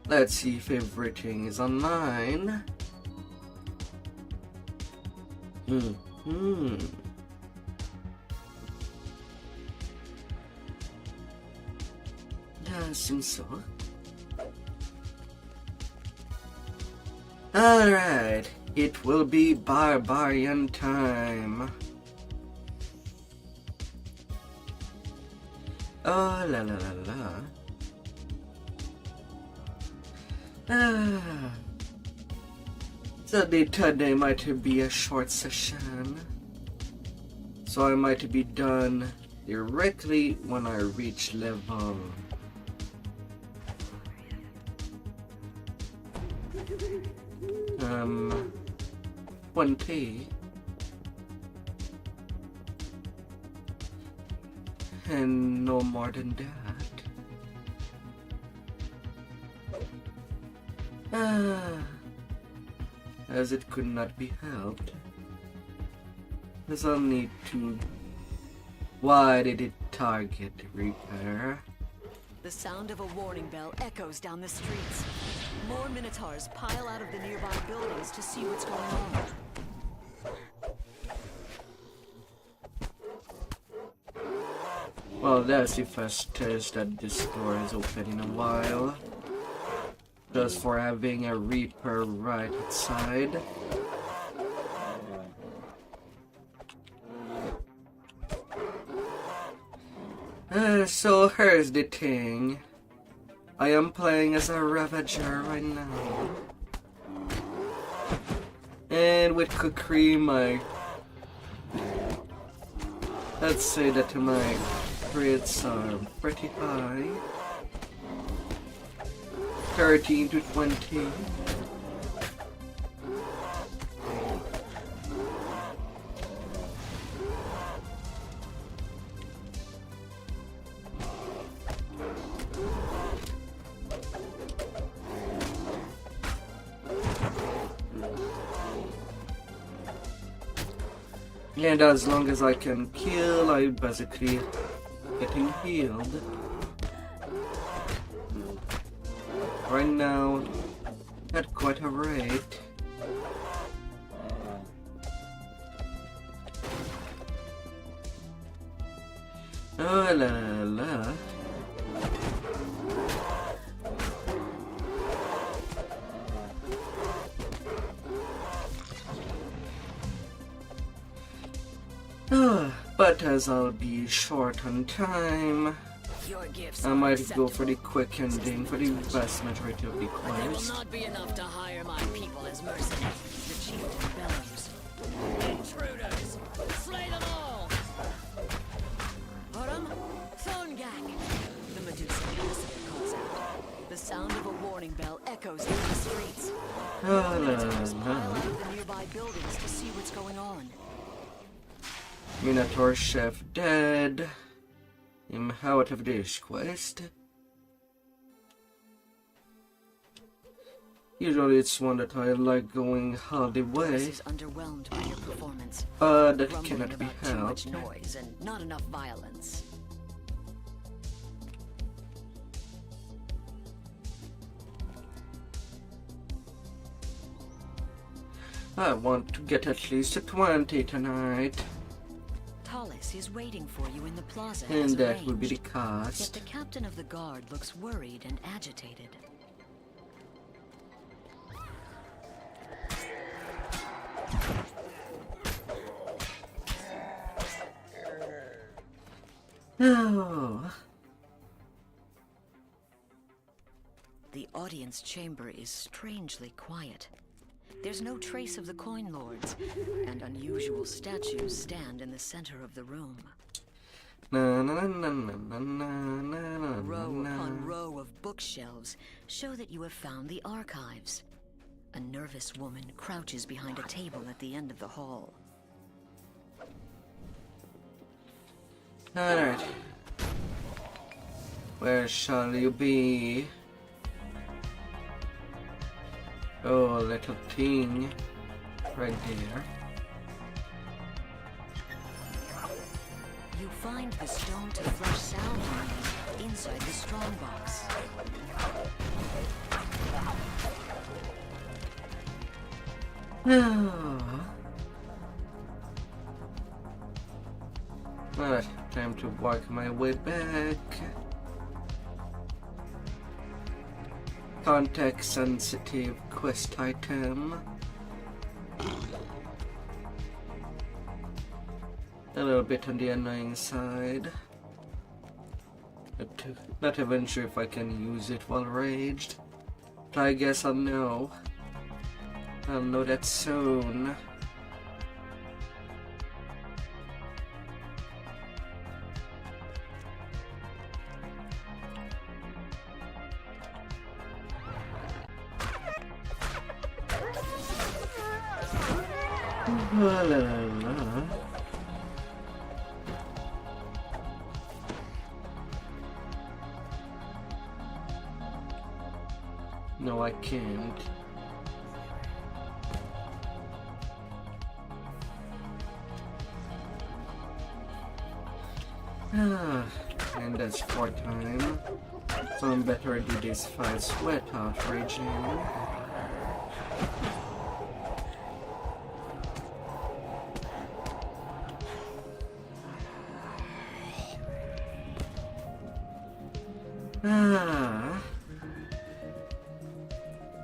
Let's see if everything is online. Yeah, I think so. Alright, it will be barbarian time. Oh la la la la. So today might be a short session. So I might be done directly when I reach level 20. And no more than that. As it could not be helped. As I'll need to... Why did it target repair? The sound of a warning bell echoes down the streets. More Minotaurs pile out of the nearby buildings to see what's going on. Well, that's the first test that this door is open in a while. Just for having a Reaper right outside. So here's the thing. I am playing as a Ravager right now. And with Kukri, let's say that my crits are pretty high. 13 to 20. And as long as I can kill, I'm basically getting healed. Right now, at quite a rate. Oh la la. But as I'll be short on time, I might go for the quick ending for the vast majority of the quest. There will not be enough to hire my people as mercenaries. The chieftain bellows. Intruders! Slay them all! Autumn, Thorngag! The Medusa massacre calls out. The sound of a warning bell echoes through the streets. Minotaurs pile out of the nearby buildings to see what's going on. Minotaur chef dead. I'm out of this quest. Usually it's one that I like going all the way. This is underwhelmed by your performance. But that Grumbling cannot be about too much helped. noise and not enough violence. I want to get at least a 20 tonight. Tallis is waiting for you in the plaza. And as that would be the arranged. cost. Yet the captain of the guard looks worried and agitated. Oh. The audience chamber is strangely quiet. There's no trace of the coin lords, and unusual statues stand in the center of the room. Na, na, na, na, na, na, na, Row na. upon row of bookshelves show that you have found the archives. A nervous woman crouches behind a table at the end of the hall. Alright. Where shall you be? Oh, little thing. Right there. You find the stone to flush sound you need inside the strong box. Alright, time to work my way back. Context sensitive quest item. A little bit on the annoying side. Not even sure if I can use it while raged. But I guess I'll know. I'll know that soon. La, la, la. No, I can't. And that's 4 time. So I'm better do this fight without raging.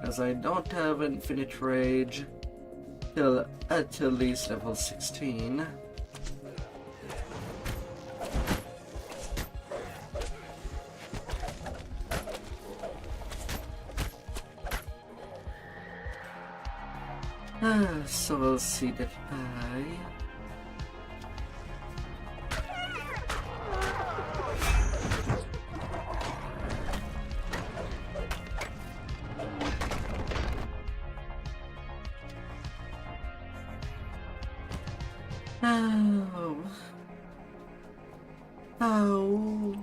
As I don't have infinite rage till at least level 16. So we'll see that I... Oh. Oh.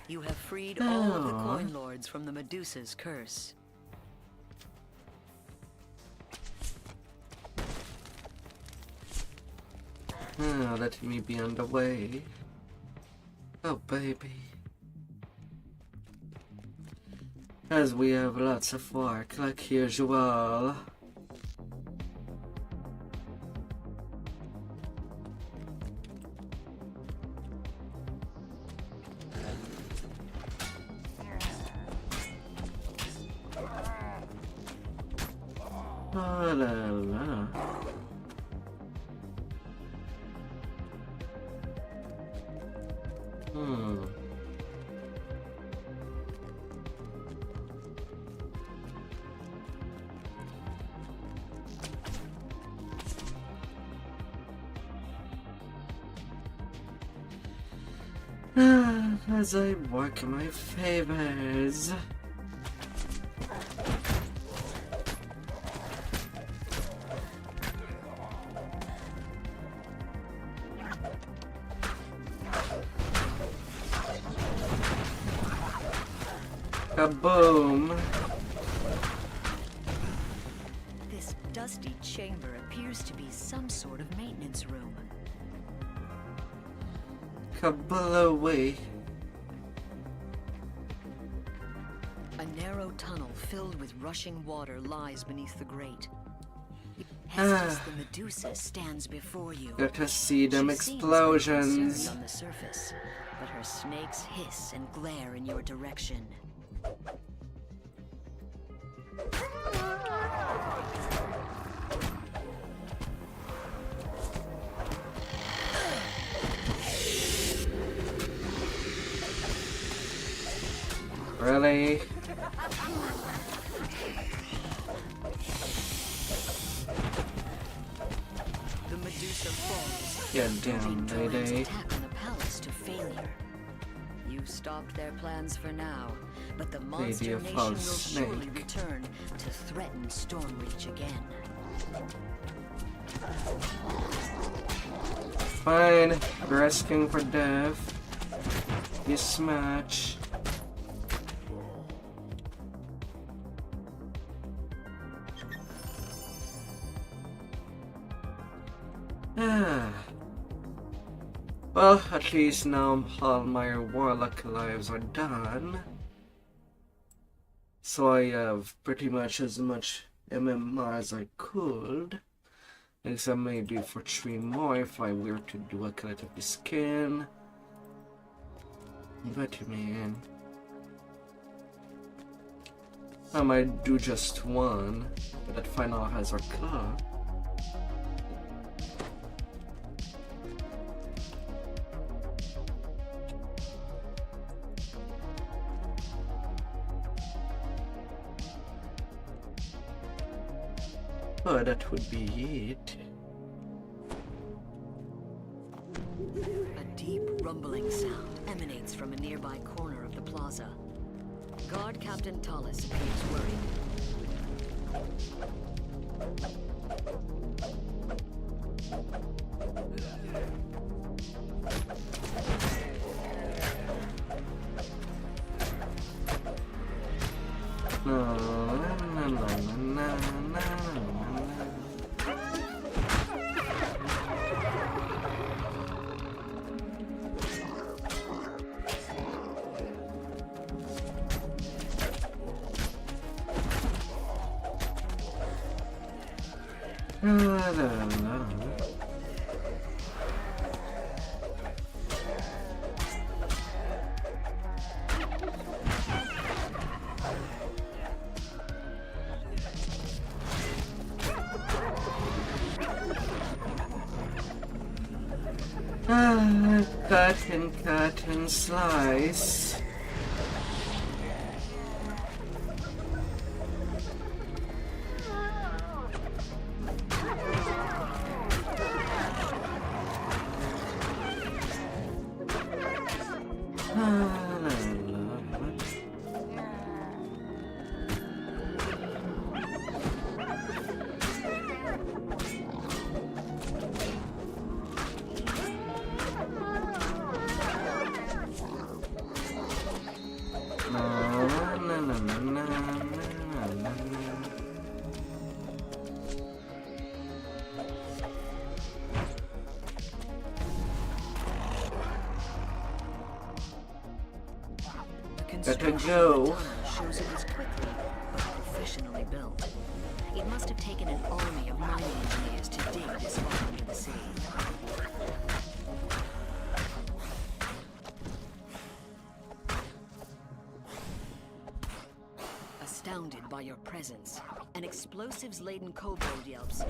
You have freed all of the coin lords from the Medusa's curse. Let me be on the way. Oh, baby. As we have lots of work, like usual. Oh, la la. As I work my favors. Kaboom! This dusty chamber appears to be some sort of maintenance room. Kablooey. A narrow tunnel filled with rushing water lies beneath the grate. Hestus the Medusa stands before you. Got to see them She seems explosions. unconcerned on the surface, but her snakes hiss and glare in your direction. Really? The Medusa falls. Yeah, damn, Drone's lady. attack on the palace to failure. You stopped their plans for now, but the monster of nation will false surely snake. return to threaten Stormreach again. Fine, you're asking for death. this match. Well, at least now all my warlock lives are done. So I have pretty much as much MMR as I could. Except maybe for 3 more if I were to do a cut of the skin. But man, I might do just one, but that final Razorclaw. Oh, that would be it. A deep rumbling sound emanates from a nearby corner of the plaza. Guard Captain Tallis appears worried. Cut and slice. Gotta go. Shows it was quickly but professionally built. It must have taken an army of mining engineers to dig this far under the sea. Astounded by your presence, an explosives-laden kobold yelps.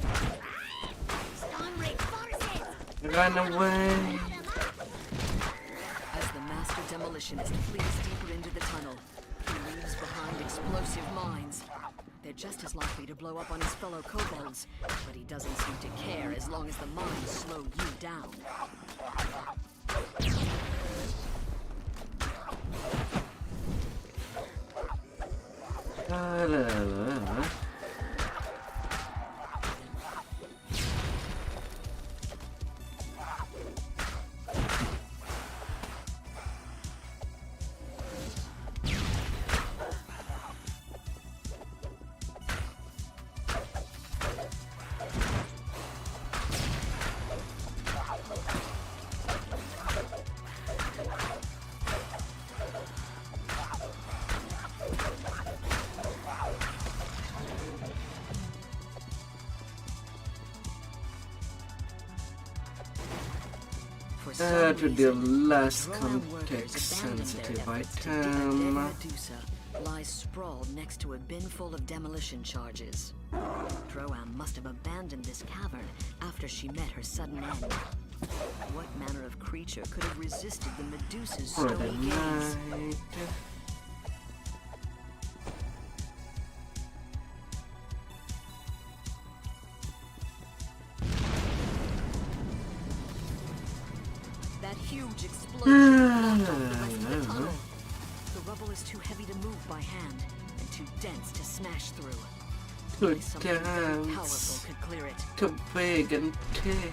Run away. As the master demolitionist flees deeper into the tunnel, he leaves behind explosive mines. They're just as likely to blow up on his fellow kobolds, but he doesn't seem to care as long as the mines slow you down. To the last context-sensitive item. Medusa lies sprawled next to a bin full of demolition charges. Droam must have abandoned this cavern after she met her sudden end. What manner of creature could have resisted the Medusa's snowy gaze? That huge explosion blocked off the rest of the tunnel. The rubble is too heavy to move by hand and too dense to smash through. Only something very powerful could clear it. Too big and thick.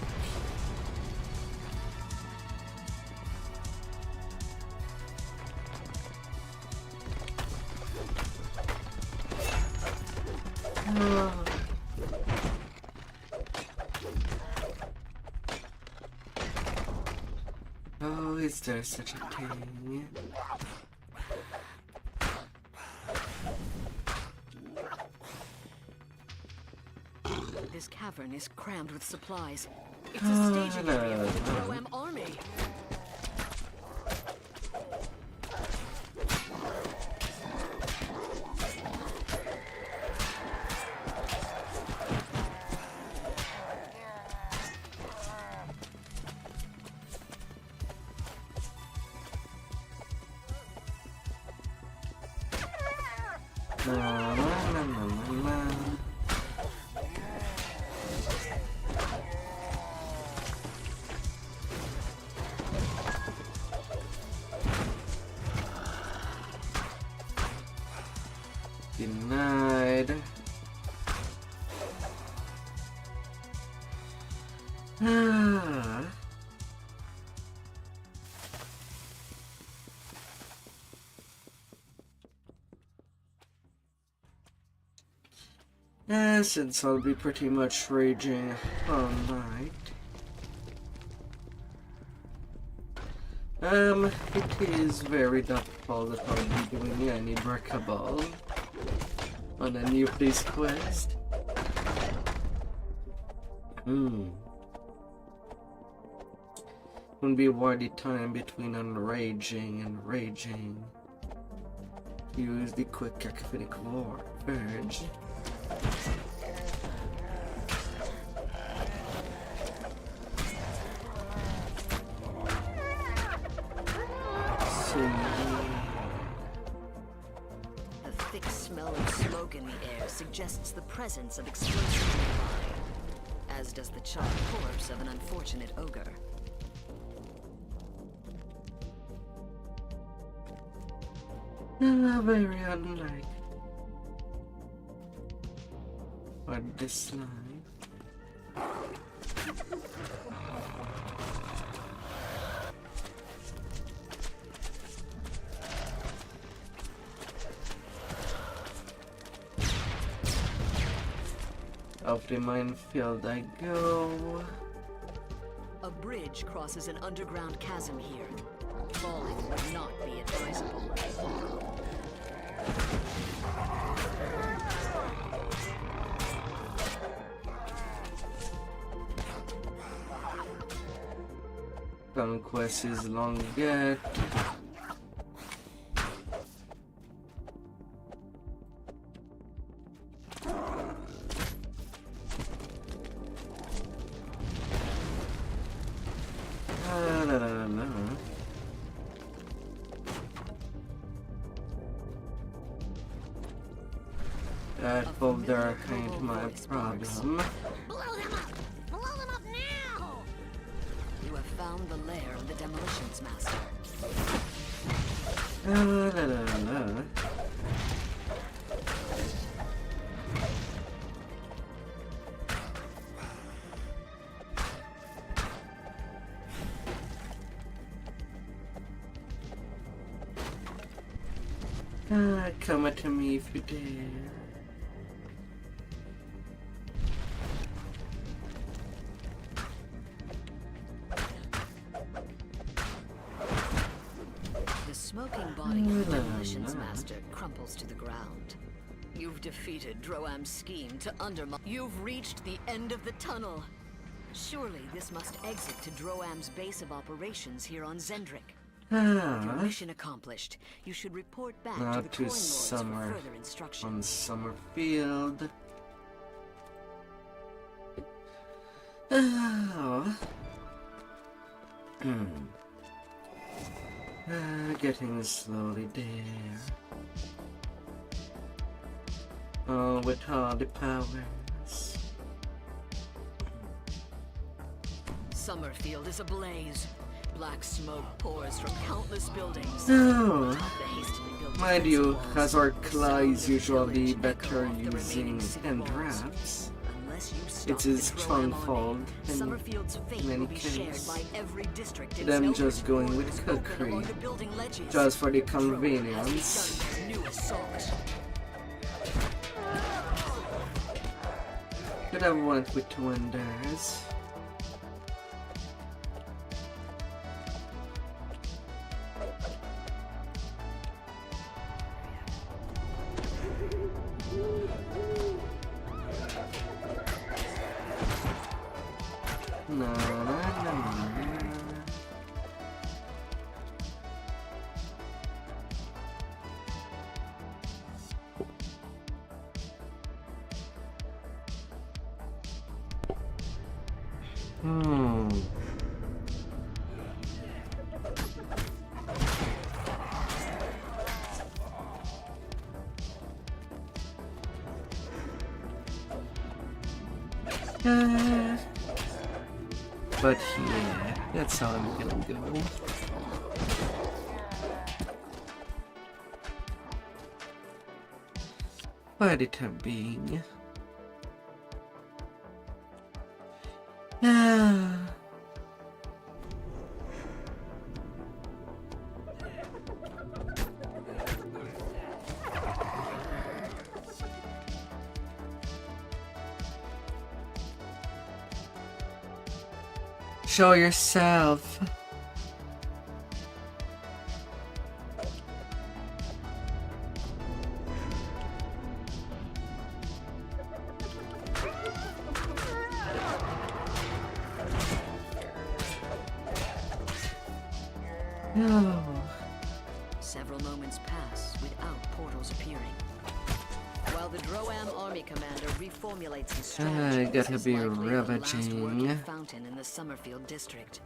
Oh, is there such a thing? This cavern is crammed with supplies. It's a staging area for the Droam army. Denied. Since I'll be pretty much raging all night. It is very doubtful that I'll be doing any breakable on any of these quests. Won't be worth the time between unraging and raging. Use the quick cacophonic war urge. The thick smell of smoke in the air suggests the presence of explosives nearby, as does the charred corpse of an unfortunate ogre. Very unlike what this life. Off the minefield I go. A bridge crosses an underground chasm here. Falling would not be advisable. Conquest is long yet. That folder ain't my problem. Blow them up! Blow them up now! You have found the lair of the demolitions master. Come at me if you dare. The smoking body of the demolitions master crumples to the ground. You've defeated Droam's scheme to undermine. You've reached the end of the tunnel. Surely this must exit to Droam's base of operations here on Zendrik. Your mission accomplished. You should report back to the Not coin to lords Summer for further instructions. on Summerfield. Oh. Getting slowly there. Oh, with all the powers. Summerfield is ablaze. Black smoke pours from countless buildings. Oh. The hastily built Mind you, defense walls Razorclaw is sound the usually village better echo off the using remaining city hand walls. wraps. Unless you stop It's his the Droam stronghold army, in Summerfield's fate many will be shared cases. by every district in Them Eldritch just going borders with open cookery, along the building ledges. just for the Droam has convenience. begun their new assault. Could have went with wonders. But yeah, that's how I'm gonna go. By the time being. Show yourself. No. Several moments pass without portals appearing. While the Droam army commander reformulates his strategy, I gotta is be likely the last ravaging. working fountain in the Summerfield district.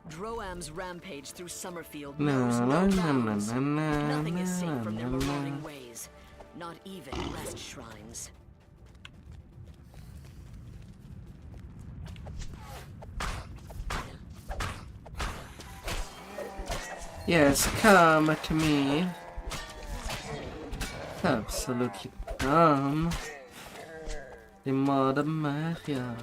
Droam's rampage through Summerfield knows no bounds. Nothing is safe from their marauding ways, not even rest shrines. Yes, come to me. Absolutely come. The Mother Maria.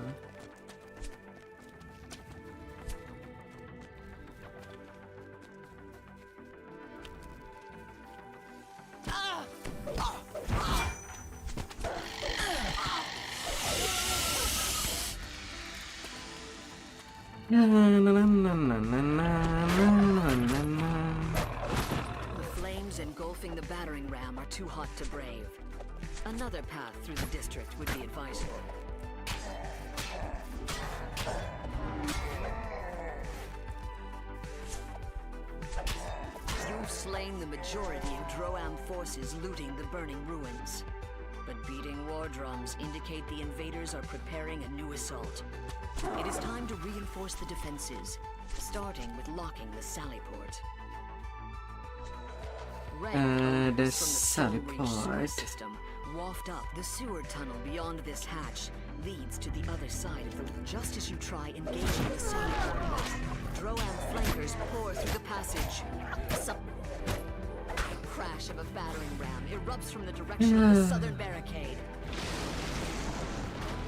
The flames engulfing the battering ram are too hot to brave. Another path through the district would be advisable. You've slain the majority of Droam forces looting the burning ruins. But beating war drums indicate the invaders are preparing a new assault. It is time to reinforce the defenses, starting with locking the sally port. The From sally the Stone Ridge sewer port. system waft up. The sewer tunnel beyond this hatch leads to the other side of the... Just as you try engaging the sally port, Droam flankers pour through the passage. Crash of a battering ram erupts from the direction of the southern barricade.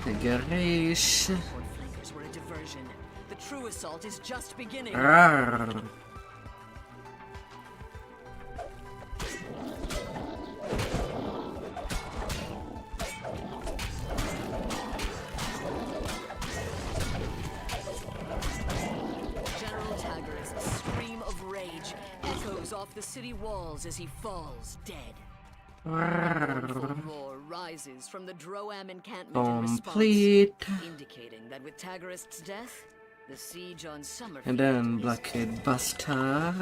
The garage. Port flankers were a diversion. The true assault is just beginning. Rawr. General Taggar's scream of rage echoes off the city walls as he falls dead. A roar rises from the Droam encampment in response, Complete. indicating that with Taggarist's death, the siege on Summerfield And then is Blockade Buster.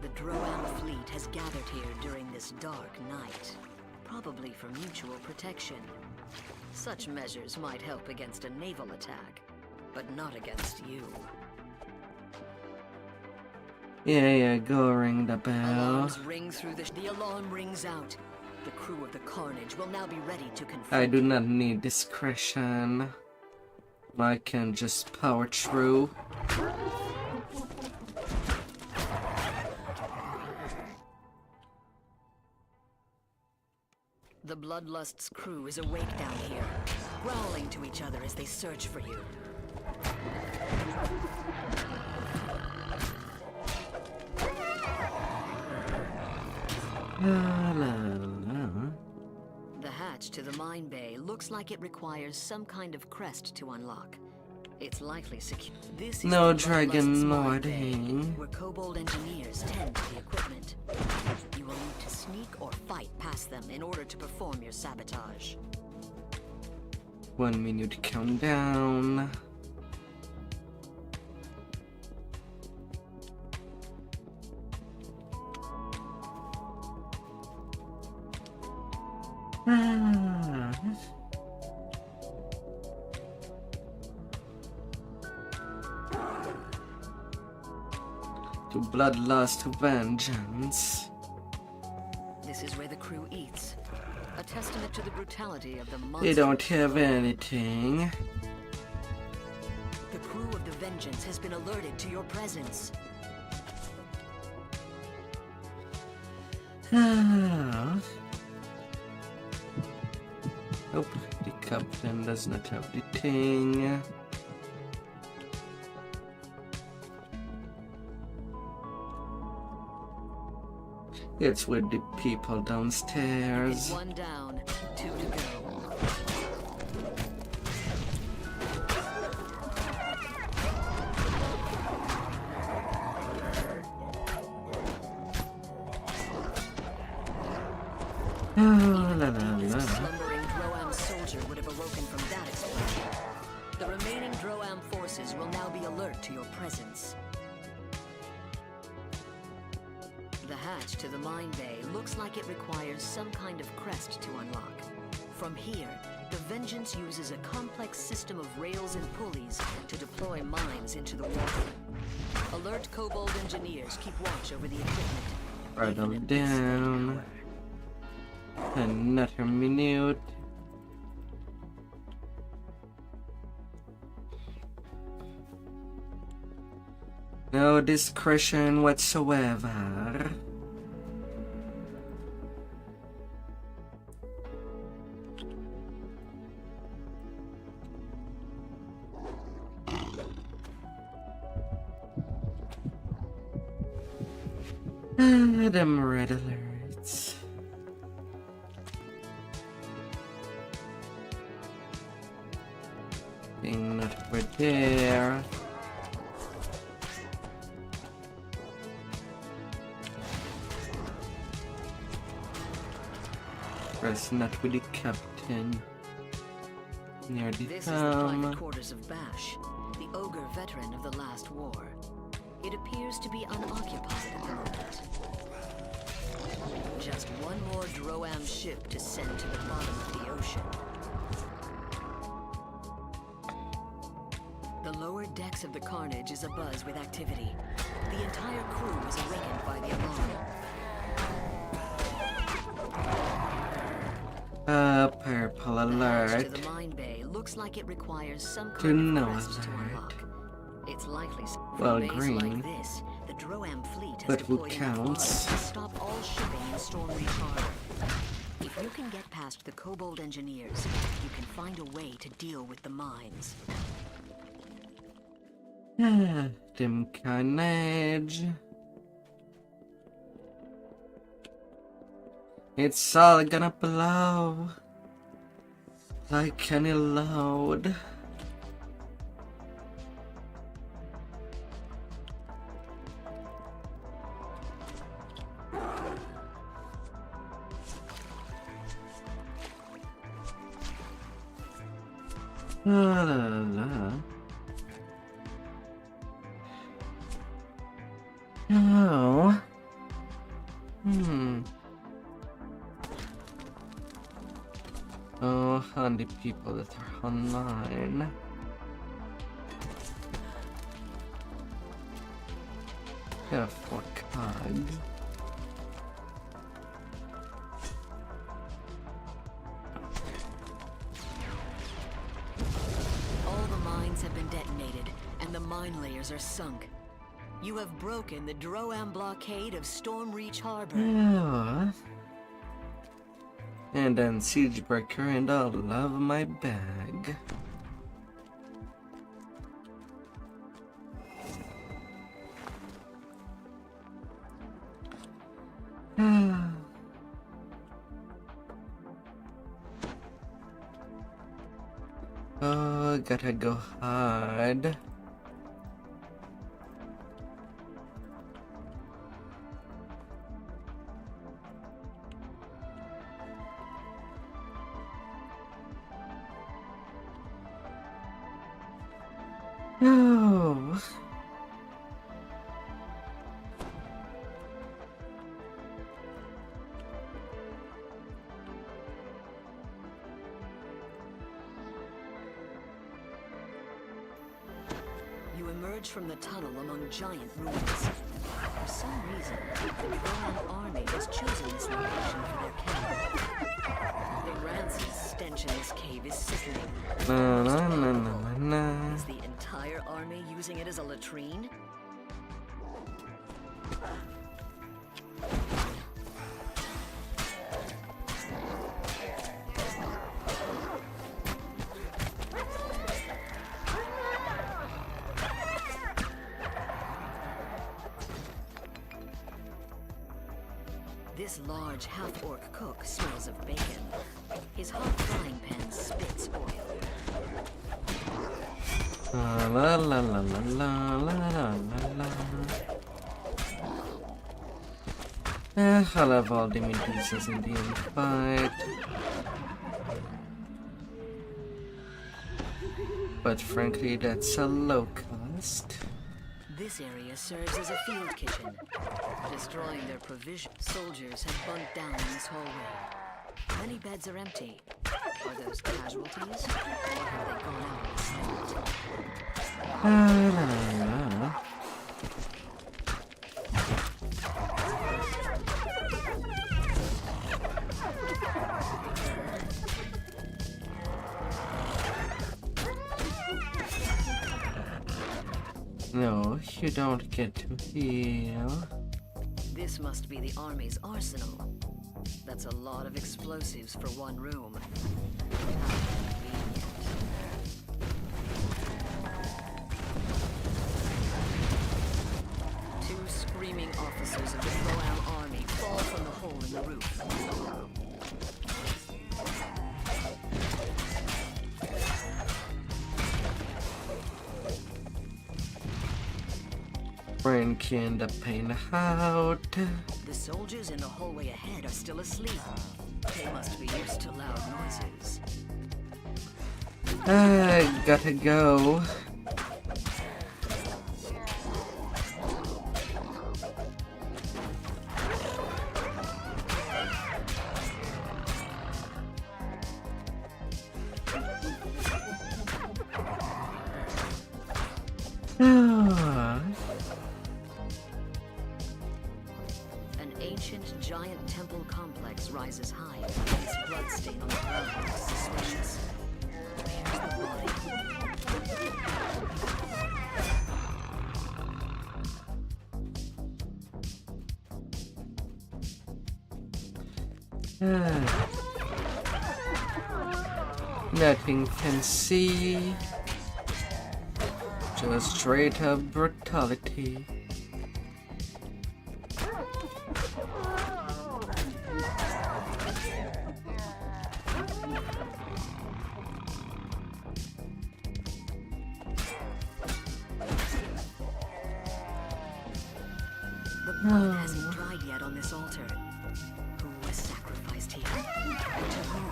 The Droam fleet has gathered here during this dark night, probably for mutual protection. Such measures might help against a naval attack, but not against you. Yeah, go ring the bell. Alarms ring through the alarm rings out. The crew of the Carnage will now be ready to confront. I do not need discretion. I can just power through. The Bloodlust's crew is awake down here, growling to each other as they search for you. La, la, la. The hatch to the mine bay looks like it requires some kind of crest to unlock. It's likely secure. This is No the Bloodlust's mine bay, dragon where kobold engineers tend to the equipment. You will need to sneak or fight past them in order to perform your sabotage. 1 minute countdown. To bloodlust vengeance. This is where the crew eats. A testament to the brutality of the monster. They don't have anything. The crew of the Vengeance has been alerted to your presence. Nope, the captain does not have the thing. It's with the people downstairs. One down, 2 to go. Oh, la, la, This la. slumbering Droam soldier would have awoken from that explosion. The remaining Droam forces will now be alert to your presence. The hatch to the mine bay looks like it requires some kind of crest to unlock. From here, the Vengeance uses a complex system of rails and pulleys to deploy mines into the water. Alert kobold engineers keep watch over the equipment. Write even them at this late down. hour. Another minute. No discretion whatsoever. Them red alerts. Thing not over there. Press not with the captain. Near the This is the private quarters of Bash, the ogre veteran of the last war. It appears to be unoccupied at the moment. Just one more Droam ship to send to the bottom of the ocean. The lower decks of the Carnage is abuzz with activity. The entire crew is awakened by the alarm. Purple The hatch alert. to the mine bay looks like it requires some To kind no of crest to alert. unlock. It's likely Well, from bays green. like this, the Droam fleet has But who deployed enough counts? mines to stop all shipping in Stormreach Harbor. If you can get past the kobold engineers, you can find a way to deal with the mines. Them carnage. It's all gonna blow like any load. La la la. Oh. Oh, and the people that are online. Yeah, for cog. All the mines have been detonated, and the mine layers are sunk. You have broken the Droam blockade of Stormreach Harbor. Yeah. And then Siegebreaker and all of my bag. gotta go hide. Oh. You emerge from the tunnel among giant ruins. For some reason, the Roman army has chosen this location for their camp. The rancid stench in this cave is sickening. Na, na, na, na, na. Is the entire army using it as a latrine? This large half-orc cook smells of bacon. His hot frying pan spits oil. La la la la la la la la. I love all the Medusas in the end fight. But frankly, that's a low cost. This area serves as a field kitchen. Destroying their provisions, soldiers have bunked down in this hallway. Many beds are empty. Are those casualties? Or have they gone out and slept? No, you don't get to heal. This must be the army's arsenal. That's a lot of explosives for one room. How convenient. Two screaming officers of the Royal Army fall from the hole in the roof. Brain can end up paying out. The soldiers in the hallway ahead are still asleep. They must be used to loud noises. I gotta go. An ancient giant temple complex rises high. This bloodstain on the ground is suspicious. Where's the body? Nothing can see. Just straight up brutality. The blood hasn't dried yet on this altar. Who was sacrificed here? And to whom?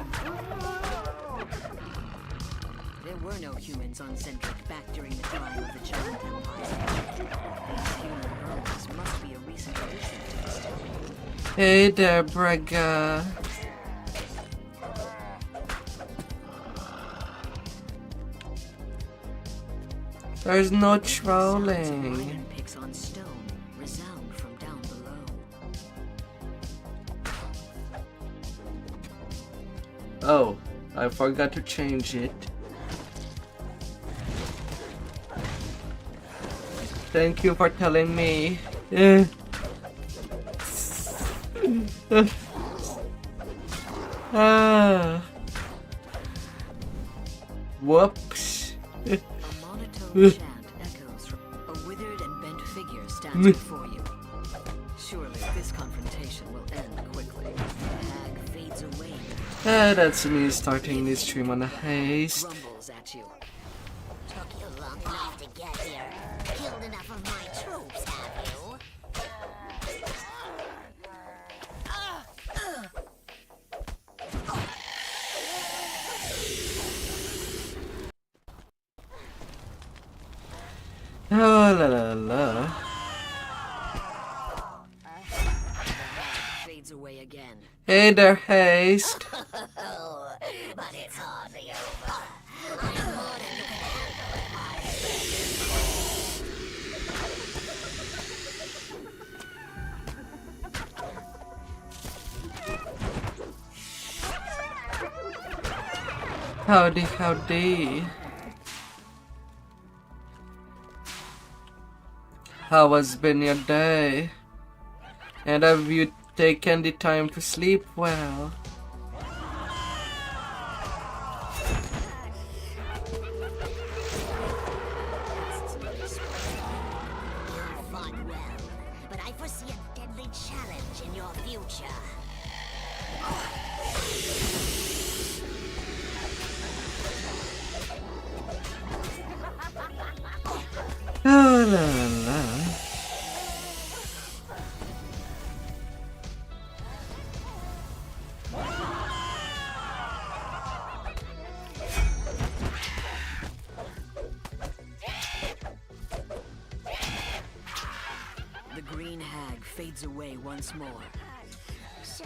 There were no humans on Centric back during the time of the giant empire. These human bones must be a recent addition to the story. Hey there, Braga. There's no Sounds of trolling. iron picks on stone resound from down below. Oh, I forgot to change it. Thank you for telling me. Whoops. A monotone chant echoes from a withered and bent figure stands before you. Surely this confrontation will end quickly. The hag fades away. That's me starting this stream on a haste. Rumbles at you. you long enough to get here. Killed enough of my troops, have you? Oh la la la. Fades away again. Hey there, Haste. Oh, but it's hardly over. I'm more than you can handle at my Howdy, howdy. How has been your day? And have you taken the time to sleep well? You fought well, but I foresee a deadly challenge in your future. Oh la la la. The green hag fades away once more.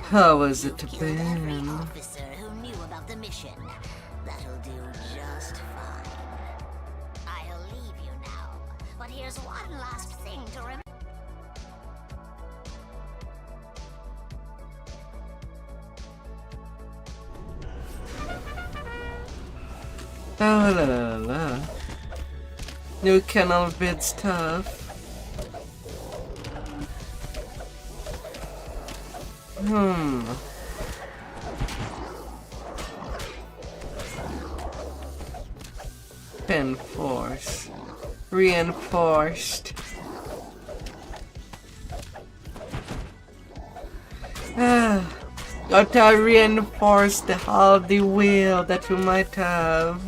How has it Killed every been? officer who knew about the mission. That'll do just fine. I'll leave you now, but here's one last thing to remember. Oh la la la. New kennel bid stuff. Enforce. Reinforced. Gotta reinforce all the will that you might have.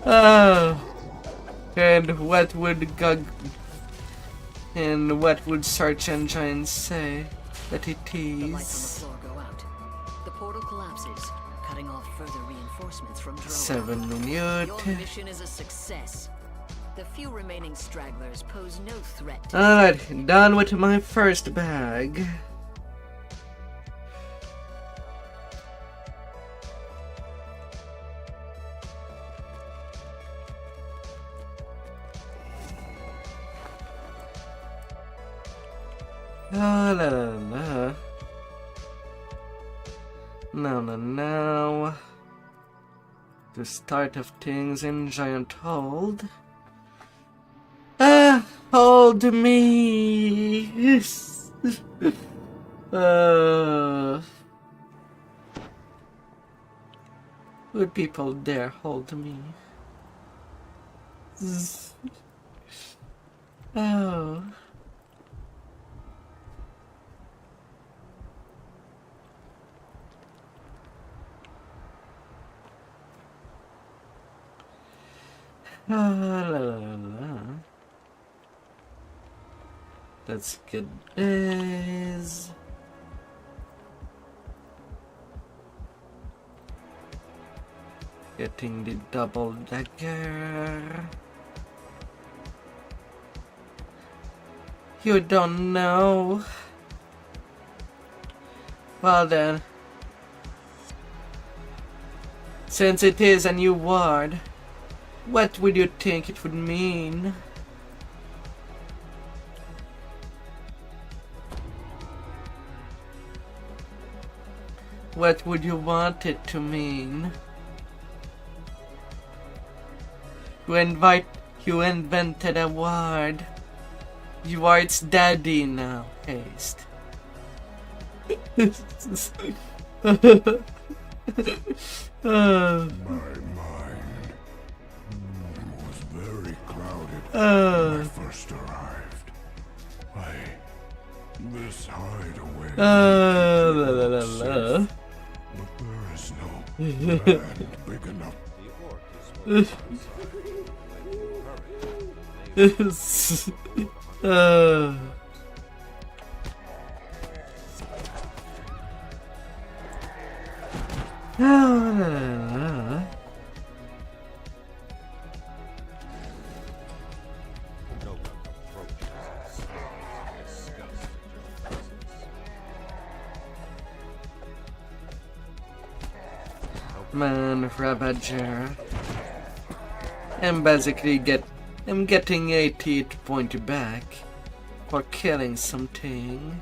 Oh. And what would search engines say that it The lights on the is? floor go out. The portal collapses, cutting off further reinforcements from Drogon. 7 minutes. Your mission is a success. The few remaining stragglers pose no threat to Alright, done with my first bag. Oh, la la la. Now. The start of things in giant hold. Hold me. Would people dare hold me? Oh. La la la. Let's get this. Getting the double dagger. You don't know. Well then. Since it is a new ward, what would you think it would mean? What would you want it to mean? You invented a word. You are its daddy now, Haste. My mind was very clouded when I first arrived. This hideaway La la la la. Land big enough. Man, Ravager. I'm getting 88 point back for killing something.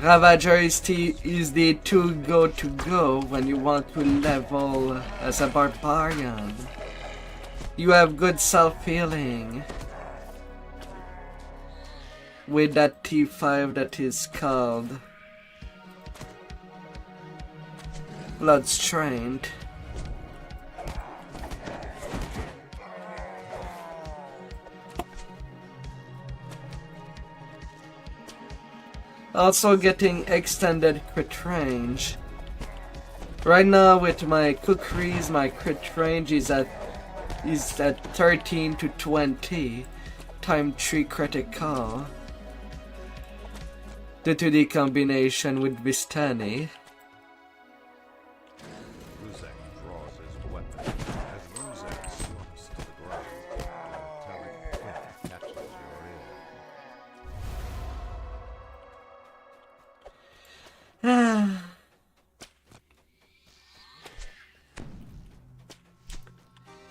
Ravager is the to-go when you want to level as a barbarian. You have good self-healing with that T5 that is called Blood Strength. Also getting extended crit range. Right now with my cookeries, my crit range is at 13 to 20 times 3 critical due to the combination with Vistani.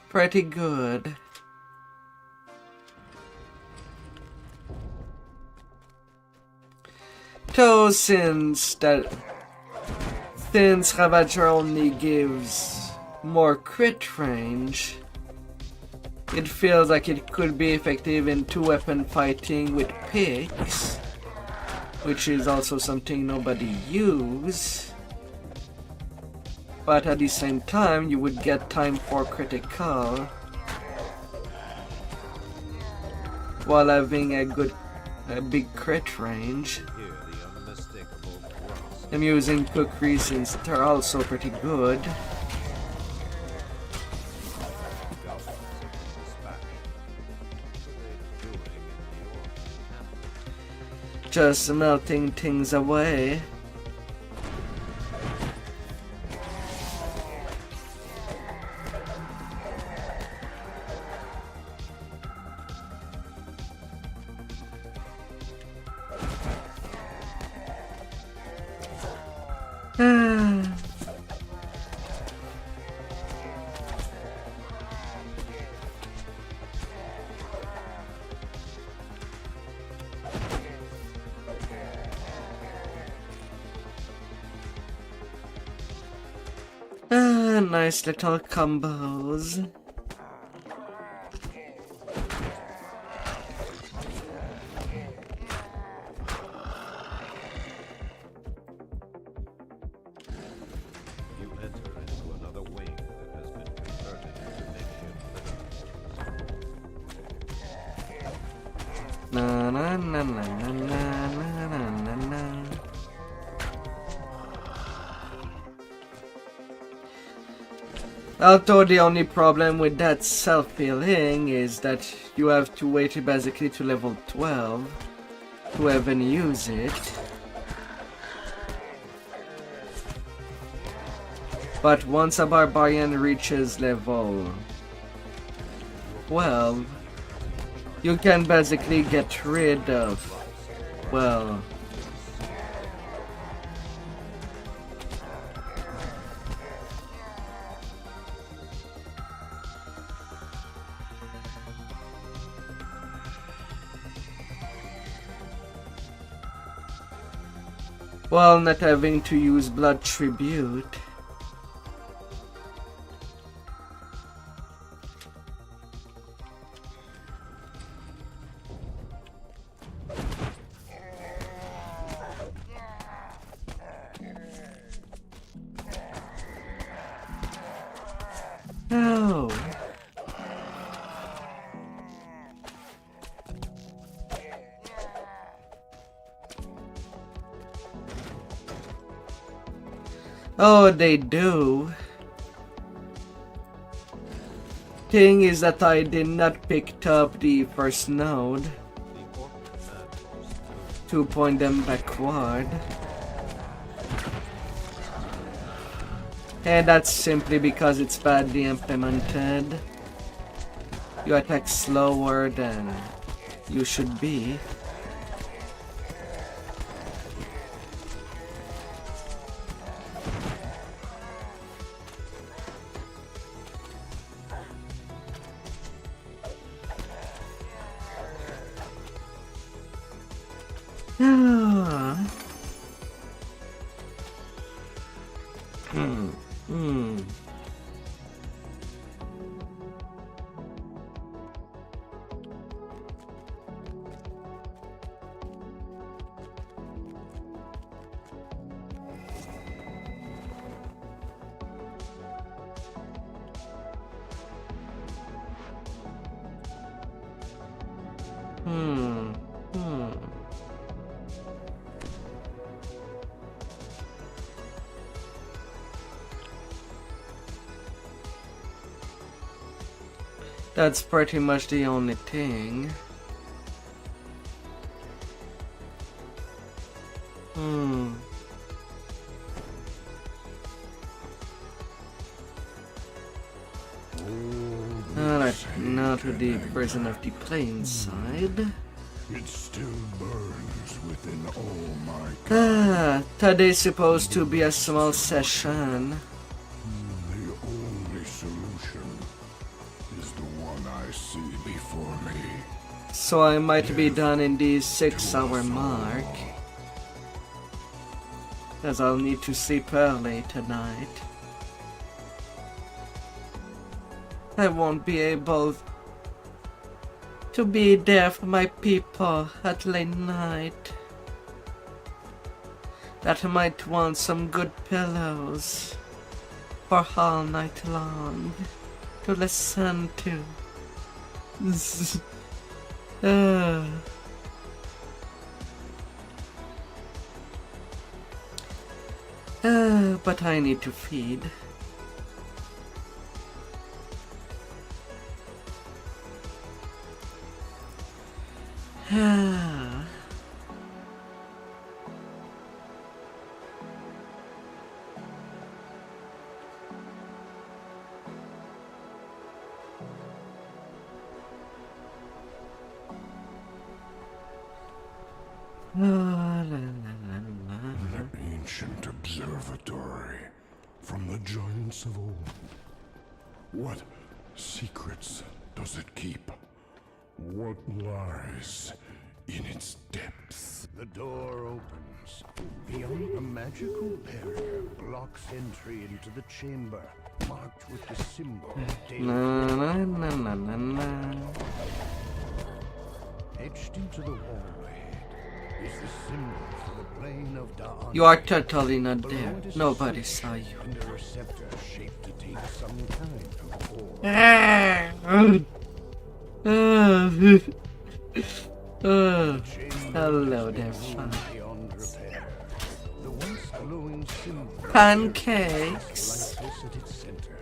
Pretty good. So since Ravager only gives more crit range, it feels like it could be effective in 2-weapon fighting with picks, which is also something nobody uses. But at the same time, you would get time for critical while having a big crit range. I'm using cookery since they're also pretty good. Just melting things away. Nice little combos. You enter into another wing that has been converted into makeshift living. Na na na na na na na na na. Although the only problem with that self-healing is that you have to wait basically to level 12 to even use it. But once a barbarian reaches level 12, you can basically get rid of, well, not having to use blood tribute. Oh, they do. Thing is that I did not pick up the first node The orc commandos to point them backward. And that's simply because it's badly implemented. You attack slower than you should be. That's pretty much the only thing. Alright, now to the person of the plain side. It still burns within all my Today's supposed to be a small session. The only solution is the one I see before me. So I might be done in the 6-hour mark. As I'll need to sleep early tonight. I won't be able to be there for my people at late night. That might want some good pillows for all night long to listen to. But I need to feed. An ancient observatory from the giants of old. What secrets does it keep? What lies in its depths? The door opens. Beyond a magical barrier blocks entry into the chamber, marked with the symbol etched into the wall ahead is the symbol for the plane of Da'an. You are totally not there. Nobody saw you. And a receptor shaped to take some kind of ore. Hello there, fun. Beyond repair. The once glowing symbol Pancakes. lifeless at its center.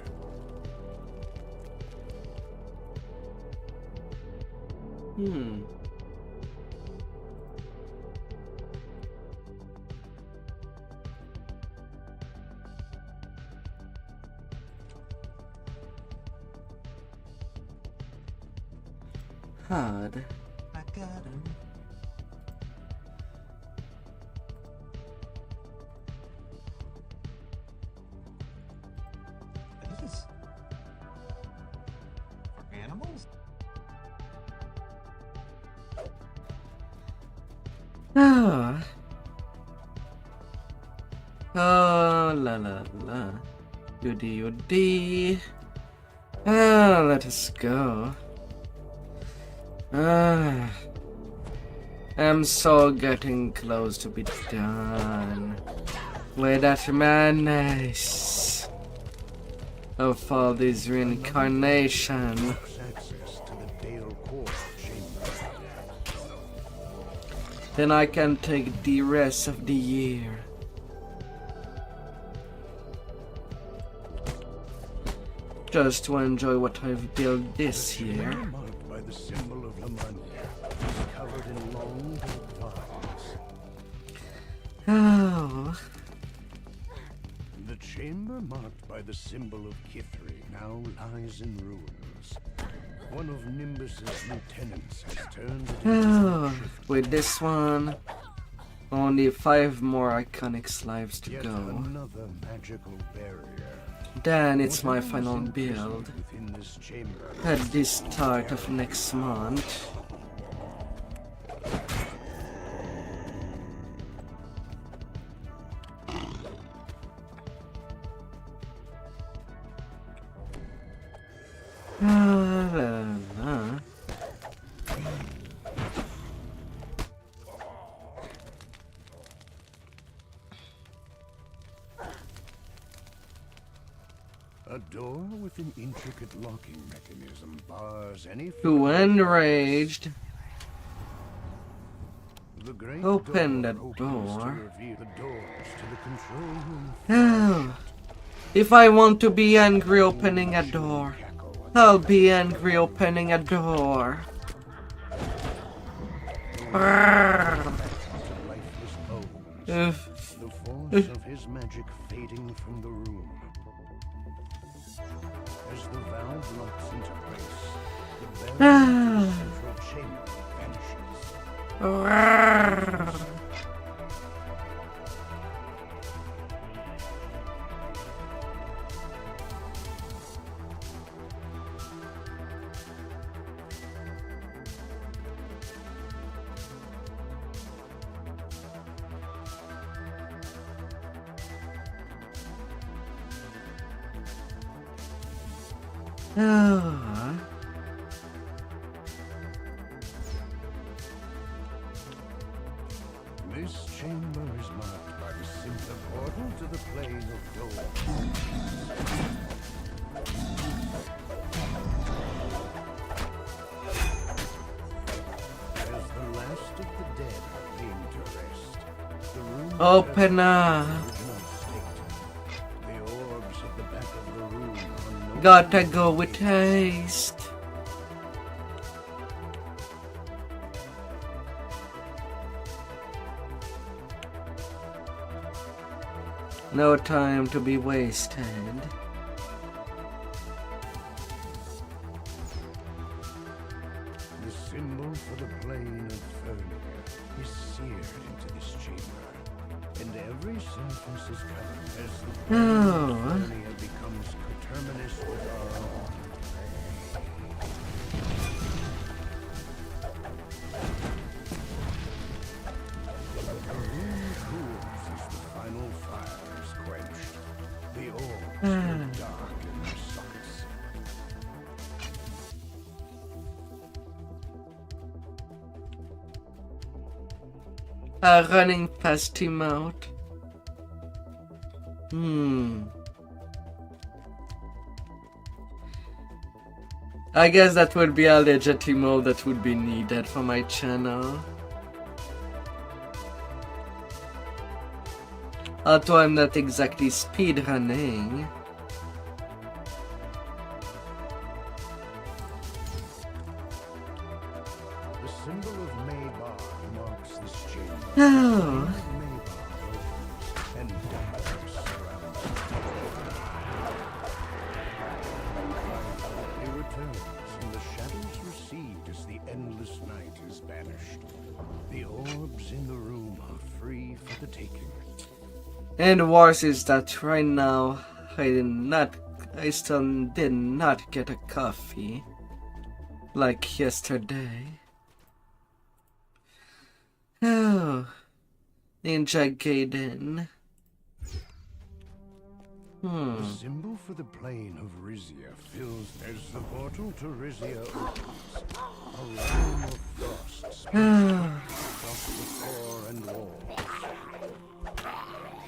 Hard. I got him. What is this? For animals? Ah. Oh, la la la. Goody goody. Ah, let us go. Ah. I'm so getting close to be done with that madness of all this reincarnation. Access to the Dale Core chamber. Then I can take the rest of the year just to enjoy what I've built this year. Marked by the symbol of Lamania is covered in long dark vines. Oh. The chamber marked by the symbol of Kithri now lies in ruins. One of Nimbus's lieutenants has turned it into Oh. With this one, only 5 more iconic lives to yet go. another magical barrier. Then it's my Whatever final is imprisoned build within this chamber at the start of next month. A door with an intricate locking mechanism bars any Who enraged? The great Open door the opens door. to reveal the doors to the control room. Oh. If I want to be angry opening a door, I'll be angry opening a door. Lifeless bones. If The force of his magic fading from the room. As the valve locks into place, the bell in the central chamber vanishes. Oh. This chamber is marked by the simpler portal to the plane of Dole. As the last of the dead are laid to rest, the room Open up. original state. The orbs at the back of the room are no Gotta go with haste. No time to be wasted. The symbol for the plane of Fernia is seared into this chamber, and every surface is covered as the plane Oh. of Fernia becomes coterminous with our own. The room cools as the final fire is quenched. The orbs go dark in their sockets. Running past him out. I guess that would be a legit emote that would be needed for my channel. Although I'm not exactly speedrunning. The symbol of Maybar marks this chamber. Oh. Maybar opens, and darkness surrounds it. It returns, and the shadows recede as the endless night is banished. The orbs in the room are free for the taking. And worse is that right now I still did not get a coffee like yesterday. Oh, Ninja Gaiden. The symbol for the plane of Rizia fills as the portal to Rizia opens. A realm of frost spreads across the floor and walls.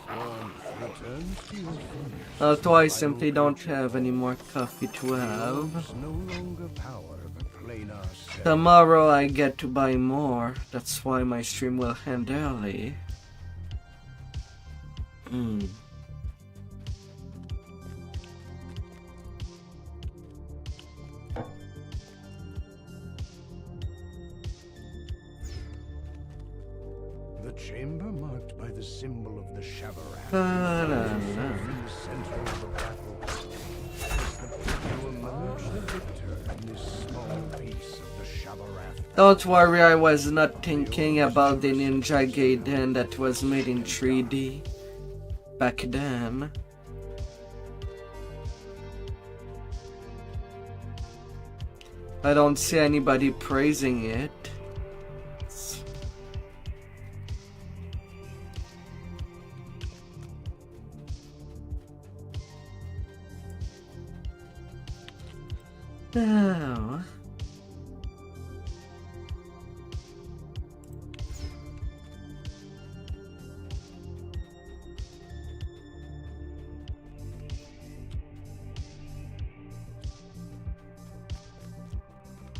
Warmth returns to your fingers. Although I simply don't have any more coffee to have. Orbs no longer power the planar cell. Tomorrow I get to buy more. That's why my stream will end early. The chamber marked by the symbol of the Shabarath Ba-da-da. in the center of the battle. As the people emerge the victor in this small piece of the Shabarath. Don't worry, I was not thinking about the Ninja Gaiden that was made in 3D back then. I don't see anybody praising it. No.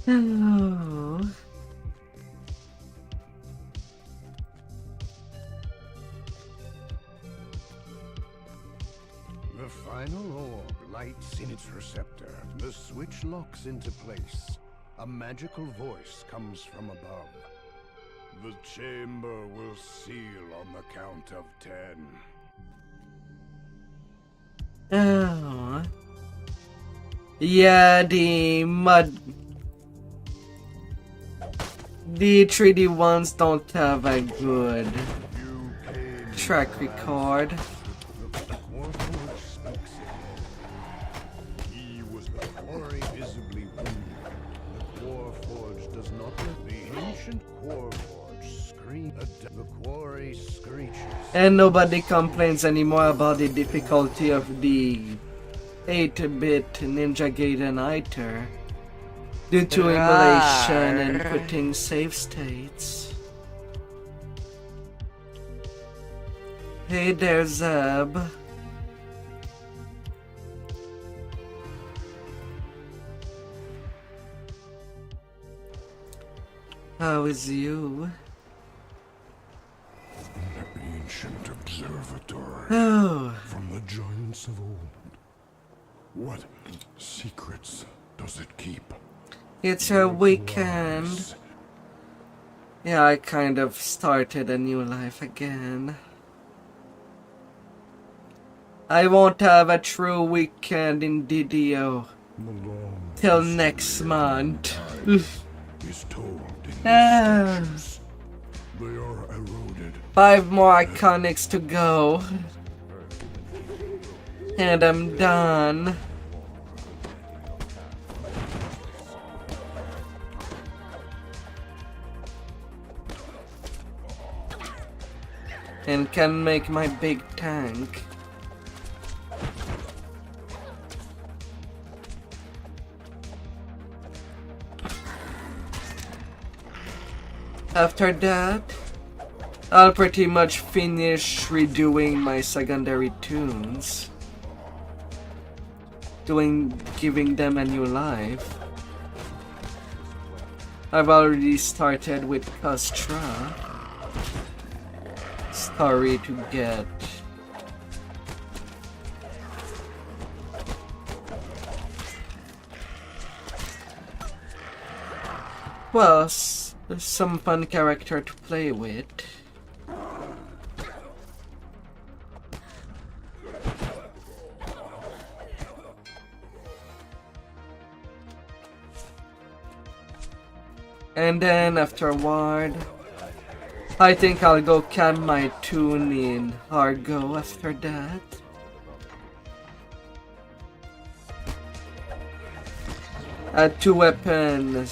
No. The final orb lights in its receptor. The switch locks into place. A magical voice comes from above. The chamber will seal on the count of 10. Oh. Yeah, the 3D ones don't have a good track record. He was the quarry visibly wounded. The Quarforge does not let the ancient Quarforge scream. The quarry screeches. And nobody complains anymore about the difficulty of the 8-bit Ninja Gaiden either, due to emulation and putting save states. Hey there, Zeb. How is you? An ancient observatory Oh, from the giants of old. What secrets does it keep? it's a weekend. Yeah, I kind of started a new life again. I won't have a true weekend in DDO The long till next month. is told in Ah. these statues. They are eroded. 5 more iconics to go. And I'm done. And can make my big tank. After that, I'll pretty much finish redoing my secondary tunes. Giving them a new life. I've already started with Castra. Story to get. Well, some fun character to play with. And then afterward, I think I'll go cam my tune in Argo after that. A 2-weapon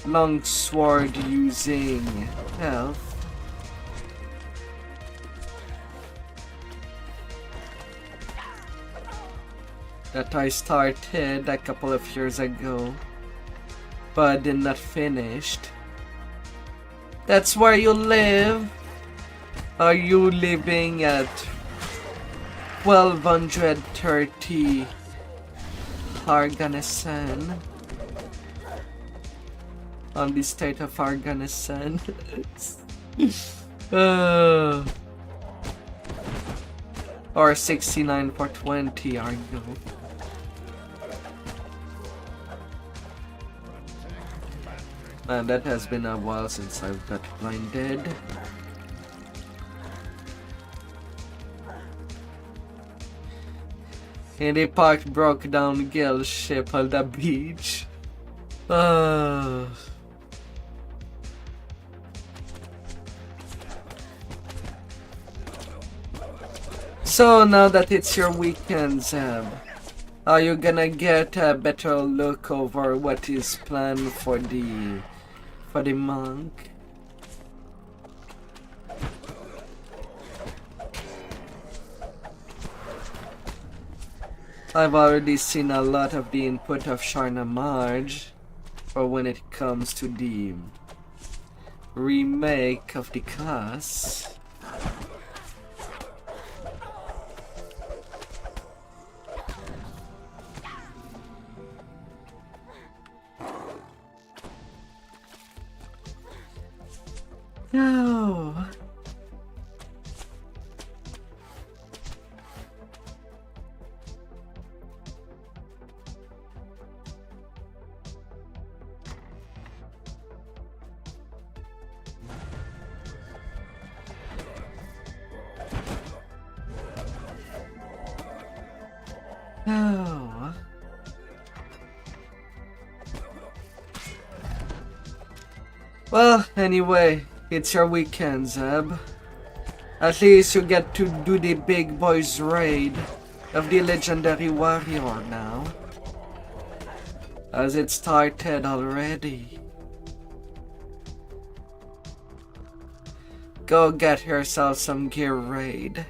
longsword using health. That I started a couple of years ago, but did not finish. That's where you live? Are you living at 1230 Afghanistan? On the state of Afghanistan? Or 69 for 20 Argo. Man, that has been a while since I've got blinded. And they parked broke down girl's ship on the beach. So now that it's your weekend, Zeb, are you gonna get a better look over what is planned for the monk? I've already seen a lot of the input of Sharna Marge for when it comes to the remake of the class. No. No. Well, anyway, it's your weekend, Zeb. At least you get to do the big boys raid of the legendary warrior now. As it started already. Go get yourself some gear raid.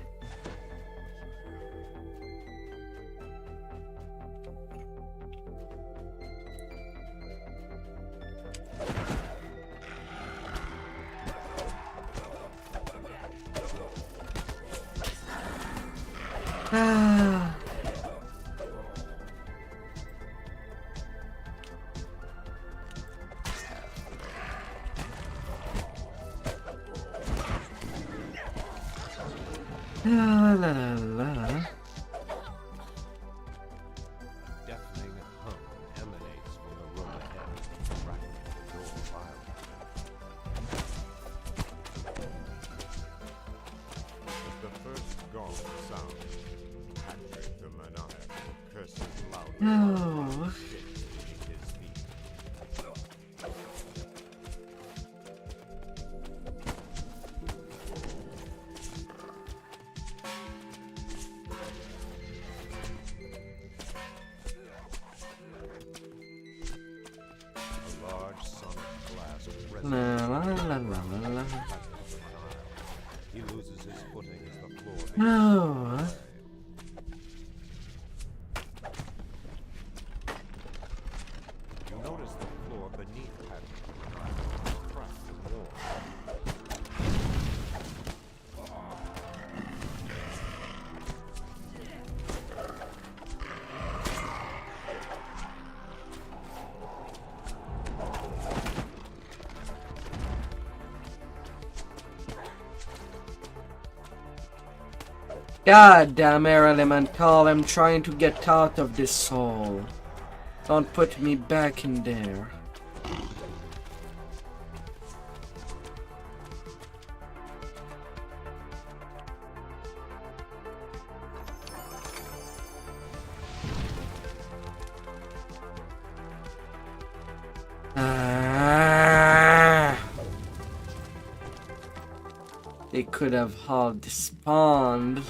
La la la. Deafening hum emanates from the room ahead, rattling the door violently. As the first gong sounds, Patrick the maniacal curses loudly. No. Beneath his feet. A large sonic glass La resonates. la la la la. He loses his footing as the floor begins No. to sway. You notice the floor beneath Patrick, cracked and worn. God damn air elemental, I'm trying to get out of this hole. Don't put me back in there. They could have all despawned.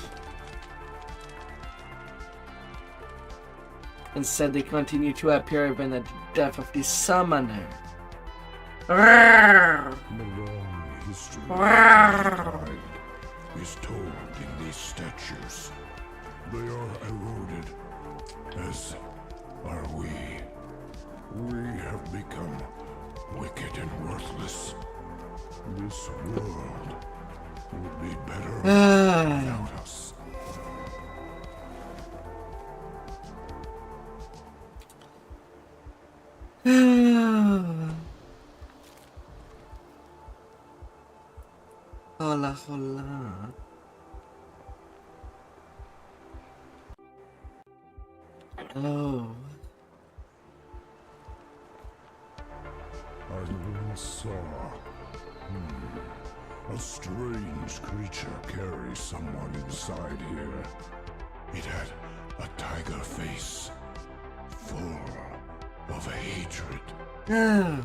Instead, they continue to appear even at the death of the summoner. The long history of pride is told in these statues. They are eroded, as are we. We have become wicked and worthless. This world would be better without us. Hola, hola. Oh. I once saw a strange creature carry someone inside here. It had A tiger face, full of hatred. Ah,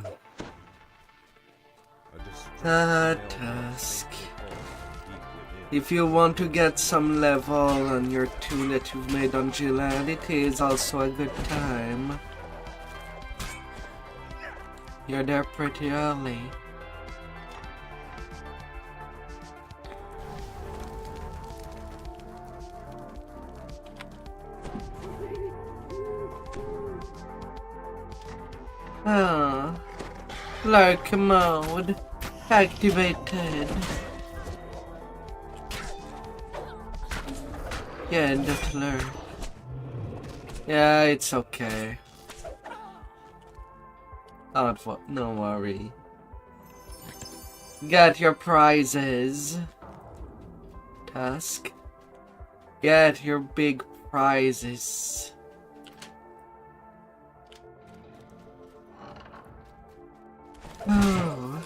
A Tusk. If you want to get some level on your tool that you've made on Gilad, it is also a good time. You're there pretty early. Ah, lurk mode activated. Yeah, that lurk. Yeah, it's okay. No worry. Get your prizes, Tusk. Get your big prizes. Oh.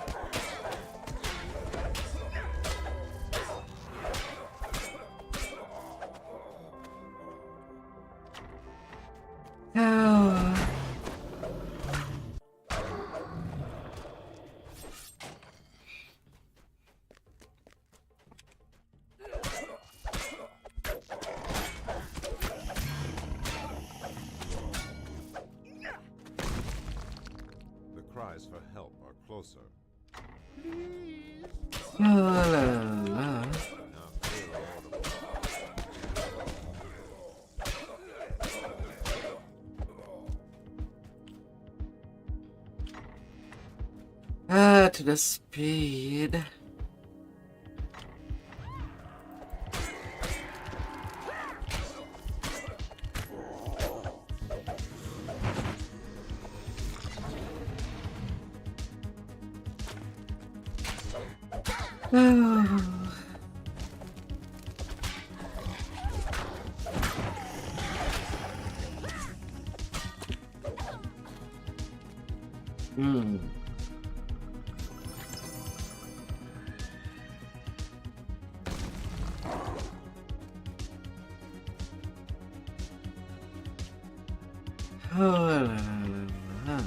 Oh. The cries for help are closer. La, la, la. Now clearly audible. At the speed. Oh. Hmm. Oh, la, la, la, la.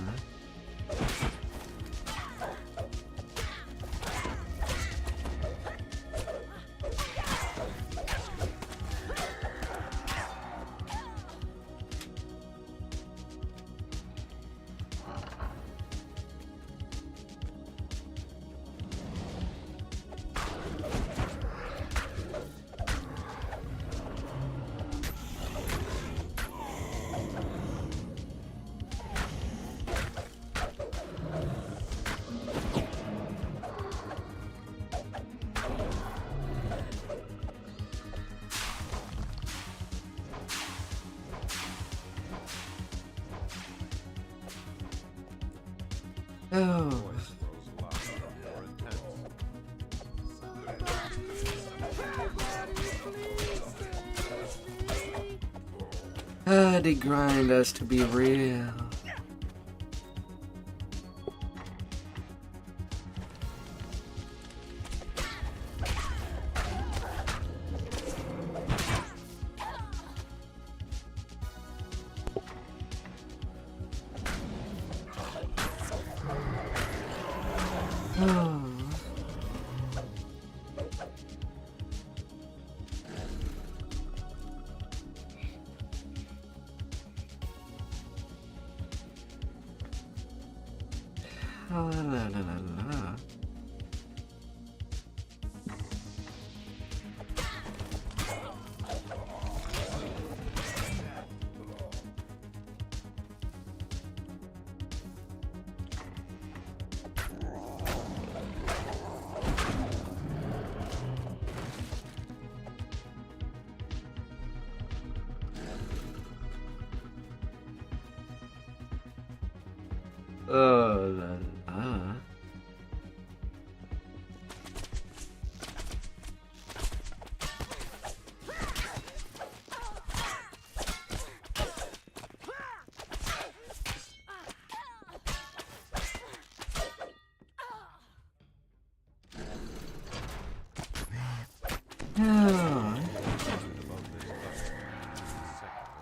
Oh. Voice grows louder, more intense. Ah, the grind has to be real. Oh. Oh, la, la, la, la. Oh, la, la. Oh. Above this level. Second.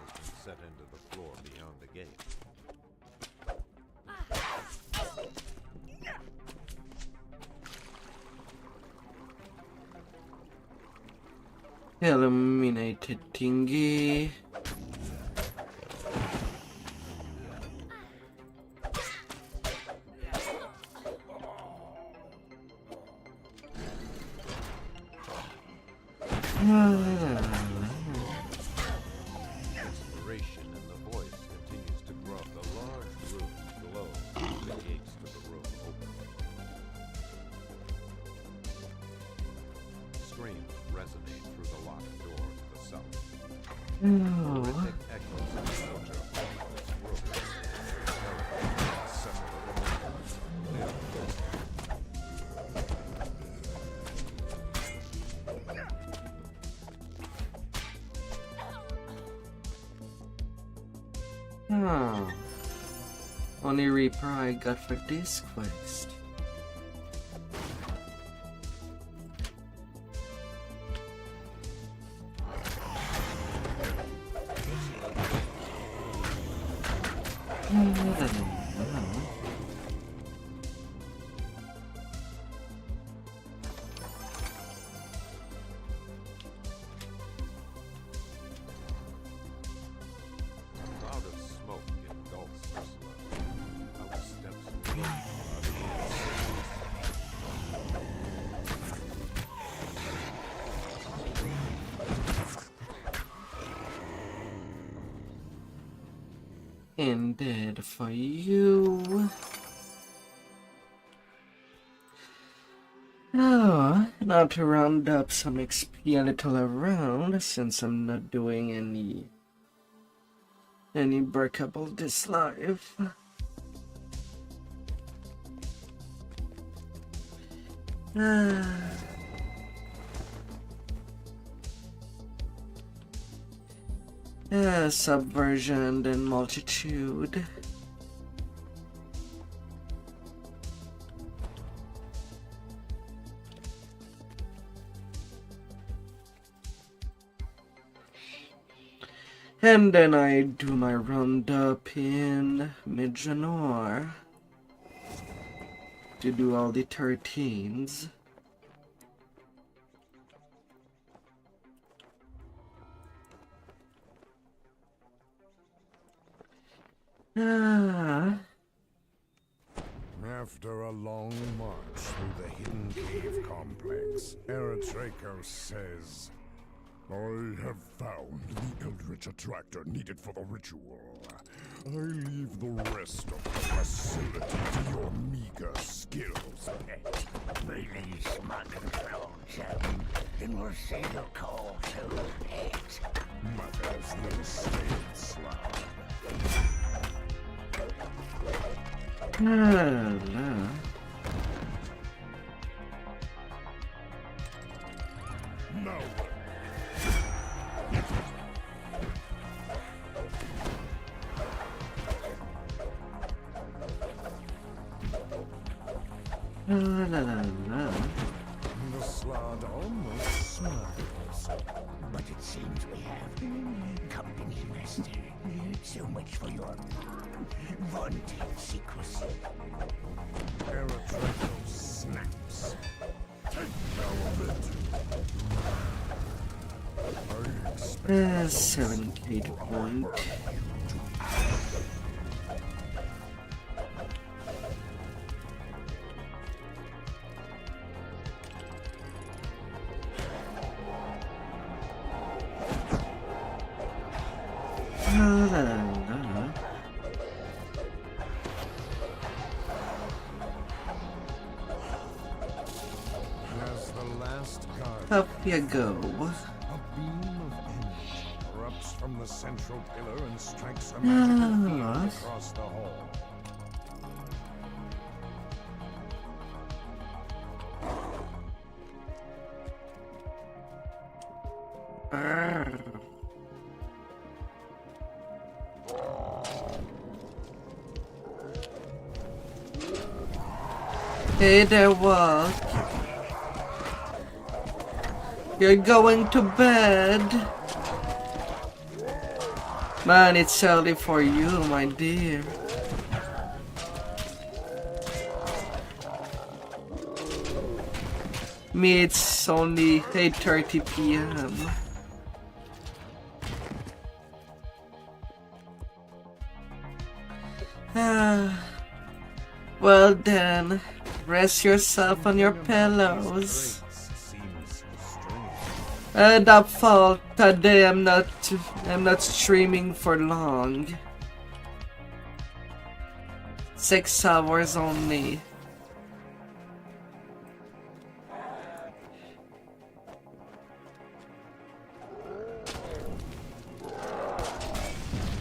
Illuminated thingy. Inspiration in the voice continues to grow. The large room glows as the gates to the room open. Screams resonate through the locked door to the south. Critic echoes in the mojo of this room. Oh. Only Reaper I got for this quest. Cloud of smoke engulfs Ursula. Out steps Blood. Indeed for you. Oh, now to round up some XP a little around, since I'm not doing any breakable this life. Subversion and multitude. And then I do my roundup in Mid-Janor to do all the 13s. After a long march through the hidden cave complex, Razorclaw says, I have found the Eldritch Attractor needed for the ritual. I leave the rest of the facility to your meager skills, pet. Release my control, Jim. Then we'll say the call to it. Matters no state slab. No. the slod almost smiles. But it seems we have company, Master. So much for your vaunted secrecy. Razorclaw snaps. Take care of it. I expect 78 point. As the last guard, Up you go. a beam of energy erupts from the central pillar and strikes a magical field across the hall. Hey there, Walk. You're going to bed. Man, it's early for you, my dear. Me, it's only 8:30 p.m. Well then, rest yourself on your pillows. Seems strange. That fault. Today I'm not streaming for long. 6 hours only.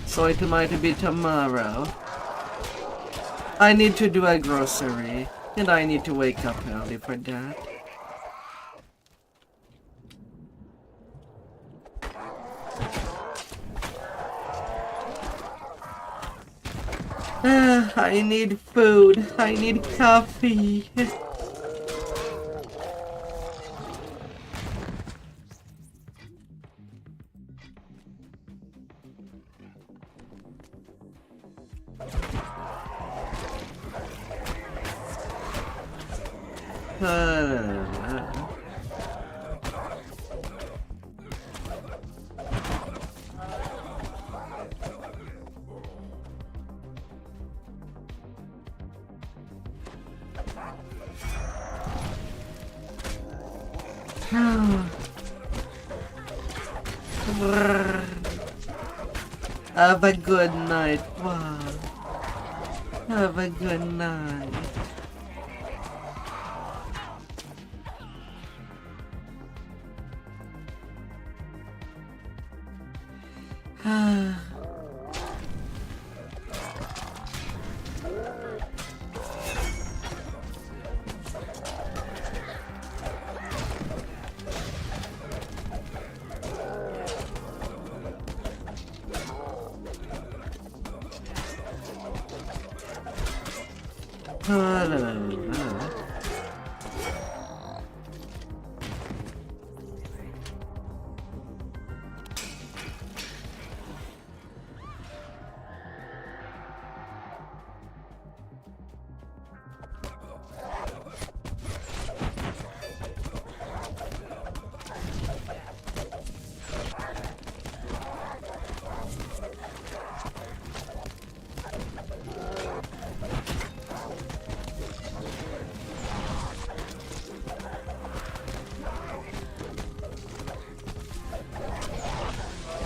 So it might be tomorrow. I need to do a grocery, and I need to wake up early for that. I need food. I need coffee. Have a good night, wow. Have a good night.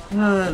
La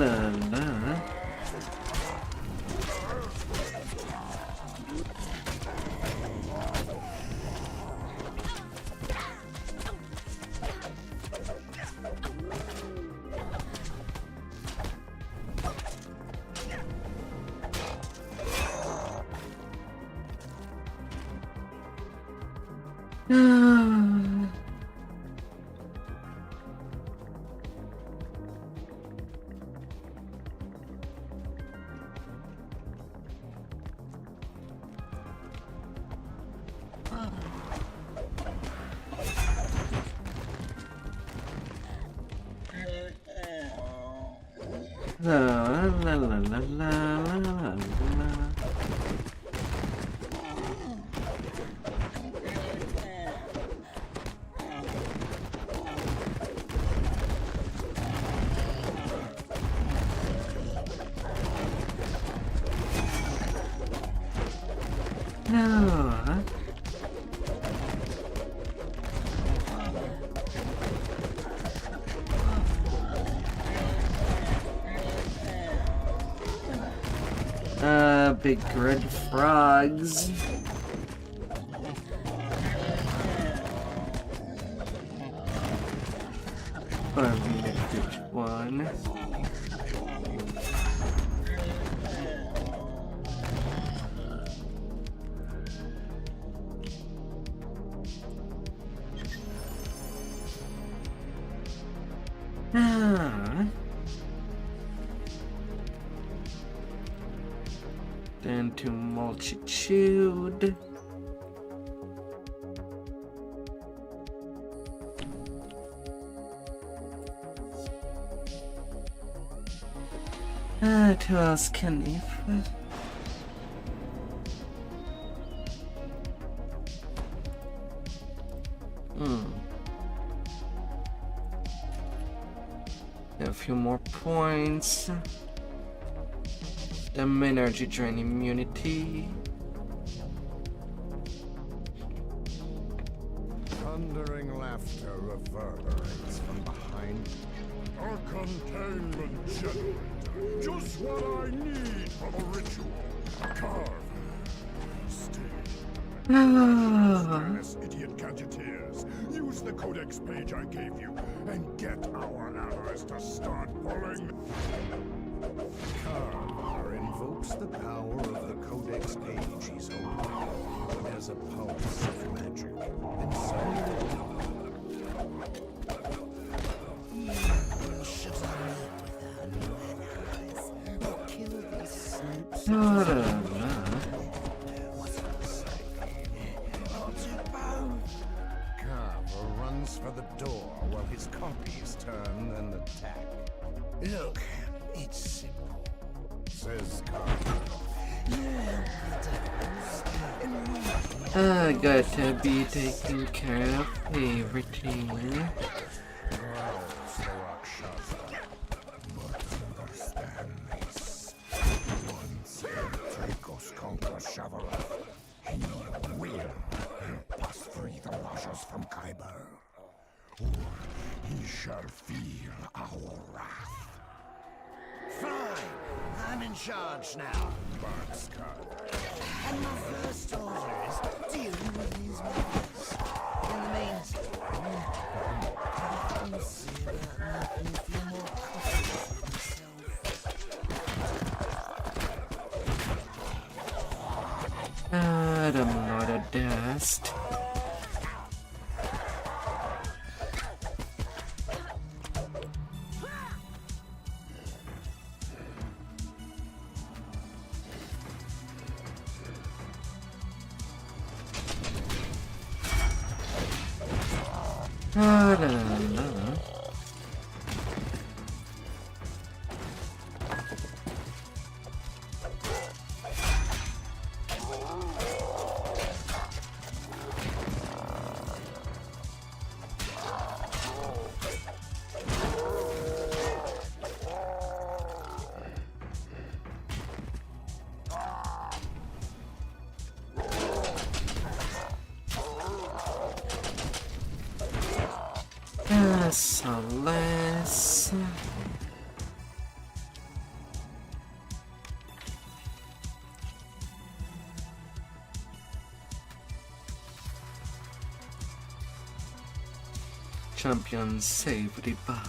la la la la la la. No. Big red frogs. One. Then to multitude. To us, Knife. A few more points. The energy drain immunity. thundering laughter reverberates from behind. A containment generator. Just what I need for the ritual. Carve. Stay. This idiot gadgeteers. Use the codex page I gave you and get our allies to start pulling. Carver invokes the power of the codex page he's holding. There's a pulse of magic inside the door. Carver runs for the door while his copies turn and attack. Look, it's simple. Says Carver. I gotta be taking care of everything. Growls the Rakshasa. But understand this. Once Dracos conquers Shavarov, he will help us free the Rajas from Khyber. Or he shall feel our wrath. Fine, I'm in charge now. Barks Carver. And my first order is dealing with these matters. In the meantime, I'll see about making a few more copies of myself. I'm not a dust. La, la, la. So less. Champion safety bar.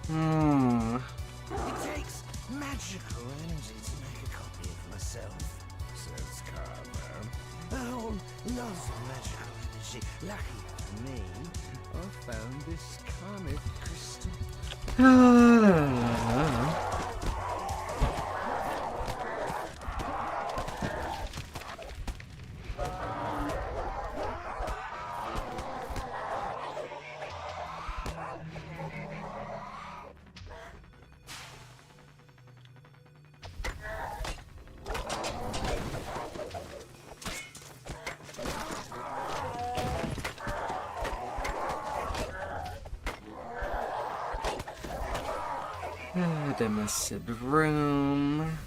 It takes magical energy to make a copy of myself, Says Carver. oh, lots of magical energy. Lucky for me, I found this comet crystal. The massive room.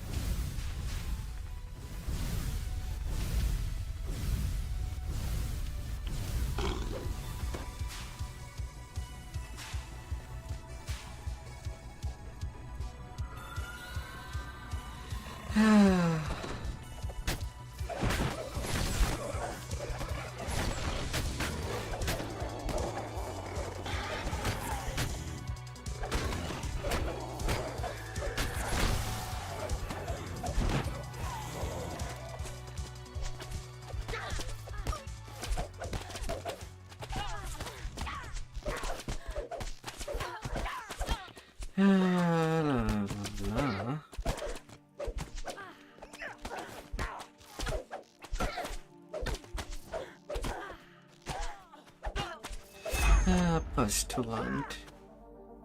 Postulant.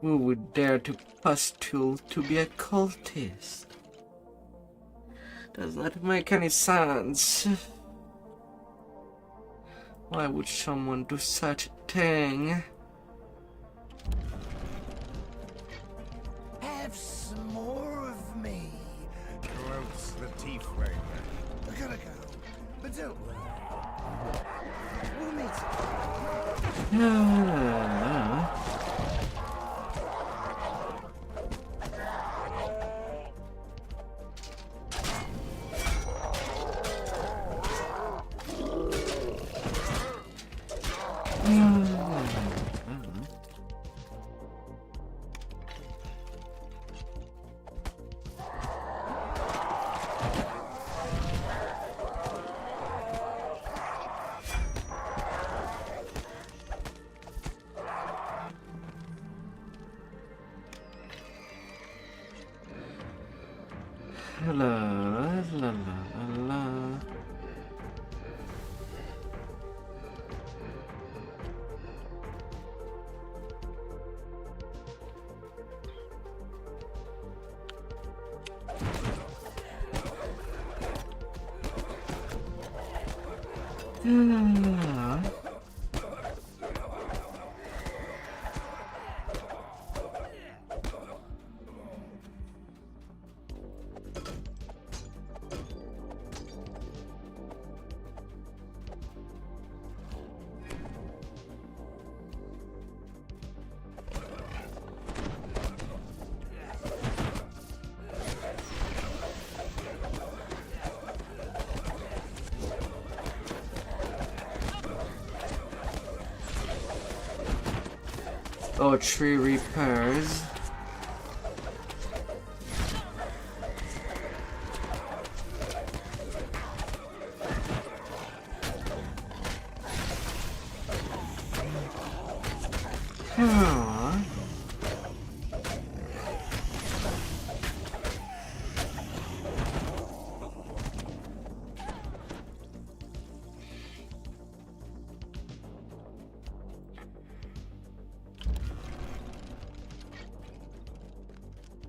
Who would dare to postule to be a cultist? Does not make any sense. Why would someone do such a thing? Have some more of me. Gloats the tiefling. I gotta go, but don't worry. We'll meet again. Oh, tree repairs.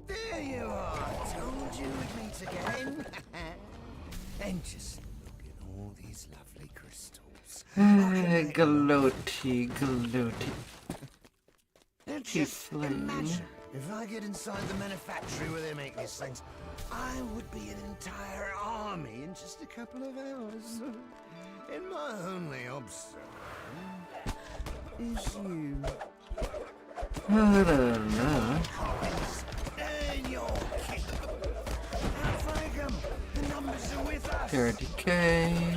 There you are. Told you we'd meet again. And just look at all these lovely crystals. Gloaty, gloaty. Just flame. imagine if I get inside the manufactory where they make these things, I would be an entire army in just a couple of hours. And my only obstacle is you. I don't know. And your kid. Outflank 'em. The numbers are with us. 30k.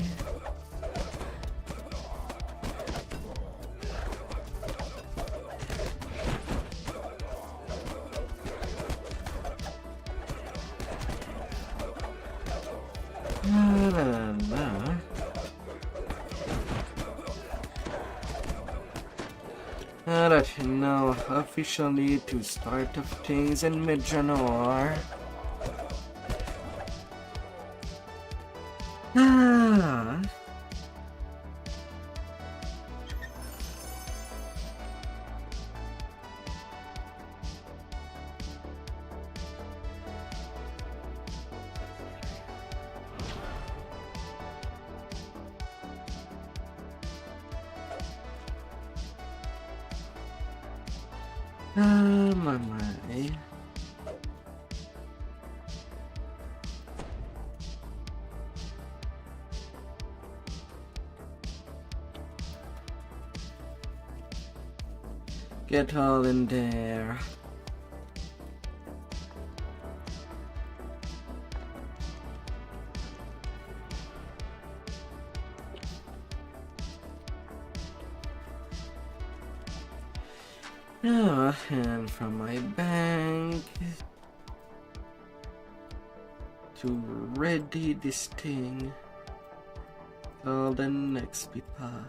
I don't know officially to start of things in mid-January. My. Get all in there. Oh, and from my bank to ready this thing all the next be part.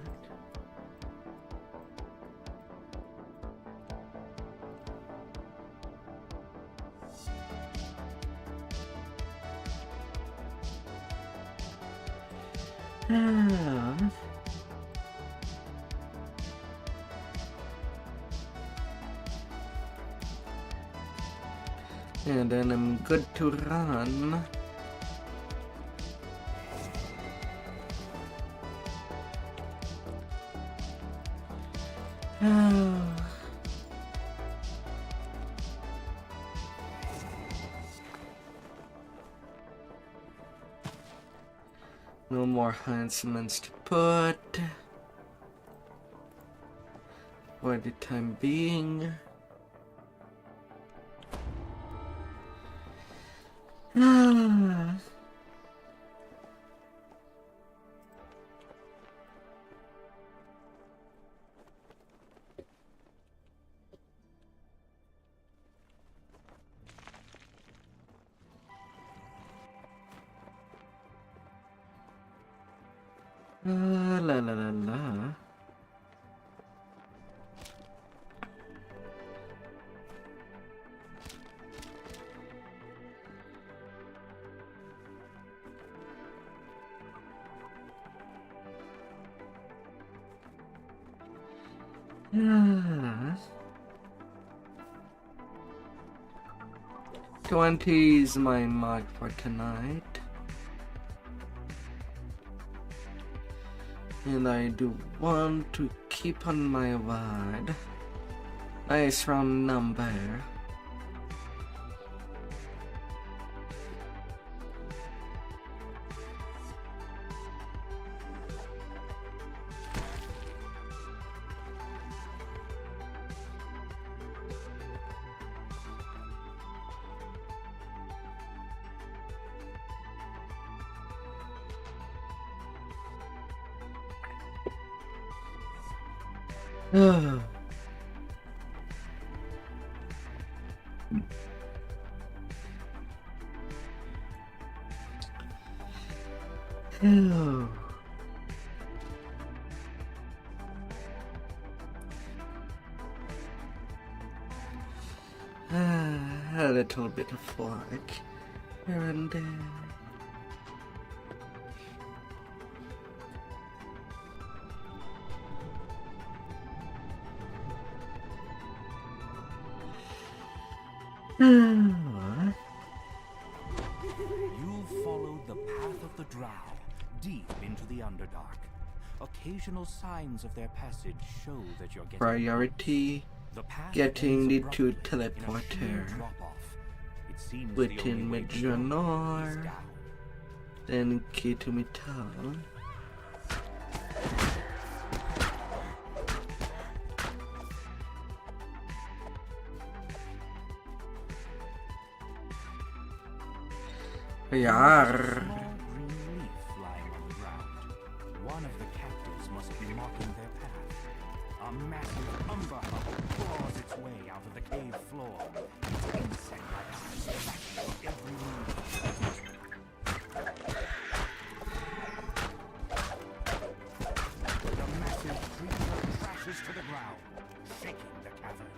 And then I'm good to run. No more enhancements to put. for the time being. La la la la. Yeah. 20 is my mark for tonight. And I do want to keep on my word. Nice round number. A little bit of work here and there. You've followed the path of the Drow, deep into the Underdark. Occasional signs of their passage show that you're getting Priority the path getting the ends two abruptly in a sheer teleporter drop-off. It seems the within only way to go is Medjugorje, down. then key to Metal. Yarr. Small green leaf lying on the ground. One of the captives must be marking their path. A massive umber hub claws its way out of the cave floor. Insect-like eyes flashing for every move. The massive creature crashes to the ground, shaking the cavern.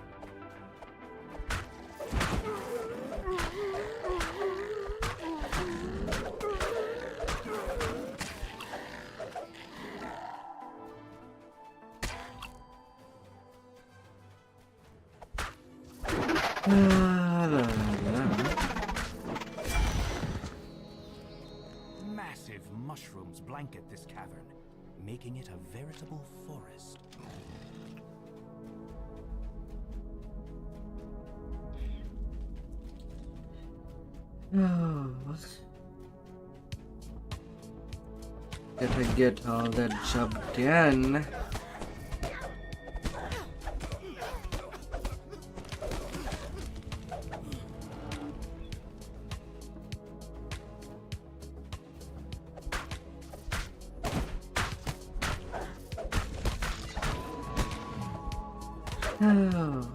Massive mushrooms blanket this cavern, making it a veritable forest. Gotta get all that job done. Oh.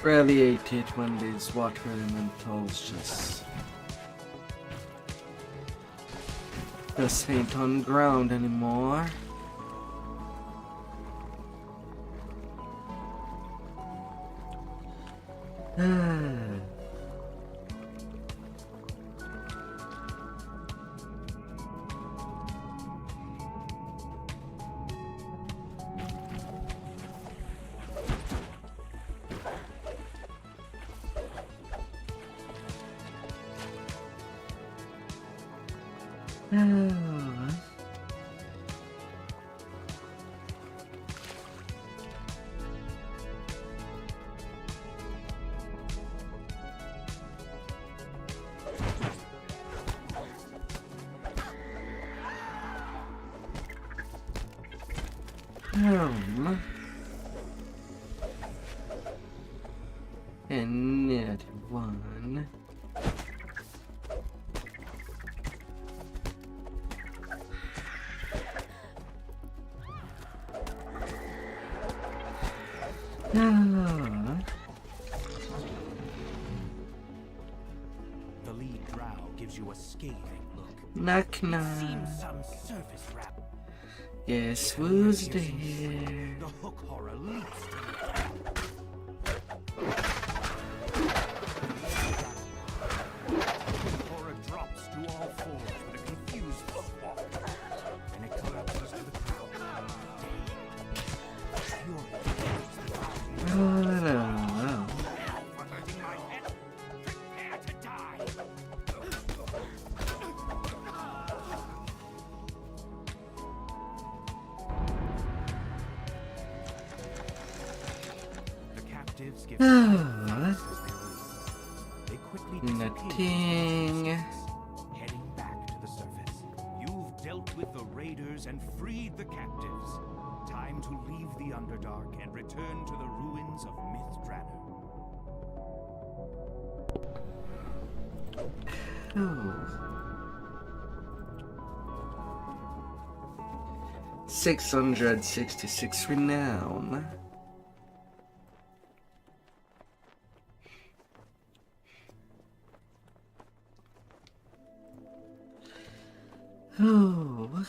Really hate it when these water elementals just ain't on ground anymore. And net one. The lead drow gives you a scathing look. Knock knock. Seems some surface rap. Yes, who's there? The hook horror leaps to the horror drops to all fours with a confused footwalk. Then it collapses to the ground. Fury for hurting my pet. Prepare to die. The captives give as they release. They quickly disappear. Nothing. Heading back to the surface. You've dealt with the raiders and freed the captives. Time to leave the Underdark and return to the ruins of Myth Drannor. Oh. 666 renown. Oh.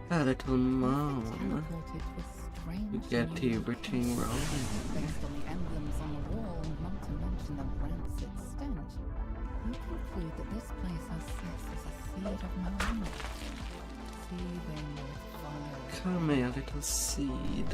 A little mom. Teleported with strange We get everything rolling. based on the emblems on the wall and not to mention the rancid stench. You conclude that this place has sits as a seed of malign. Seething with fire. Come here, little seed.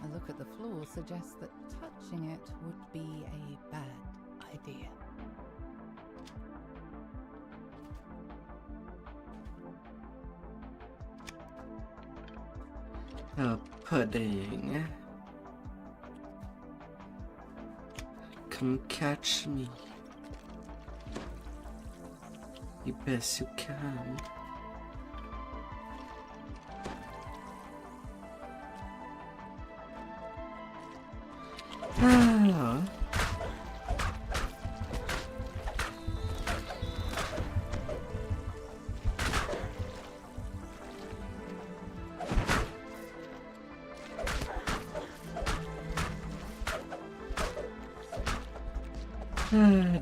A look at the floor suggests that touching it would be a bad idea. A pudding. Come catch me. You best you can. Ah.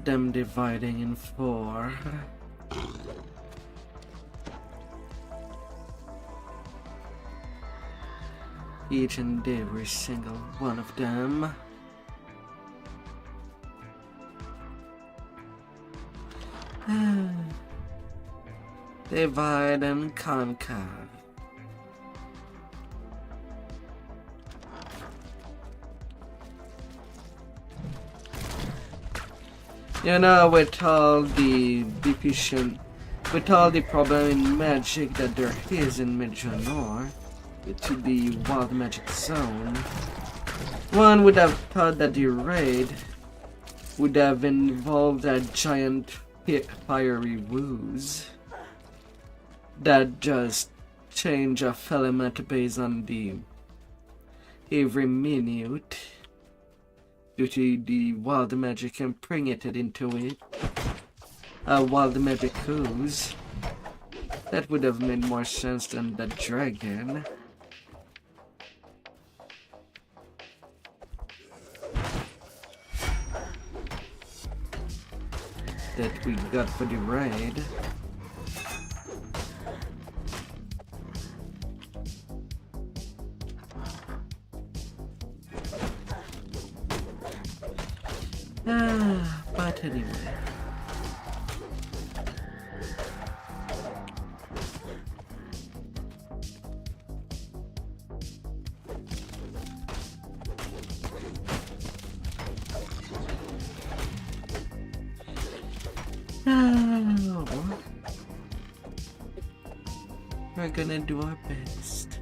Them dividing in 4. Each and every single one of them. Divide and conquer. You know, with all the deficient, with all the problem in magic that there is in Midjanor, to the wild magic zone, one would have thought that the raid would have involved a giant fiery woos that just change of element based on the every minute due to the wild magic impregnated into it. Wild magic ooze. That would have made more sense than the dragon. That we got for the raid. But anyway. We're gonna do our best.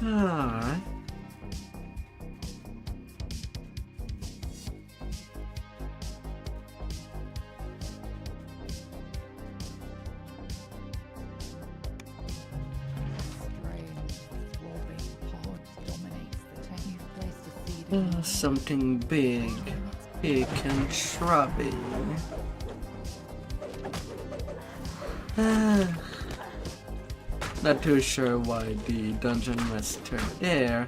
Ah. Something big, big and throbbing. Not too sure why the dungeon master there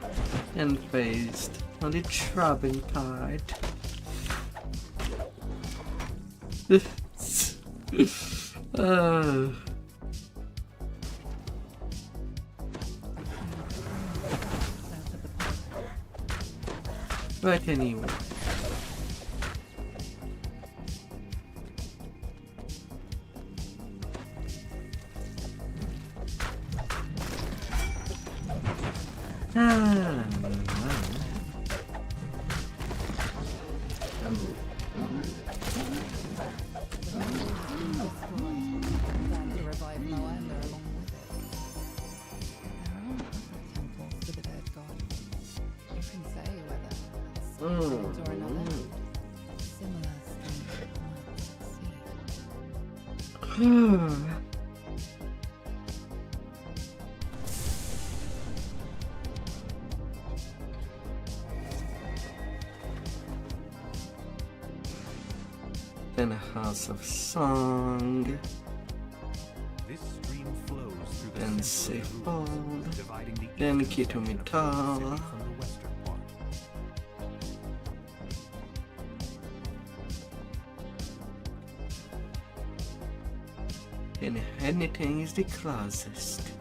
and faced on the throbbing part. But anyway. Then a house of song. This stream flows through the Then center of the Seafold. ruins, dividing the Then eastern section of the Kitumital. city from the western part. And anything is the closest.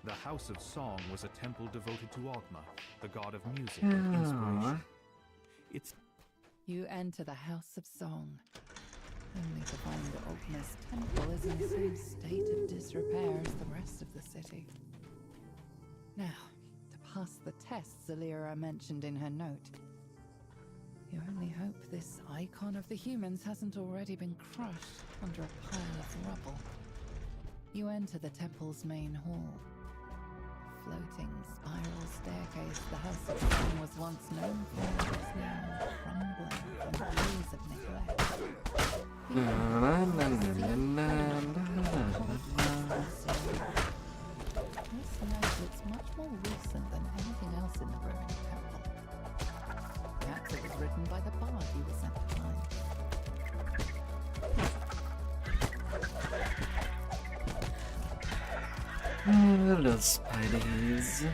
The House of Song was a temple devoted to Ogma, the god of music and inspiration. It's You enter the House of Song, only to find that Ogma's temple is in the same state of disrepair as the rest of the city. Now, to pass the tests Alira mentioned in her note, you only hope this icon of the humans hasn't already been crushed under a pile of rubble. You enter the temple's main hall. Floating spiral staircase, the House of Song was once known for, is now crumbling from years of neglect. This note looks much more recent than anything else in the ruined temple. Perhaps it was written by the bard you was at the time. Little spideys.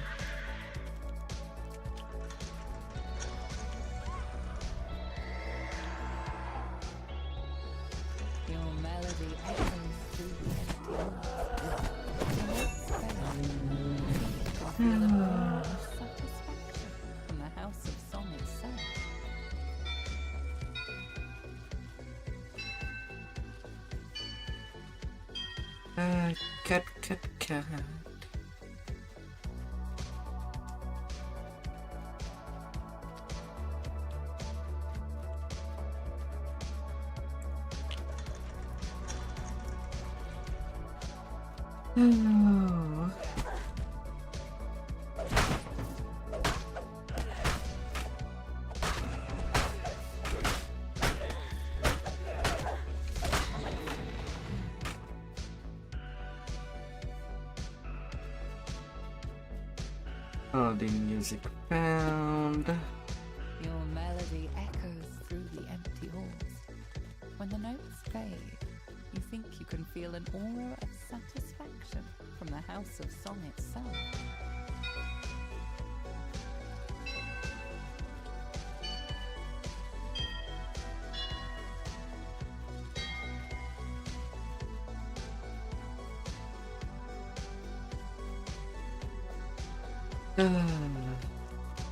Your melody echoes through the empty halls. Feel a feeling of satisfaction from the House of Song itself. Cat, cat, cat. Oh. Oh, the music found. Your melody echoes through the empty halls. When the notes fade, you think you can feel an aura of satisfaction from the House of Song itself.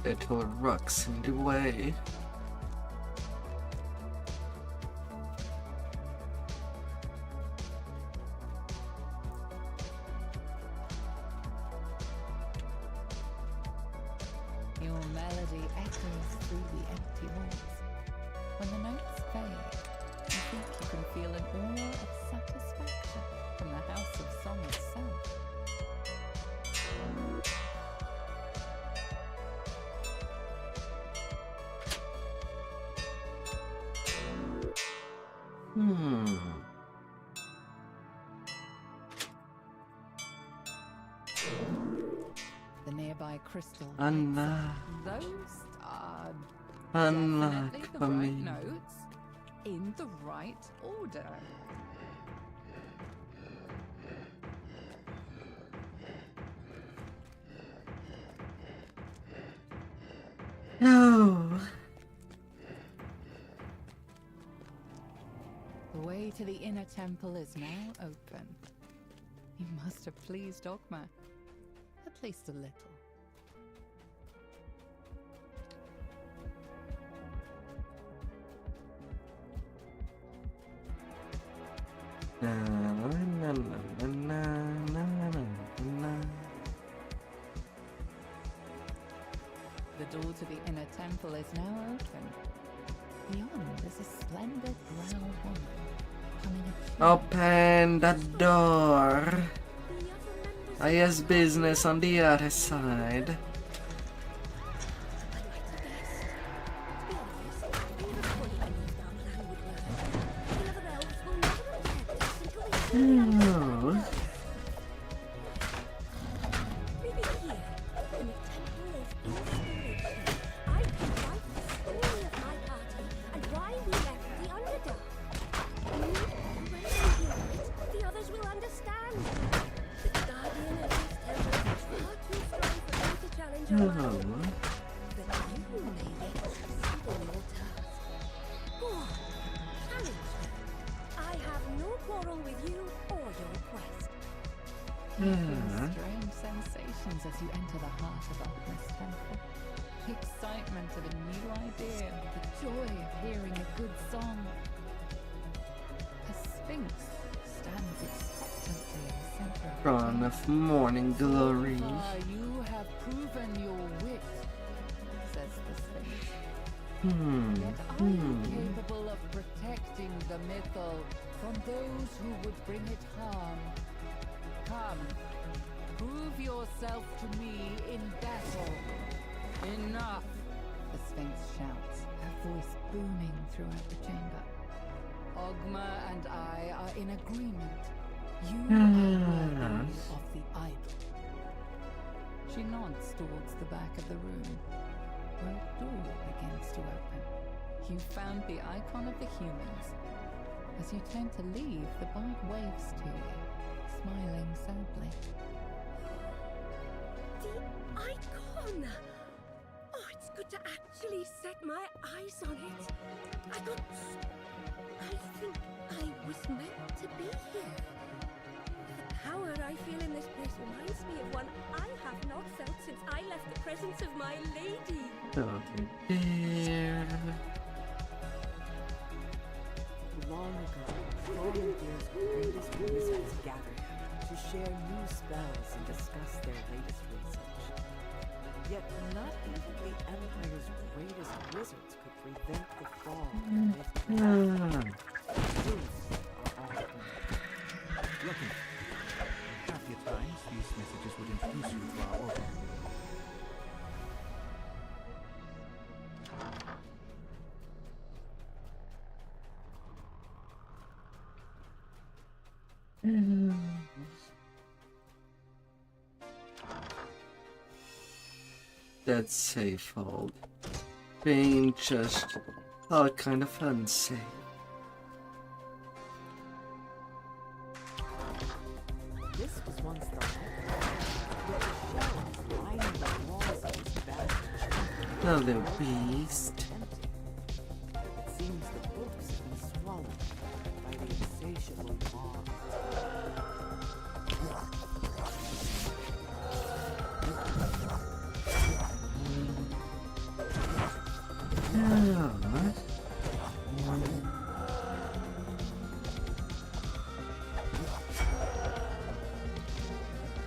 Little rocks in the way. Your melody echoes through the empty halls. When the notes fade, you think you can feel an aura of satisfaction from the House of Song itself. The nearby crystal Unlock. Those are Unlock definitely the for right me. notes in the right order. No. The way to the inner temple is now open. You must have pleased Dogma. At least a little. Na, na, na, na, na, na, na, na. The door to the inner temple is now open. Beyond is a slender brown woman humming a tune. Open the door. I has business on the other side. Oh. Strange sensations as you enter the heart of Alchemist Temple. The excitement of a new idea, the joy of hearing a good song. A sphinx stands expectantly in the center of the Crown of morning glory. So far you have proven your wit, says the sphinx. Yet are you capable of protecting the mythal from those who would bring it harm? Come, prove yourself to me in battle. Enough! The Sphinx shouts, her voice booming throughout the chamber. Ogma and I are in agreement. You are worthy of the idol. She nods towards the back of the room, where a door begins to open. You found the icon of the humans. As you turn to leave, the bard waves to you, smiling sadly. The icon! Oh, it's good to actually set my eyes on it. I think I was meant to be here. The power I feel in this place reminds me of one I have not felt since I left the presence of my lady. Oh dear. Long ago, volunteers' greatest resource gathered. share new spells and discuss their latest research. Yet not even the Empire's greatest wizards could prevent the fall of Vtuber. Truths are all one. Welcome. Happier times, these messages would introduce you to our order. That's safe hold. Being just all kind of unsafe. This was once the yet the shelves lining the walls of this vast chamber Oh, the beast. empty. It seems the books have been swallowed by the insatiable mob.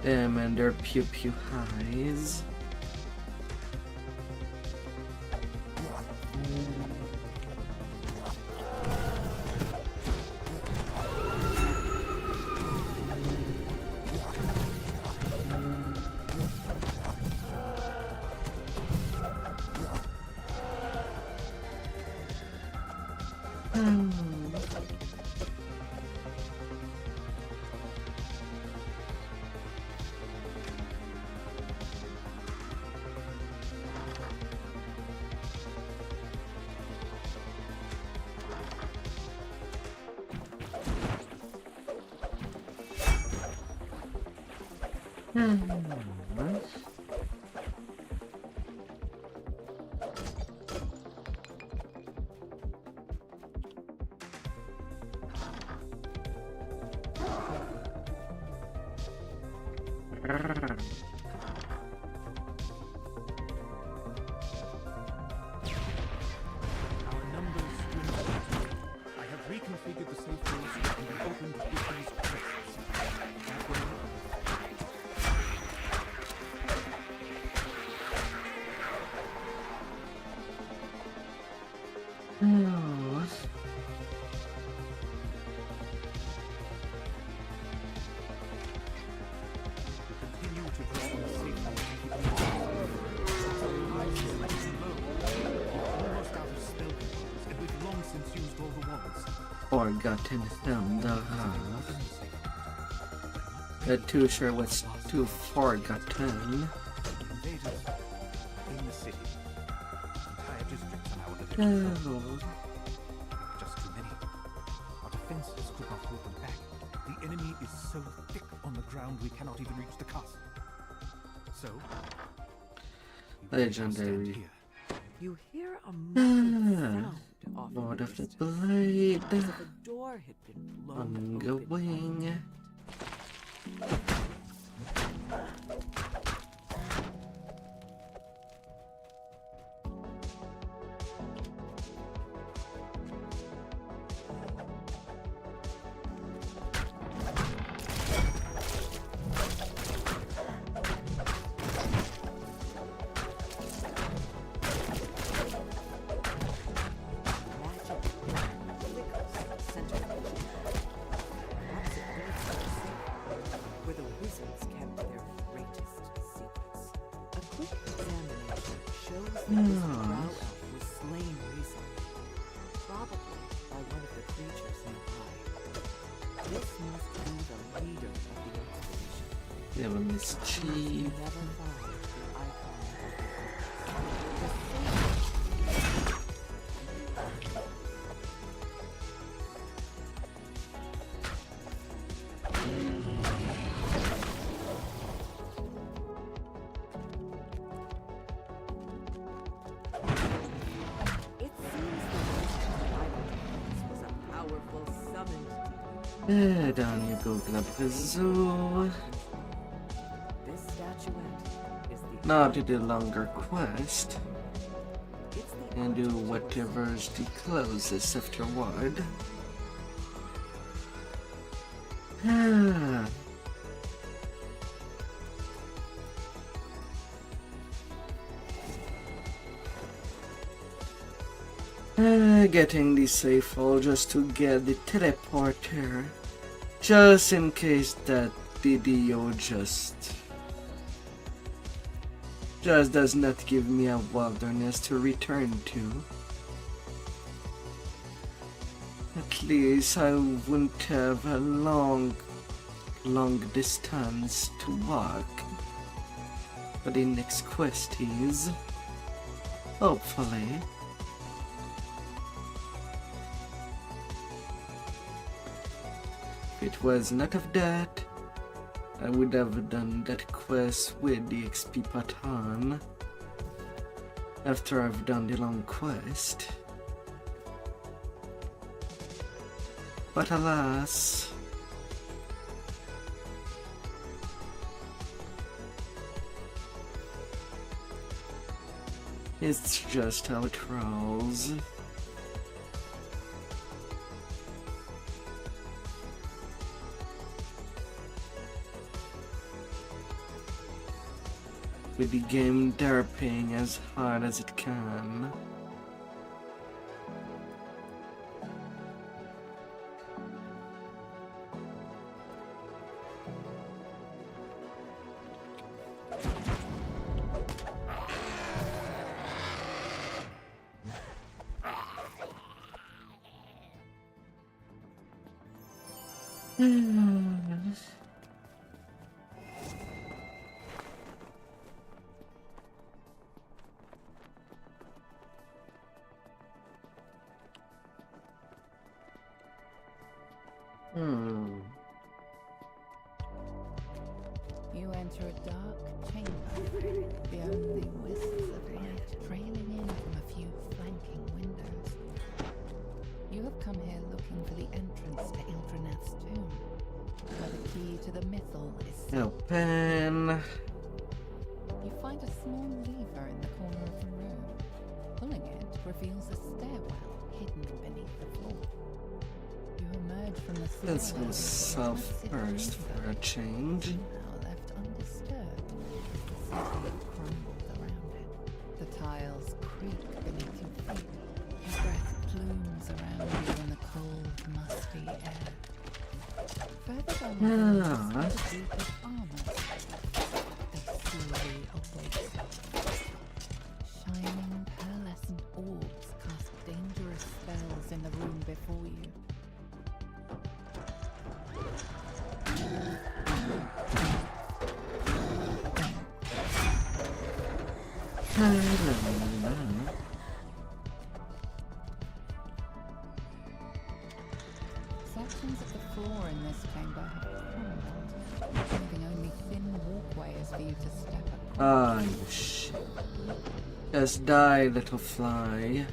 Them and their pew pew highs. Our numbers dwindle. I have reconfigured the safe doors and have opened these chests. That way, continue to drop in safety. Almost out of spell controls, and we've long since used all the walls. Forgotten thunder. Not too sure what's too forgotten. Invaders in the city. Entire districts are now under their control. Oh. Just too many. Our defenses could not hold them back. The enemy is so thick on the ground we cannot even reach the castle. So, we will now stand Legendary. here. You hear a muffled sound off in Lord of the distance, Blade. as if a door had been blown On open the by wing. wind. Magic flickers center of the chamber. Perhaps it leads to the safe, where the wizards kept their greatest secrets. A quick examination shows that this drow elf was slain recently, probably by one of the creatures nearby. This must be the leader of the expedition. They have a He mischief. never found the icon of the safe. It seems the Island was a powerful summoned Down you go, Glabrazoo. This statuette is the Now to the longer quest. it's the And do artifact whatever's the closest afterward. getting the safe hole just to get the teleporter. Just in case that DDO just does not give me a wilderness to return to. At least I wouldn't have a long distance to walk for the next questies. Hopefully. If it was not of that, I would have done that quest with the XP pattern after I've done the long quest. But alas, it's just how it rolls. With the game derping as hard as it can. You enter a dark chamber, the only wisps of light trailing in from a few flanking windows. You have come here looking for the entrance to Ildreneth's tomb, where the key to the mythal is Open. You find a small lever in the corner of the room. Pulling it reveals a stairwell hidden beneath the floor. You emerge from the stairwell. Let's go south first for a change. Now left undisturbed, the city crumbled around it. The tiles creak beneath your feet. Your breath plumes around you in the cold, musty air. Further down the hall is a group of armors. They slowly await you. Shining, pearlescent orbs cast dangerous spells in the room before you. Sections of the floor in this chamber have crumbled, leaving only thin walkways for you to step across. Ah, you shit. Just die, little fly.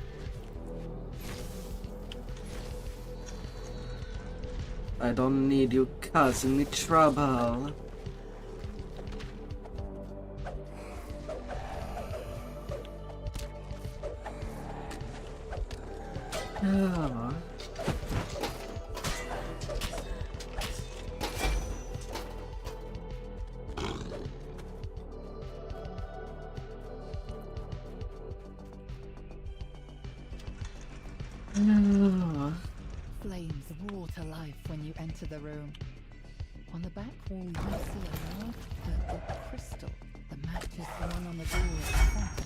I don't need you causing me trouble. Oh. Oh. Flames roar to life when you enter the room. On the back wall, you see a large purple crystal that matches the one on the door at the front.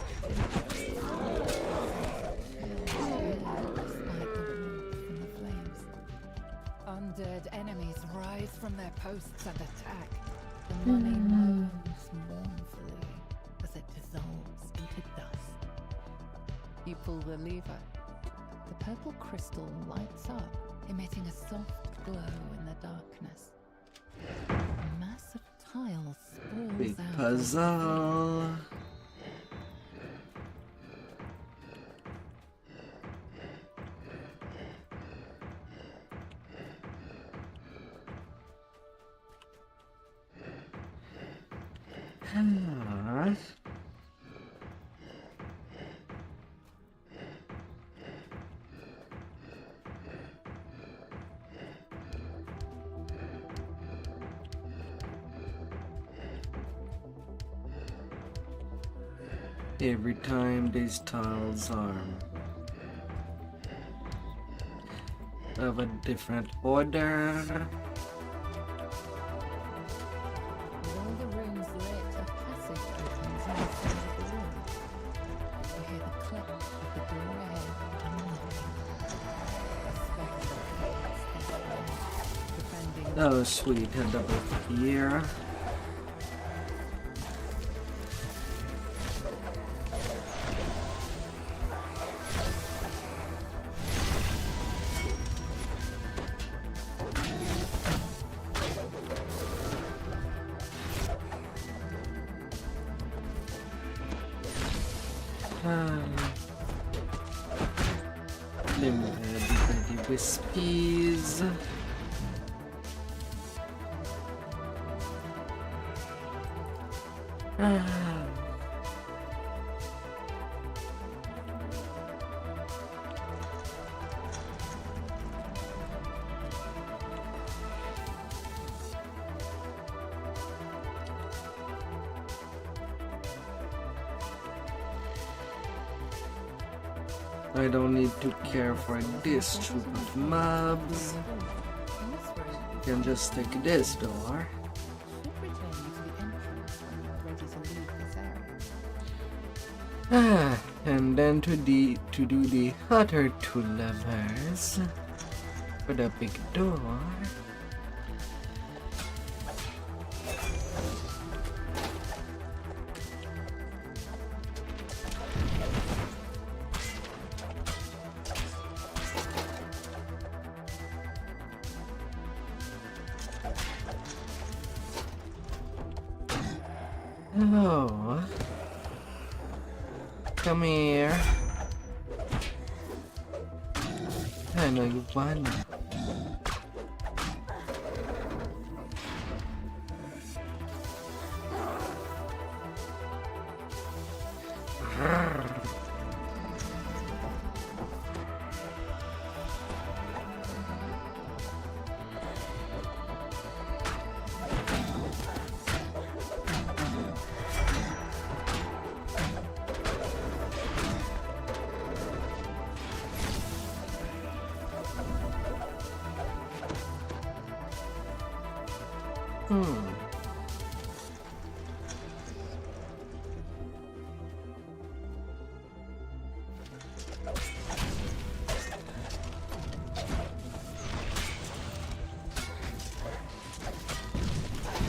Despite the warmth from the flames. Undead enemies rise from their posts and attack. The mummy moans mournfully as it dissolves into dust. You pull the lever. The purple crystal lights up, emitting a soft glow in the darkness. A mass of tiles sprawls Big out. puzzle. Every time these tiles are of a different order. With all the rooms lit, a passage opens in the center of the room. You hear the click of the door ahead unlocking. A spectre appears this way, defending Oh, sweet, a double here. Limited wispies. I don't need to care for this troop of mobs. in this room. Can just take this door. Should return you to the entrance when you're ready to leave this area. And then to do the other two levers for the big door. Oh, come here. I know you want.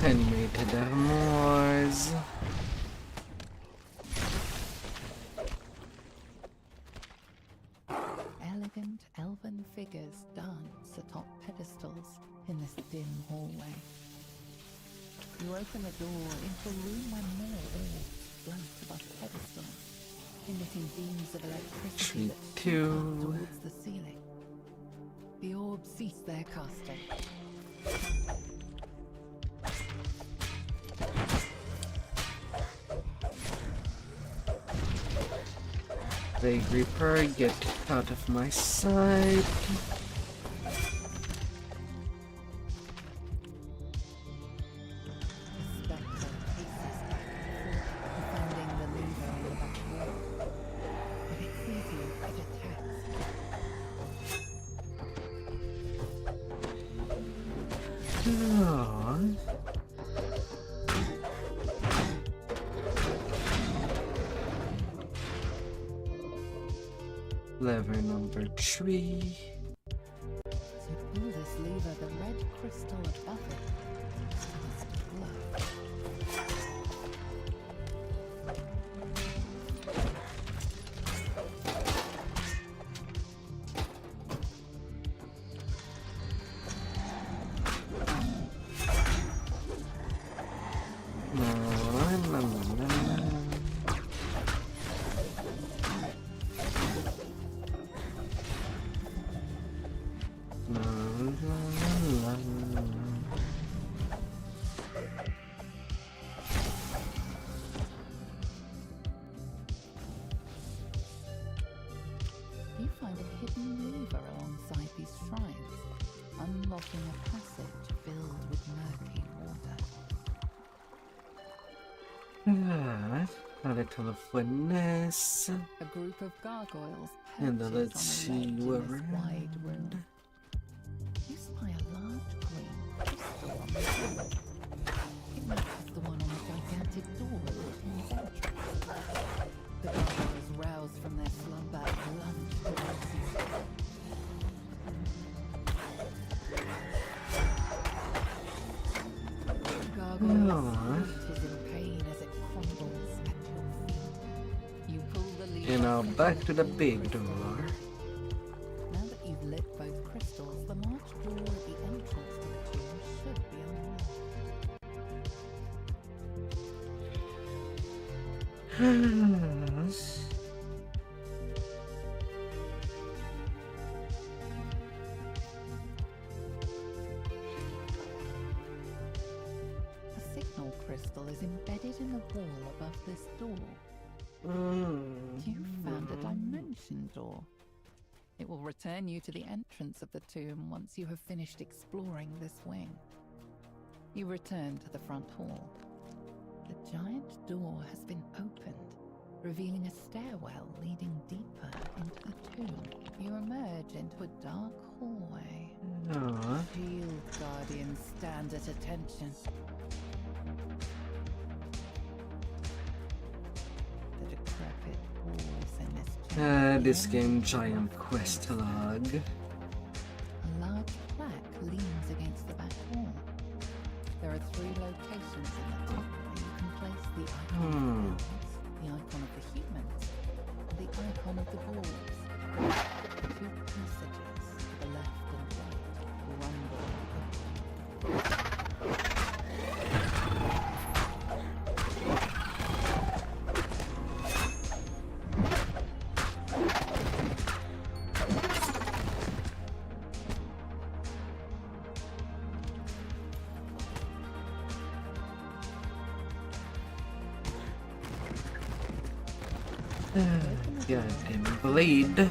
Animated armors. Elegant elven figures dance atop pedestals in this dim hallway. You open a door into a room where more orbs float above pedestals, emitting beams of electricity that shoot Two. up towards the ceiling. The orbs cease their casting. Vague Reaper, get out of my sight. The spectre paces back and forth, defending the lever on the back wall. If it sees you, it attacks. Oh. Lever number 3. As you pull this lever, the red crystal above it starts to glow. You find a hidden lever alongside these shrines, unlocking a passage filled with murky water. A little of finesse. A group of gargoyles And then perches let's on a see ledge where in this we're wide at. room. painted door to its entrance. The gargoyles roused from their slumber and lunged towards you. The gargoyle is in pain as it crumbles at your feet. You pull the lever. And now back to the big door. Now that you've lit both crystals, the large door at the entrance to the tomb should be unlocked. A signal crystal is embedded in the wall above this door. You found a dimension door. It will return you to the entrance of the tomb once you have finished exploring this wing. You return to the front hall. The giant door has been opened, revealing a stairwell leading deeper into the tomb. You emerge into a dark hallway. Shield guardians stand at attention. The decrepit walls in this chamber. This game giant quest log. A large plaque leans against the back wall. There are 3 locations in the top where you can place the icon of the elves, the icon of the humans, and the icon of the dwarves. 2 passages to the left and right rumble. Goddamn blade. You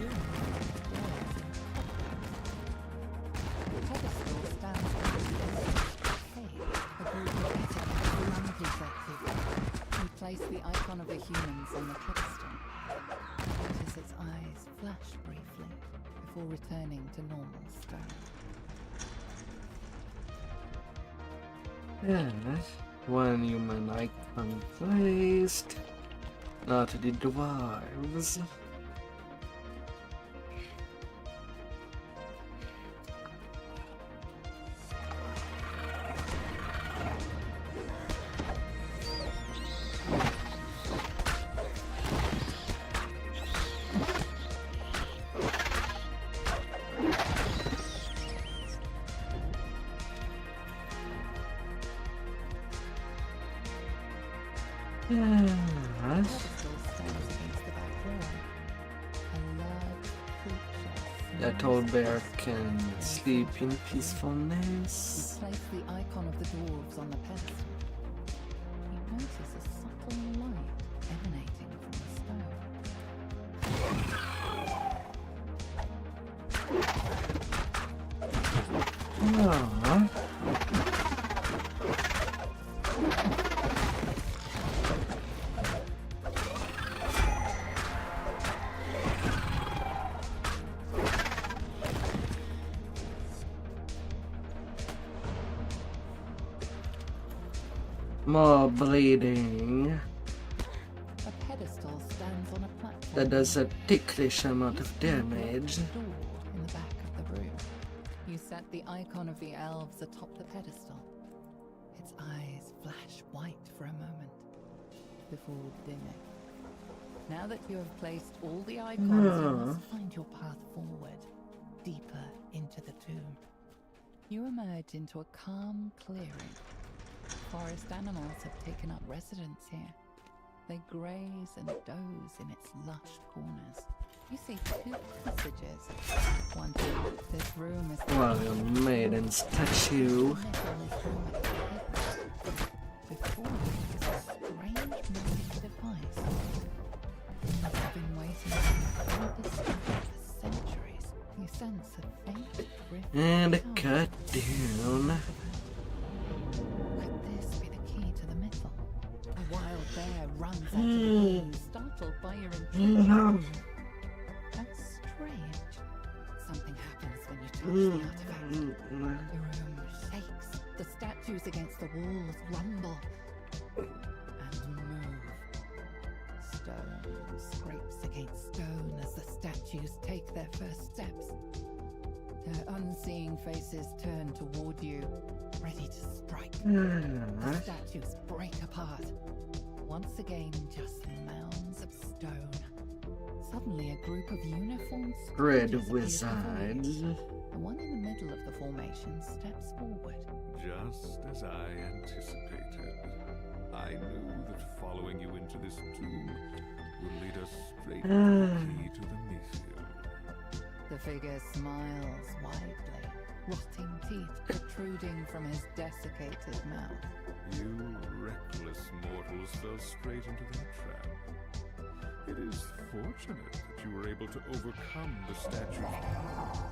place the icon of the humans on the pedestal. Notice its eyes flash briefly before returning to normal stone. Yes, one human icon placed. Not the dwarves. Yes. That old bear can sleep in peacefulness. You place the icon of the dwarves on the pedestal. You notice a subtle light emanating from the stone. Aww. More bleeding. A pedestal stands on a platform. That does a ticklish amount of damage. Door in the back of the room. You set the icon of the elves atop the pedestal. Its eyes flash white for a moment before dimming. Now that you have placed all the icons, you must find your path forward, deeper into the tomb. You emerge into a calm clearing. Forest animals have taken up residence here. They graze and doze in its lush corners. You see 2 passages. One to this room is the Royal Maiden statue. Before you is a strange moving device. Things have been waiting for centuries. You sense a faint drift. And a cut down. Could this be the key to the mythal? A wild bear runs out of the room, startled by your intrusion. That's strange. Something happens when you touch the artifact. The room shakes. The statues against the walls rumble. And statues take their first steps. Their unseeing faces turn toward you, ready to strike. The statues break apart. Once again, just mounds of stone. Suddenly, a group of uniformed Red strangers appears wizard. before you. The one in the middle of the formation steps forward. Just as I anticipated. I knew that following you into this tomb would lead us straight to the key to the museum. The figure smiles widely, rotting teeth protruding from his desiccated mouth. You reckless mortals fell straight into that trap. It is fortunate that you were able to overcome the statue's power.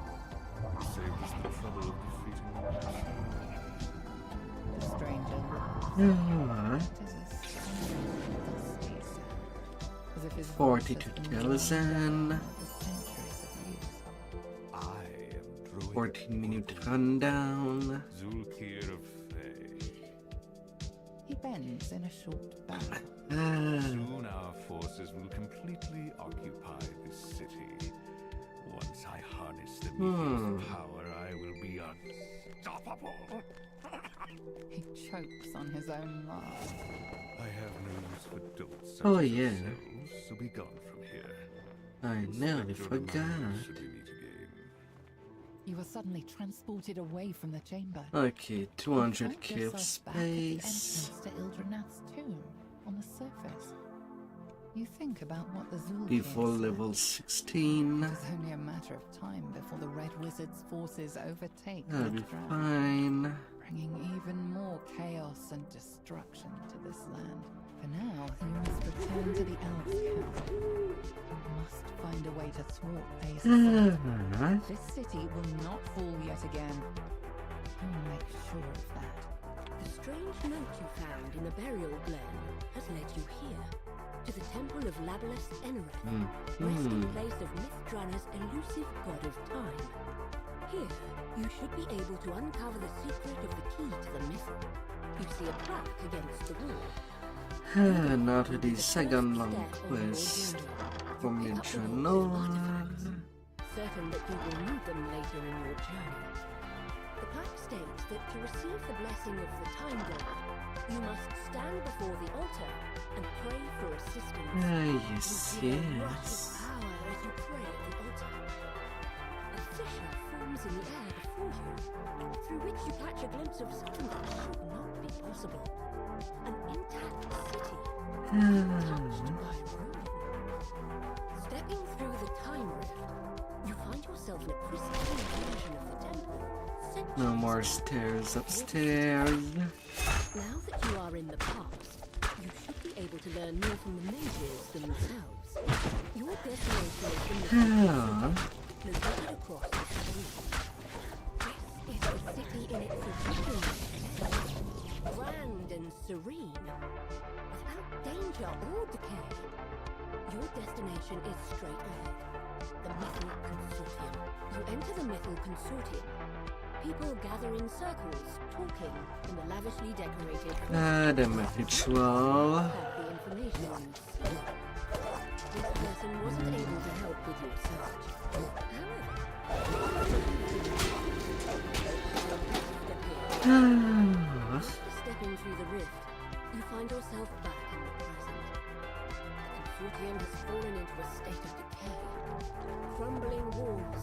You saved us the trouble of defeating the master. The stranger Alright. is a dusty sound, as if his voice has 42,000. been worn down by the centuries of use. I am Druid 14-minute rundown. Zulkir of Fae. He bends in a short bow. Soon our forces will completely occupy this city. Once I harness the Mithra's power, I will be unstoppable. He chokes on his own laugh. I have news for dolts such Oh, as yeah. yourselves, so be gone from here. I nearly Inspect your forgot. demands should we meet again. You are suddenly transported away from the chamber. Okay, You 200k find of yourself back at the space. entrance to Ildranath's tomb on the surface. You think about what the Zulkir Default said. level 16. It's only a matter of time before the Red Wizard's forces overtake That'll be Ildranath, fine. bringing even more chaos and destruction to this land. For now, you must return to the Elves' camp. You must find a way to thwart Ace. Alright. This city will not fall yet again. You'll make sure of that. The strange note you found in the burial glen has led you here, to the temple of Labalus Enereth, resting place of Mithdrana's elusive god of time. Here, you should be able to uncover the secret of the key to the mythal. You see a plaque against the wall. Now to the second long quest from your journal. Certain that you will need them later in your journey. The plaque states that to receive the blessing of the Time God, you must stand before the altar and pray for assistance. Yes, You feel a rush yes. of power as you pray at the altar. A fissure forms in the air before you, through which you catch a glimpse of something that should not be possible. An intact city, touched by ruin. Stepping through the time rift, you find yourself in a pristine version of the temple. No more stairs upstairs. Now that you are in the past, you should be able to learn more from the mages themselves. Your destination is the mythal located across the street. This is the city in its original state, grand and serene, without danger or decay. Your destination is straight ahead, the Mythal Consortium. You enter the Mythal Consortium. People gather in circles, talking in the lavishly decorated The ritual. have the information you seek. This person wasn't able to help with your search. However, stepping through the rift, you find yourself back in the present. The Consortium has fallen into a state of decay. Crumbling walls,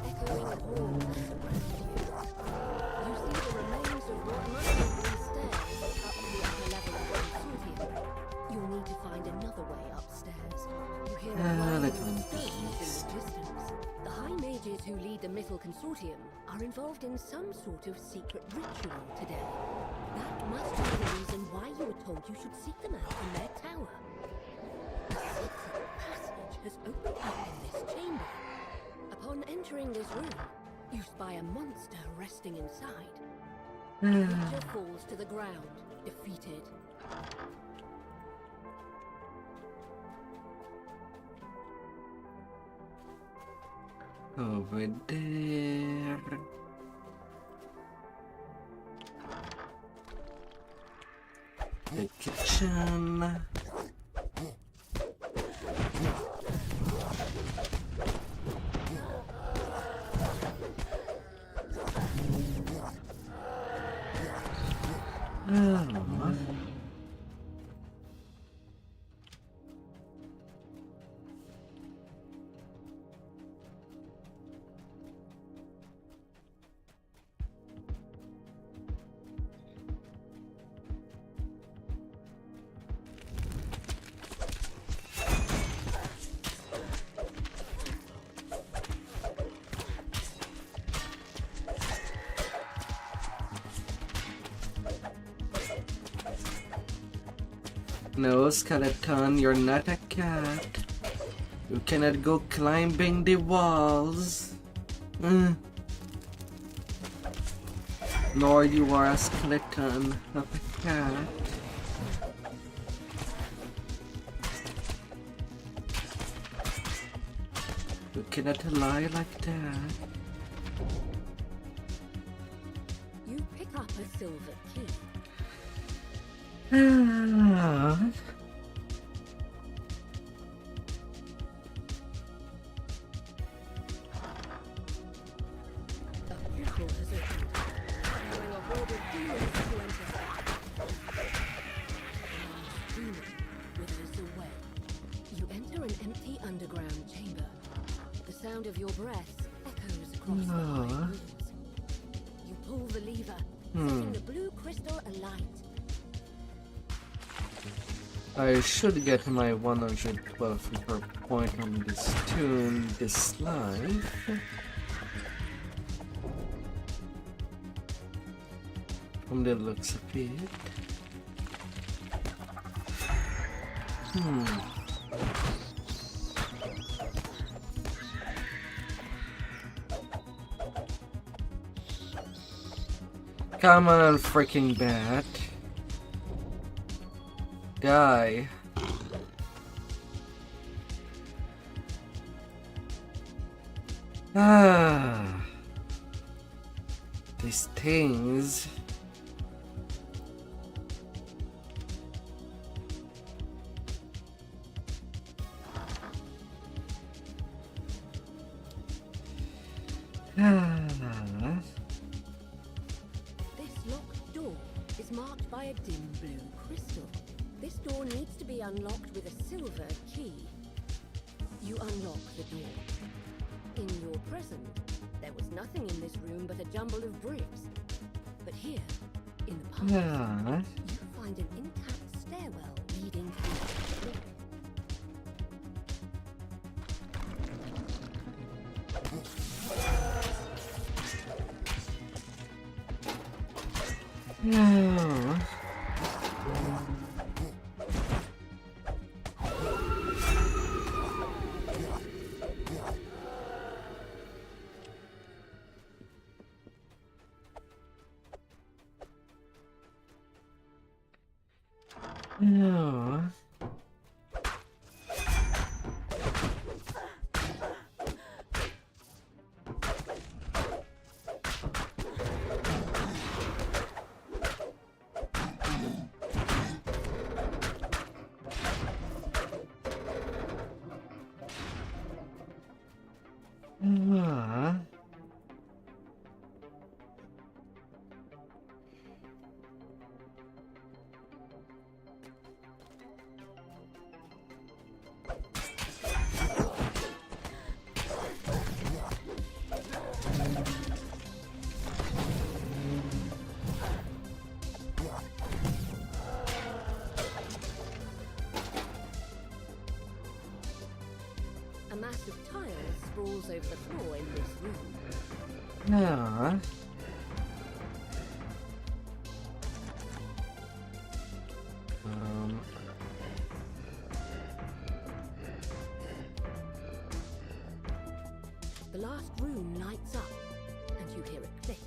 echoing halls surround you. You see the remains of what must have been stairs up to the upper level of the Consortium. You'll need to find another way upstairs. You hear a the whirring of screams in beast. the distance. The High Mages who lead the Mythal Consortium are involved in some sort of secret ritual today. That must be the reason why you were told you should seek them out in their tower. A secret passage has opened up in this chamber. Upon entering this room, you spy a monster resting inside. The creature falls to the ground, defeated. Over there. The kitchen. No, skeleton, you're not a cat. You cannot go climbing the walls. Nor you are a skeleton of a cat. You cannot lie like that. You pick up a silver key. The portal has opened, allowing a horde of demons to enter. The demon withers away. You enter an empty underground chamber. The sound of your breath echoes across the high walls. You pull the lever, setting the blue crystal alight. I should get my 112 per point on this tune this life. From the looks of it. Come on, freaking bat. Die. These things. This locked door is marked by a dim blue crystal. This door needs to be unlocked with a silver key. You unlock the door. In your present, there was nothing in this room but a jumble of bricks. But here, in the past, you find an intact stairwell leading to the floor. A mass of tiles sprawls over the floor in this room. The last room lights up, and you hear a click.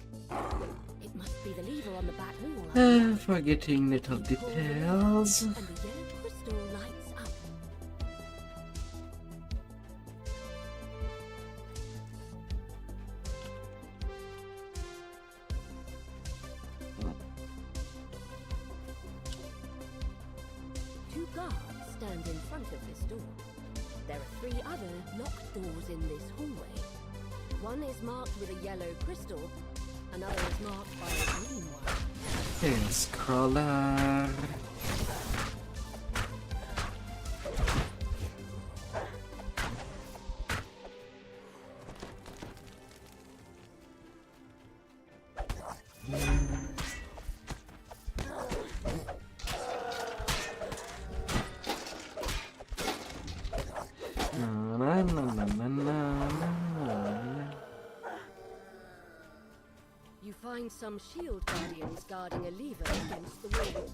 It must be the lever on the back wall. Forgetting little details. And the yellow crystal lights up. Two guards stand in front of this door. There are 3 other locked doors in this hallway. One is marked with a yellow crystal, another is marked by a green one. Yes, crawler. Na, na, na, na, na, na. You find some shield guardians guarding a lever against the wall.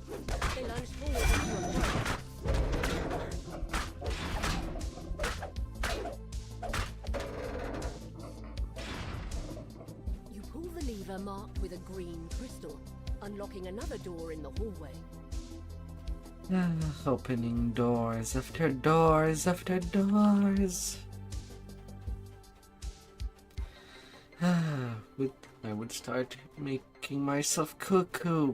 They lunge forward into a point. You pull the lever marked with a green crystal, unlocking another door in the hallway. Opening doors after doors after doors. I would start making myself cuckoo.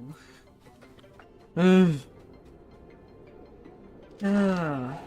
Ah.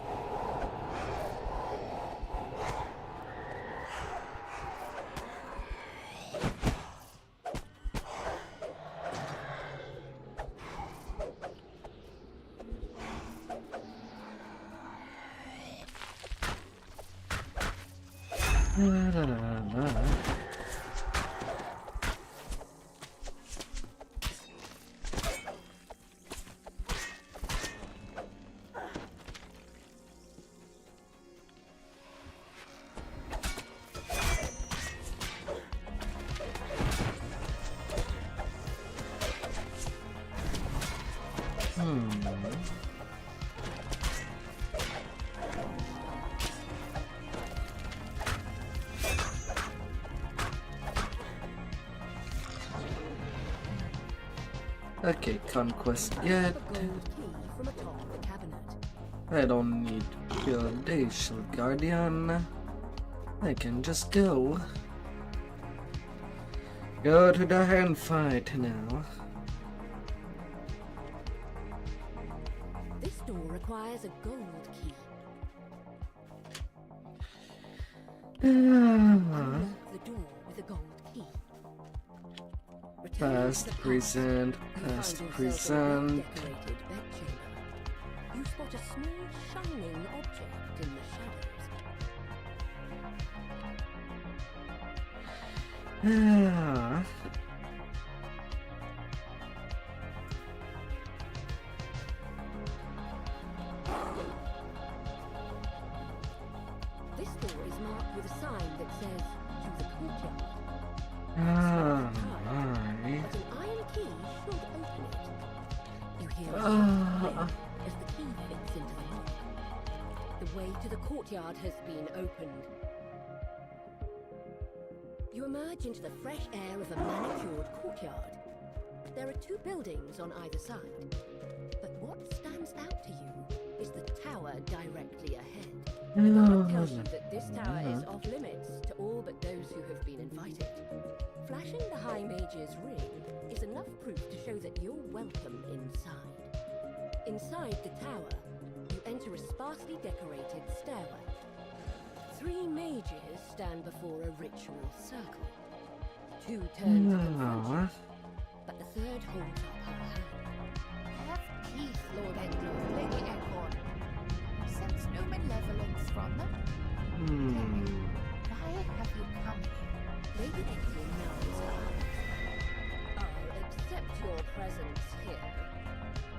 Okay, conquest yet. A gold key from atop the cabinet. I don't need to build a shield guardian. I can just go. Go to the hand fight now. This door requires a gold key. Unlock the door with a gold key. Return to Past, the present, You past, find yourself in a present. decorated bedchamber. You spot a small shining object in the shadows. This door is marked with a sign that says, "To the courtyard." Ah, But right. an iron key should open it. You hear a Ah. soft click as the key fits into the lock. The way to the courtyard has been opened. You emerge into the fresh air of a manicured courtyard. There are two buildings on either side. But what stands out to you is the tower directly ahead. The guard tells you that this tower is off limits to all but those who have been invited. Flashing the High Mage's ring is enough proof to show that you're welcome inside. Inside the tower, you enter a sparsely decorated stairway. 3 mages stand before a ritual circle. 2 turn to confront you, but the third holds up her hand. Have peace, Lord Endor, Lady Eghorn. Sense no malevolence from them. Tell me, why have you come here? Lady Eghorn narrows her eyes. I'll accept your presence here,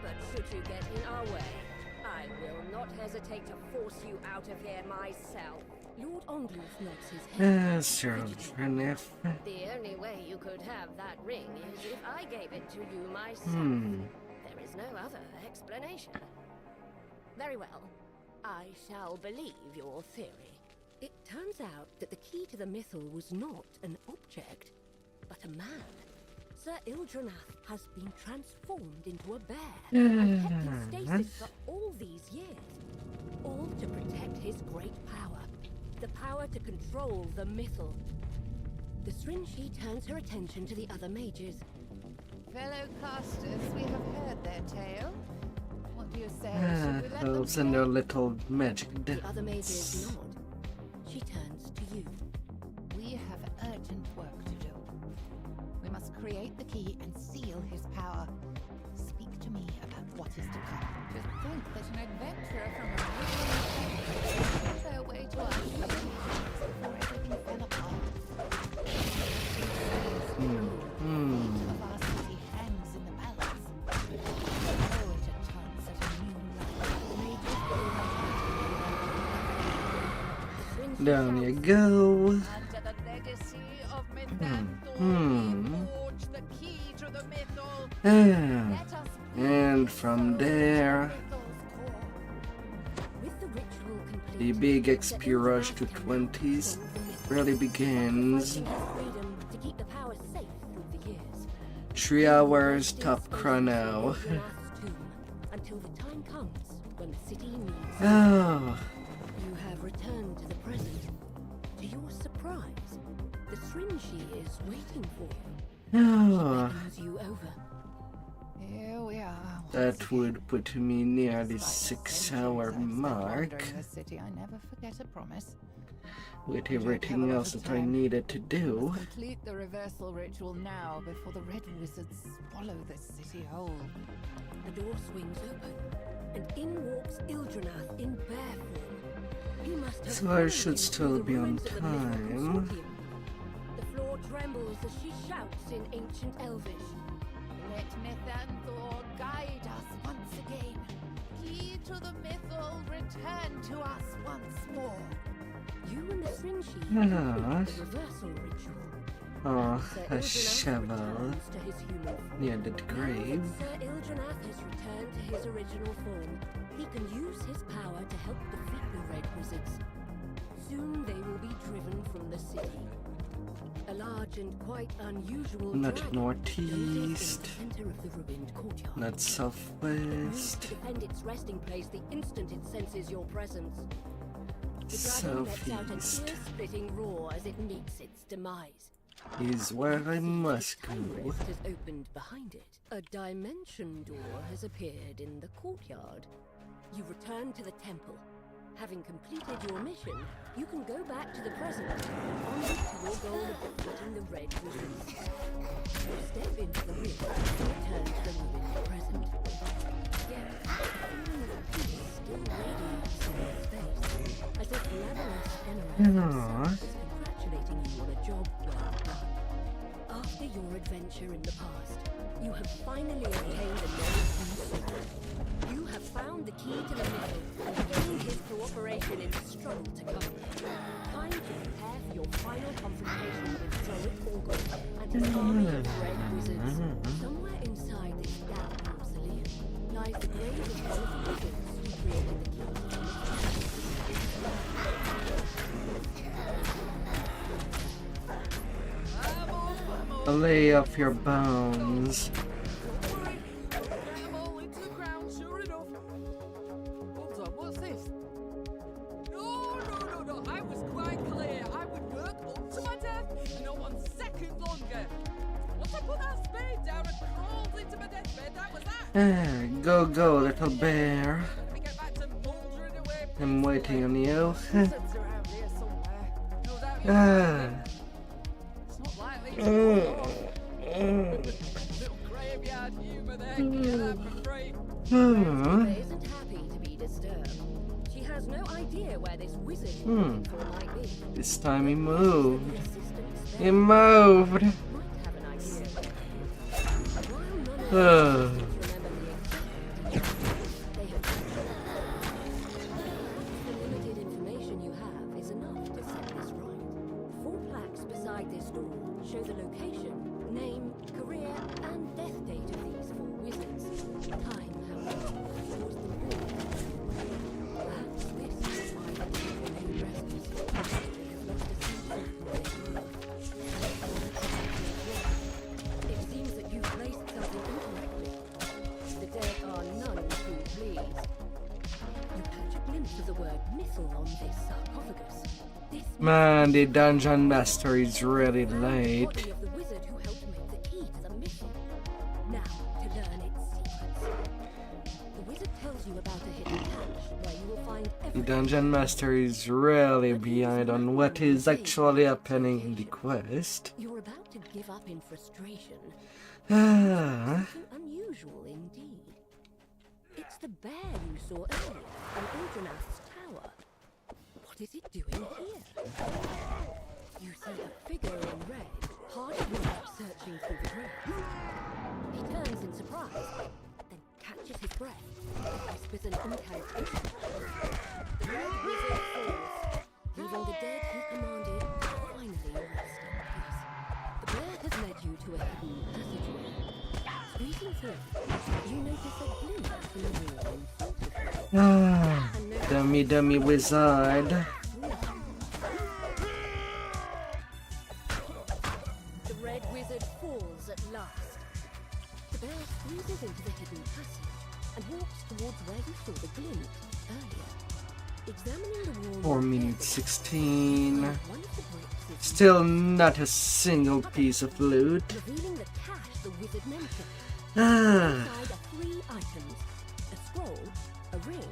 but should you get in our way, I will not hesitate to force you out of here myself. Lord Ongloof nods his head. Children, if. The only way you could have that ring is if I gave it to you myself. There is no other explanation. Very well. I shall believe your theory. It turns out that the key to the mythal was not an object, but a man. Sir Ildranath has been transformed into a bear and kept in stasis for all these years. All to protect his great power. The power to control the mythal. The Srinshi turns her attention to the other mages. Fellow casters, we have heard their tale. What do you say? Should we let them Elves and their play? little magic The other mages dance. nod. She turns to you. We have urgent work to do. We must create the key and seal his power. what is to come. To think that an adventurer from a river made their way to us before everything fell apart. The fate of our city hangs in the balance. Oh, it a chance at a new life made Down you go. under the legacy of Mythantor, forge the key to the mythal. Let us And from there, With the ritual complete, the big XP rush to 20s really begins. fighting for freedom to keep the power safe through the years. 3 hours top chrono. Ildranath's tomb, until the time comes when the city needs you. Oh, You have returned to the present. To your surprise, the Srinji is waiting for you. oh, Beckons you over. here we are. that would put me near the 6-hour mark In the city, I never forget a promise. with everything else that I needed to do. Complete the reversal ritual now before the red wizards swallow this city whole. The door swings open, and in walks Ildranath in bear form. He must have So I fallen should into still the be on ruins of the mythical time. consortium. The floor trembles as she shouts in ancient Elvish. Let Mythantor guide us once again. Key to the mythal return to us once more. You and the Srinji Ah. complete the reversal ritual. Oh, Sir a Ildranath shovel returns to his human form. near the Now that grave. Sir Ildranath has returned to his original form, he can use his power to help defeat the Red Wizards. Soon they will be driven from the city. A large and quite unusual Not dragon northeast, poses in the center of the ruined courtyard. not It moves southwest, to defend its resting place the instant it senses your presence. The dragon lets out an southeast ear-splitting roar as it meets its demise. is where I must Time go. rift has opened behind it. A dimension door has appeared in the courtyard. You return to the temple. Having completed your mission, you can go back to the present and onward to your goal of defeating the Red Wizards. You step into the rift and return to the ruined present. Yet, a feeling of peace still radiates on your face, as if Labyrinth's Aww. is congratulating you on a job well done. After your adventure in the past, you have finally obtained the knowledge you sought. You have found the key to the mythal and gained his cooperation in the struggle to come. Time to prepare for your final confrontation with Zoic Orgul and his army of Red Wizards. Somewhere inside this damp mausoleum lies the grave of one of the wizards who created the key to the Lay off your bones. I'm all into the ground, sure enough. Hold on, what's this? No. I was quite clear. I would work up to my death, no 1 second longer. Once I put that spade down and crawled into my deathbed, that was that. Go, little bear. Let me get back to bouldering away. I'm waiting on you. Wizards around here somewhere. No doubt Ah. it's not likely to little graveyard humor there. Get that for free. Rose isn't happy to be disturbed. She has no idea where this wizard is looking for might be. This time he moved. The assistant He moved. might have an idea. While none of Uh. remember the limited information you have is enough to set this right. 4 plaques beside this door show the location, name, career, and death date of these 4 wizards. Time, however, shows them all. Perhaps this is why the people remain restless. They have lost a sense of who they are. It seems that you've placed something incorrectly. The dead are none too pleased. You catch a glimpse of the word mythal on this sarcophagus. This Man, the dungeon master is really late. body of the wizard who helped make the key to the mythal. Now, to learn its secrets. The wizard tells you about a hidden cache where you will find The everything. dungeon master is really behind on what is actually happening in the quest. You're about to give up in frustration. Ah. Something unusual indeed. the bear you saw earlier in Aldranast's tower. What is it doing here? You see a figure in red, hard at work searching through the grass. He turns in surprise, then catches his breath and whispers an incantation. The red wizard falls, leaving the dead he commanded finally rest in peace. The bear has led you to a hidden passageway. Squeezing through, you notice a glimpse in the wall in front of you. Dummy wizard. The red wizard falls at last. The bear squeezes into the hidden passage and walks towards where you saw the glint earlier. Examining the wall 4 minutes 16. one of the bricks is Still not a single piece of loot. revealing the cache the wizard mentioned. Ah, Inside are 3 items: a scroll, a ring,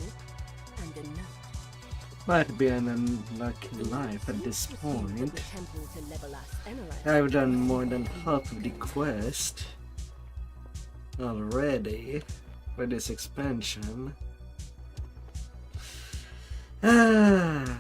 and a note. might be an unlucky life at this Received from point. the temple to Legolas Enereth. I've done more than half of the quest already for this expansion. Ah.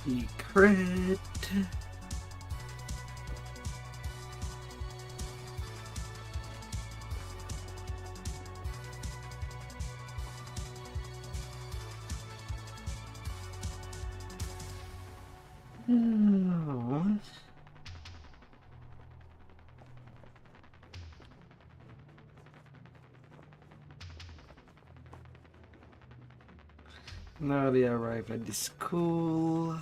Secret. Oh. Now they arrive at the school.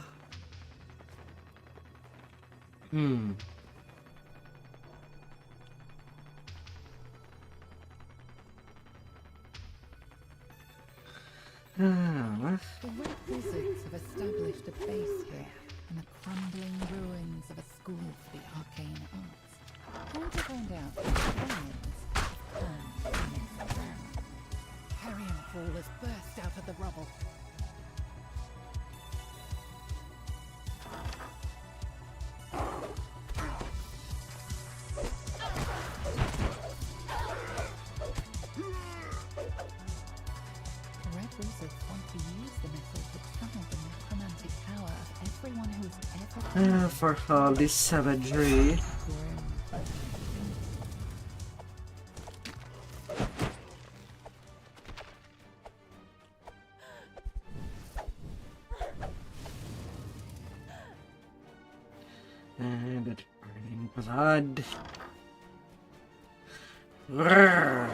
The Red Wizards have established a base here in the crumbling ruins of a school for the arcane arts. Trying to find out if the plans have come to next round. Carrion Hall has burst out of the rubble. The Red Wizards want to use the missile to channel the necromantic power of everyone who's ever For all this savagery. grim. And it's burning blood. Grrr.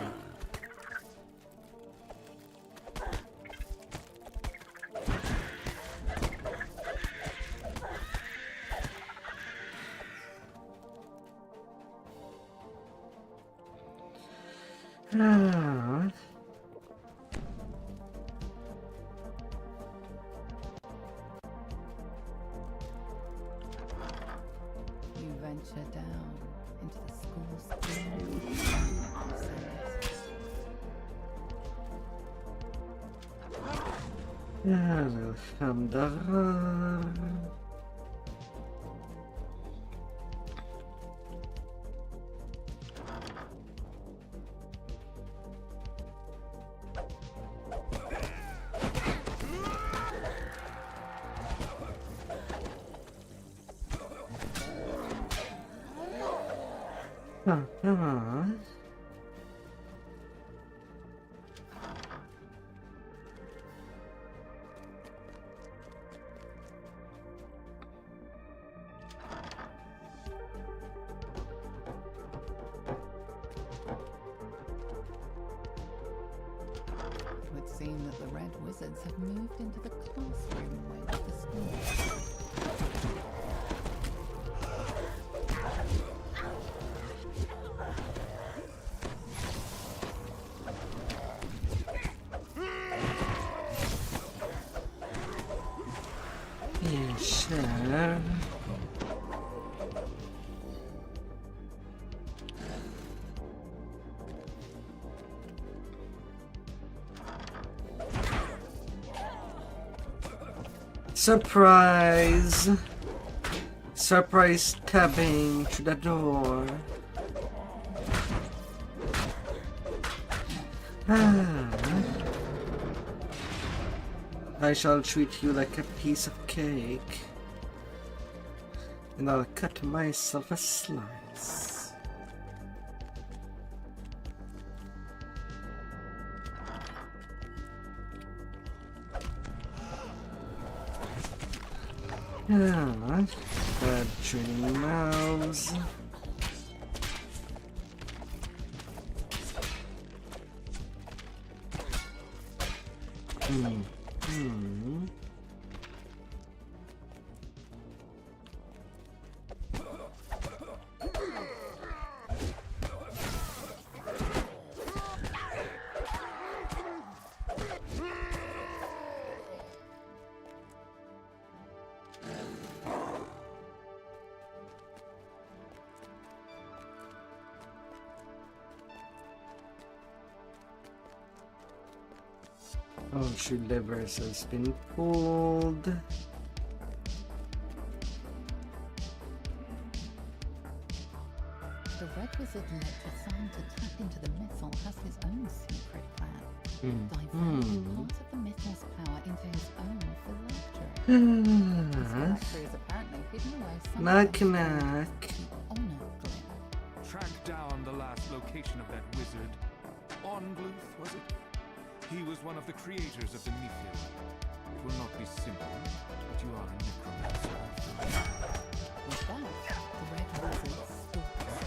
Ah. You venture down into the school's dim Alhamdulillah. Come on. It would seem that the Red Wizards have moved into the classroom wing of the school. Yes, sir. Surprise! Surprise stabbing to the door. I shall treat you like a piece of cake, and I'll cut myself a slice. Bad training mouse. Oh, shoe levers has been pulled. The Red Wizard Knight assigned to tap into the missile has his own secret plan. Diverting part of the missile's power into his own phylactery. His phylactery is apparently hidden away somewhere. Honor glare. Track down the last location of that wizard. Ongluth, was it? He was one of the creators of the Nephil. It will not be simple, but you are a necromancer. With that, the Red Wizard stalks.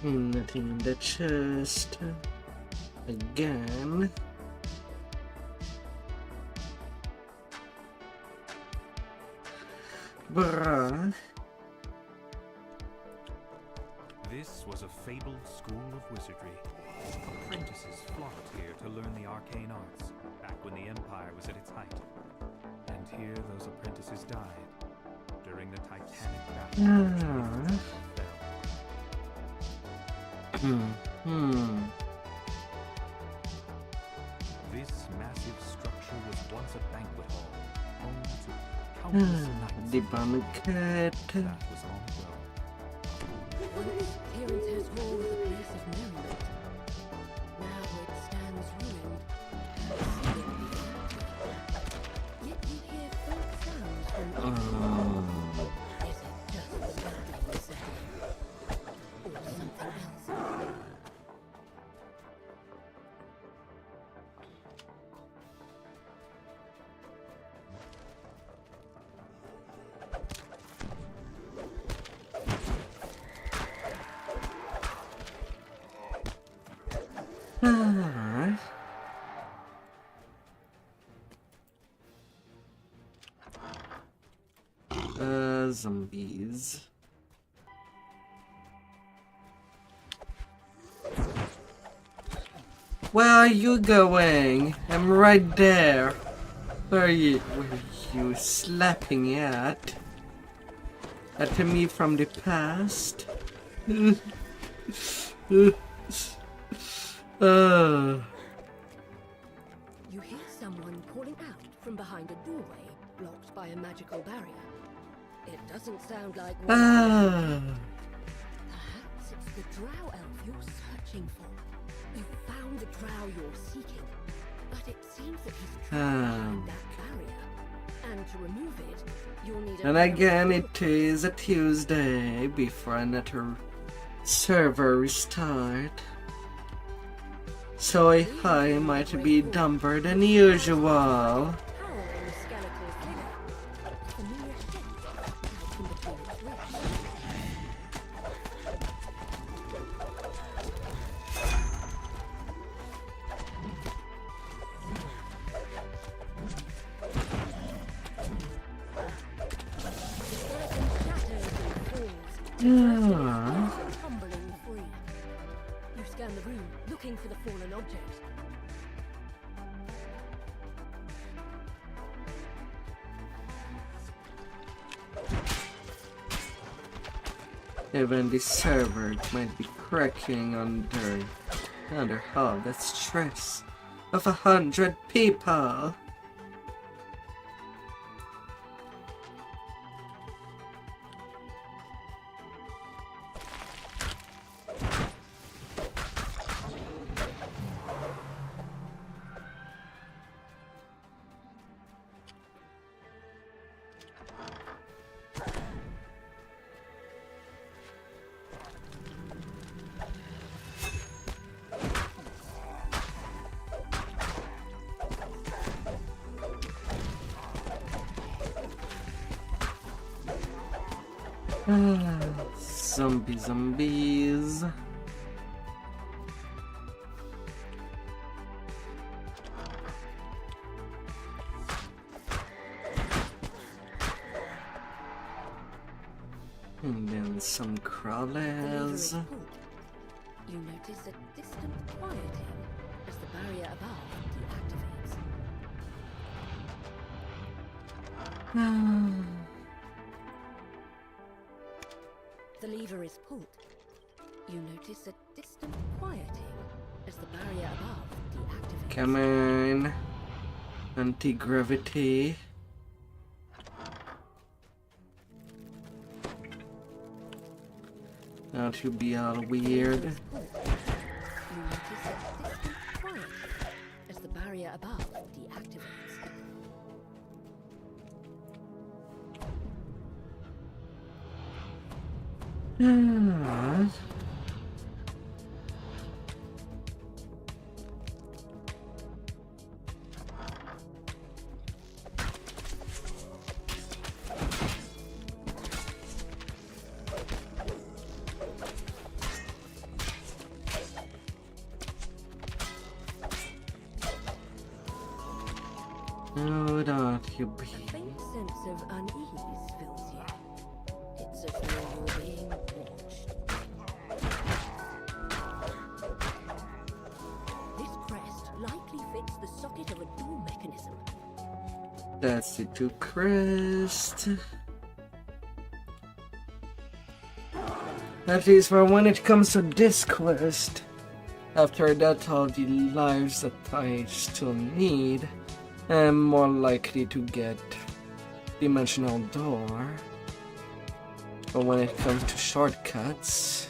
Nothing in the chest. Again. Bruh. This was a fabled school of wizardry. Apprentices flocked here to learn the arcane arts, back when the Empire was at its height. And here those apprentices died during the Titanic battle. This massive structure was once a banquet hall, home to countless knights. The bomb cat. That was long ago. Once Terrance's Hall was a place of merriment. Now it stands ruined. Yet you hear faint sounds from the Is it just the building was there? Or something else? Zombies. Where are you going? I'm right there. Where are you slapping at? At me from the past? You hear someone calling out from behind a doorway blocked by a magical barrier. It doesn't sound like one. Perhaps it's the drow elf you're searching for. You found the drow you're seeking, but it seems that he's trapped behind that barrier. And to remove it, you'll need a and again, it is a Tuesday before another server restart. So I might be dumber than usual. Yeah. Tumbling free. You scan the room, looking for the fallen object. Even the server might be cracking under all the stress of 100 people. Zombies. And then some crawlers. You notice a distant quieting as the barrier above deactivates. The lever is pulled. You notice a distant quieting as the barrier above deactivates. Come on. Anti-gravity. Not to be all weird. You notice a distant quieting as the barrier above deactivates. Oh, don't you be. A faint sense of unease fills you. It's as though you're being watched. This crest likely fits the socket of a door mechanism. That's it to crest. At least for when it comes to this quest. After that, all the lives that I still need, I'm more likely to get dimensional door. But when it comes to shortcuts,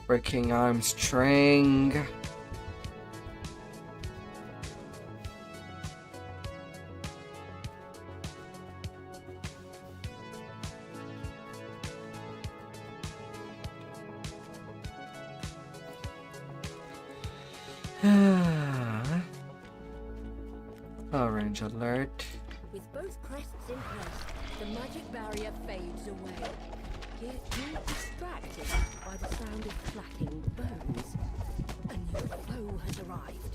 Breaking arm string. Orange alert. With both crests in place, the magic barrier fades away. Yet you're distracted by the sound of clacking bones. A new foe has arrived.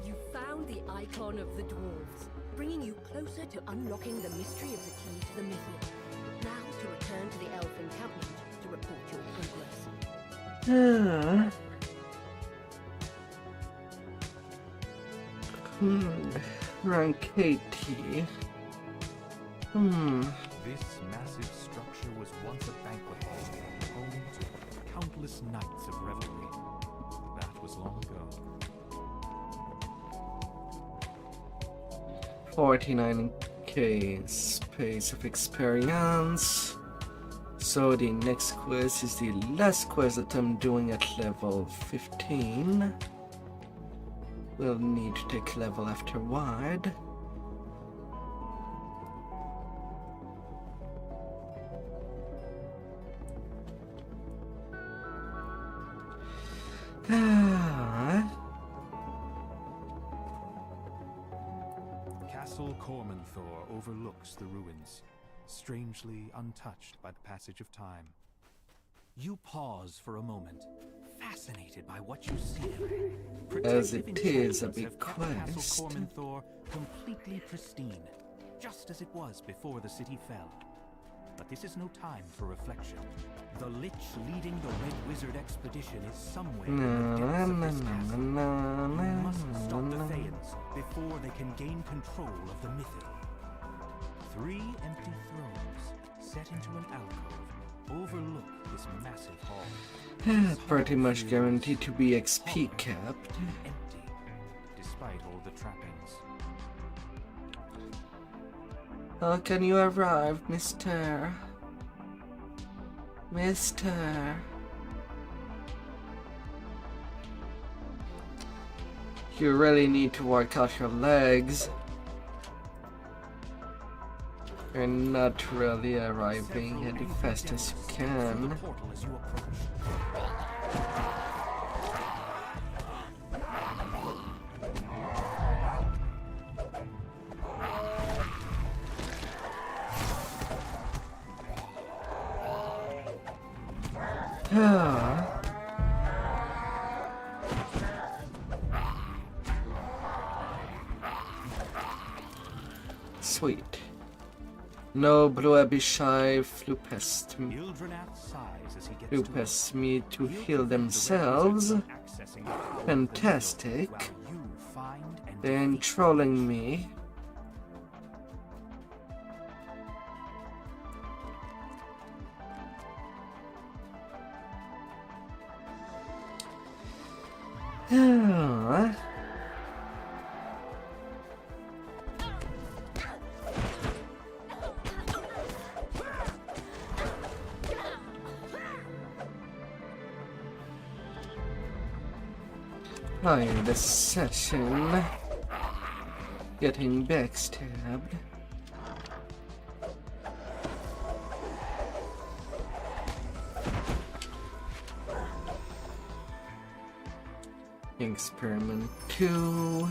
You found the icon of the dwarves, bringing you closer to unlocking the mystery of the key to the mythic. Now to return to the elf encampment to report your progress. Rank 80. This massive structure was once a banquet hall, home to countless nights of revelry. That was long ago. 49k space of experience. So the next quest is the last quest that I'm doing at level 15. We'll need to take level afterward. Castle Cormanthor overlooks the ruins, strangely untouched by the passage of time. You pause for a moment, fascinated by what you see. As it Protective is a enchantments big have kept quest. Castle Cormanthor completely pristine, just as it was before the city fell. But this is no time for reflection. The Lich leading the Red Wizard expedition is somewhere in the depths of this castle. You must stop the Thayians before they can gain control of the Mythic. 3 empty thrones set into an alcove overlook this massive hall. Pretty much guaranteed to be XP capped. Empty, despite all the trappings. How can you arrive, Mister? You really need to work out your legs. You're not really arriving at the fastest you can. The portal as you approach. Sweet. No blue Abishai flew past me. Flew past me to heal themselves. Fantastic. They're trolling me. Playing this session, getting backstabbed. Experiment 2.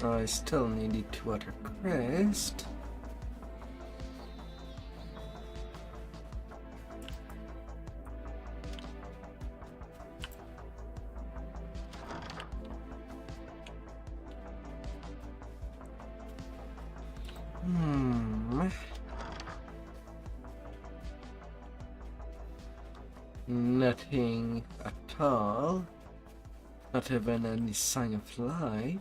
I still needed 2 other crests. Nothing at all. Not even any sign of life.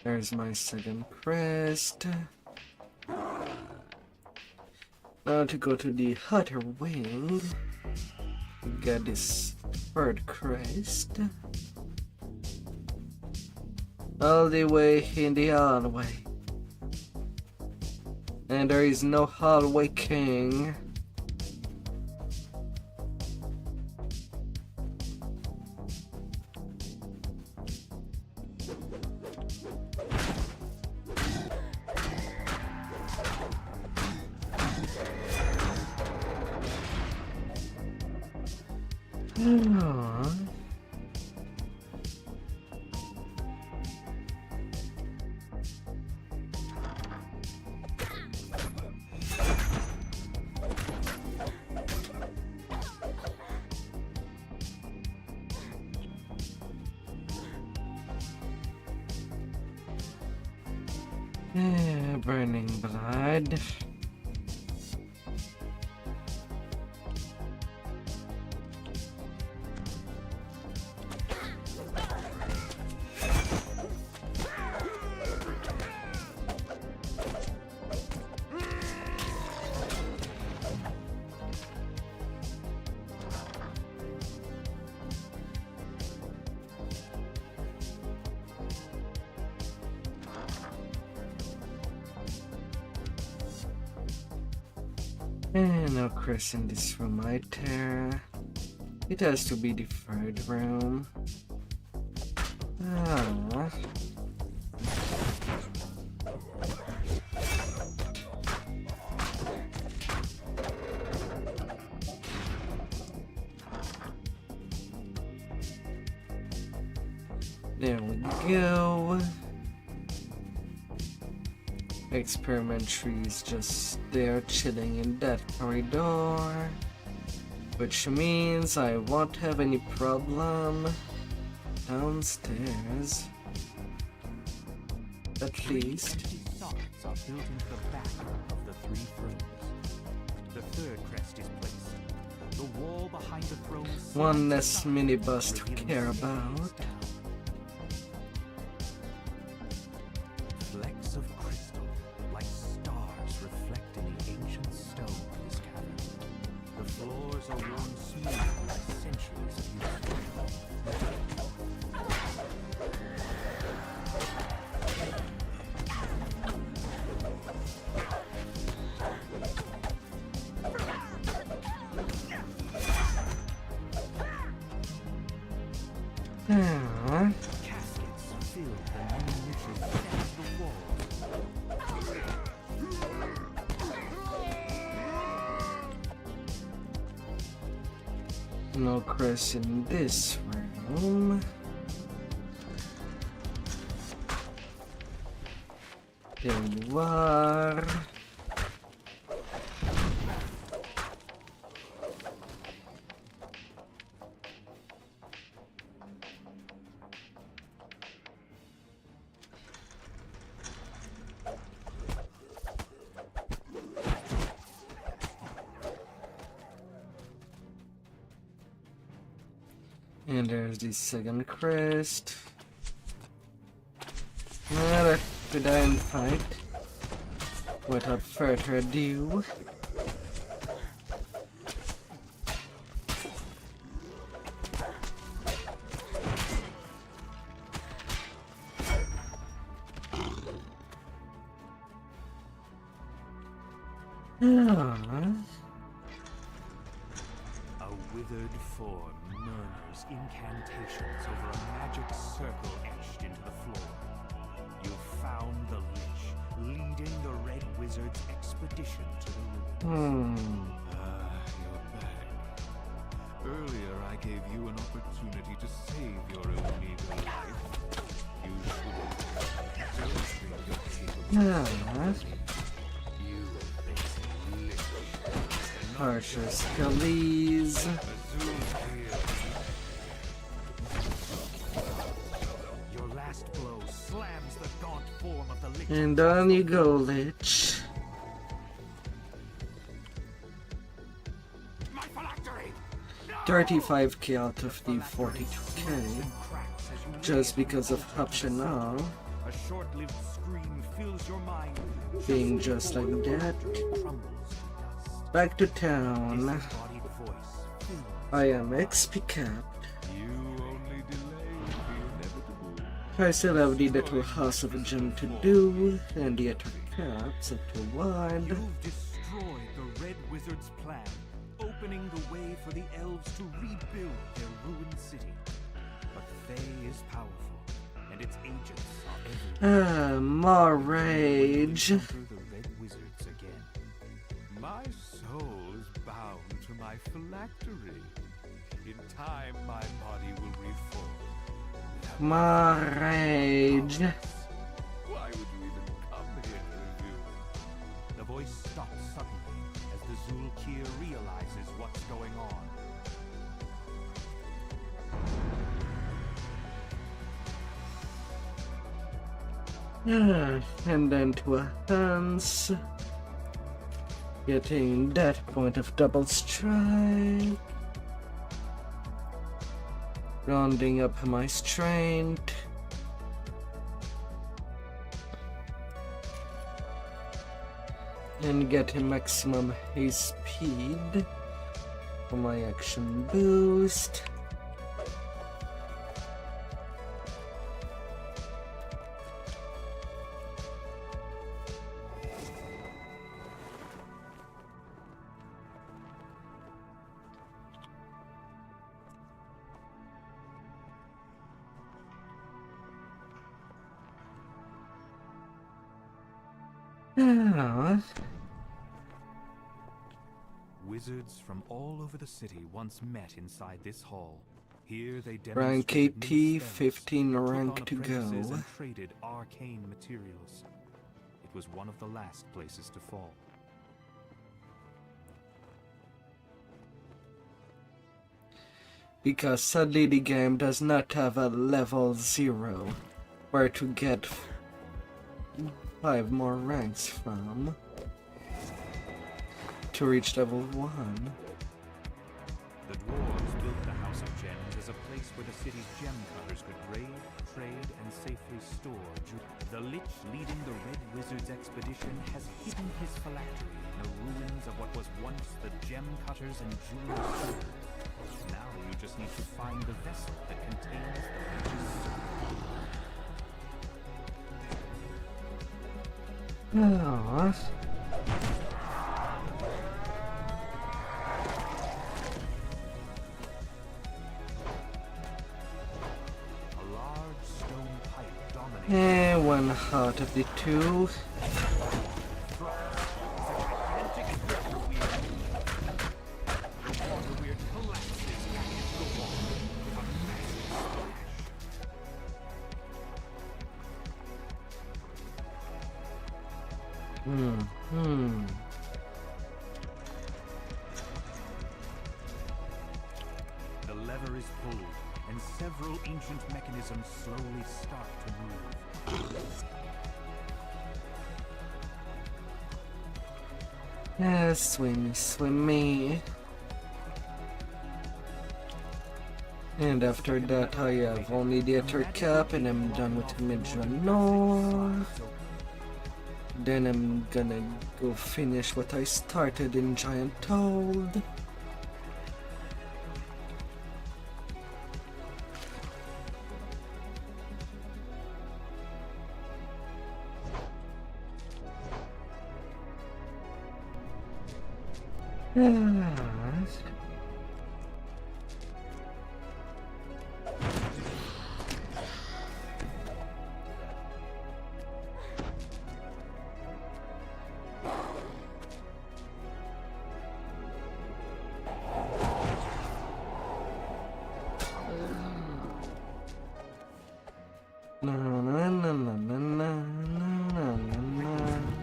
There's my second crest. Now to go to the other wing. Get this third crest. All the way in the hallway. And there is no hallway king. Burning blood. No Chris in this room either. It has to be the third room. Ah. There we go. Experiment tree is just there chilling in that corridor, which means I won't have any problem downstairs. At least. Sockets are built into the back of the 3 thrones. The third crest is placed. The wall behind the throne. One less minibus to care about. Flecks of crystal, like stars, reflect in the ancient stone of this cavern. The floors are worn smooth by centuries of use. Caskets fill the many niches that the walls. No Chris in this room. There you are. And there's the second crest. Let's go down and fight. Without further ado. A withered form murmurs incantations over a magic circle etched into the floor. You've found the Lich, leading the Red Wizard's expedition to the ruins. You're back. Earlier I gave you an opportunity to save your own meager life. You should have. Don't think you're capable. You think Lich. Harsher Scullies. Your last blow slams the gaunt form of the Lich. And on you go, Lich. My phylactery! 35k out of the 42k. Just because of optional. A short-lived scream fills your mind. Being just like that. Back to town. I am XP capped. You only delayed the inevitable. I still have the little House of a Gem to do, and the attack caps up to 1. You've destroyed the Red Wizard's plan, opening the way for the elves to rebuild their ruined city. But Fae is powerful, and its agents are everywhere. More rage. The Red Wizards again. My soul is bound to my phylactery. In time, my body will reform. More rage. Why would you even come here to review it? The voice stops suddenly as the Zulkir realizes what's going on. And then to a Hans. Getting that point of double strike. Rounding up my strength. And getting maximum haste speed for my action boost. Ah, Wizards from all over the city once met inside this hall. Here they rank demonstrated 80, new spells, 15 took rank on to apprentices go. and traded arcane materials. It was one of the last places to fall. Because sadly the game does not have a level 0 where to get 5 more ranks from to reach level 1. The dwarves built the House of Gems as a place where the city's gem cutters could raid, trade, and safely store jewelry. The Lich leading the Red Wizard's expedition has hidden his phylactery in the ruins of what was once the gem cutters and jewelers' sword. Now you just need to find the vessel that contains the Lich's sword. Oh. One out of the 2. The lever is pulled, and several ancient mechanisms slowly start to move. Swim, swimmy. And after that I have only the Ether Cap and I'm done with Midranor. Then I'm gonna go finish what I started in Giant Toad.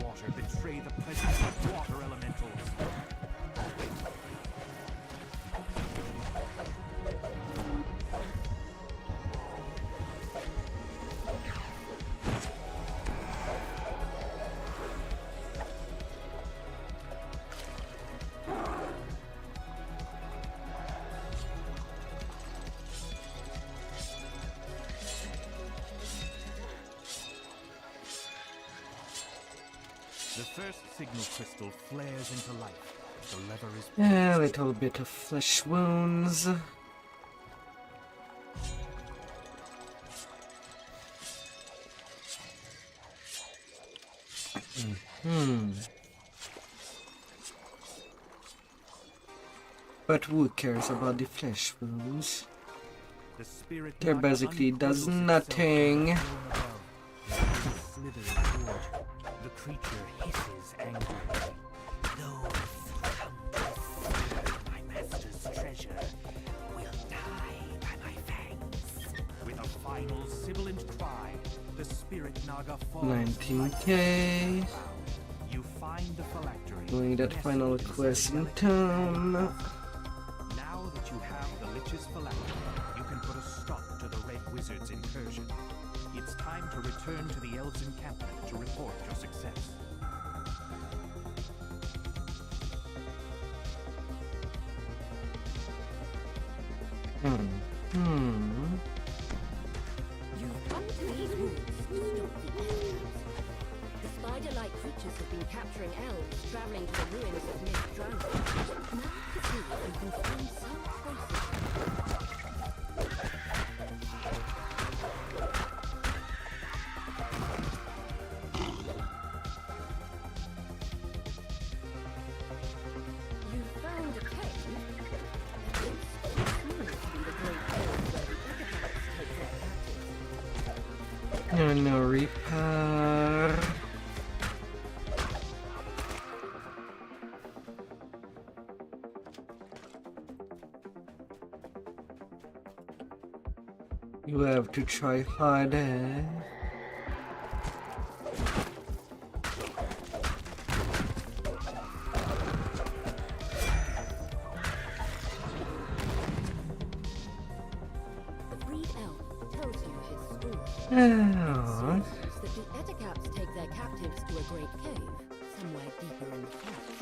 Water betray the presence of water elementals. The first signal crystal flares into life. The lever is A little bit of flesh wounds. But who cares about the flesh wounds? the spirit There basically does nothing. The creature hisses angrily. Those who come to steal my master's treasure will die by my fangs. With a final sibilant cry, the spirit Naga falls. 19k. You find the phylactery. Doing that final quest in town. Now that you have the Lich's phylactery, you can put a stop to the Red Wizard's incursion. It's time to return to the Elves' encampment to report your success. You've come to these woods to stop the elves. The spider-like creatures have been capturing elves, traveling to the ruins of Mist Drown. Now to see if you can find some traces. You found a cave? That looks smooth to be the great cave where the Ichabodites take their captives. No repair. You have to try harder. The Freed Elf tells you his story. Oh. It seems that the Ettercaps take their captives to a great cave, somewhere deeper in the forest.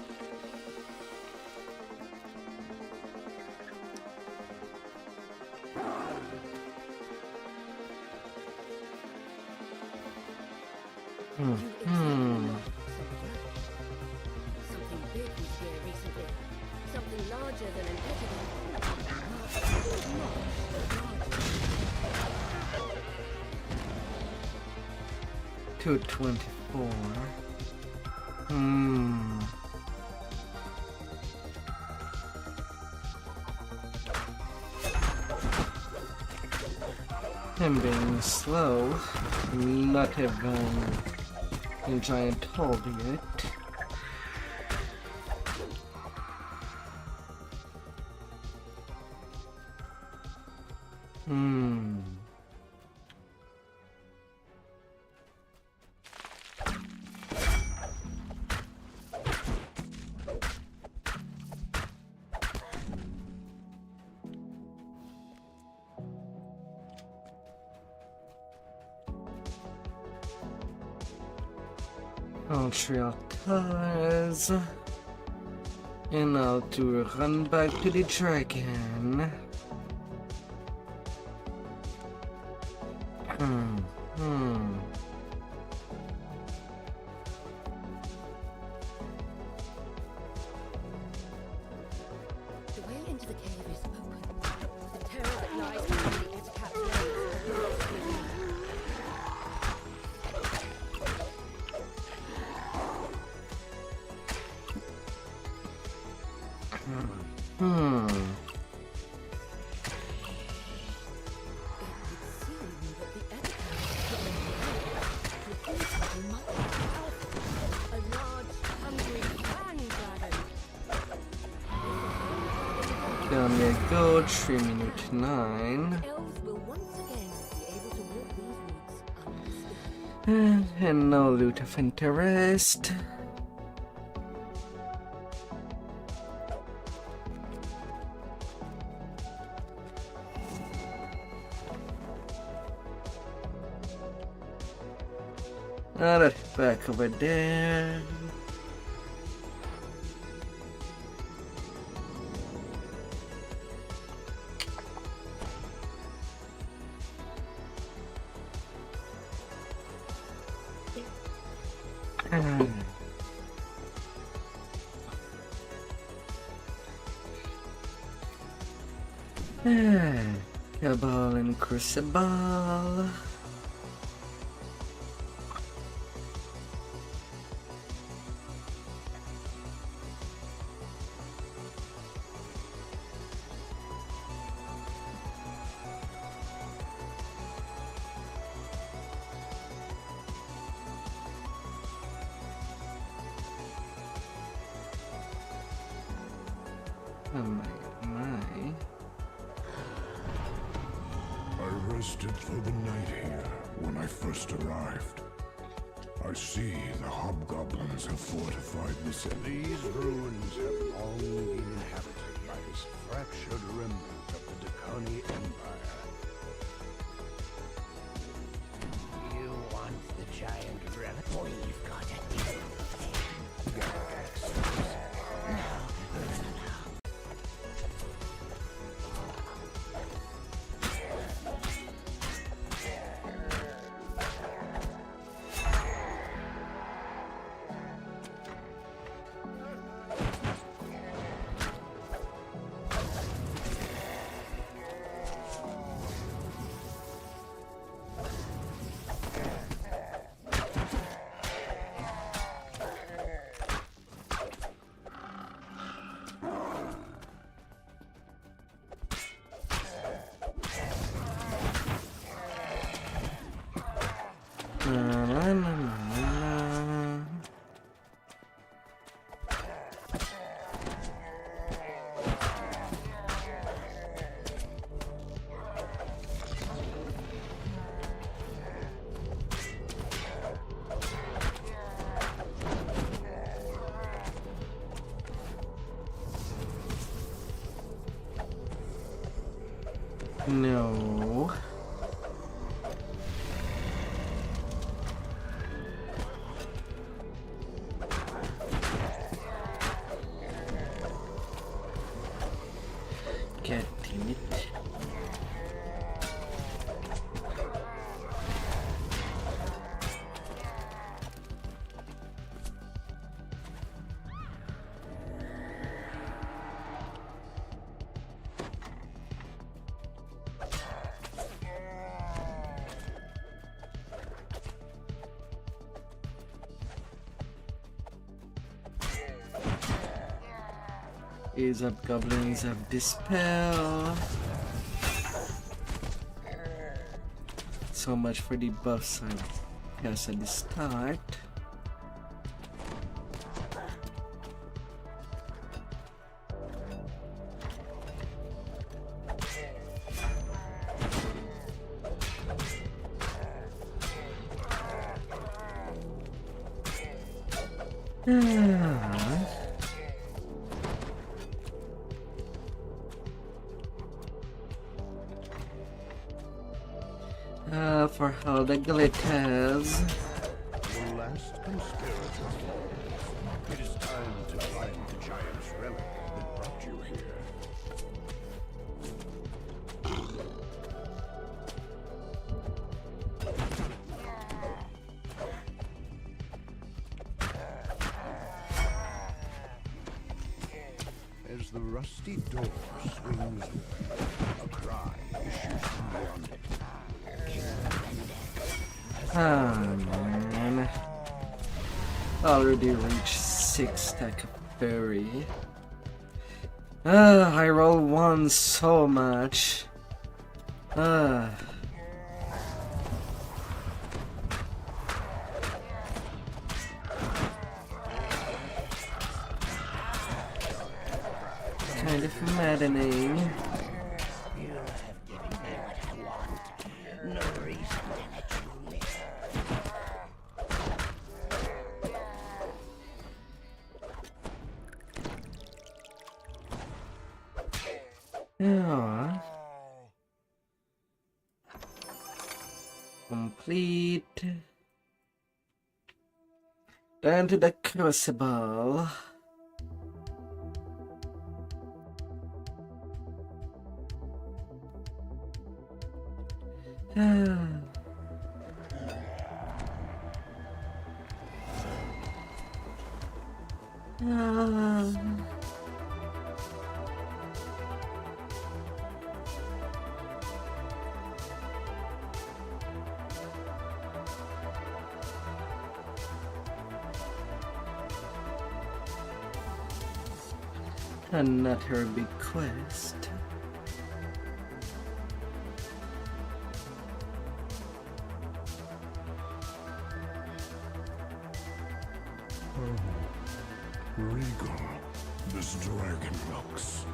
You expect something big was here recently. Something larger than an Ettercap. Much larger. 224. Him being slow, not even a giant target. I'll try cars, and I'll do a run back to the dragon. The way into the cave is open. The terror that lies behind the Ettercap flames. Down there go, 3 minute 9. Elves will once again be able to walk these woods undisturbed. And no loot of interest. Alright, back over there. Cabal and Crucible. Oh my. I rested for the night here when I first arrived. I see the hobgoblins have fortified the city. These ruins have long been inhabited by this fractured remnant of the Dakoni Empire. You want the giant relic? We've got it. No. God damn it. Ease up, goblins of dispel. So much for the buffs I guess at the start. For all the glitters. The last conspirator falls. It is time to find the giant's relic that brought you here. As the rusty door swings wide, a cry issues from beyond it. Ah, man. Already reached 6 stack of berry. I roll 1 so much. Kind of maddening. Yeah. Complete. Down to the crucible. Another big quest. Regal, this dragon looks.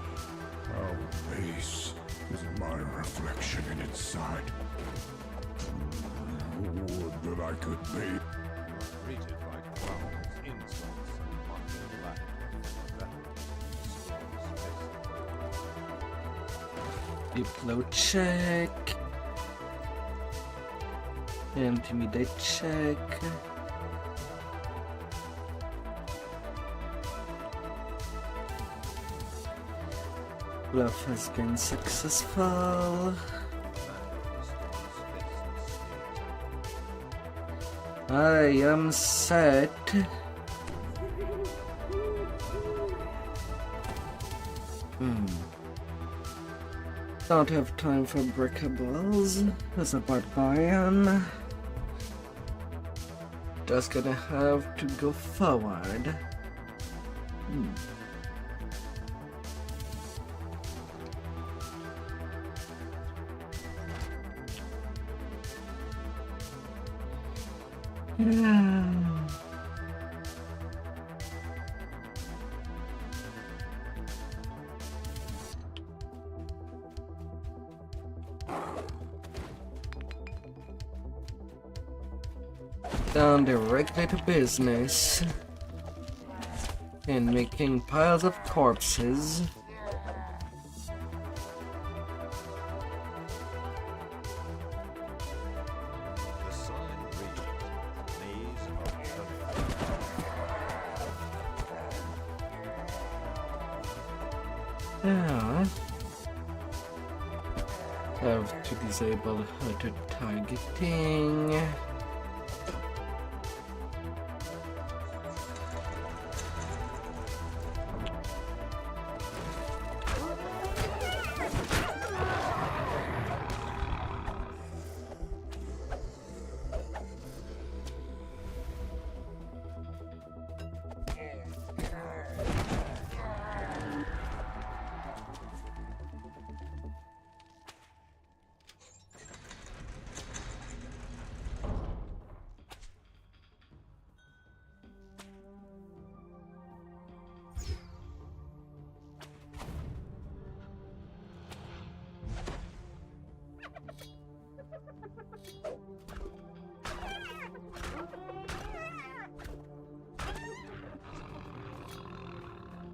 How base is my reflection in its side. Would that I could be. You are greeted by clowns, insults, and mocking laughter. Diplo check. Intimidate check. Bluff has been successful. I am set. Don't have time for breakables as a barbarian. Just gonna have to go forward. Down directly to business and making piles of corpses. Yeah. Have to disable auto targeting.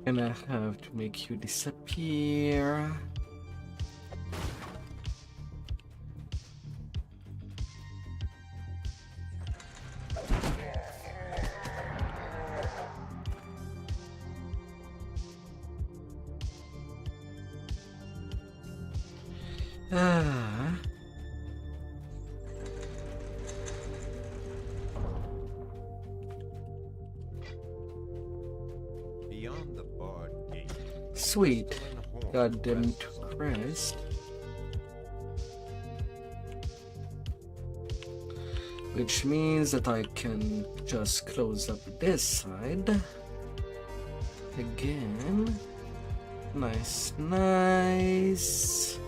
And I have to make you disappear. Beyond the barred gate, Sweet. Got them to crest. Which means that I can just close up this side. Again. Nice, nice.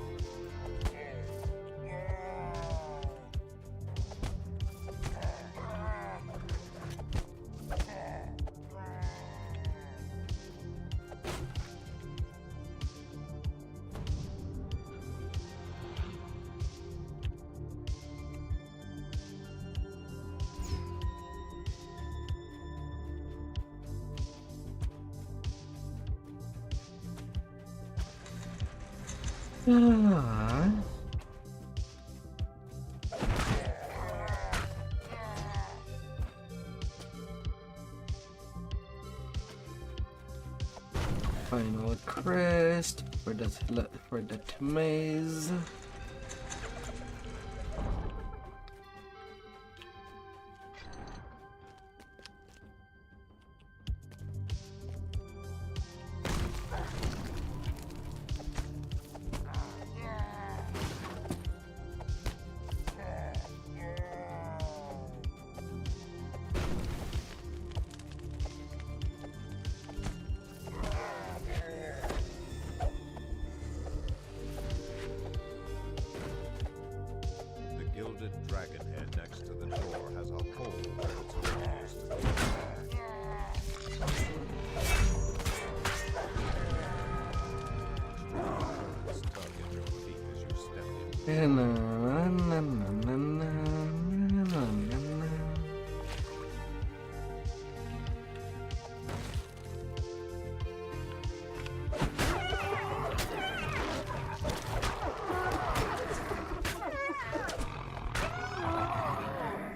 Final crest for that maze.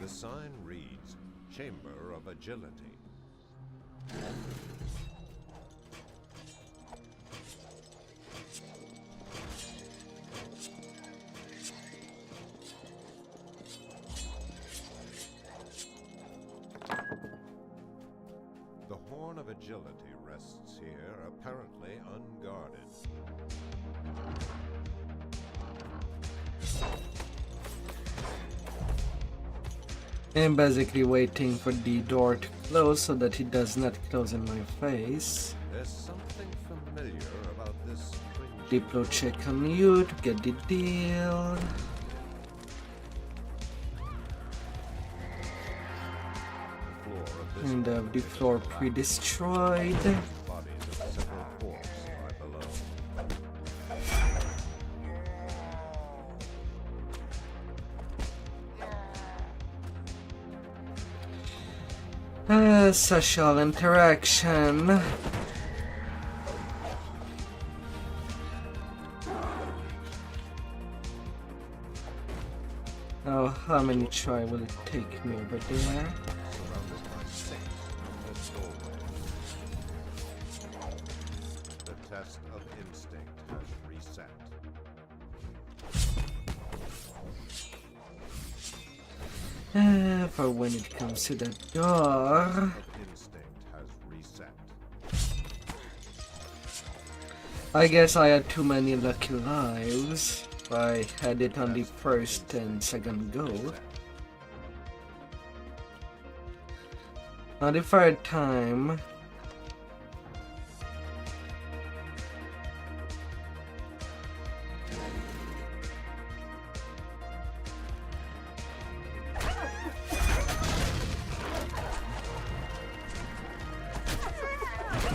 the sign reads, Chamber of Agility. The Horn of Agility rests here, apparently unguarded. I'm basically waiting for the door to close so that it does not close in my face. There's something familiar about this Diplo check on you to get the deal. And have the floor pre-destroyed. Bodies of several corpses lie below. Social interaction. Oh, how many try will it take me over there? Surrounded by six numbered doorways. The test of instinct. For when it comes to the door. Instinct has reset. I guess I had too many lucky lives. I had it on the first and second go. On the third time.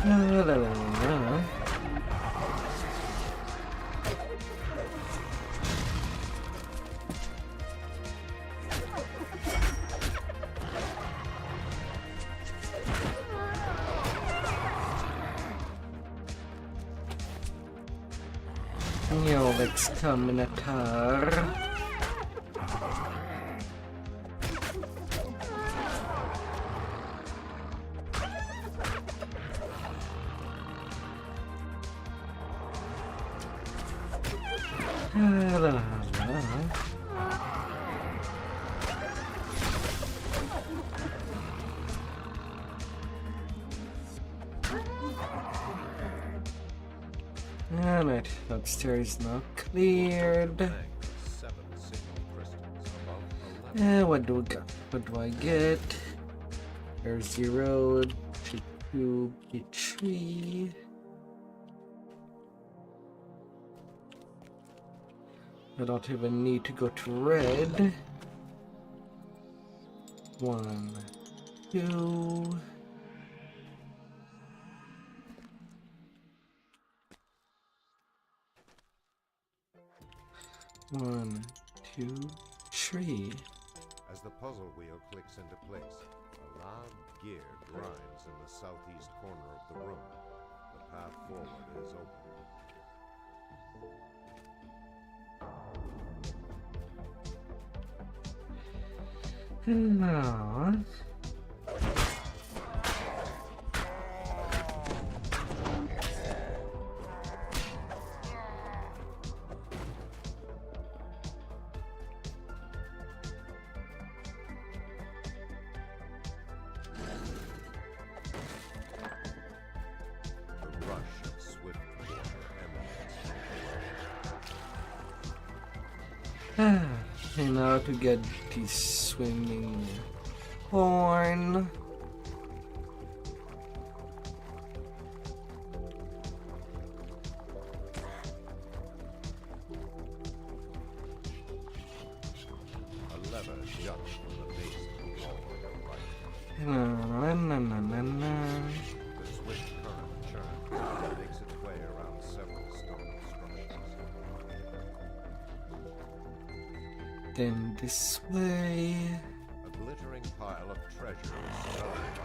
La, la, la, la. Yo, let's come in a car. La, la, la. Alright, upstairs now cleared. What do we got? What do I get? There's the road to the tree. I don't even need to go to red. 1, 2. One, two, three. As the puzzle wheel clicks into place, a loud gear grinds in the southeast corner of the room. The path forward is open. Hello. The rush of swift water emanates. And now to get the swimming horn. A lever juts from the base of the wall on your right. Na, na, na, na, na. The swift current churns, makes its way around several stone structures. Then this way. A glittering pile of treasure is surrounded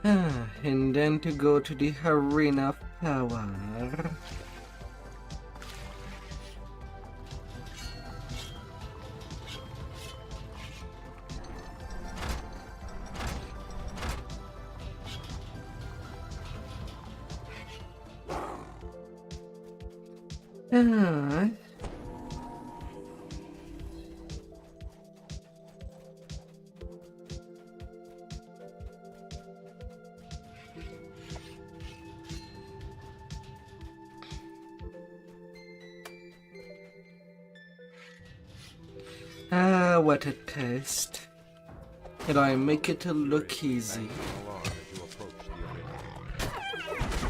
by And then to go to the arena of power. What a test. Did I make it look easy? alarm as you approach the arena.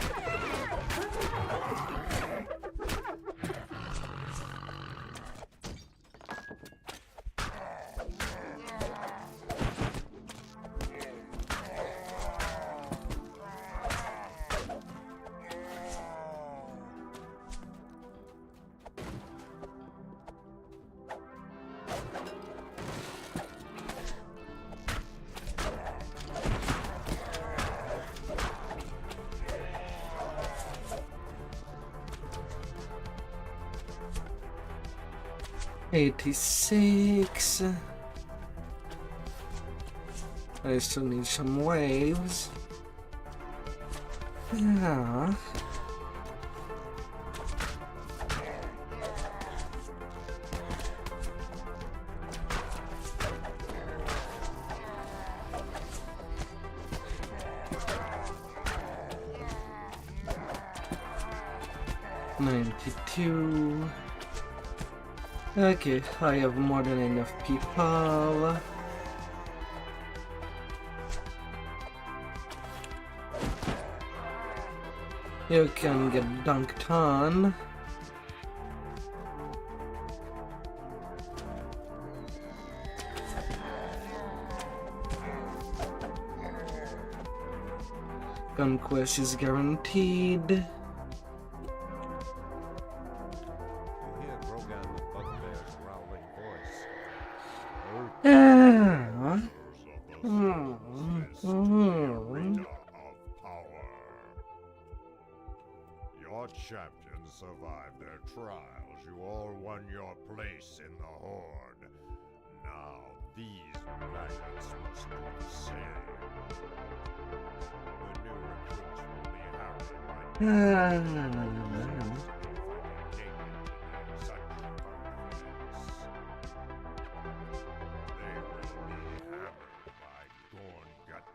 $86. I still need some waves. Yeah. $92. Okay, I have more than enough people. You can get dunked on. Conquest is guaranteed. You hear Grogan the Bugbear's growling voice. Your champions survived their trials. You all won your place in the Horde. Now these maggots must do the same. The new recruits will be happy by such confidence. They will be hammered by Gorngut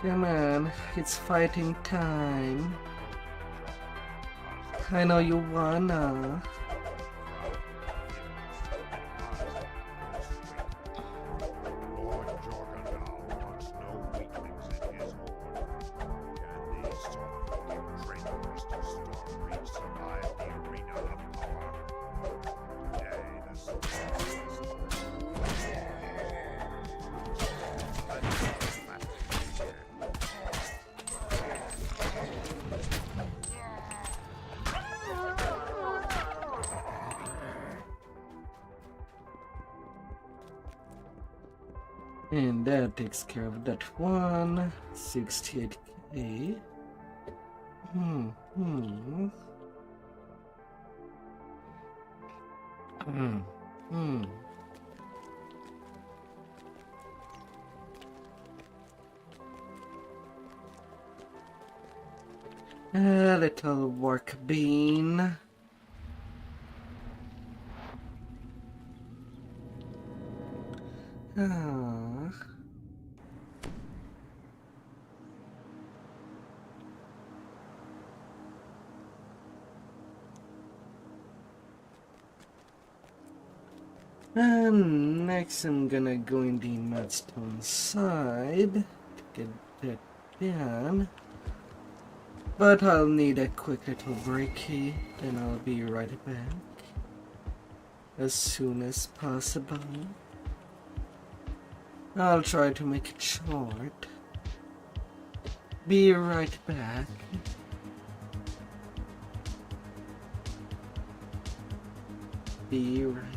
Come on, it's fighting time. I know you wanna. Lord Jorgendow wants no weaklings in his horde. Can these soft-looking traitors to Stormreach survive the arena of power? Today, the And that takes care of that one. 68k. A little work bean. And next I'm gonna go in the Madstone side to get that done. But I'll need a quick little breaky, then I'll be right back. As soon as possible. I'll try to make it short. Be right back. Be right back.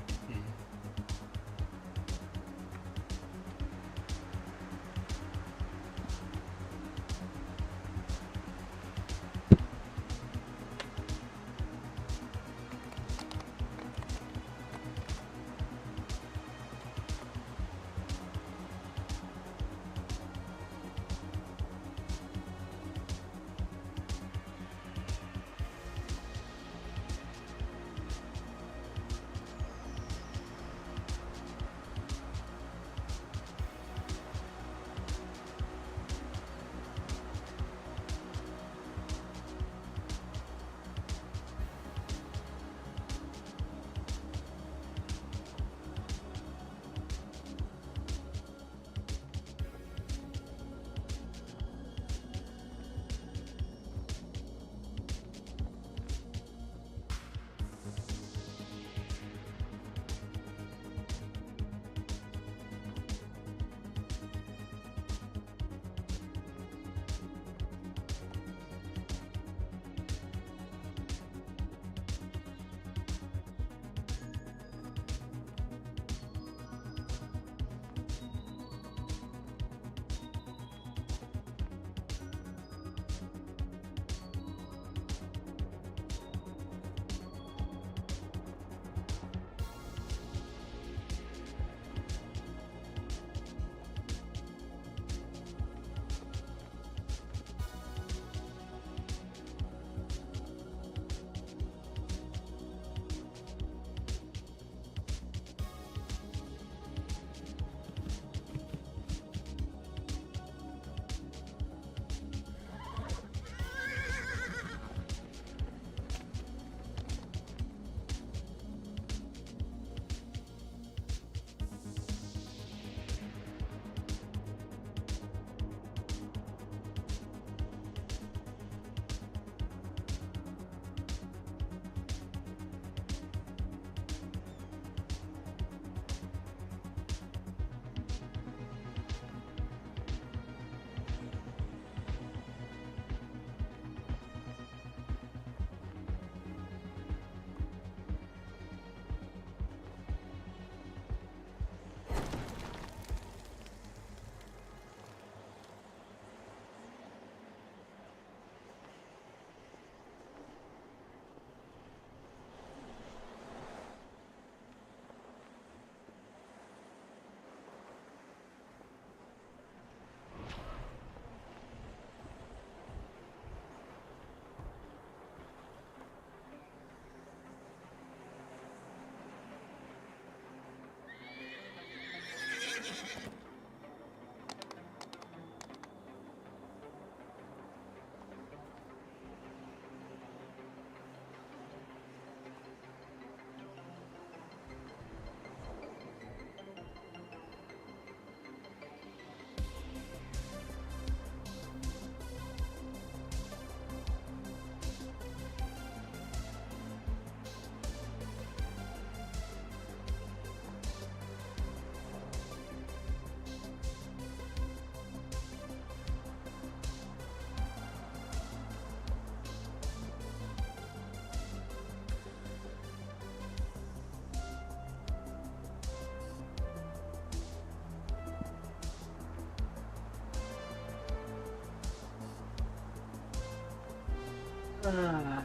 Alright.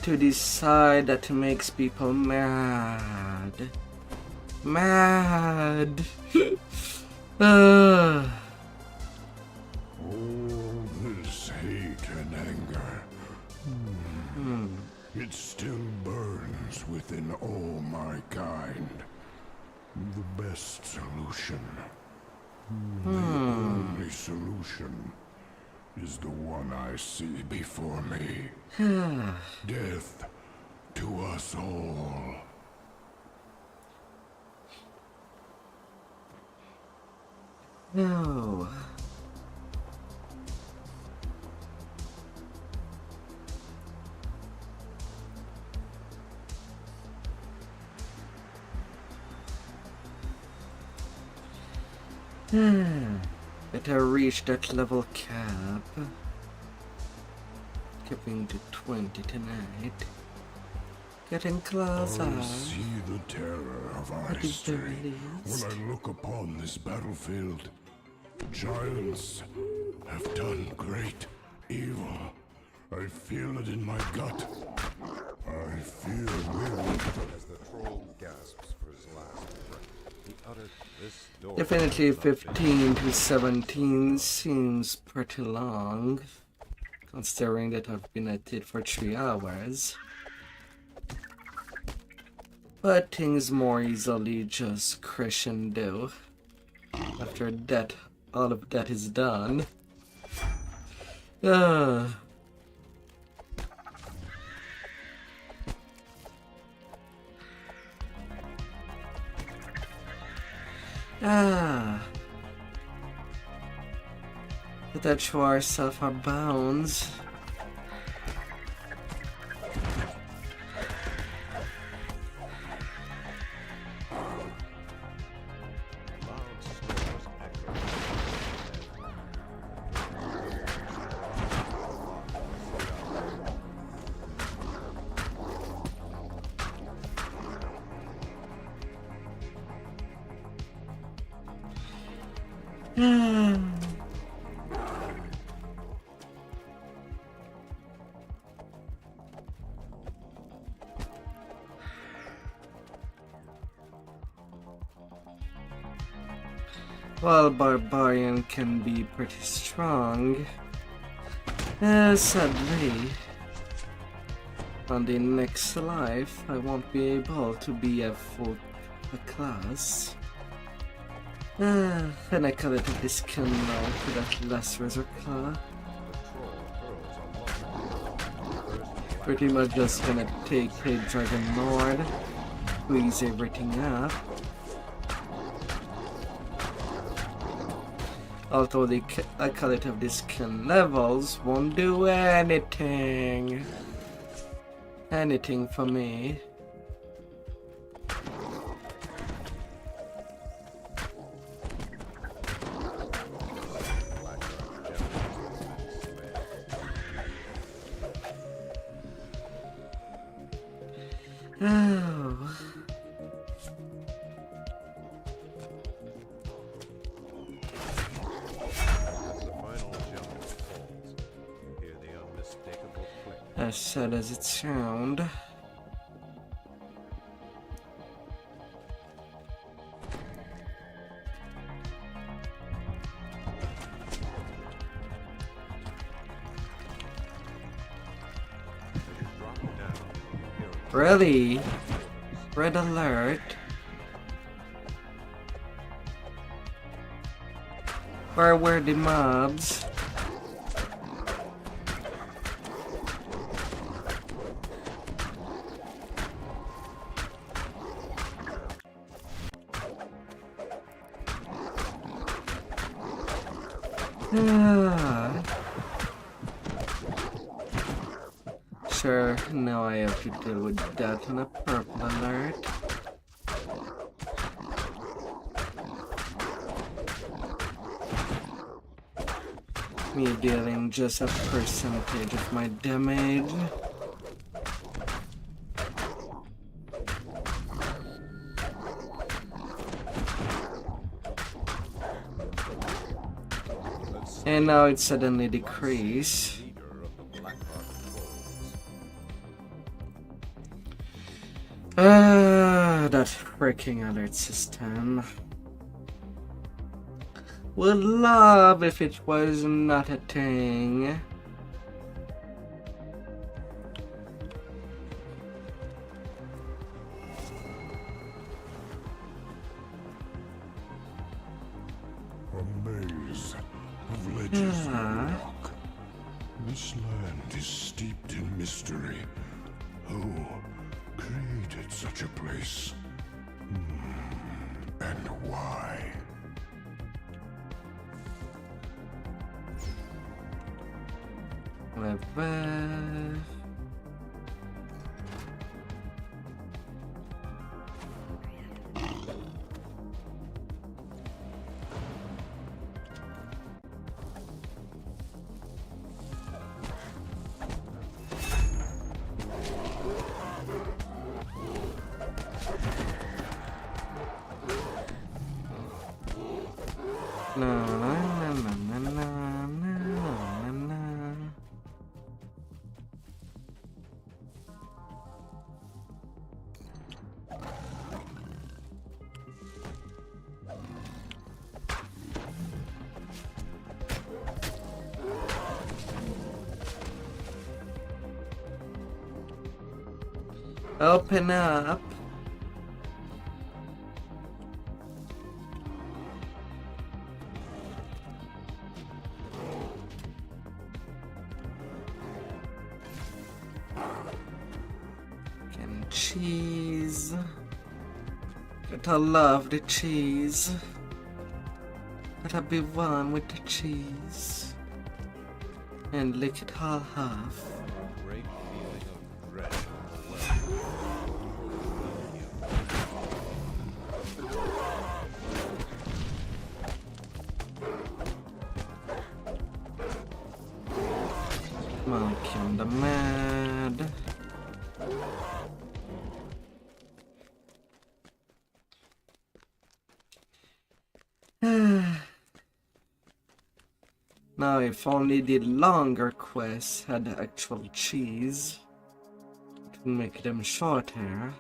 To decide that makes people mad. Mad. All this hate and anger. It still burns within all my kind. The best solution. The only solution is the one I see before me. Death to us all. No. Better reach that level cap. Skipping to 20 tonight. Getting closer. I see the terror of our What is the history release? when I look upon this battlefield. Giants have done great evil. I feel it in my gut. I fear will. As the troll gasps for his last breath, he uttered this door. Definitely 15 to 17 seems pretty long, considering that I've been at it for 3 hours. But things more easily just crescendo after that, all of that is done. Let's show ourselves our bounds. While Barbarian can be pretty strong, sadly, on the next life I won't be able to be a full class. And I call it a discount now for that last Razorclaw. Pretty much just gonna take a Dragon Lord, squeeze everything up. Although the calculate of these levels won't do anything. Anything for me. Oh. As sad as it sounds. Really? Red alert. Where were the mobs? Sure, now I have to deal with that on a purple alert. me dealing just a percentage of my damage. And now it suddenly decreased. That freaking alert system. Would love if it was not a thing. A maze of ledges and rock. This land is steeped in mystery. Who created such a place? And why? Level. Open up. And cheese. Gotta love the cheese. Gotta be one with the cheese. And lick it all half. Great feeling of dread. Malcolm the Mad. Now, if only the longer quests had actual cheese, it would make them shorter.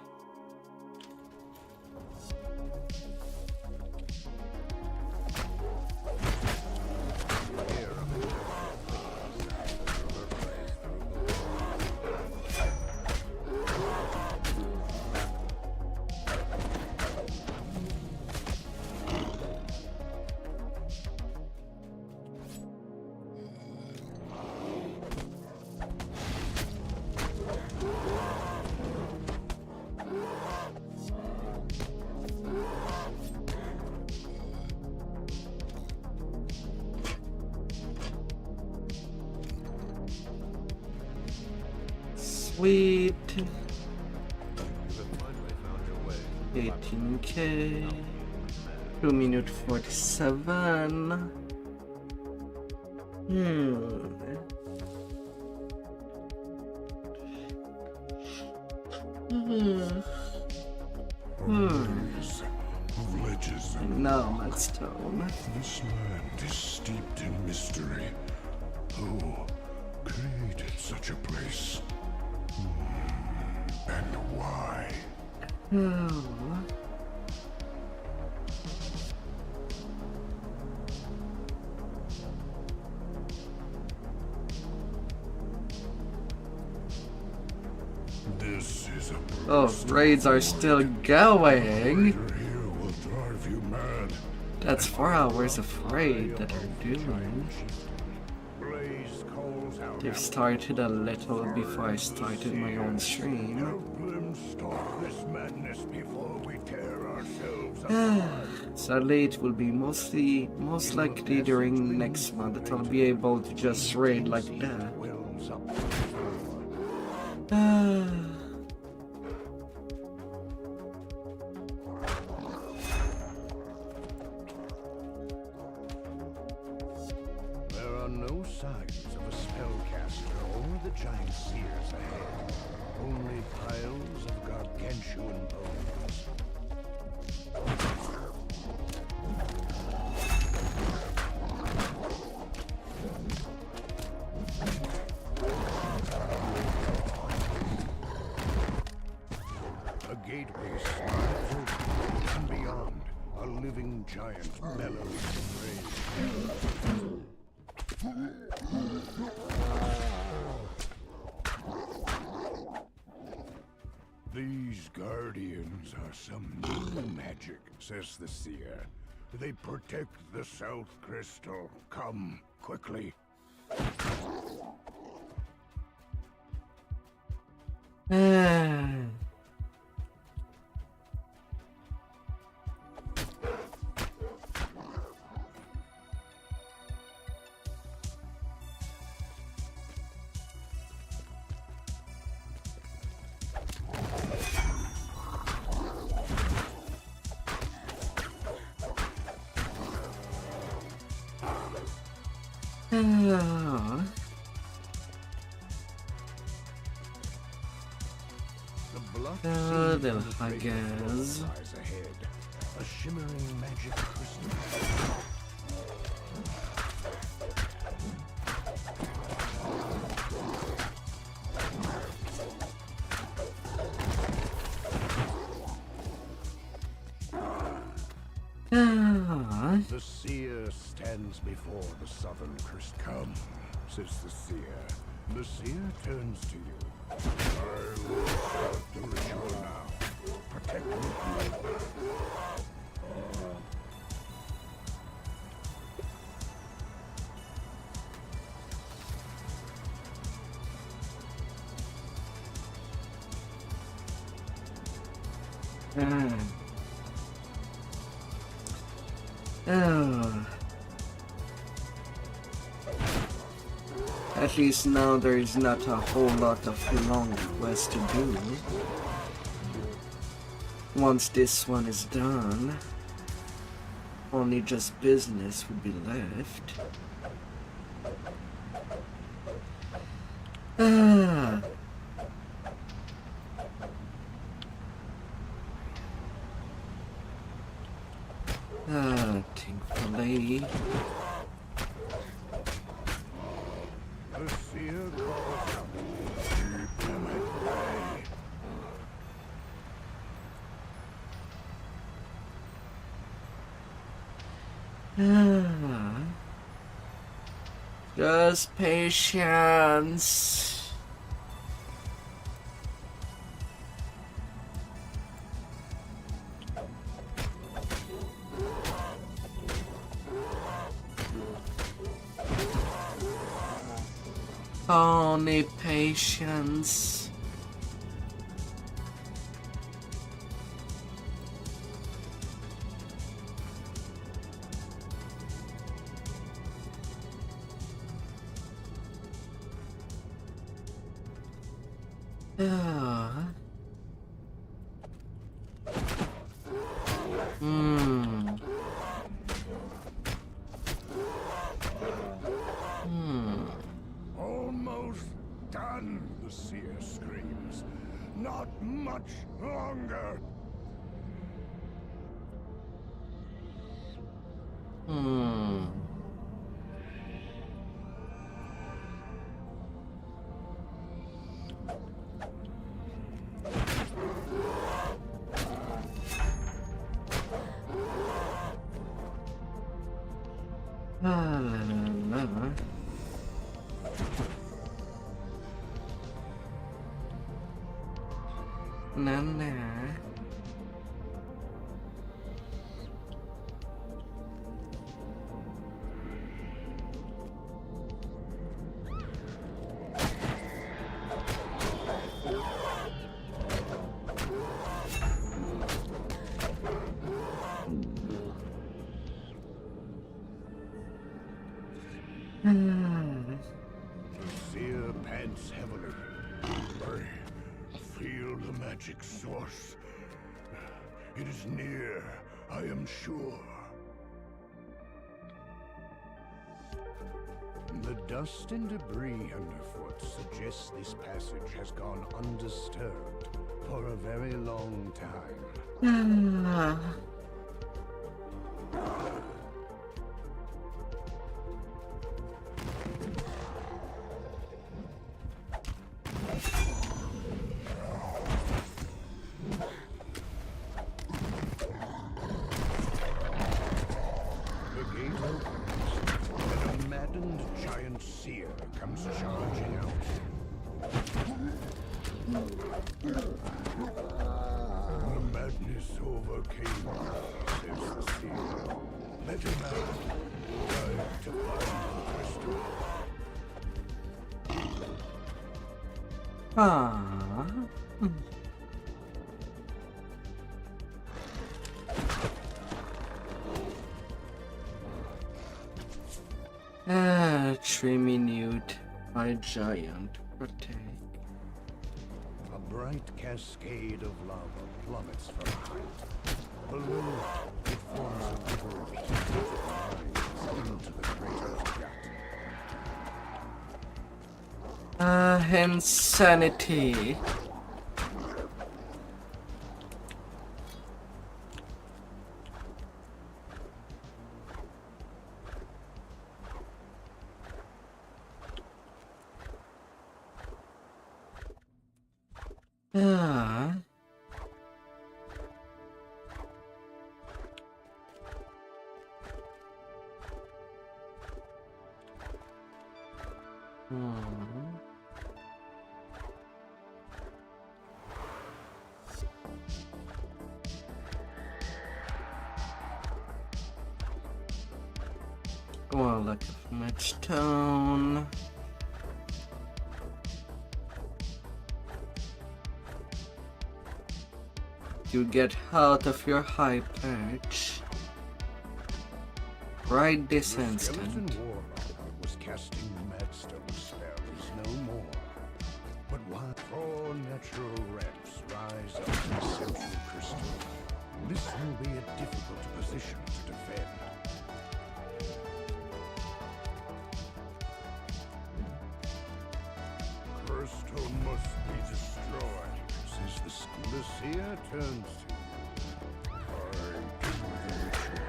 Sweet. 18k. 2 minutes 47. Maze of ledges and No, stone. this land is steeped in mystery. Who created such a place? And why? This is a Oh, raids are still going. here will drive you mad. That's 4 hours of raid that are doing. Blaze coals out. They've started a little before I started my own stream. Help them stop this madness before we tear ourselves apart. Sadly, it will be most likely during next month that I'll be able to just raid like that. Wills up. There are no signs of a spellcaster or the giant seers ahead. Only piles of gargantuan bones. A gateway slides open, and beyond, a living giant mellows in rage. These guardians are some new magic, says the seer. They protect the South Crystal. Come, quickly. Then I guess. Ahead, a shimmering magic crystal. The seer stands before the southern crystal. Come, says the seer. The seer turns to you. I will start the ritual now. Protect me. At least now there is not a whole lot of long quests to do. Once this one is done, only just business would be left. Thankfully. The seer calls out. Keep them at bay. Just patience. Only patience. Almost done, the seer screams. Not much longer. The seer pants heavily. I feel the magic source. It is near, I am sure. dust and debris underfoot suggests this passage has gone undisturbed for a very long time. The gate opens, and a maddened giant seer comes charging out. The madness overcame me, says the seer. Let him out. Dive to find the crystal. Ah. Tree minute by giant critic. A bright cascade of lava plummets from height. Below, it forms a river of heat that rises into the crater's gut. Insanity. Ah. Well, look at my stone. You get out of your high perch right this instant. The skeleton warlock was casting madstone spells no more. But while 4 natural ramps rise up to the central crystal, this will be a difficult position to defend. Crystal must be destroyed, says the seer turns to you. I do the ritual.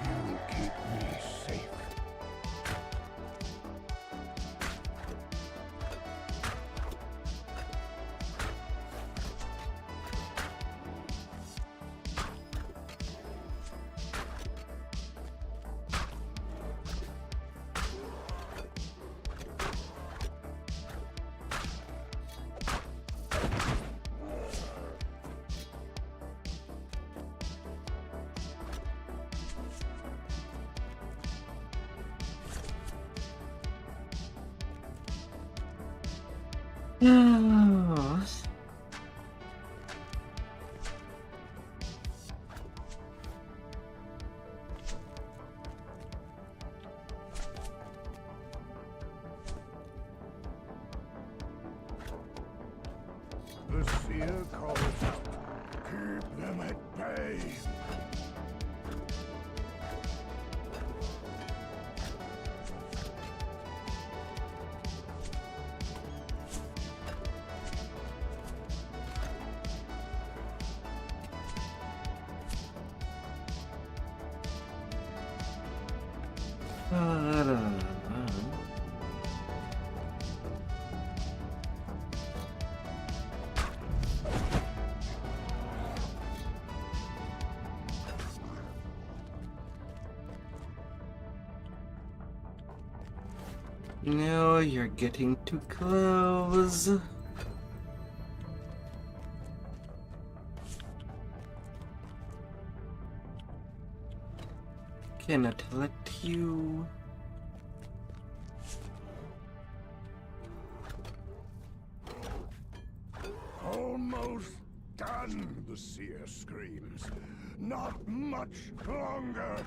You keep me safe. Yes. The seer calls out. Keep them at bay. No, you're getting too close. Cannot let you. Almost done, the seer screams. Not much longer.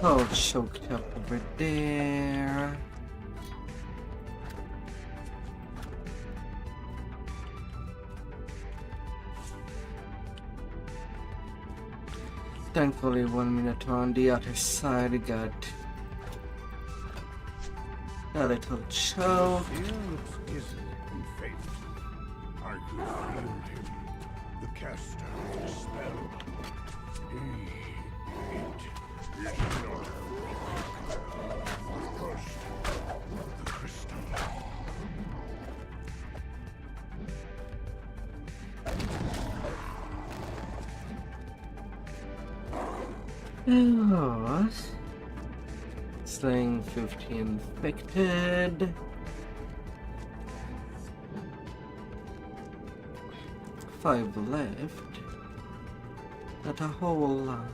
All choked up over there. Thankfully, 1 minute on the other side, I got a little choke. Fear looks dizzy and faint. I could feel him, the caster of the spell. It is not first the crystal. Oh, slaying 50 infected. 5 left. Not a whole lot.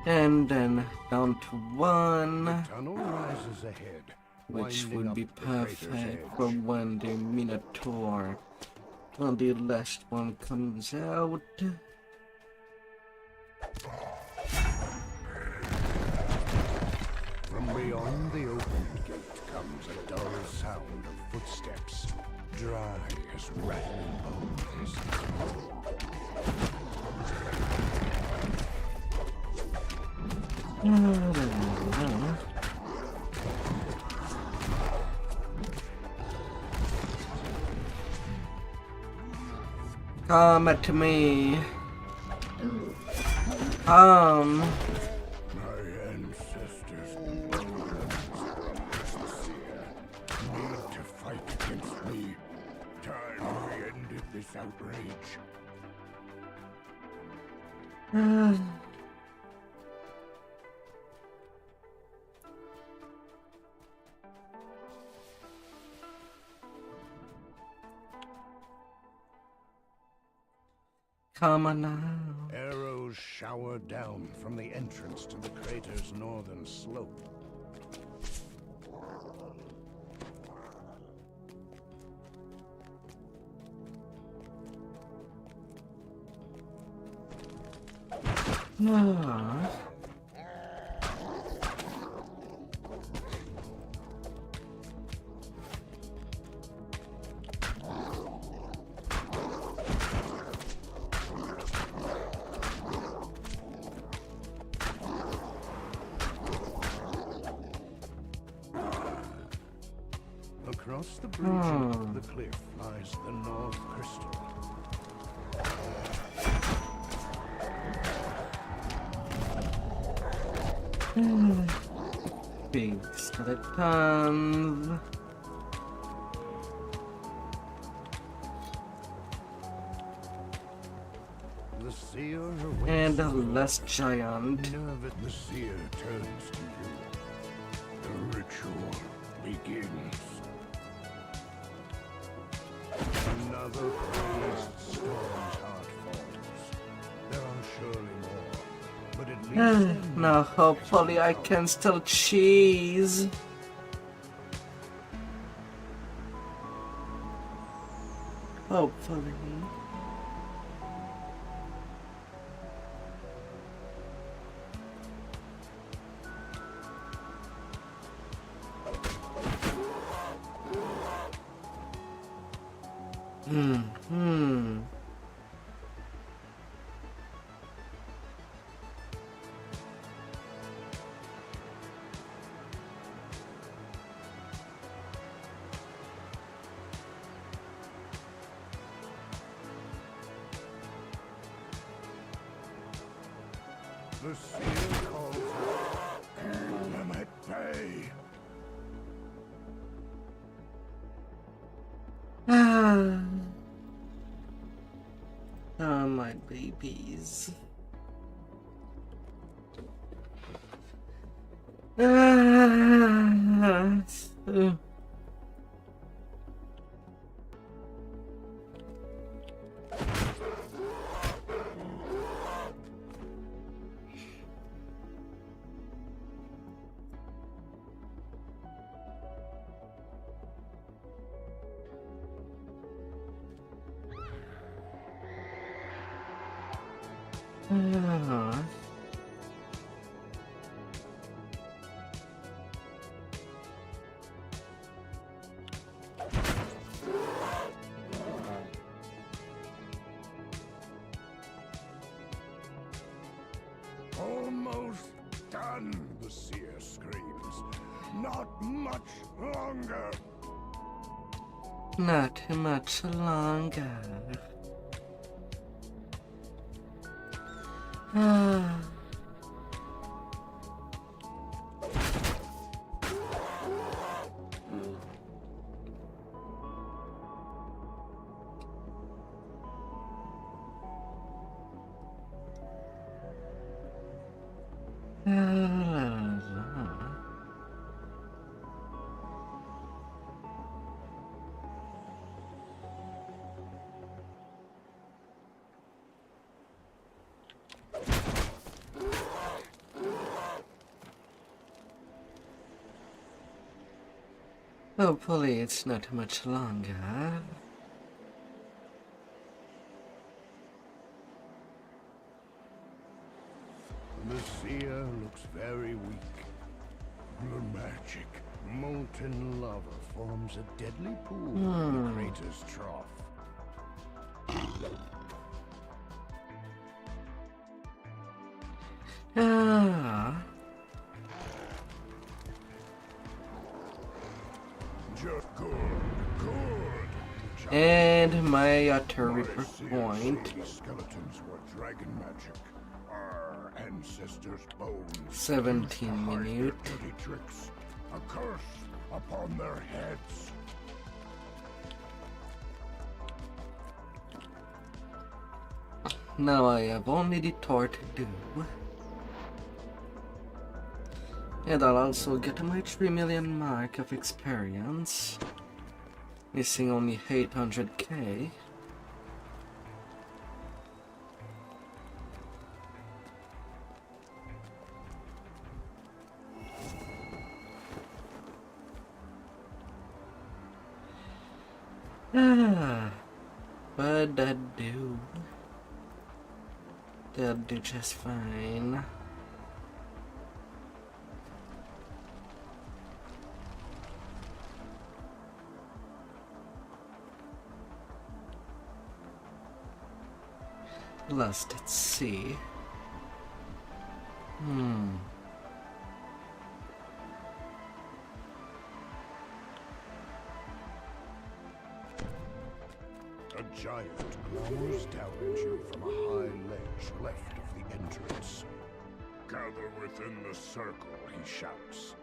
And then down to 1. Tunnel rises ahead, Which winding would up be the crater's perfect edge. for when the Minotaur on the last one comes out. From beyond the opened gate comes a dull sound of footsteps, dry as rattling bones. Come at me. Come. My ancestors need to fight against me. Time we ended this outrage. Come on now. Arrows shower down from the entrance to the crater's northern slope. Ah. Across the bridge over the cliff lies the North Crystal. Big skeletons. The seer awaits And a the less giant. nerve at the seer turns to you. The ritual begins. Another crazed storm's heart falls. There are surely more, but at least then Now hopefully I can still cheese. Hopefully. Hmm. the seer calls out. Keep them at bay. Oh, my babies. Almost done, the seer screams. Not much longer. Not much longer. Hopefully it's not much longer. The seer looks very weak. The magic, molten lava forms a deadly pool in the crater's trough. Just good. And my artillery point. Skeletons were dragon magic. Our ancestors' bones. 17 minutes. Dirty tricks. A curse upon their heads. Now I have only the tour to do. And I'll also get my 3 million mark of experience. Missing only 800k. But that'll do just fine. Let's see. A giant glowers down at you from a high ledge left of the entrance. Gather within the circle, he shouts.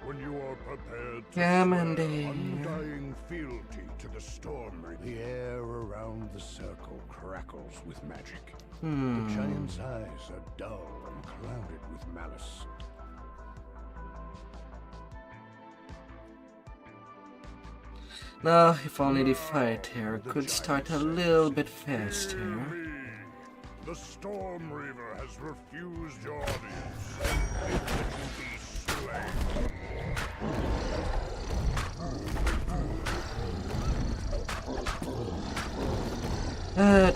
When you are prepared to swear undying fealty to the storm, the air around the circle crackles with magic. The giant's eyes are dull and clouded with malice. Now, if only the fight here could start a little bit faster. The Storm Reaver has refused your audience and bids that you be slain.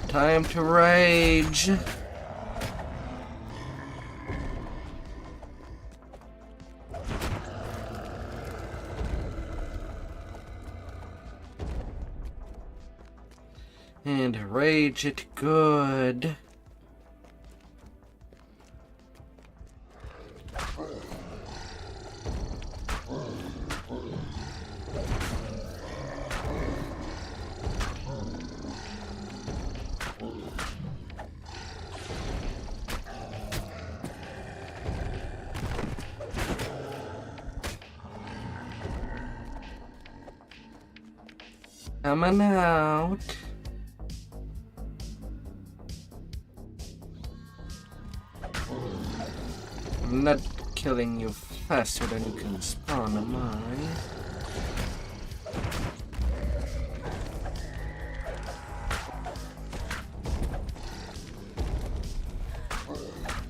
Time to rage. And rage it good. Coming out. I'm not killing you faster than you can spawn, am I?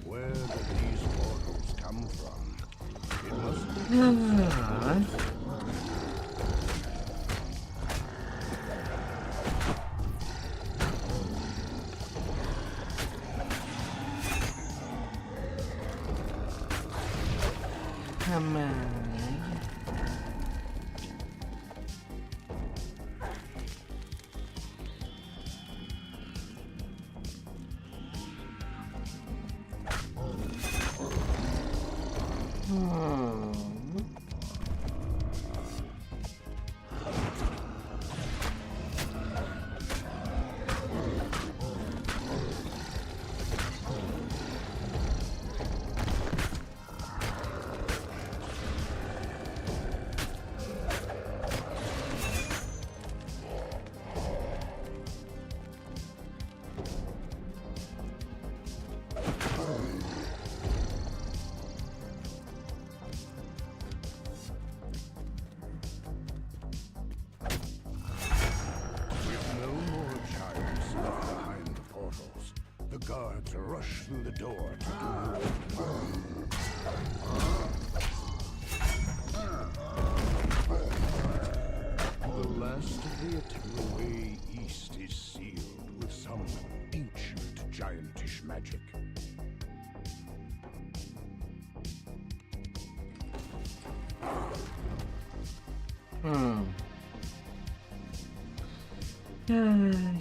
Where do these mortals come from? It must be guards rush through the door to do the last of the way east is sealed with some ancient giantish magic.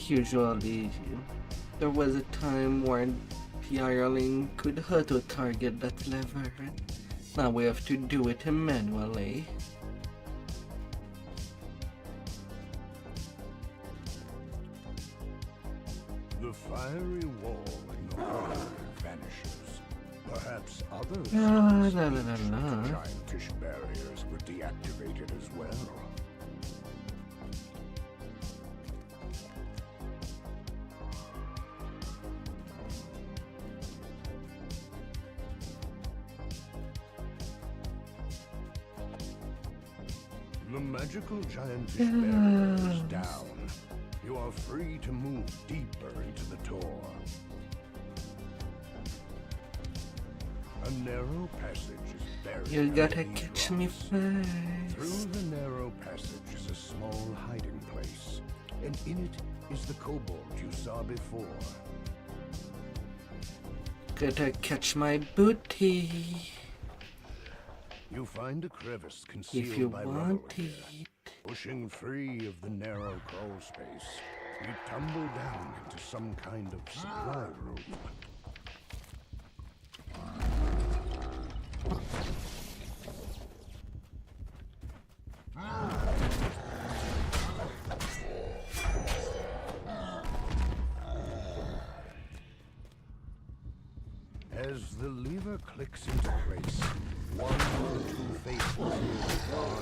Usually, there was a time when the hireling could hurt a target that lever. Now we have to do it manually. The fiery wall in the corner vanishes. Perhaps others giantish barriers were deactivated as well. The magical giantish barrier is down. You are free to move deeper into the door. A narrow passage is buried. You gotta catch me first. Through the narrow passage is a small hiding place, and in it is the kobold you saw before. Gotta catch my booty. You find a crevice concealed If you by want rubble here. it. Pushing free of the narrow crawl space, you tumble down into some kind of supply room. As the lever clicks into place, one or two faces near the far door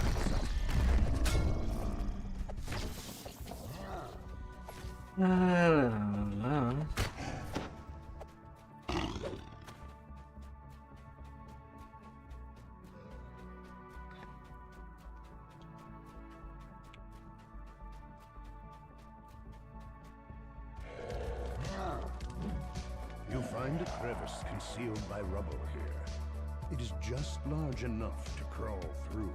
lights up. You find a crevice concealed by rubble here. It is just large enough to crawl through.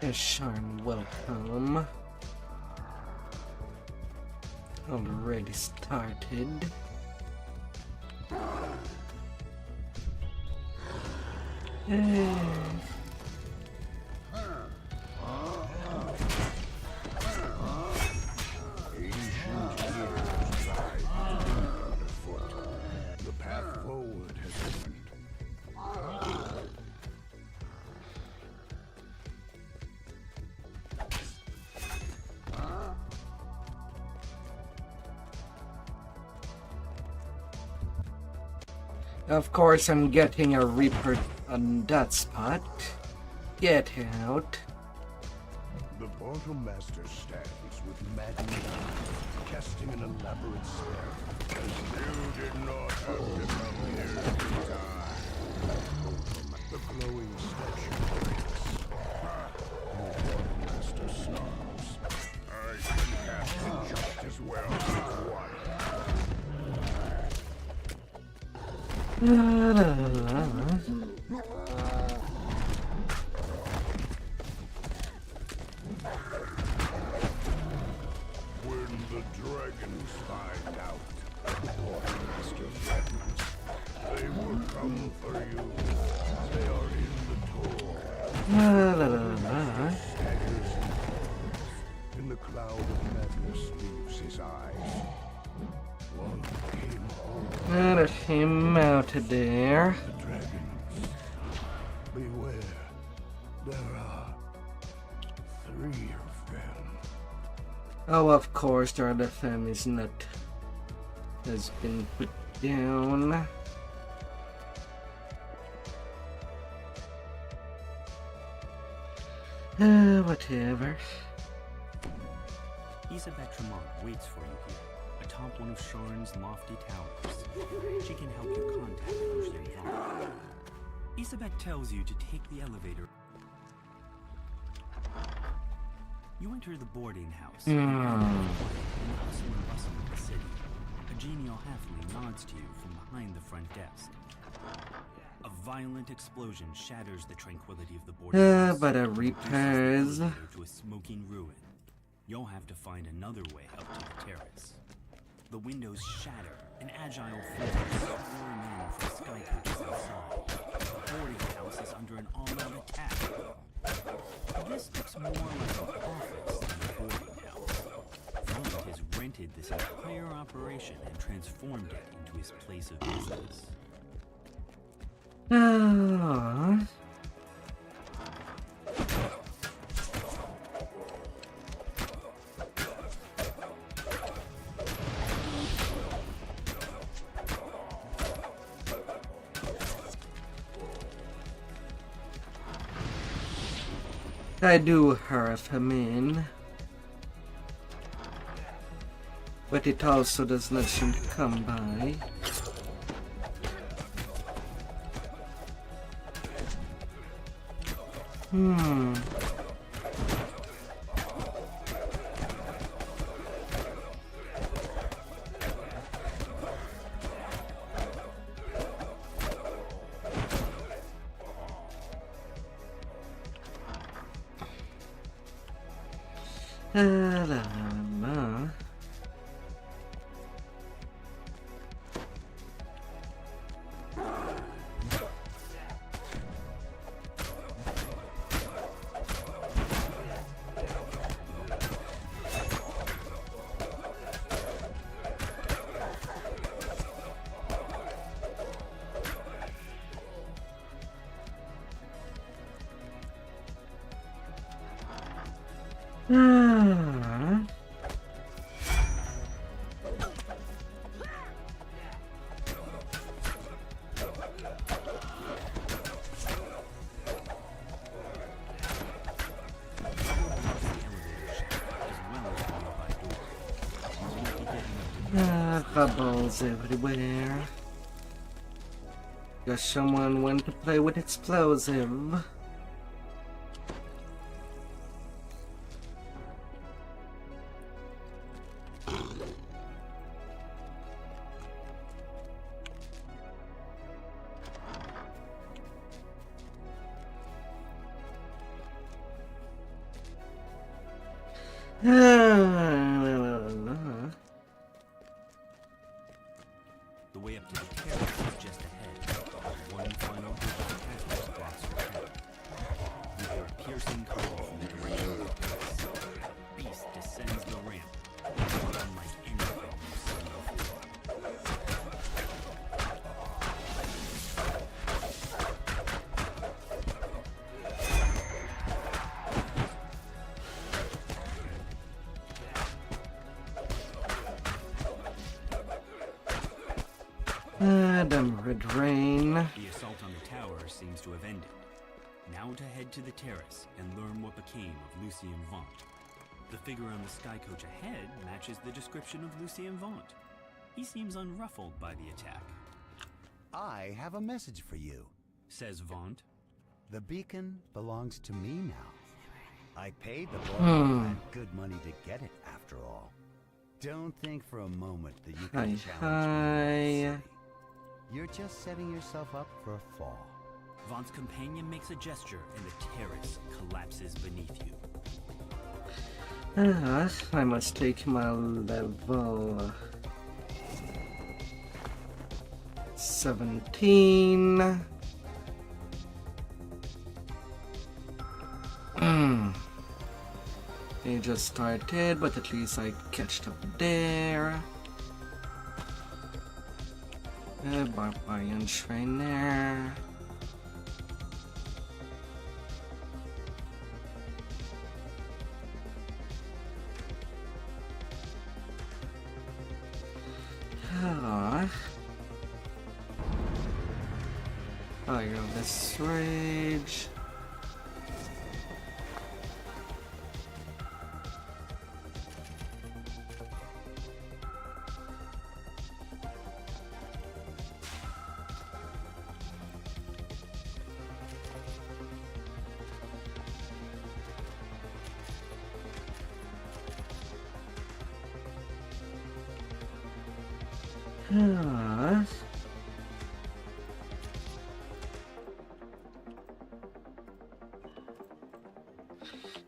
A charm welcome. Already started. The path forward has opened. Of course, I'm getting a Reaper on that spot. Get out. The Portal Master stands with maddened eyes, casting an elaborate spell. As you did not have to come here to die. The glowing statue breaks. The Portal Master snarls. I can cast it just as well as one. When the dragons find out, the Portal Master threatens. They will come for you. They are in the door. Staggers in the cloud of madness leaves his eyes. One came home. Let him out there. The dragons. Beware. There are 3 of them. Oh, of course, the other fam is not has been put down. Whatever. Isabelle Tremont waits for you here, atop one of Sharon's lofty towers. She can help you contact Lucian Vaughn. Isabelle tells you to take the elevator. You enter the boarding house. In the hustle and bustle of the city, a genial halfling nods to you from behind the front desk. A violent explosion shatters the tranquility of the boarding house. But repairs. To a smoking ruin. You'll have to find another way up to the terrace. The windows shatter. An agile figure swarm in from sky coaches outside. The boarding house is under an all-out attack. This looks more like an office than a boarding house. Vaughn has rented this entire operation and transformed it into his place of business. I do hurt him in, but it also does not seem to come by. Bubbles everywhere. Guess someone went to play with explosive. The way up to the terrace is just ahead. One final push of the catalyst blocks your path. You hear a piercing call from the direction of the terrace. The beast descends the ramp, unlike anything you've seen before. Damn red rain. The assault on the tower seems to have ended. Now to head to the terrace and learn what became of Lucien Vaunt. The figure on the sky coach ahead matches the description of Lucien Vaunt. He seems unruffled by the attack. I have a message for you, says Vaunt. The beacon belongs to me now. I paid the boy and good money to get it, after all. Don't think for a moment that you can challenge me. You're just setting yourself up for a fall. Vaunt's companion makes a gesture and the terrace collapses beneath you. I must take my level 17. They just started, but at least I catched up there. Barbarian Shrine there. Fire of this rage.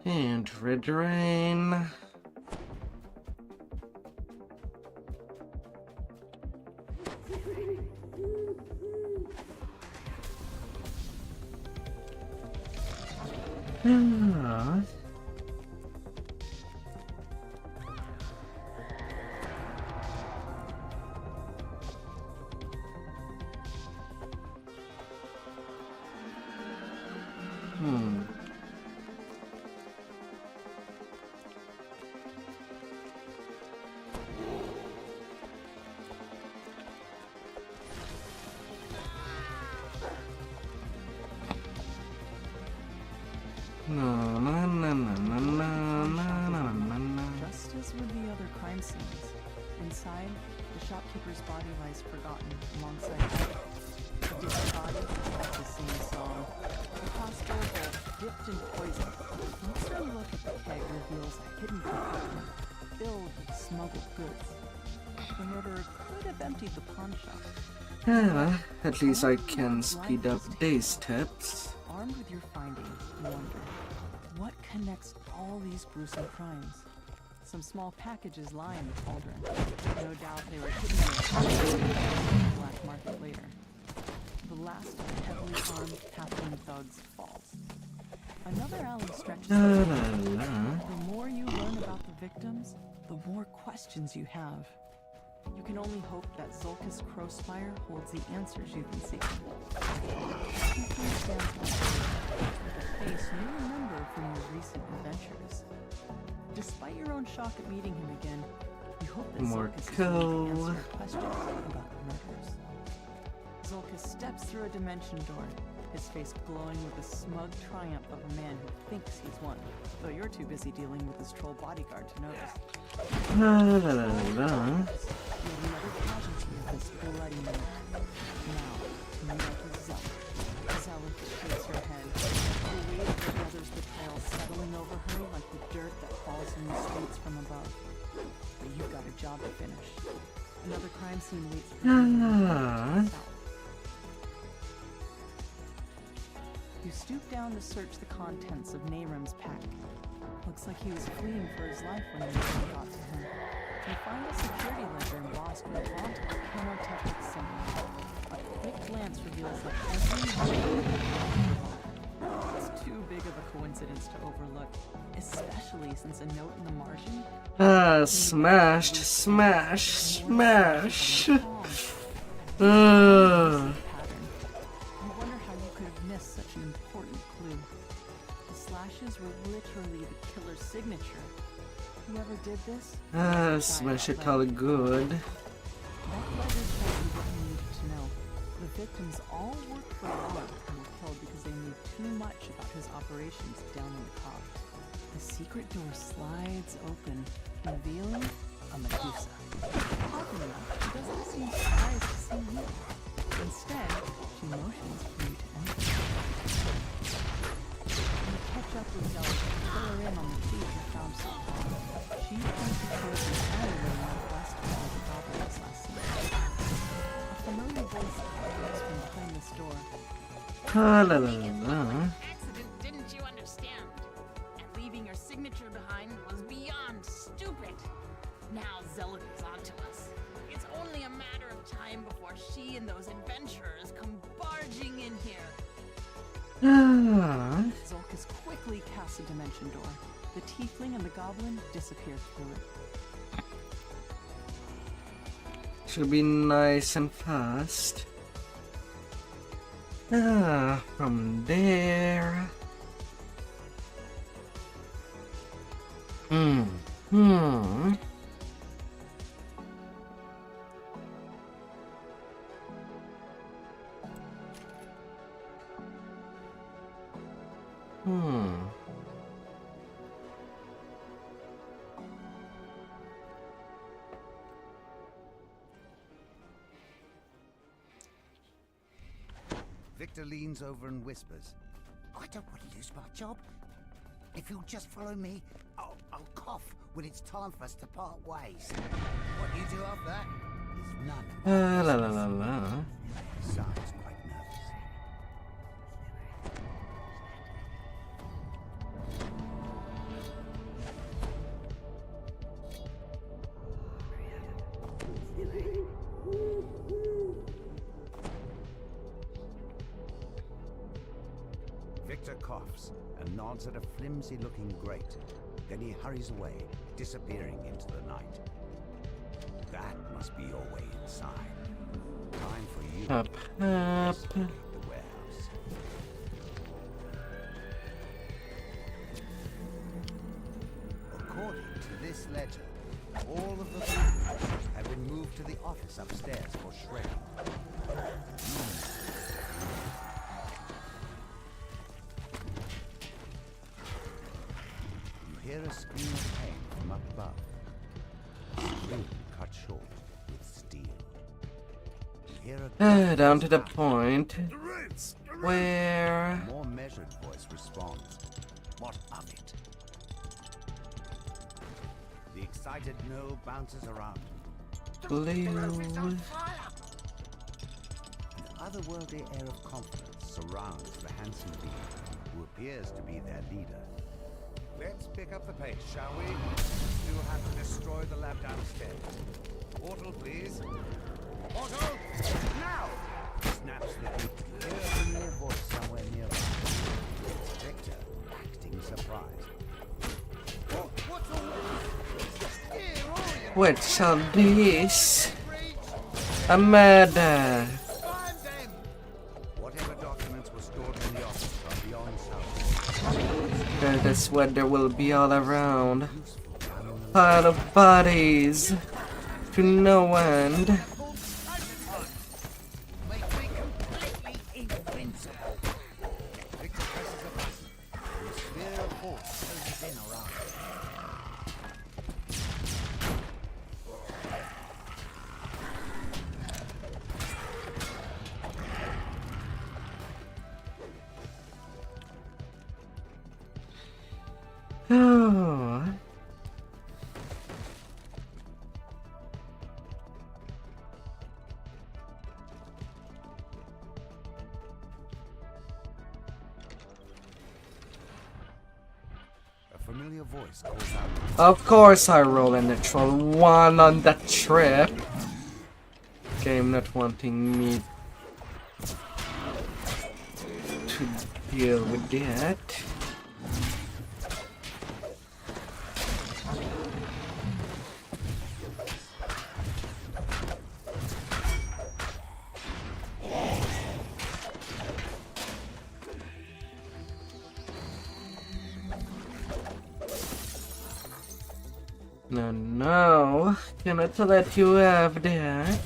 And red rain. Just as with the other crime scenes, inside, the shopkeeper's body lies forgotten alongside a dead body, the same song. The crossbow bolt dipped in poison. A closer look at the keg reveals a hidden compartment filled with smuggled goods. The murderer could have emptied the pawn shop. At least I can speed up day steps. Armed with your finding, you wonder, what connects all these gruesome crimes? Some small packages lie in the cauldron. No doubt they were hidden in the black market later. The last of the heavily armed halfling thugs falls. Another alley stretches. The more you learn about the victims, the more questions you have. You can only hope that Zulkus Crowspire holds the answers you've been seeking. He stands with a face you remember from your recent adventures. Despite your own shock at meeting him again, you hope that Zulkus is able to answer your questions about the murders. Zulkus steps through a dimension door, his face glowing with the smug triumph of a man who thinks he's won, though you're too busy dealing with his troll bodyguard to notice. You're another casualty of this bloody night. Now, meet up with Zealot. Zealot shakes her head, the weight of her brother's betrayal settling over her like the dirt that falls in the streets from above. But you've got a job to finish. Another crime scene waits for you. You stoop down to search the contents of Nahram's pack. Looks like he was fleeing for his life when you got to him. You find a security ledger embossed with a font of chemotectic symbol. A quick glance reveals that every it's too big of a coincidence to overlook, especially since a note in the margin. Smashed, smash, smash. Such an important clue. The slashes were literally the killer's signature. Whoever did this? Smash it all good. That letter told you what you needed to know. The victims all worked for Lord and were killed because they knew too much about his operations down in the cog. The secret door slides open, revealing a Medusa. Oddly enough, she doesn't seem surprised to see you. Instead, she motions for you to enter. You catch up with Zealot and fill her in on the thief you found so far. She pointed towards an alleyway northwest of where the goblin was last seen. A familiar voice comes from behind this door. Accident, didn't you understand? And leaving your signature behind was beyond stupid. Now Zealot is onto us. It's only a matter of time before she and those adventurers come barging in here. Zulkus quickly casts a dimension door. The tiefling and the goblin disappear through it. Should be nice and fast. From there. Victor leans over and whispers, "I don't want to lose my job. If you'll just follow me, I'll cough when it's time for us to part ways. What you do after that is none. La la la la. Sounds quite nervous. Victor coughs and nods at a flimsy-looking grate. Then he hurries away, disappearing into the night. That must be your way inside. Time for you Up, to up. investigate the warehouse. According to this ledger, all of the papers have been moved to the office upstairs for shredding. You hear a scream of pain from up above. A scream cut short with steel. You hear a Down to the point where A more measured voice responds. What of it? The excited gnome bounces around. blue. An otherworldly air of confidence surrounds the handsome being, who appears to be their leader. Let's pick up the pace, shall we? Still have to destroy the lab downstairs. Portal, please. Portal! Now! Snaps the beat. Hear a familiar voice somewhere nearby. It's Victor, acting surprised. Oh, what's all this? Dear Orion! What's all this? A murder. Find them! Whatever documents were stored in the office are beyond salvage. That's what there will be all around. Pile of bodies. To no end. Make me completely invincible. Victor presses a button, and a sphere of force closes in around him. Oh. A familiar voice calls out. Of course I roll a natural 1 on that trip. Game not wanting me to deal with that. No, no, cannot let you have that.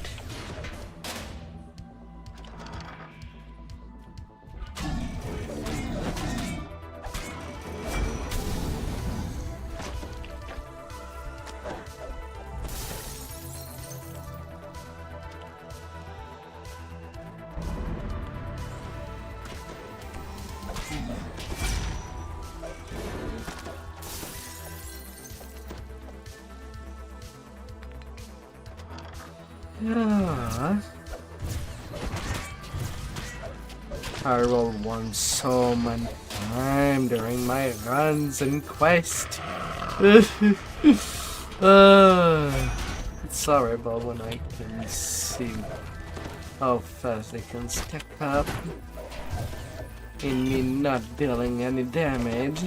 I rolled 1 so many times during my runs and quest. It's horrible when I can see how fast they can stack up in me not dealing any damage.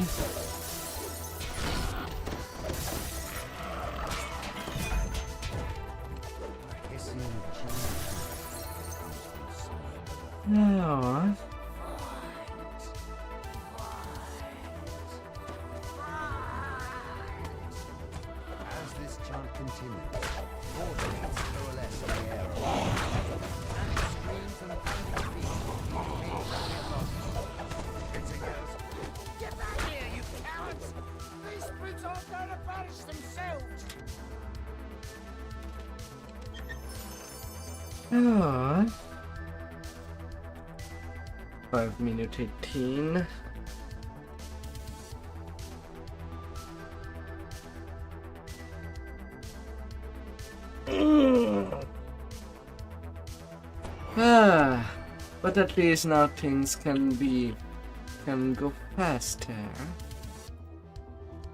No. As this chant continues, vortex coalesce in the air above. And screams and thunder feet Victor yells, "Get back here, you cowards! These brutes aren't going to punish themselves!" Oh. 5 minute 18. But at least now things can go faster.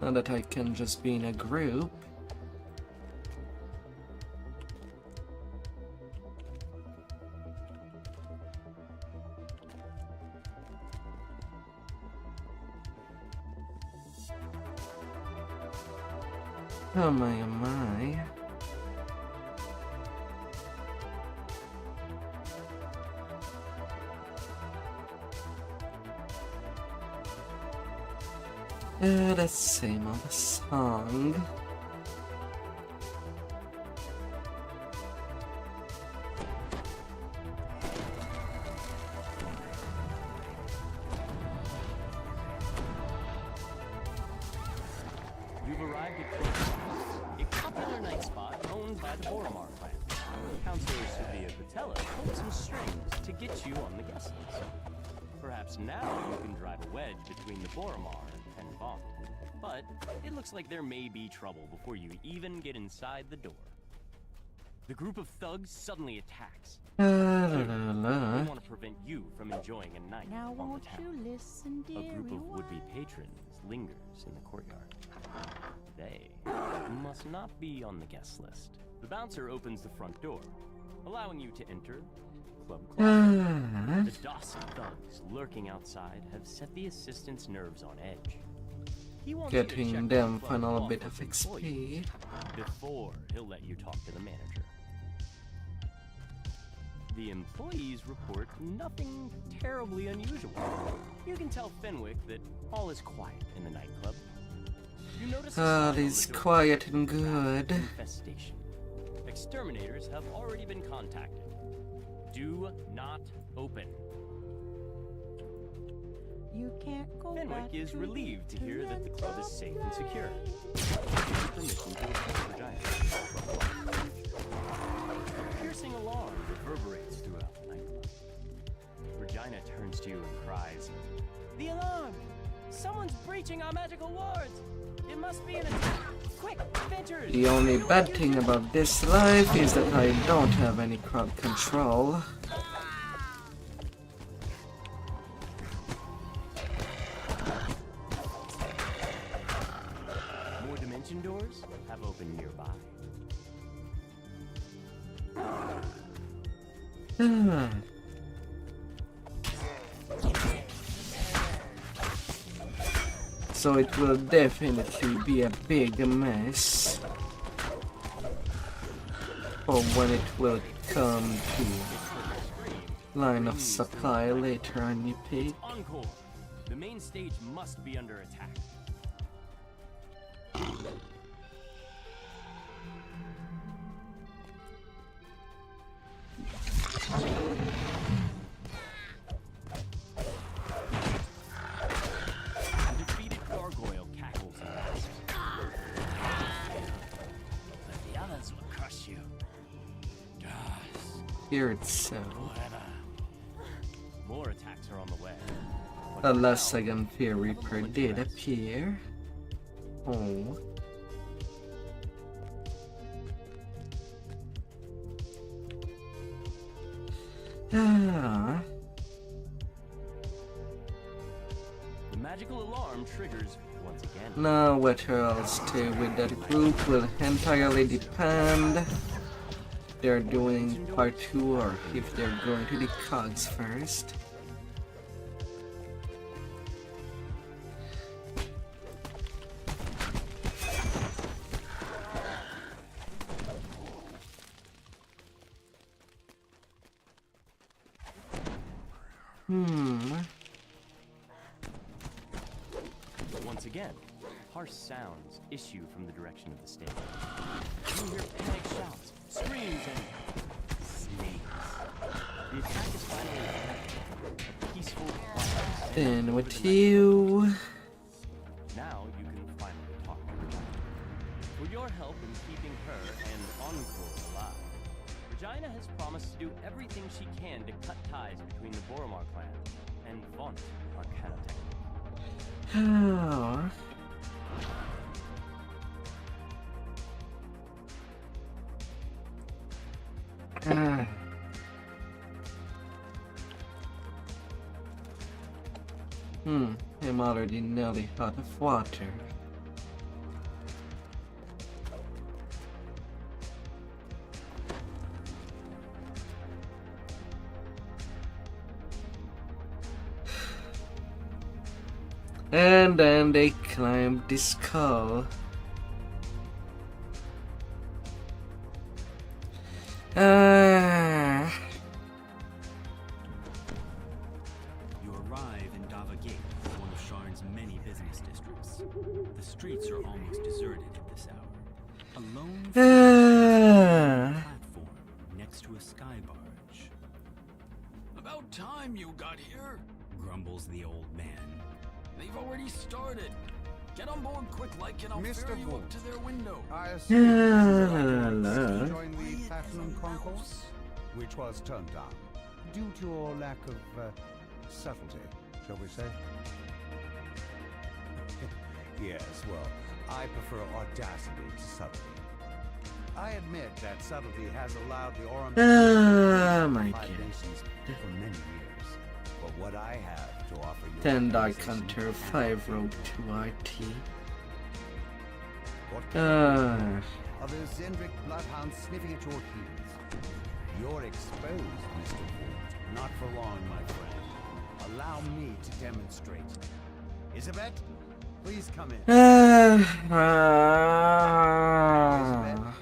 Now that I can just be in a group. Oh my, oh my. The same old song. You've arrived at Critic, a popular night spot owned by the Boromar clan. Counselor Sophia Patella pulled some strings to get you on the guest list. Perhaps now you can drive a wedge between the Boromar and Vaunt. But it looks like there may be trouble before you even get inside the door. The group of thugs suddenly attacks. They want to prevent you from enjoying a night Now on the won't town. you listen, A dearie? group of would-be patrons lingers in the courtyard. They must not be on the guest list. The bouncer opens the front door, allowing you to enter Club Closet. The Dawson thugs lurking outside have set the assistant's nerves on edge. He wants you to Getting check them out Club final Claw bit for of employees XP. before he'll let you talk to the manager. The employees report nothing terribly unusual. You can tell Fenwick that all is quiet in the nightclub. You notice a sign on the it's door. quiet and good. Infestation. Exterminators have already been contacted. Do not open. You can't go Fenwick back is to relieved to the hear that the club is safe and secure. Permission to approach Regina. A piercing alarm reverberates throughout the nightclub. Regina turns to you and cries, "The alarm! Someone's breaching our magical wards! It must be an attack! Quick, Ventures! The only bad thing about this life is that I don't have any crowd control. More dimension doors have opened nearby. So it will definitely be a big mess for when it will come to line of supply later on you pick. Encore! The main stage must be under attack. The defeated gargoyle cackles and laughs. But the others will crush you. Here it's so. Whatever. More attacks are on the way. The last second Fear Reaper did appear. Oh. Ah. The magical alarm triggers once again. Now whether I'll stay with that group will entirely depend if they're doing part 2 or if they're going to the cogs first. Once again, harsh sounds issue from the direction of the stage. You hear panic shouts, screams, and snakes. The attack is finally ended. A peaceful quiet. Then with you. Now you can finally talk to Regina. For your help in keeping her and Encore alive, Regina has promised to do everything she can to cut ties between the Boromar clan and Vaunt Arcana Technique. How? I'm already nearly out of water. And then they climbed the skull. You arrive in Dava Gate, one of Sharn's many business districts. The streets are almost deserted at this hour. A lone platform next to a sky barge. About time you got here, grumbles the old man. They've already started. Get on board quick, like, and I'll ferry you up to their window. I assume you joined the Platinum Concourse, which was turned down due to your lack of subtlety, shall we say? Yes, well, I prefer audacity to subtlety. I admit that subtlety has allowed the Aurum my God. for many years. But what I have to offer you 10 Dark Hunter, 5 Rogue 2 RT. Others Zendrick bloodhounds sniffing at your heels. You're exposed, Mr. Wood. Not for long, my friend. Allow me to demonstrate. Isabet, please come in. Isabet,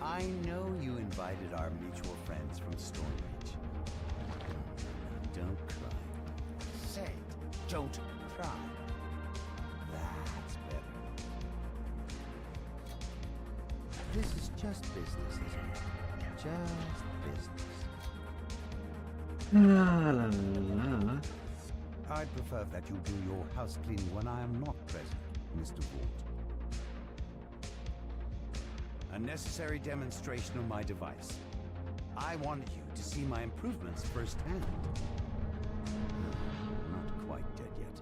I know you invited our mutual friends from Stormreach. Don't cry. Say it. Don't cry. That's better. This is just business, isn't it? Just business. I'd prefer that you do your house cleaning when I am not present, Mr. Wood. A necessary demonstration of my device. I wanted you to see my improvements firsthand. Not quite dead yet.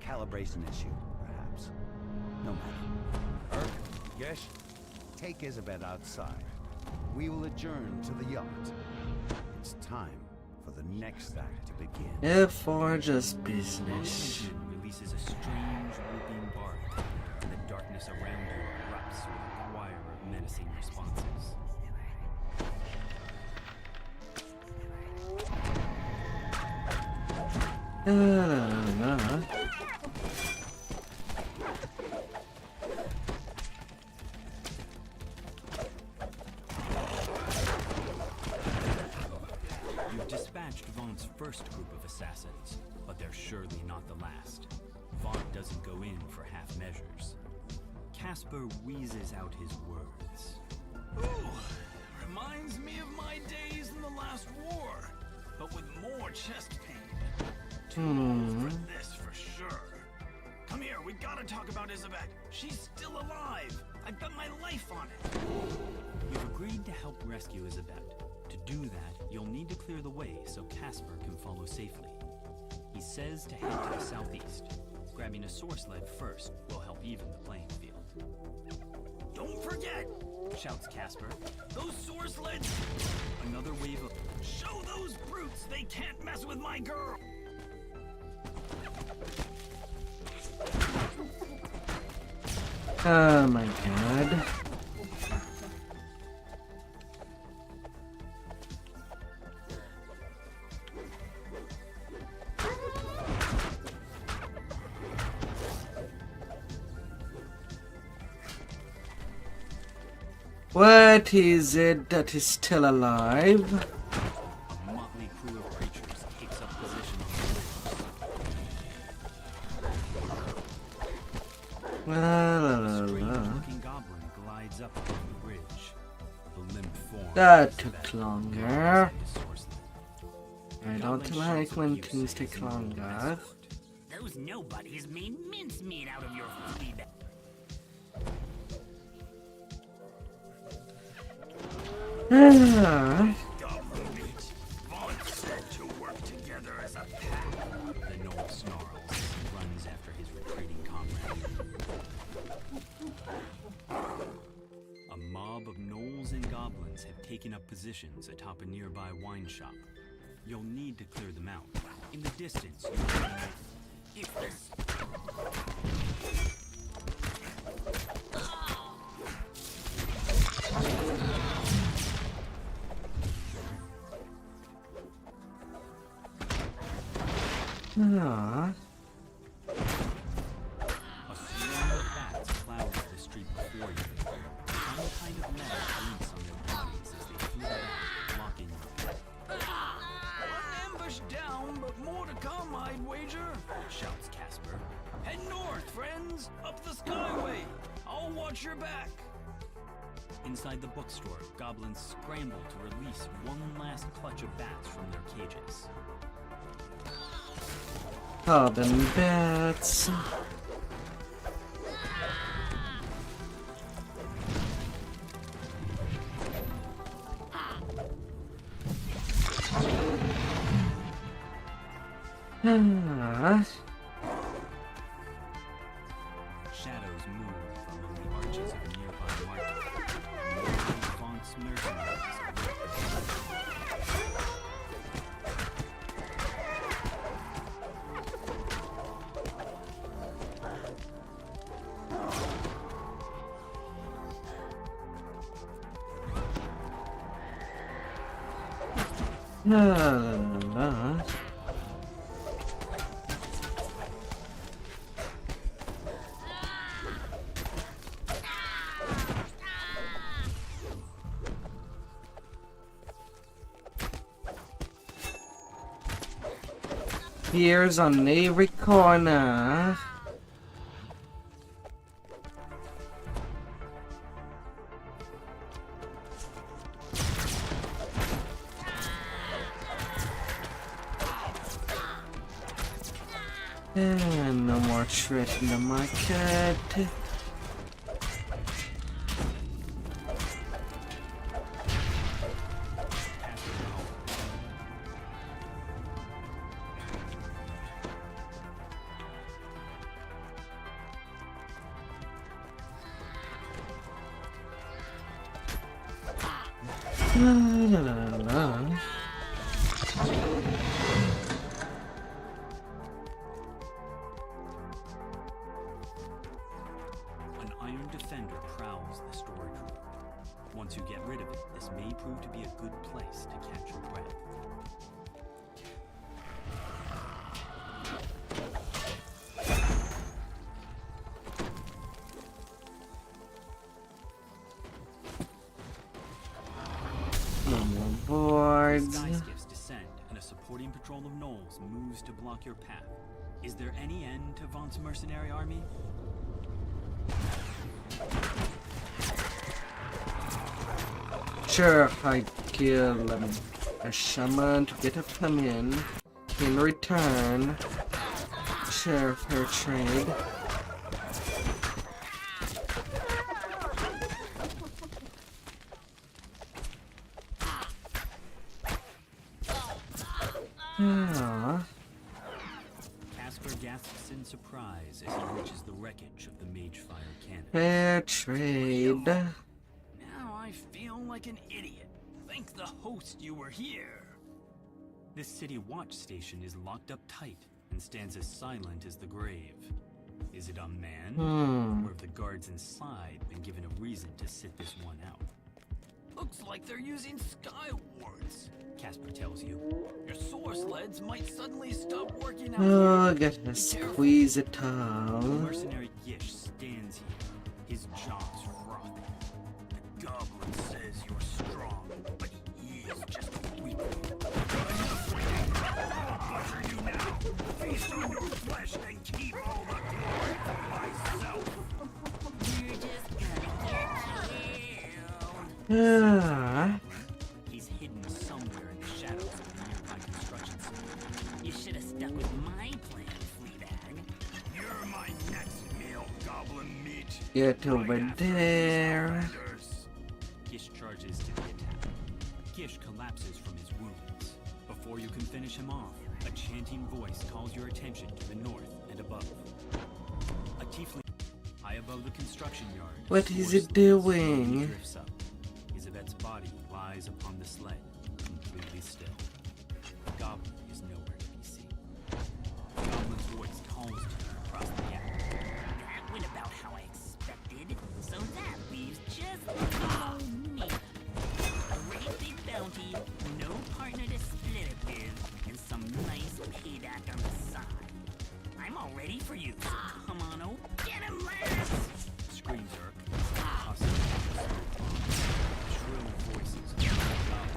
Calibration issue, perhaps. No matter. Gesh, take Isabet outside. We will adjourn to the yacht. It's time for the next act to begin. If or just business. Releases a strange whooping bark, and the darkness around you erupts with a choir of menacing responses. You've dispatched Vaught's first group of assassins, but they're surely not the last. Vaught doesn't go in for half measures. Casper wheezes out his words. Ooh, reminds me of my days in the last war, but with more chest pain. Too old for this for sure. Come here, we gotta talk about Isabet. She's still alive. I bet my life on it. You've agreed to help rescue Isabet. To do that, you'll need to clear the way so Casper can follow safely. He says to head to the southeast. Grabbing a source lead first will help even the playing field. Don't forget! Shouts Casper. Those source leads! Another wave of... Show those brutes they can't mess with my girl! Oh my God. What is it that is still alive? A motley crew of creatures takes up position on the bridge. A strange-looking goblin glides up above the bridge. The limp form. That took longer. I don't like when things take longer. Those nobodies made mincemeat out of your flea bag. Vaught said to work together as a pack. The gnoll snarls as he runs after his retreating comrade. A mob of gnolls and goblins have taken up positions atop a nearby wine shop. You'll need to clear them out. In the distance, you'll If this A swarm of bats cloud the street before you. Some kind of metal glints on their bodies as they flee back, blocking you. One ambush down, but more to come, I'd wager, Shouts Casper. Head north, friends! Up the skyway! I'll watch your back! Inside the bookstore, goblins scramble to release one last clutch of bats from their cages. Oh, them bats. Shadows move among the arches of a nearby market. Vaught's mercenaries Here's on every corner. And no more trash in the market. La, la, la, la. An iron defender prowls the storage room. Once you get rid of it, this may prove to be a good place to catch your breath. Sky skiffs descend, and a supporting patrol of gnolls moves to block your path. Is there any end to Vaught's mercenary army? Sure, I kill a shaman to get a command. In return, share fair trade. Casper gasps in surprise as he reaches the wreckage of the Magefire cannon. Fair trade. Now I feel like an idiot. Thank the host you were here. This city watch station is locked up tight and stands as silent as the grave. Is it unmanned? Or have the guards inside been given a reason to sit this one out? Looks like they're using sky wards. Casper tells you. Your source sleds might suddenly stop working out. Oh, I gotta squeeze it The out. mercenary Gish stands here, his jaws frothing. The goblin says you're strong, but he is just weak. I'll butcher you now. Feast on your flesh and keep all the glory for myself. You're just gonna get killed. He's hidden somewhere in the shadows of the nearby construction site. You should have stuck with my plan, Fleabag. You're my next meal, goblin meat. Get over there. Gish charges to the attack. Gish collapses from his wounds. Before you can finish him off, a chanting voice calls your attention to the north and above. A tiefling high above the construction yard. What is it slowly doing? drifts up. Isabet's body lies upon the sled, completely still. The goblin is nowhere to be seen. The goblin's voice calls to you, across the gap. That went about how I expected. So that leaves just me. A great big bounty, no partner to split it with, and some nice payback on the side. I'm all ready for you. So come on, oh, get him, lads! Scream Zerk. Shrill voices. Here's the thing.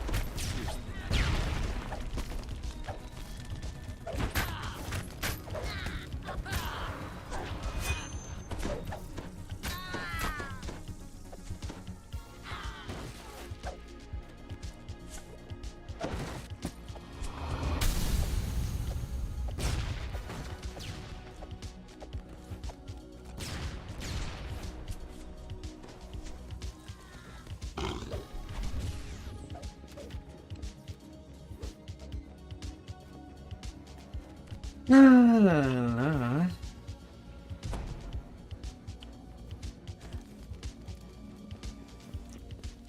La la la.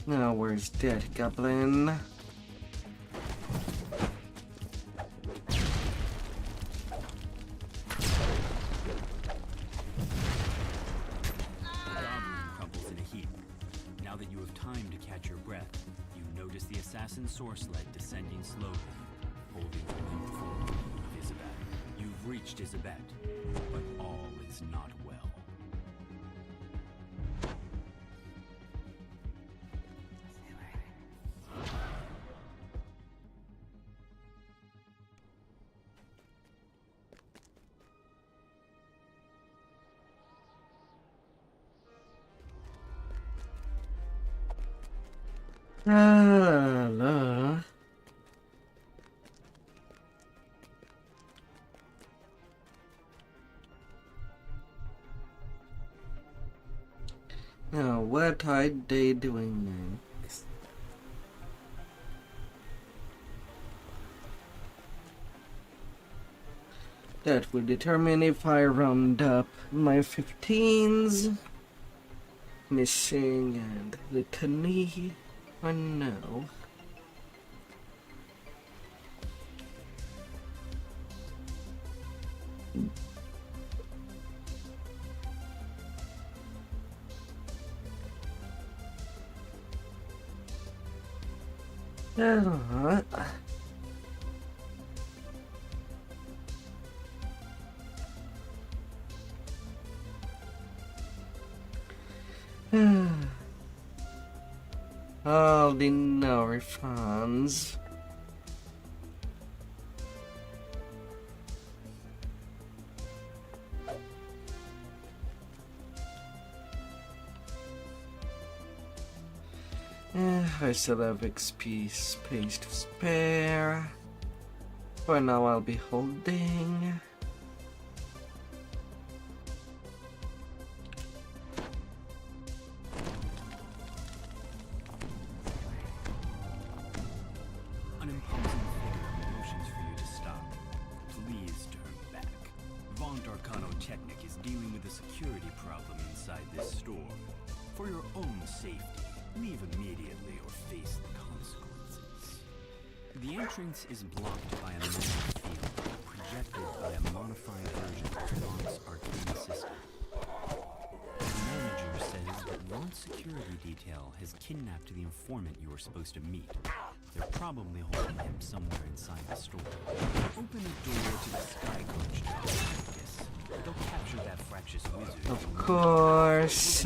Now where's that goblin? Crumbles in a heap. Now that you have time to catch your breath, you notice the assassin source sled descending slowly, holding the limp form of Isabet. You've reached Isabet, but all is not well. La la. Now, what are they doing next? That will determine if I round up my 15s, missing and litany, or no. All the no refunds. I still have XP space to spare. For now I'll be holding. An imposing figure motions for you to stop. Please turn back. Von Darkano Technic is dealing with a security problem inside this store. For your own safety, leave immediately or face the consequences. The entrance is blocked by a magic field, projected by a modified version of Von's arcane system. The manager says that Von's security detail has kidnapped the informant you were supposed to meet. They're probably holding him somewhere inside the store. Open the door to the Sky Coach job like this. They'll capture that fractious wizard. Of course.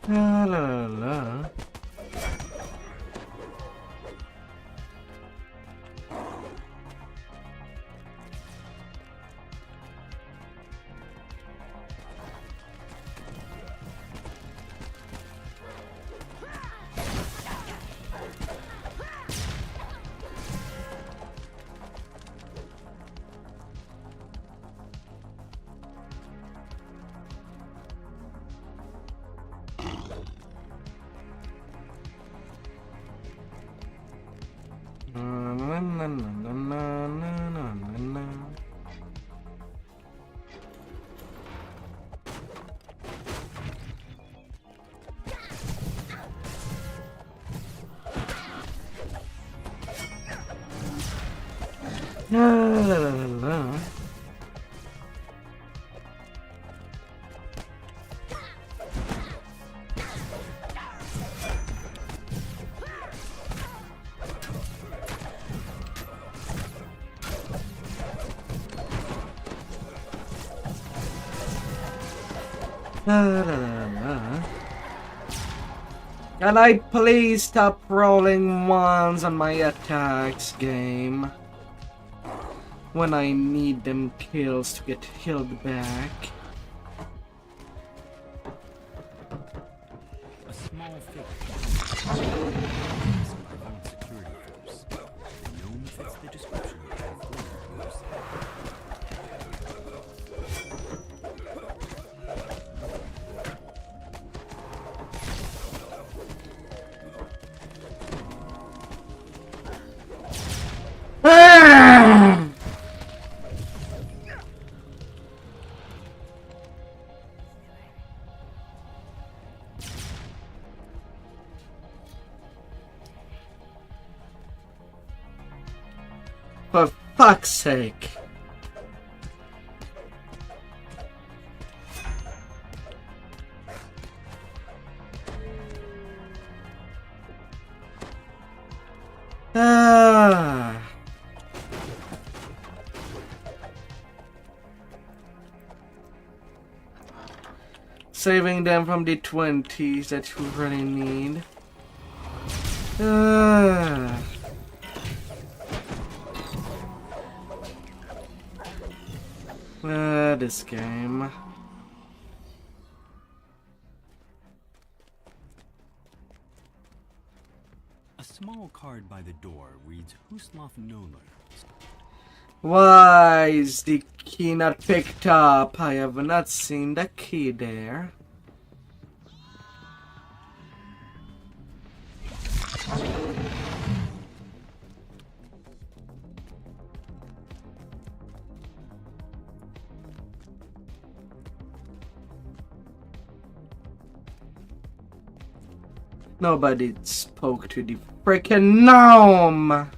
La la la. Can I please stop rolling ones on my attacks, game? When I need them kills to get healed back. A small figure. Security force. The gnome fits the description of flamethrowers. For fuck's sake. Saving them from the 20s that you really need. This game. A small card by the door reads Huslav Noller. Why is the key not picked up? I have not seen the key there. Nobody spoke to the freaking gnome!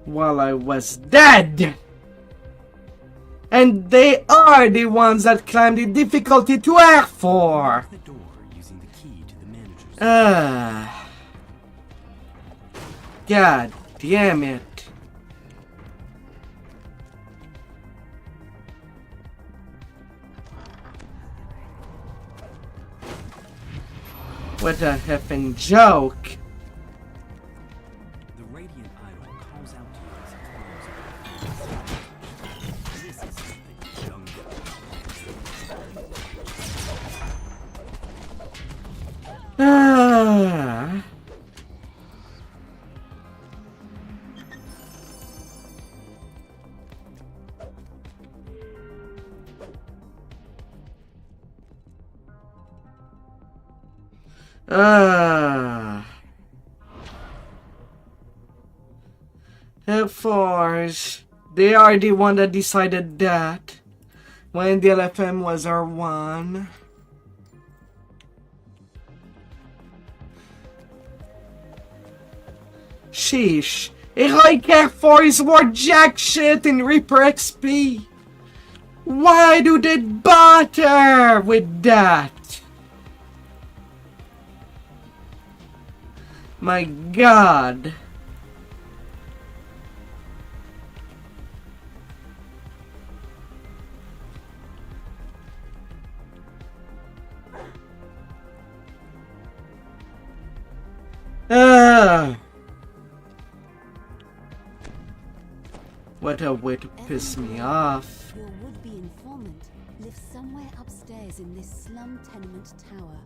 While I was dead! And they are the ones that climb the difficulty to R4! The door using the key to the manager's God damn it. What a effing joke! The radiant idol calls out to you as it closes. This is something jungle. F4s, they are the one that decided that when the LFM was R1. Sheesh, a high F4 is worth jack shit in Reaper XP. Why do they bother with that? My God. What a way to piss me off. Your would-be informant lives somewhere upstairs in this slum tenement tower.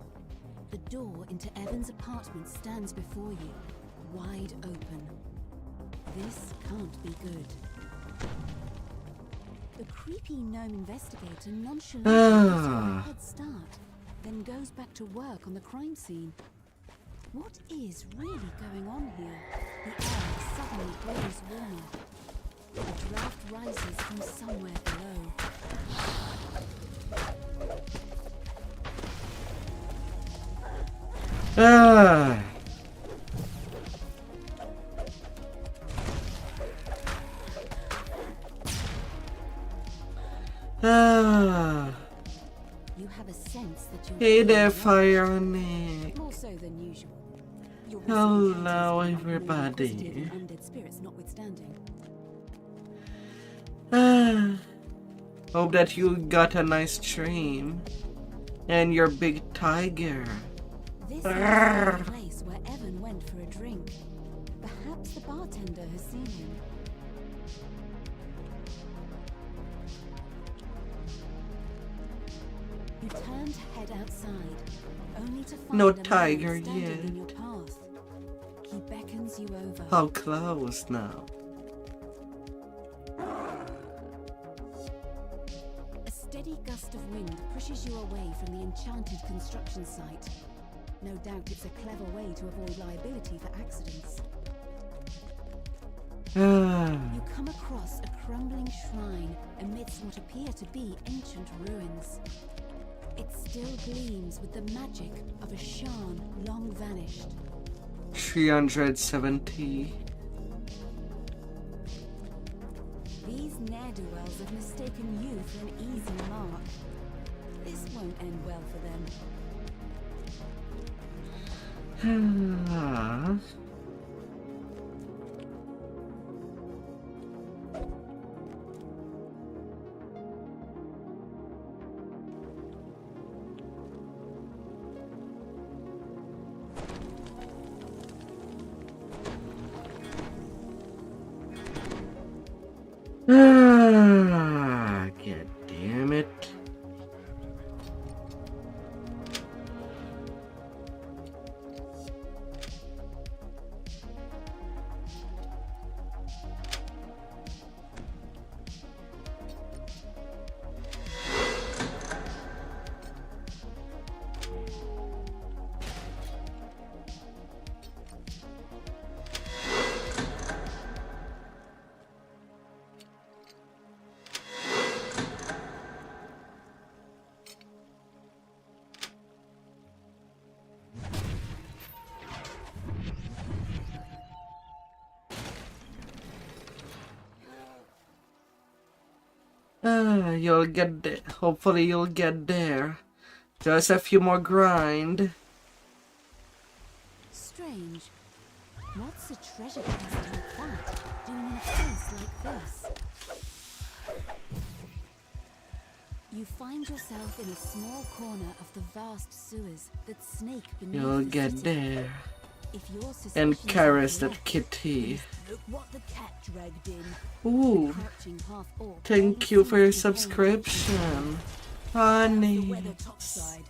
The door into Evan's apartment stands before you, wide open. This can't be good. The creepy gnome investigator nonchalantly gives you a head start, then goes back to work on the crime scene. What is really going on here? The air suddenly grows warmer. A draft rises from somewhere below. You have a sense that you're Hey there, Fironic. more so than usual. Your Hello, everybody. undead spirits notwithstanding. Hope that you got a nice stream. And your big tiger. This is the place where Evan went for a drink. Perhaps the bartender has seen him. You turn to head outside, only to find No a man tiger standing yet. in your path. He beckons you over. How close now? A steady gust of wind pushes you away from the enchanted construction site. No doubt it's a clever way to avoid liability for accidents. You come across a crumbling shrine amidst what appear to be ancient ruins. It still gleams with the magic of a Shan long vanished. 370. These ne'er-do-wells have mistaken you for an easy mark. This won't end well for them. God damn it. You'll get there. Hopefully you'll get there. Just a few more grind. Strange. What's a treasure chest like that doing in a place like this? You find yourself in a small corner of the vast sewers that snake beneath You'll the get city. there. If your And suspicions caress are that correct, kitty. look what the cat dragged in. Ooh. The crouching half-orc Thank you for your subscription. Honey. weather topside.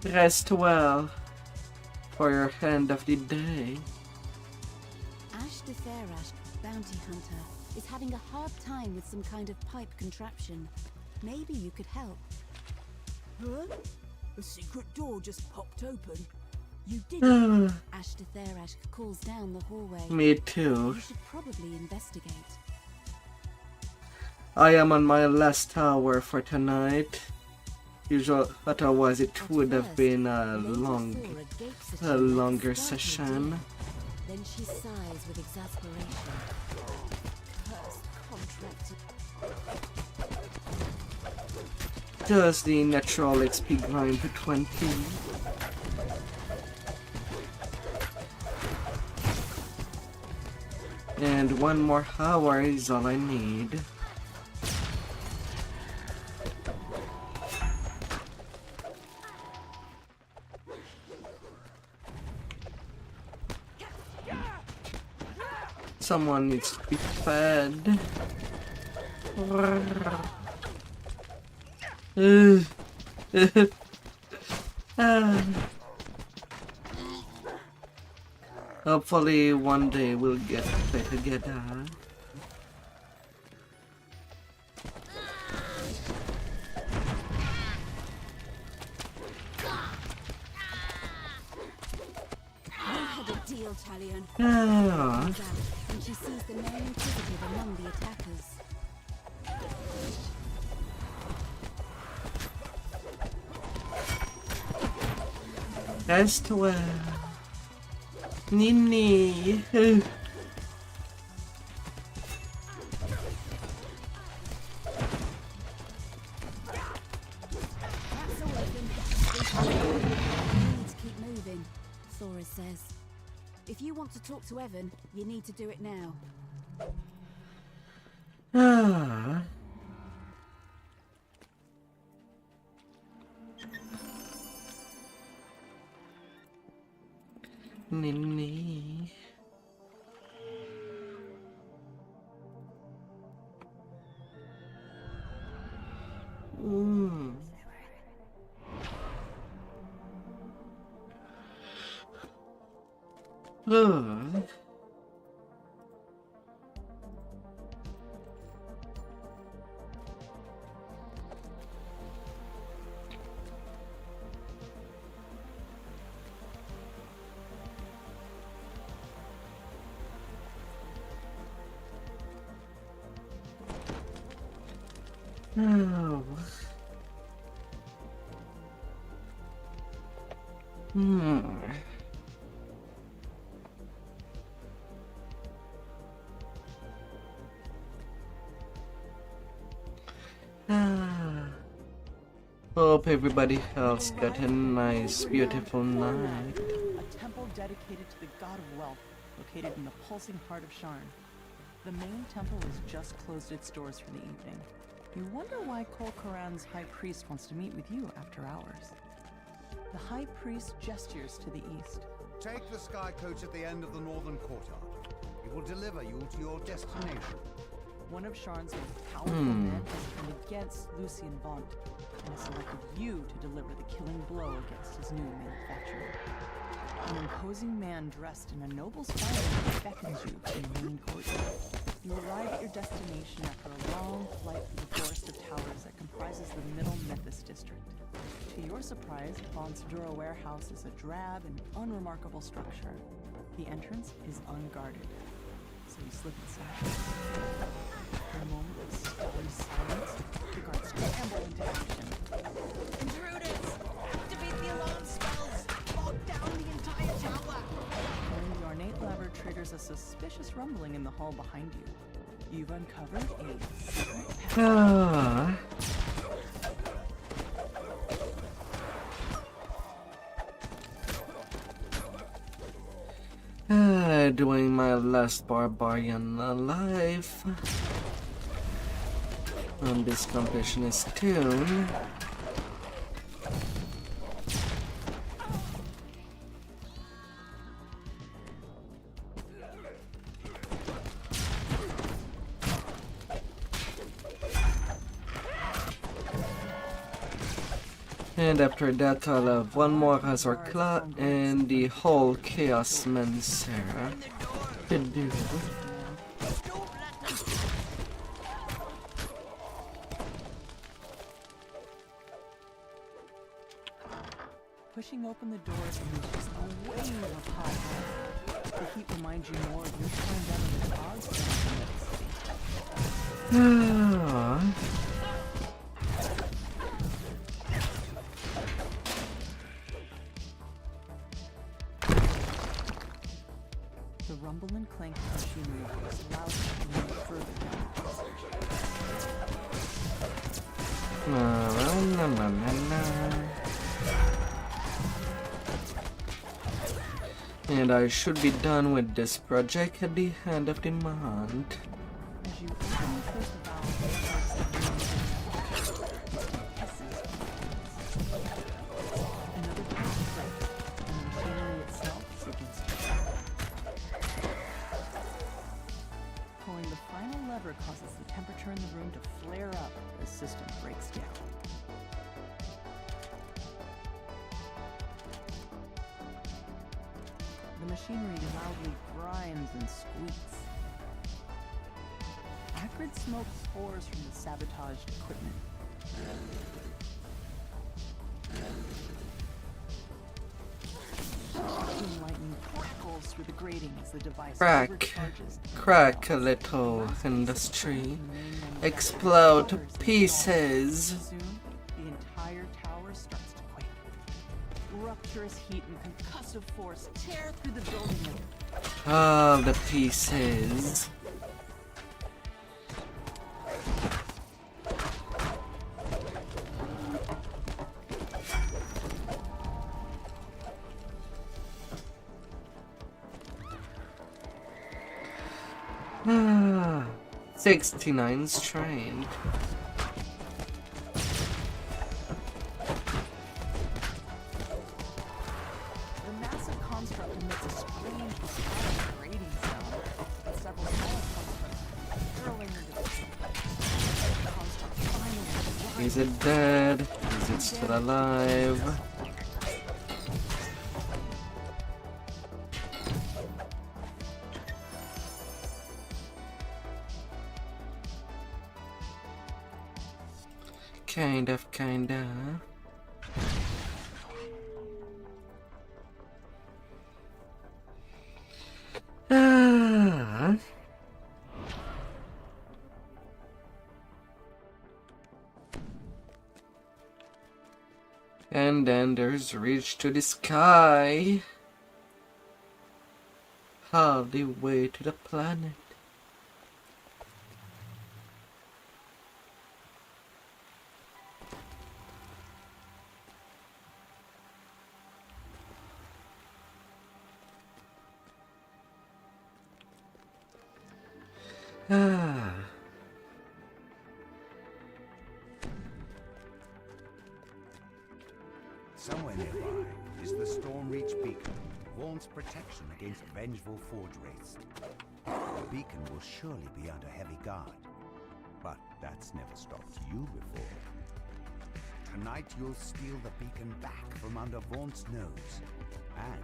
Rest well for your end of the day. Ash the Fairash, bounty hunter, is having a hard time with some kind of pipe contraption. Maybe you could help. Huh? A secret door just popped open. You didn't. Ash the Fairash calls down the hallway. Me too. You should probably investigate. I am on my last hour for tonight. Usually, otherwise it would have been a longer session. Then she sighs with exasperation. Cursed contract. Does the natural XP grind to 20? And 1 more hour is all I need. Someone needs to be fed. Hopefully one day we'll get back together. Deal, Talion. Ah. And she sees the main inquisitive among the attackers. As to Nini. That's all of them. We need to keep moving, Thora says. If you want to talk to Evan, you need to do it now. Ah. Nini. Ugh. Oh. Hope everybody else got a nice, beautiful night. A temple dedicated to the god of wealth, located in the pulsing heart of Sharn. The main temple has just closed its doors for the evening. You wonder why Kol Karan's high priest wants to meet with you after hours. The high priest gestures to the east. Take the sky coach at the end of the northern courtyard. It will deliver you to your destination. One of Sharn's most powerful men has turned against Lucian Vaunt and has selected you to deliver the killing blow against his new manufacturer. An imposing man dressed in a noble style beckons you to the main courtyard. You arrive at your destination after a long flight through the forest of towers that comprises the Middle Memphis district. To your surprise, Vaunt's Dura warehouse is a drab and unremarkable structure. The entrance is unguarded, so you slip inside. For a moment of stunned silence, the guards scramble into action. Intruders! Activate the alarm spells! Lock down the entire tower! When the ornate lever triggers a suspicious rumbling in the hall behind you, you've uncovered a secret passage. Doing my last barbarian alive on this completionist tune. And after that I'll have one more Razorclaw and the whole Chaos Mancera to do. Pushing open the doors unleashes a wave of hot air. The heat reminds you more of your time down in the clouds than in the city. The rumble and clank of machinery grows louder and move further down the passage. And I should be done with this project at the end of the month. As you open the first valve, it starts to another pipe breaks, and the machinery itself begins to crack. Pulling the final lever causes the temperature in the room to flare up as the system breaks down. The machinery loudly grinds and squeaks. Acrid smoke pours from the sabotaged equipment. Shocking lightning crackles through the grating as the device overcharges. Crack a little industry. Explode to pieces. Soon, the entire tower starts to quake. Rupturous heat and concussive force tear through the building. All the pieces. Ah, 69 strength. The massive construct emits a strange, static grating sound, with several small constructs hurling into the construct finally. Is it dead? Is it still alive? Kinda. Ah. And then there's Reach to the Sky. All the way to the planet. Ah. Somewhere nearby is the Storm Reach Beacon, Vaughnt's protection against vengeful Forge Wraiths. The beacon will surely be under heavy guard, but that's never stopped you before. Tonight you'll steal the beacon back from under Vaughnt's nose, and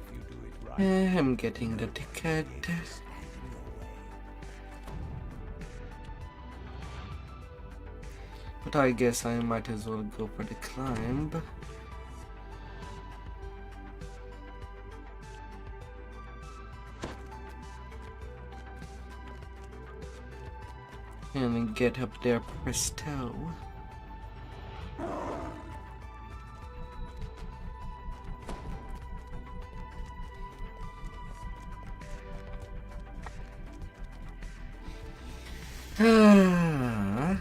if you do it right, I'm getting the ticket. But I guess I might as well go for the climb. And then get up there presto. Ah.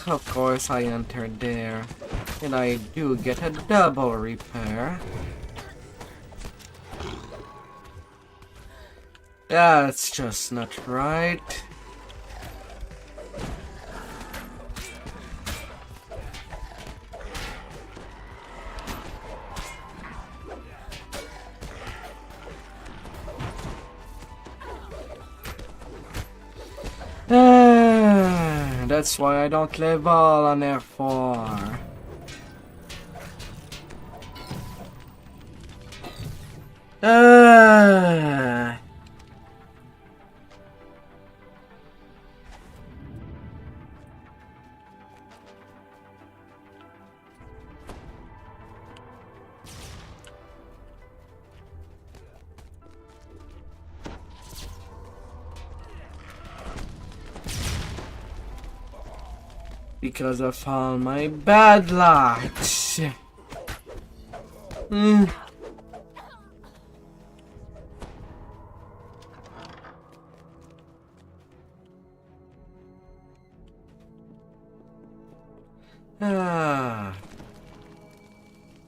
Of course I entered there, and I do get a double repair. That's just not right. That's why I don't level on F4. because of all my bad luck.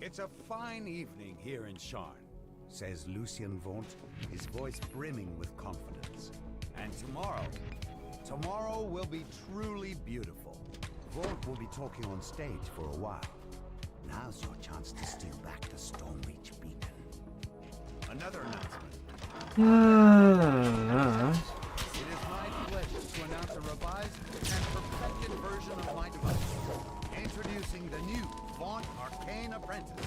It's a fine evening here in Sharn, says Lucien Vaunt, his voice brimming with confidence. And tomorrow will be truly beautiful. Vaunt will be talking on stage for a while. Now's your chance to steal back the Stormreach beacon. Another announcement. It is my pleasure to announce a revised and perfected version of my device. Introducing the new Vaunt Arcane Apprentice.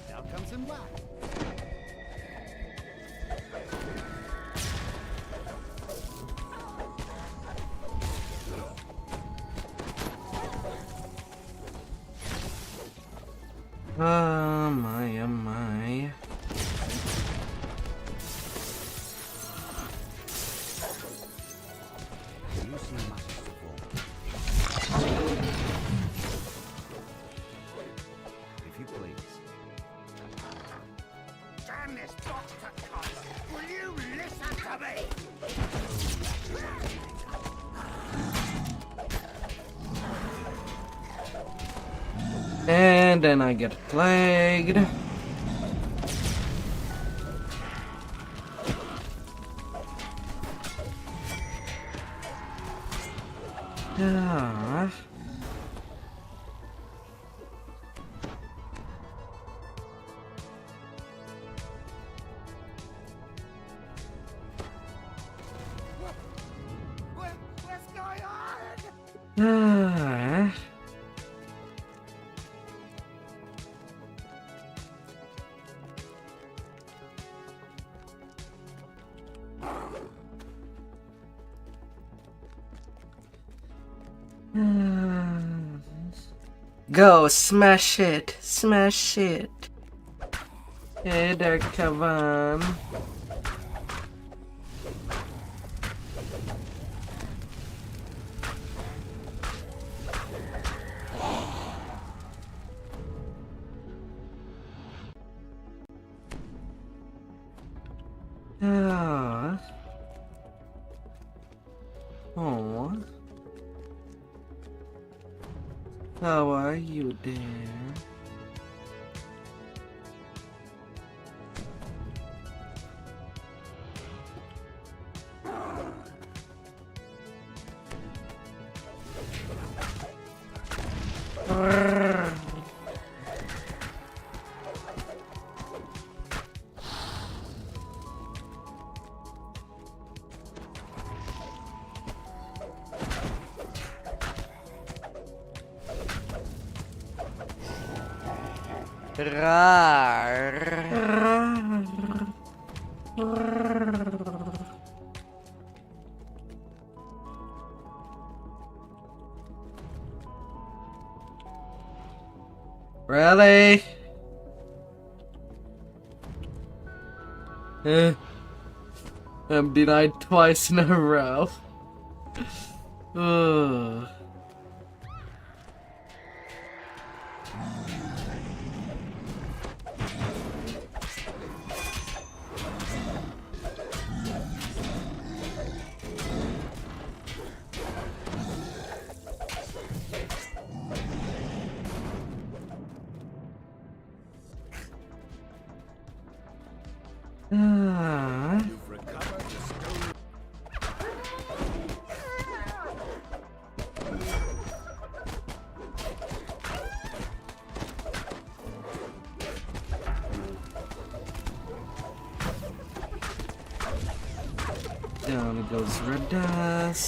Now comes in black. Oh my, oh my. If you please. Damn this doctor cunt! Will you listen to me? And then I get plagued. Yeah. What's going on? Go, smash it, smash it. Hey there, Kavan. Ah. Oh. How are you there? Really? I'm denied twice in a row. Ugh. You've recovered the stone. Down goes Radas.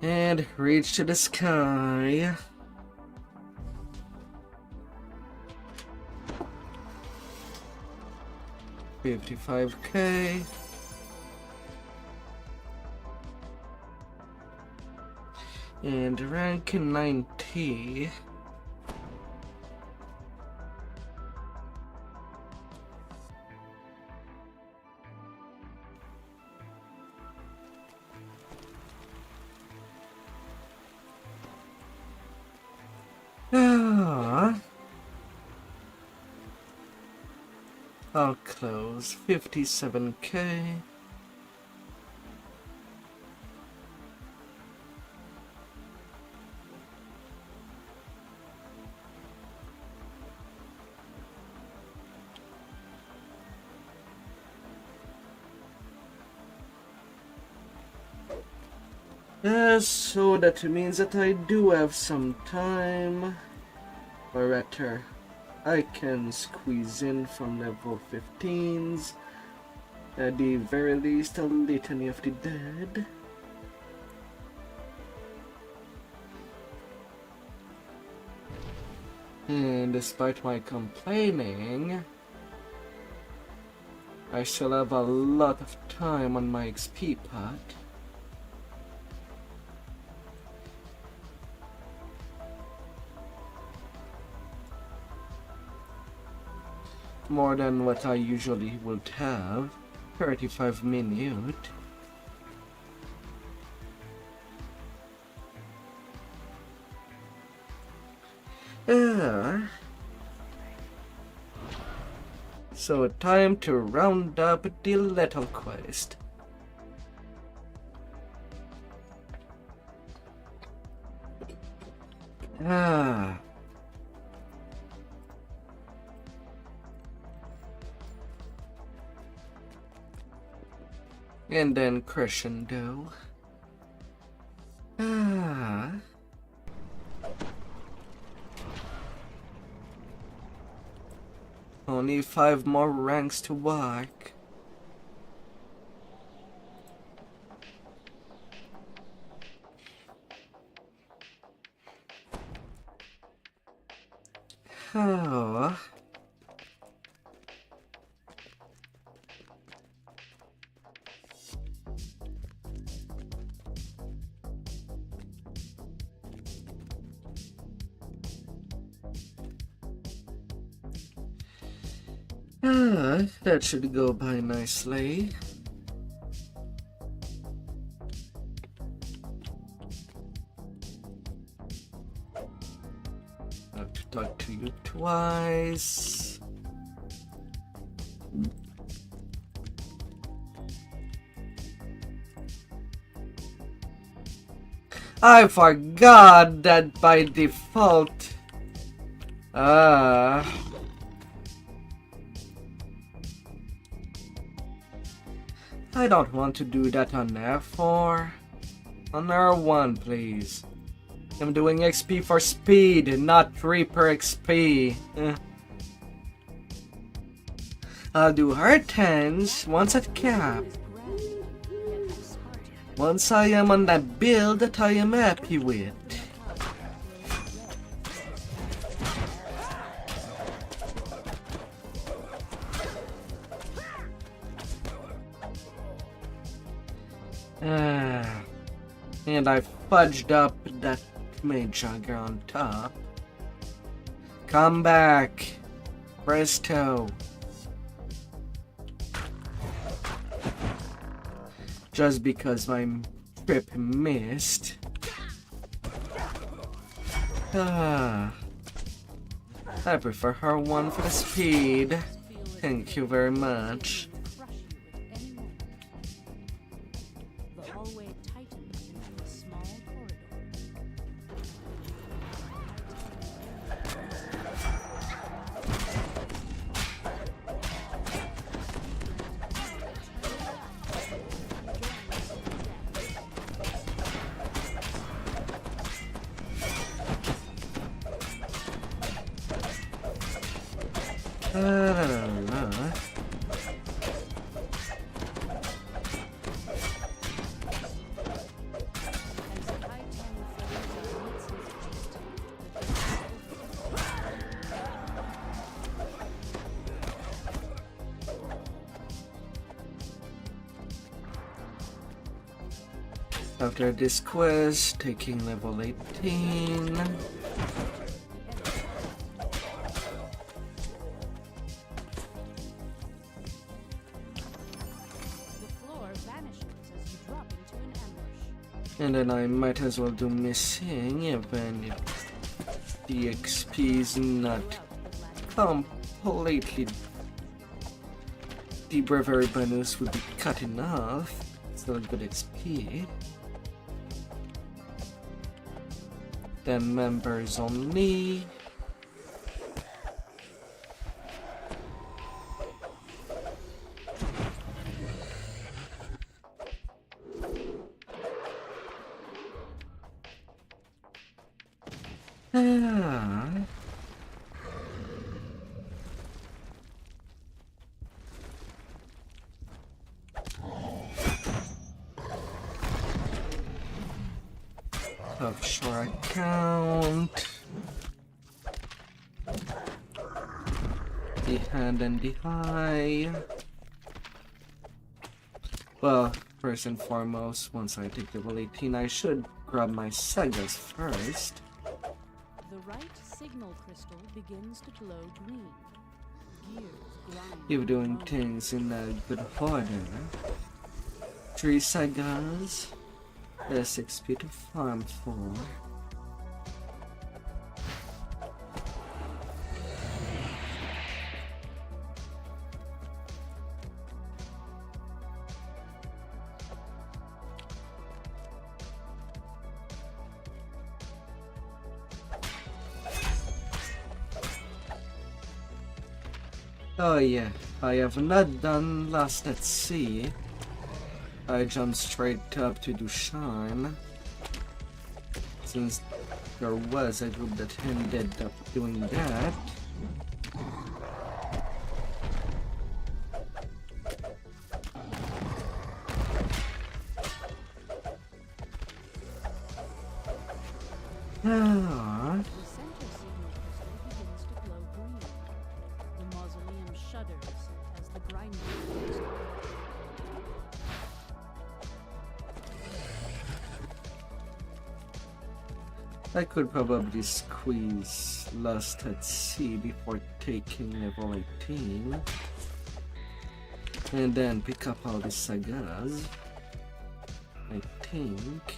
And reach to the sky. $55K. And rank 90. I'll close 57k. So that means that I do have some time, or rather, I can squeeze in from level 15s, at the very least a Litany of the Dead. And despite my complaining, I still have a lot of time on my XP pot. More than what I usually would have. 35 minutes. So time to round up the little quest. And then crescendo. Only 5 more ranks to work. Oh. That should go by nicely. I have to talk to you twice. I forgot that by default. I don't want to do that on R4. On R1, please. I'm doing XP for speed, not Reaper XP. I'll do R10s once at cap. Once I am on that build that I am happy with. And I fudged up that mage jugger on top. Come back, presto. Just because my trip missed. I prefer her one for the speed. Thank you very much. After this quest, taking level 18. And then I might as well do missing even if the XP is not completely. The bravery bonus would be cut in half. Still good XP. Then members only. Offshore account. The hand and the eye. Well, first and foremost, once I take level 18, I should grab my sagas first. The right signal crystal begins to glow green. Gears grind. You're doing things in a good order. 3 sagas. Less XP to farm for. Oh yeah, I have not done Last at Sea. I jumped straight up to do Shine. Since there was a group that ended up doing that. Ah. The center signal crystal begins to glow green. The mausoleum shudders as the grinding begins. I could probably squeeze Last at Sea before taking level 18. And then pick up all the sagas. I think.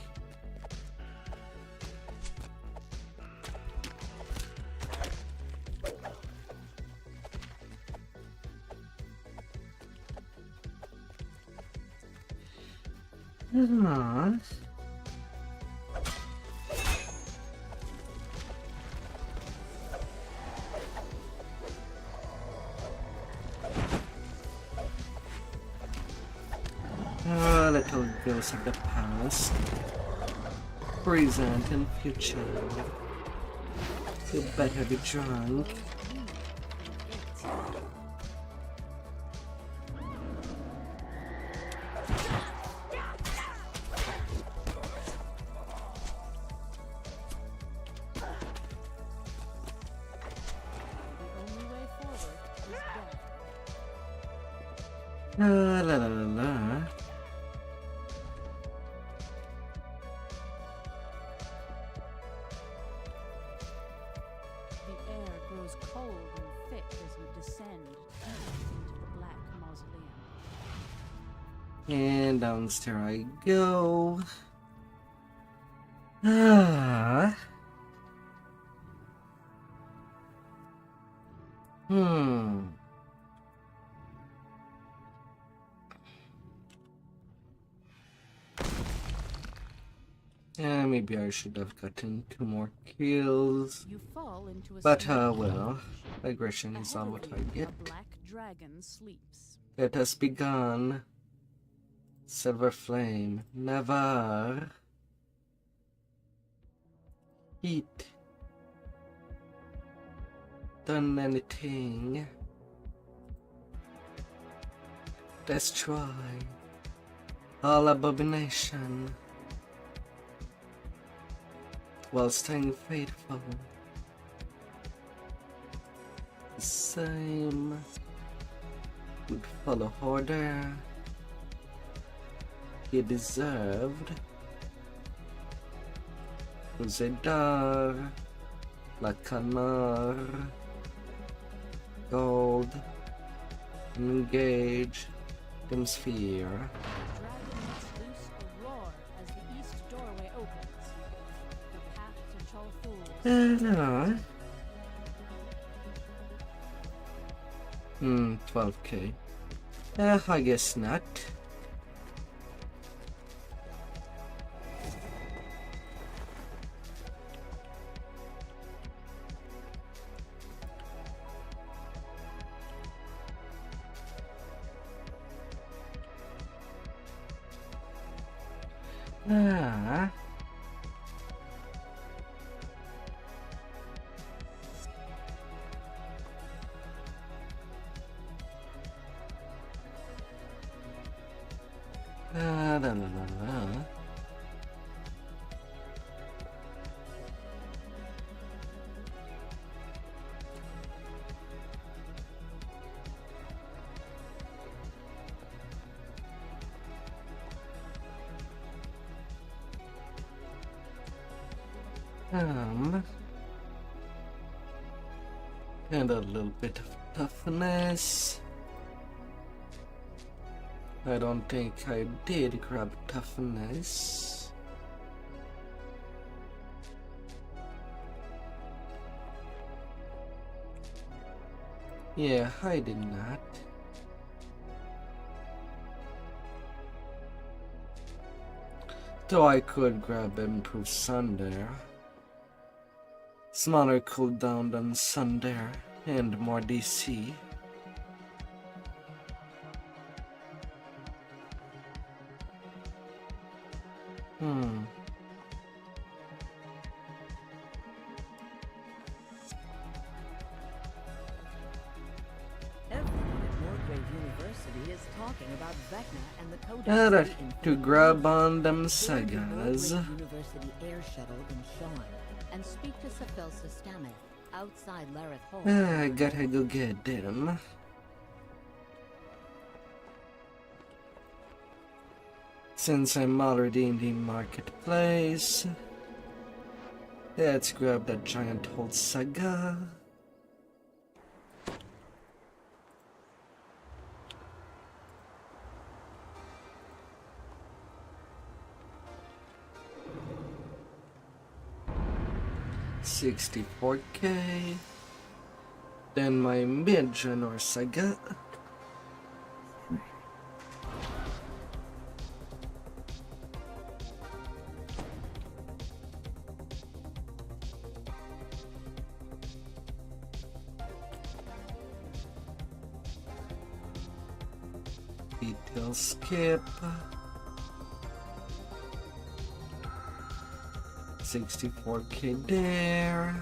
Little ghosts of the past, present, and future. You better be drunk. La la la la. Cold and thick as you descend into the black mausoleum. And downstairs I go. Ah. Yeah, maybe I should have gotten 2 more kills. You fall into a But well, aggression is all what I get. A black dragon sleeps. Let us begone. Silver flame, never eat. Done anything. Destroy all abomination while staying faithful. The same would follow order. He deserved. Zedar, Lacanar, Gold, Engage, Hemisphere. Dragon lets loose a roar as the east doorway opens. The path to No. 12k. I guess not. Ah. La, la, la. And a little bit of toughness. I don't think I did grab toughness. Yeah, I did not. Though I could grab improved Sunder. Smaller cooldown than Sunder and more DC. Everyone at Wargrave University is talking about Vecna and the Codex To grab on them sagas. University air shuttle in Sean and speak to Sephelsa Stameth outside Lareth Hall. I gotta go get them. Since I'm already in the marketplace, let's grab that giant hold saga. $64k. Then my mid-genre saga. Detail skip. 64k there.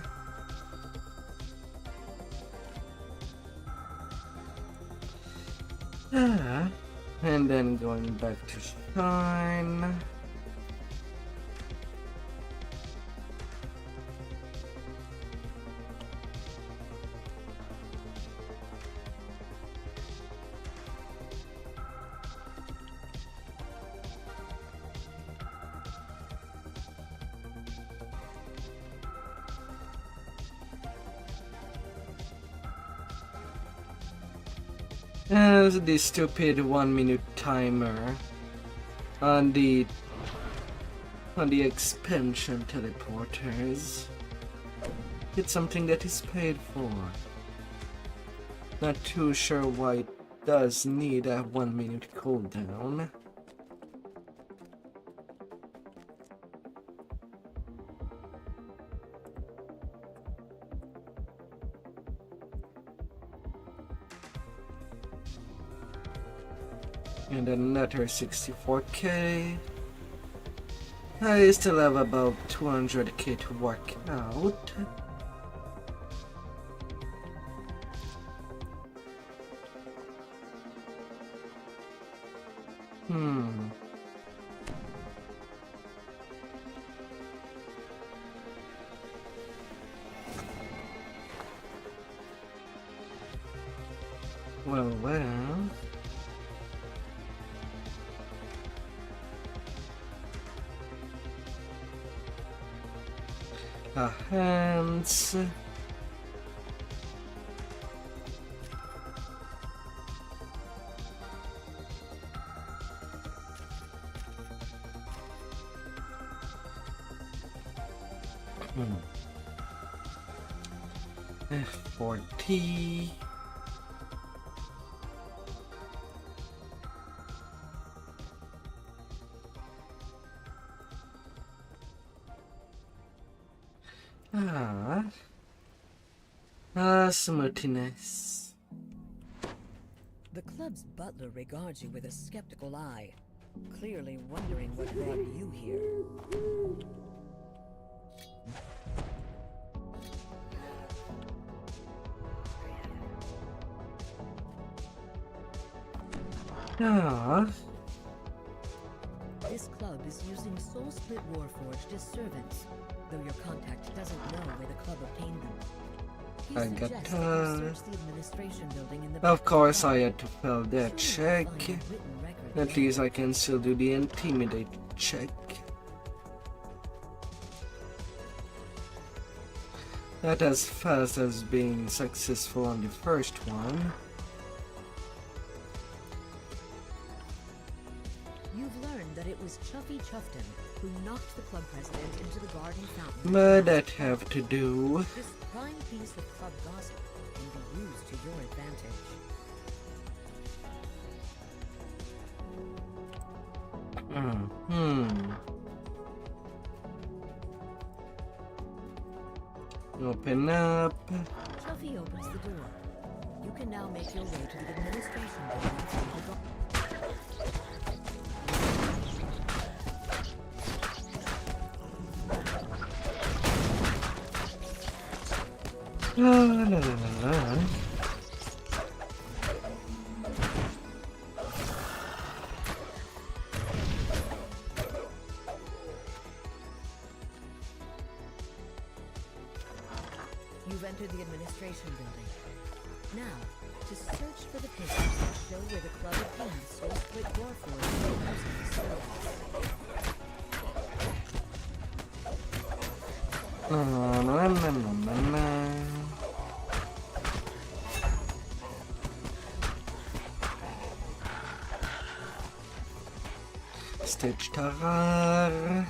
And then going back to Shine. As the stupid 1 minute timer on the expansion teleporters. It's something that is paid for. Not too sure why it does need a 1 minute cooldown. And another 64k. I still have about 200k to work out. Well. Hands. F4T. Smartiness. The club's butler regards you with a skeptical eye, clearly wondering what brought you here. This club is using Soul Split Warforged as servants, though your contact doesn't know where the club obtained them. He I got suggests that you search the administration building in the Of back course of the I had to fill that check. At least I can still do the intimidate check. Not as fast as being successful on the first one. You've learned that it was Chuffy Chuffton who knocked the club president into the garden fountain. But that have to do. This prime piece of club gossip can be used to your advantage. Open up. Chuffy opens the door. You can now make your way to the administration building through the garden. You've entered the administration building. Now, to search for the papers that show where the club obtained the Soul Split Warforged using the Stage terror.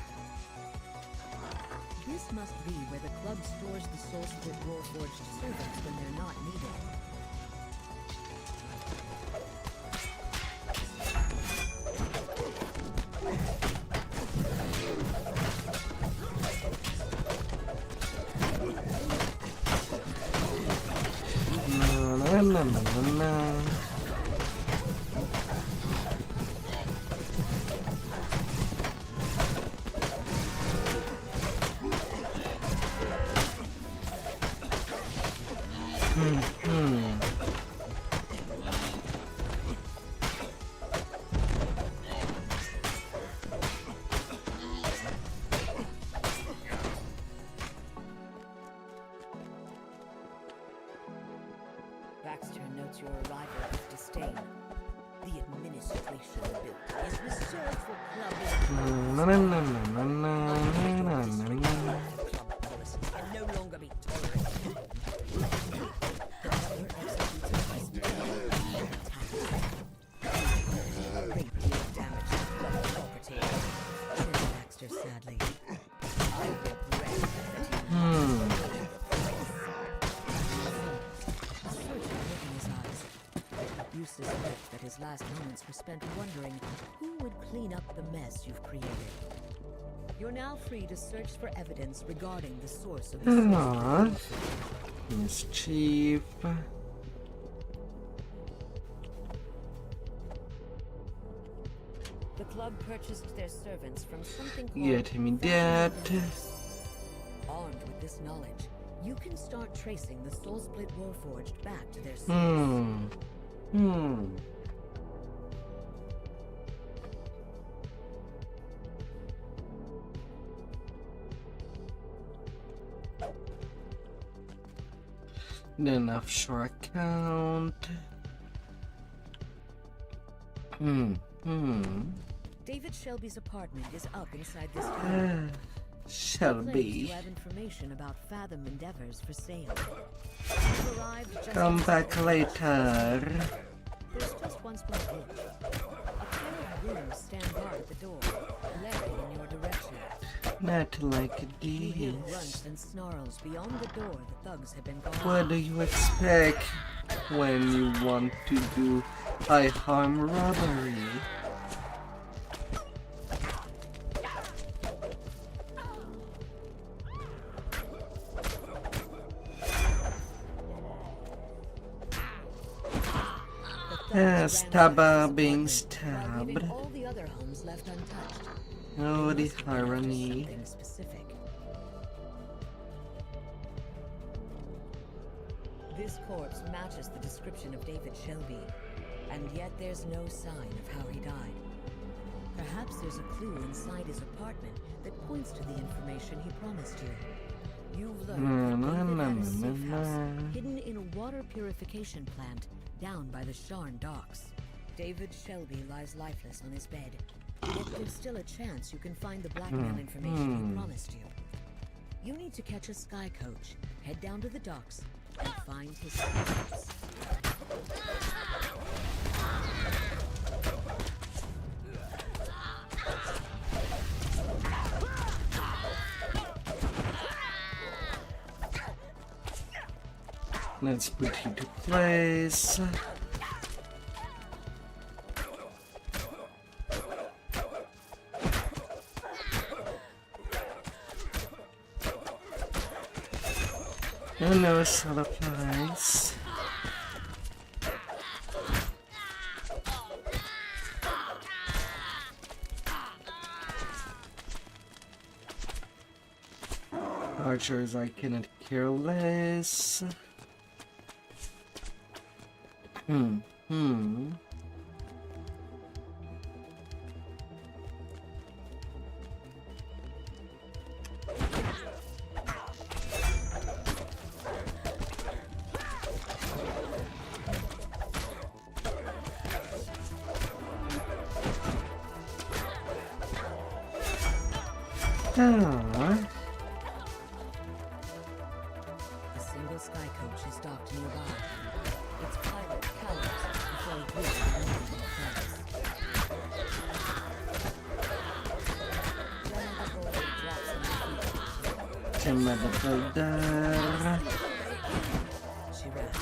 This must be where the club stores the Soul Split Warforged servants when they're not needed. Baxter notes your arrival with disdain. The administration building is reserved for club policies can no longer be tolerated. The butler executes a great deal of damage to club property, says Baxter sadly. I regret that you suspect that his last moments were spent wondering who would clean up the mess you've created. You're now free to search for evidence regarding the source of the Mischief. The club purchased their servants from something called Get me that. Armed with this knowledge, you can start tracing the Soul Split Warforged back to their source. Then offshore account. David Shelby's apartment is up inside this tower. Shelby. You have information about Fathom Endeavors for sale. You've arrived just Come back later. There's just one spot left. A pair of rooms stand guard at the door, glaring in your direction. Not like You hear this. grunts and snarls beyond the door the thugs have been gone. What do you expect when you want to do high harm robbery? Stabber being stabbed. Leaving all the other homes left untouched. Oh, the Must have irony. something specific. This corpse matches the description of David Shelby, and yet there's no sign of how he died. Perhaps there's a clue inside his apartment that points to the information he promised you. You've learned that David had a safe house hidden in a water purification plant down by the Sharn docks. David Shelby lies lifeless on his bed, yet there's still a chance you can find the blackmail information he promised you. You need to catch a sky coach, head down to the docks, and find his secrets. Let's put you to place. Oh no, supplies. Archers, I cannot care less. A single sky coach is docked nearby. Its pilot cowers before it reaches the She rests.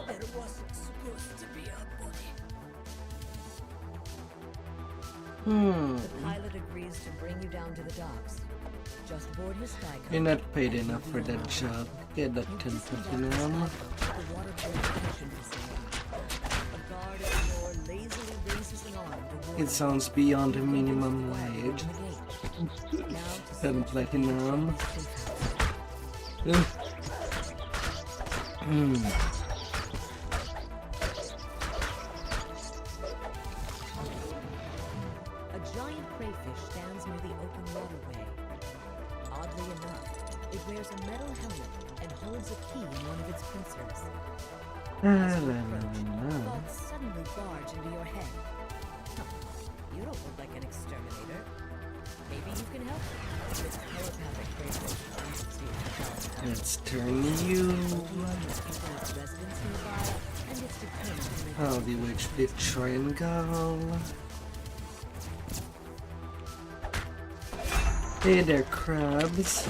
There wasn't supposed to be a body. The pilot agrees to bring you down to the docks. Just board his sky coach. You're not paid enough for that job. Get that 10 platinum. The water purification facility. A guard at the door lazily raises an arm to warn It sounds beyond minimum wage. 10 platinum. A giant crayfish stands near the open waterway. Oddly enough, it wears a metal helmet and holds a key in one of its pincers. Thoughts suddenly barge into your head. Huh, you don't look like an exterminator. Maybe you can help me. This telepathic crayfish leads you to help. Let's turn you. Residents nearby, and it's determined to make How the witch did triangle. Hey there, crabs.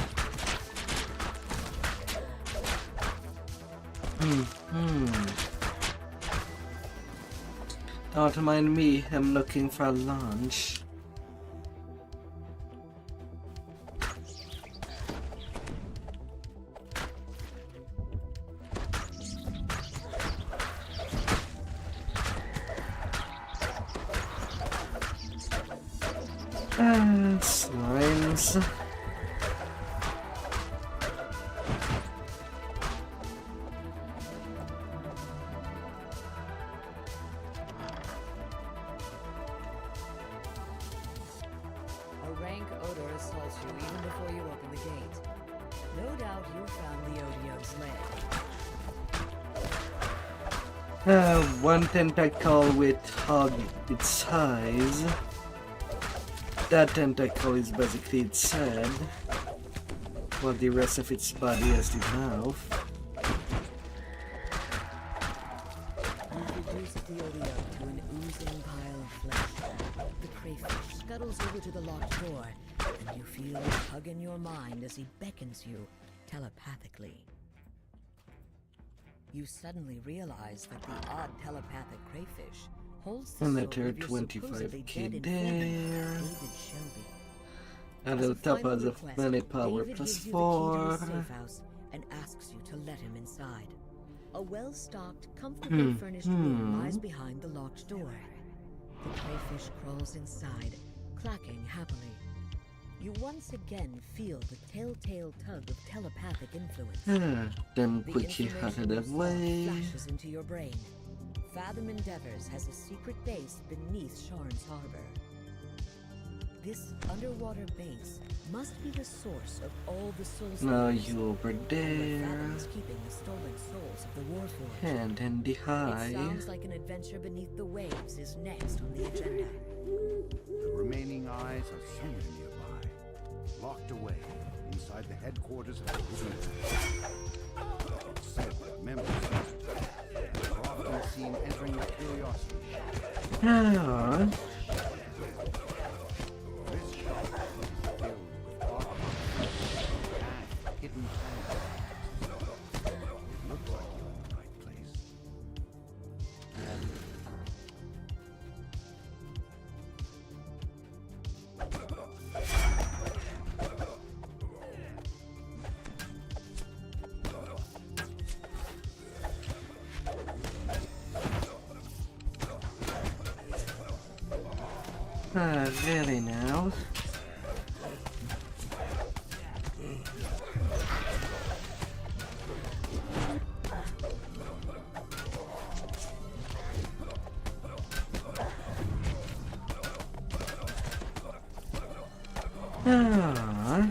Don't mind me, I'm looking for lunch. Slimes. A rank odor assaults you even before you open the gate. No doubt you found the Odio's lair. One tentacle with hog its size. That tentacle is basically its head, while the rest of its body has the mouth. You've reduced the Odio to an oozing pile of flesh. The crayfish scuttles over to the locked door and you feel a tug in your mind as he beckons you telepathically. You suddenly realize that the odd telepathic crayfish holds the soul Another of your supposedly 25k dead informant, there. David Shelby. A As little a top final as of request, many power David plus gives you the key to 4. his safe house and asks you to let him inside. A well-stocked, comfortably furnished room lies behind the locked door. The crayfish crawls inside, clacking happily. You once again feel the telltale tug of telepathic influence. Then The quickly out of information the you sought way. flashes into your brain. Fathom Endeavors has a secret base beneath Sharn's harbor. This underwater base must be the source of all the soul Now stealers, you over and there. where Fathom is keeping the stolen souls of the Warforged. Hand in the It high. sounds like an adventure beneath the waves is next on the agenda. The remaining eyes are somewhere nearby, locked away inside the headquarters of the Resistance. It's said that members of it are often seen entering the curiosity shop. Ah. This shop is filled with artifacts and hidden plans. It looks like you're in the right place. Really now? Ah.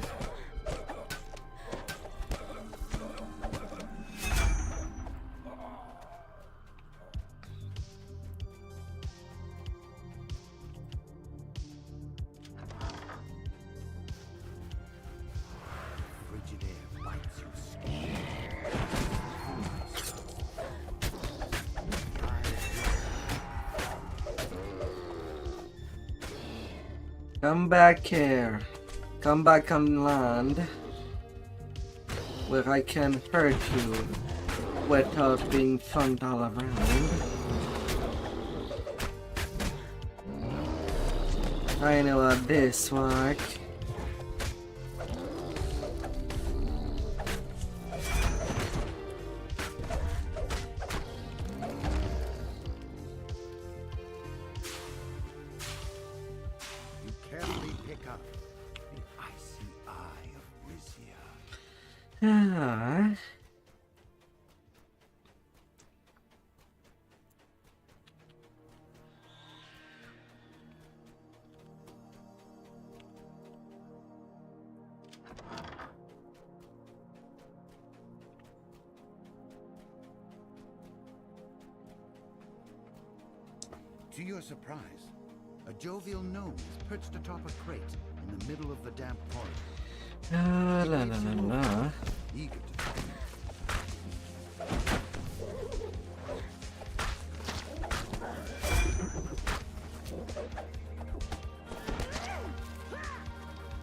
Frigid air bites your skin. Come back here. Come back on land. Where I can hurt you without being thumped all around. I know how this works. You carefully pick up the icy eye of Rizia. Ah. To your surprise, a jovial gnome is perched atop a crate in the middle of the damp corridor. Ah, la la la la. Eager to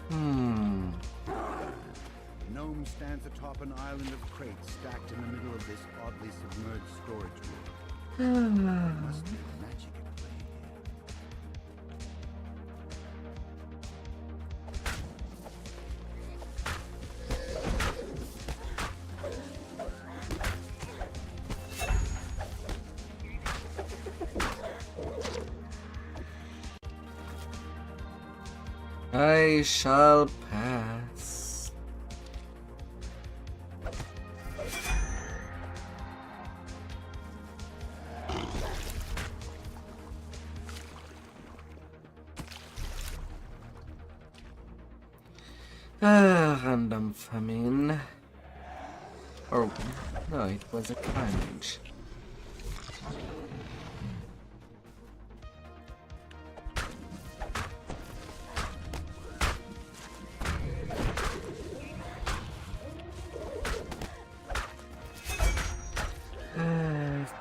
Hmm. The gnome stands atop an island of crates stacked in the middle of this oddly submerged storage room. There must be magic at play here. I shall pass. Random famine. Or, no, it was a carnage.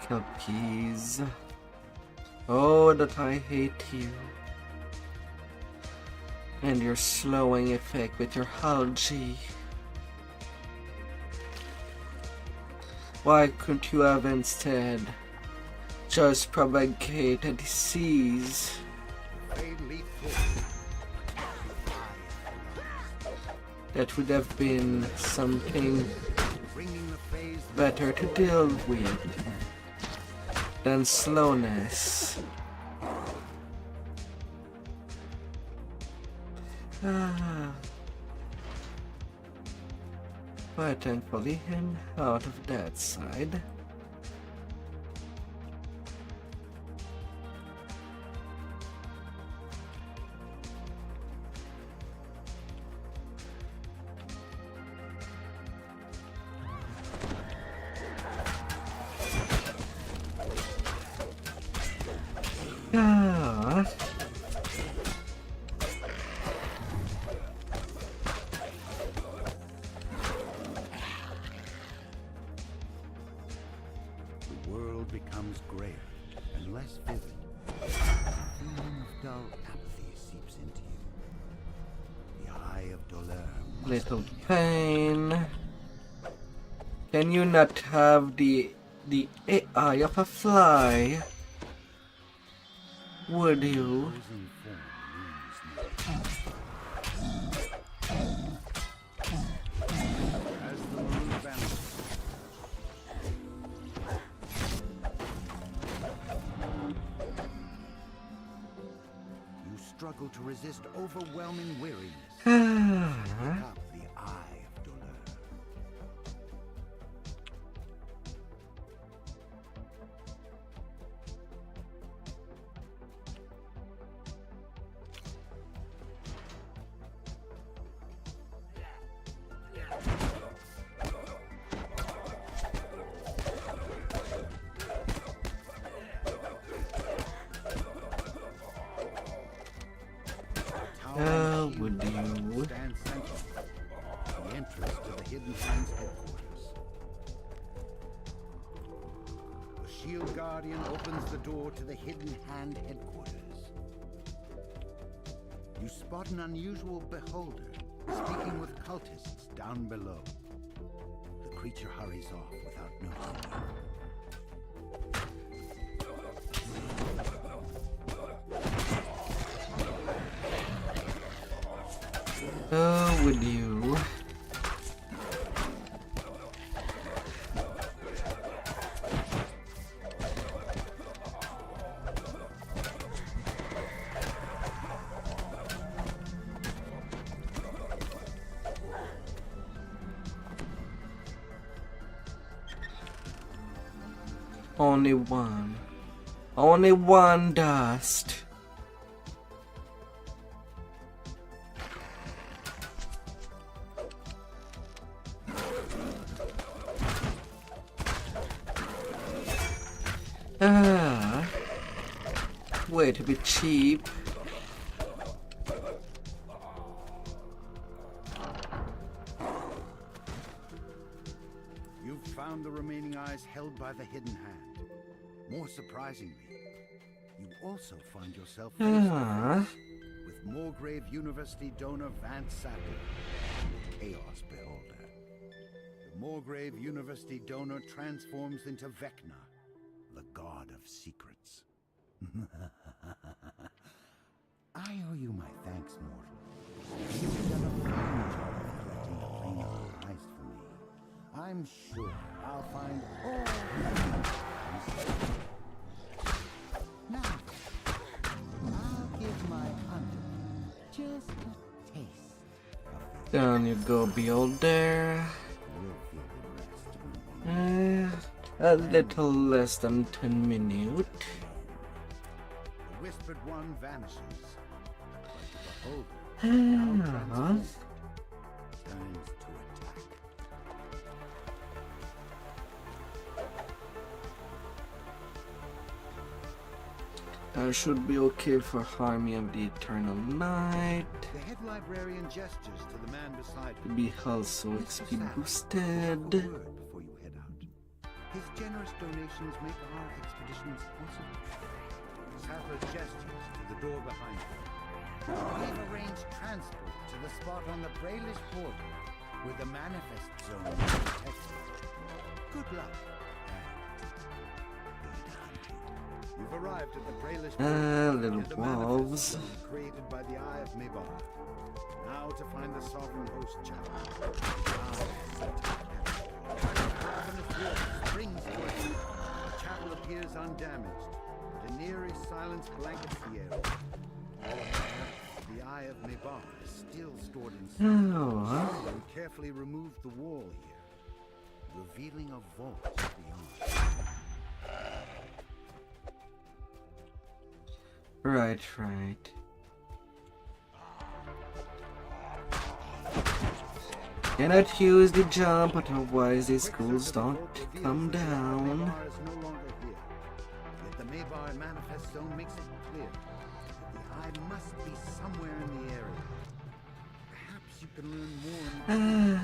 Cookies. Oh, that I hate you. And your slowing effect with your algae. Why couldn't you have instead just propagate a disease? That would have been something better to deal with than slowness. But thankfully I'm out of that side. The world becomes grayer and less vivid. A feeling of dull apathy seeps into you. The eye of Dolor. Little pain. Can you not have the eye of a fly? Would you? You struggle to resist overwhelming weariness. Pick up the eye of Dolor. Would you? Stand central. The entrance to the Hidden Hand's headquarters. The Shield Guardian opens the door to the Hidden Hand headquarters. You spot an unusual beholder speaking with cultists down below. The creature hurries off without noticing you. Oh, would you? Only one. Only one dust. Way to be cheap. You've found the remaining eyes held by the Hidden Hand. More surprisingly, you also find yourself face to face with Moorgrave University donor Vance Sattler, the Chaos Beholder. The Moorgrave University donor transforms into Vecna, the God of Secrets. I owe you my thanks, mortal. You've done a fine job of collecting the planar heist for me. I'm sure I'll find all now then, I'll give my hunter just a taste. Down you go, beholder. A little less than 10 minutes. The Whispered One vanishes. But the Beholder now turns to attack. I should be okay for Army of the Eternal Night. The head librarian gestures to the man beside To him. be also XP boosted. Before you head out. His generous donations make our expeditions possible. Sattler gestures to the door behind him. We've arranged transport to the spot on the Brayless border where the manifest zone is protected. Good luck. You've arrived at the Brayless little wolves. created by the Eye of Mabar. Now to find the Sovereign Host Chapel. Springs towards you. The chapel appears undamaged. Daenerys' silence blankets the area. The Eye of Mabar is still stored inside. We carefully removed the wall here, revealing a vault beyond. Right. Cannot use the jump, otherwise these schools don't come down. Mabar is no longer here. Yet the Mabar manifest zone makes it clear that the Eye must be somewhere in the area. Perhaps you can learn more.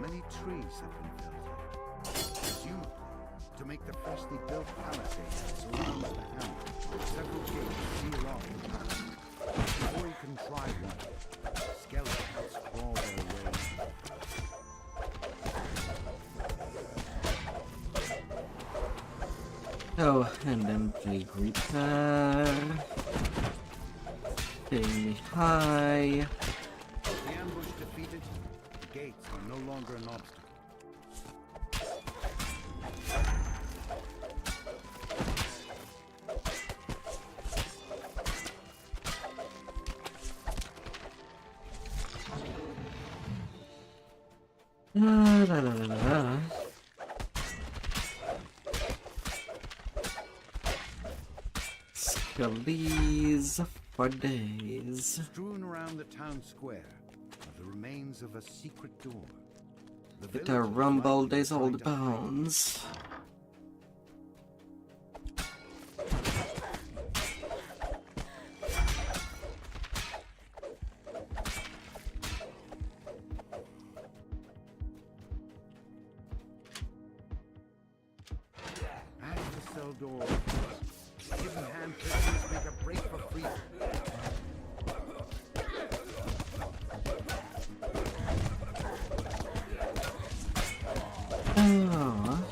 Many trees have been felled here, presumably to make the freshly built palisade that surrounds the hamlet. Several gates seal off the path. Before you can try one, skeletons crawl their way. Oh, and then play Reaper. Stay me high. The ambush defeated, the gates are no longer an obstacle. Skellies for days. Strewn around the town square are the remains of a secret door. It a rumble days old bones. As the cell door opens, hidden hand prisoners make a break for freedom. Oh.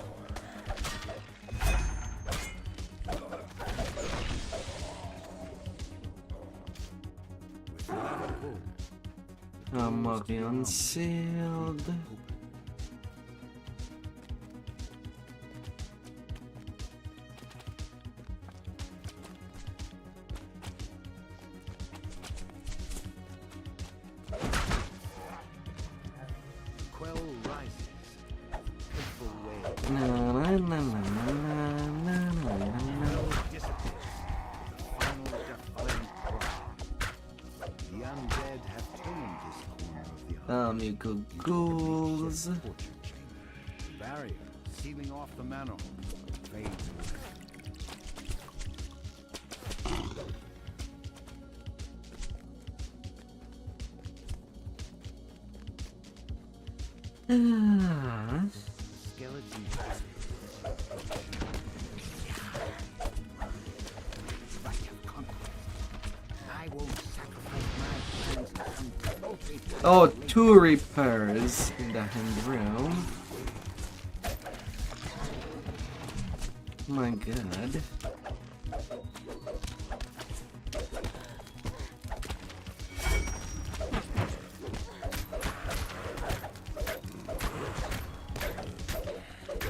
I'm walking unsealed. Quell rises. Fateful way. Na na na na na na na na. Disappears. The final defiant cry. The undead have tamed this corner of the island. You good ghouls. Barrier sealing off the manor fades away. Skeleton I won't sacrifice my plans to some trophy. Oh, 2 Reapers in the hand room. My god.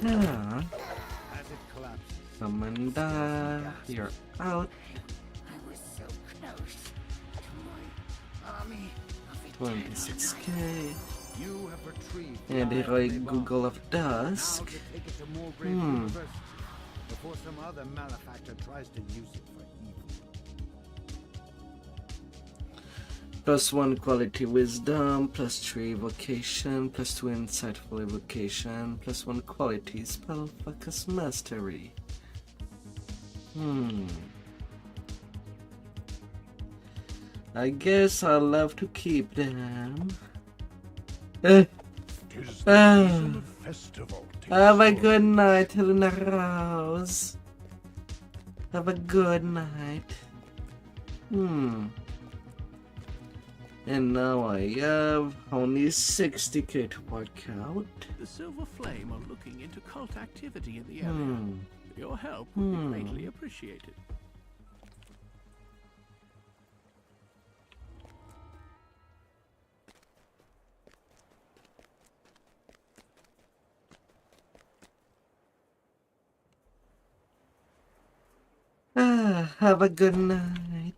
Yeah. As it collapses, Amanda, you're out. I was so close to my army of 26k. you have retrieved And the heroic Eye of Google of Now Dusk. to take it to more great universe before some other malefactor tries to use it for evil. +1 quality wisdom, +3 evocation, +2 insightful evocation, +1 quality spell focus mastery. I guess I'll have to keep them. Have a good night, Helena Rose. Have a good night. And now I have only 60k to work out. The Silver Flame are looking into cult activity in the area. Your help would be greatly appreciated. Have a good night.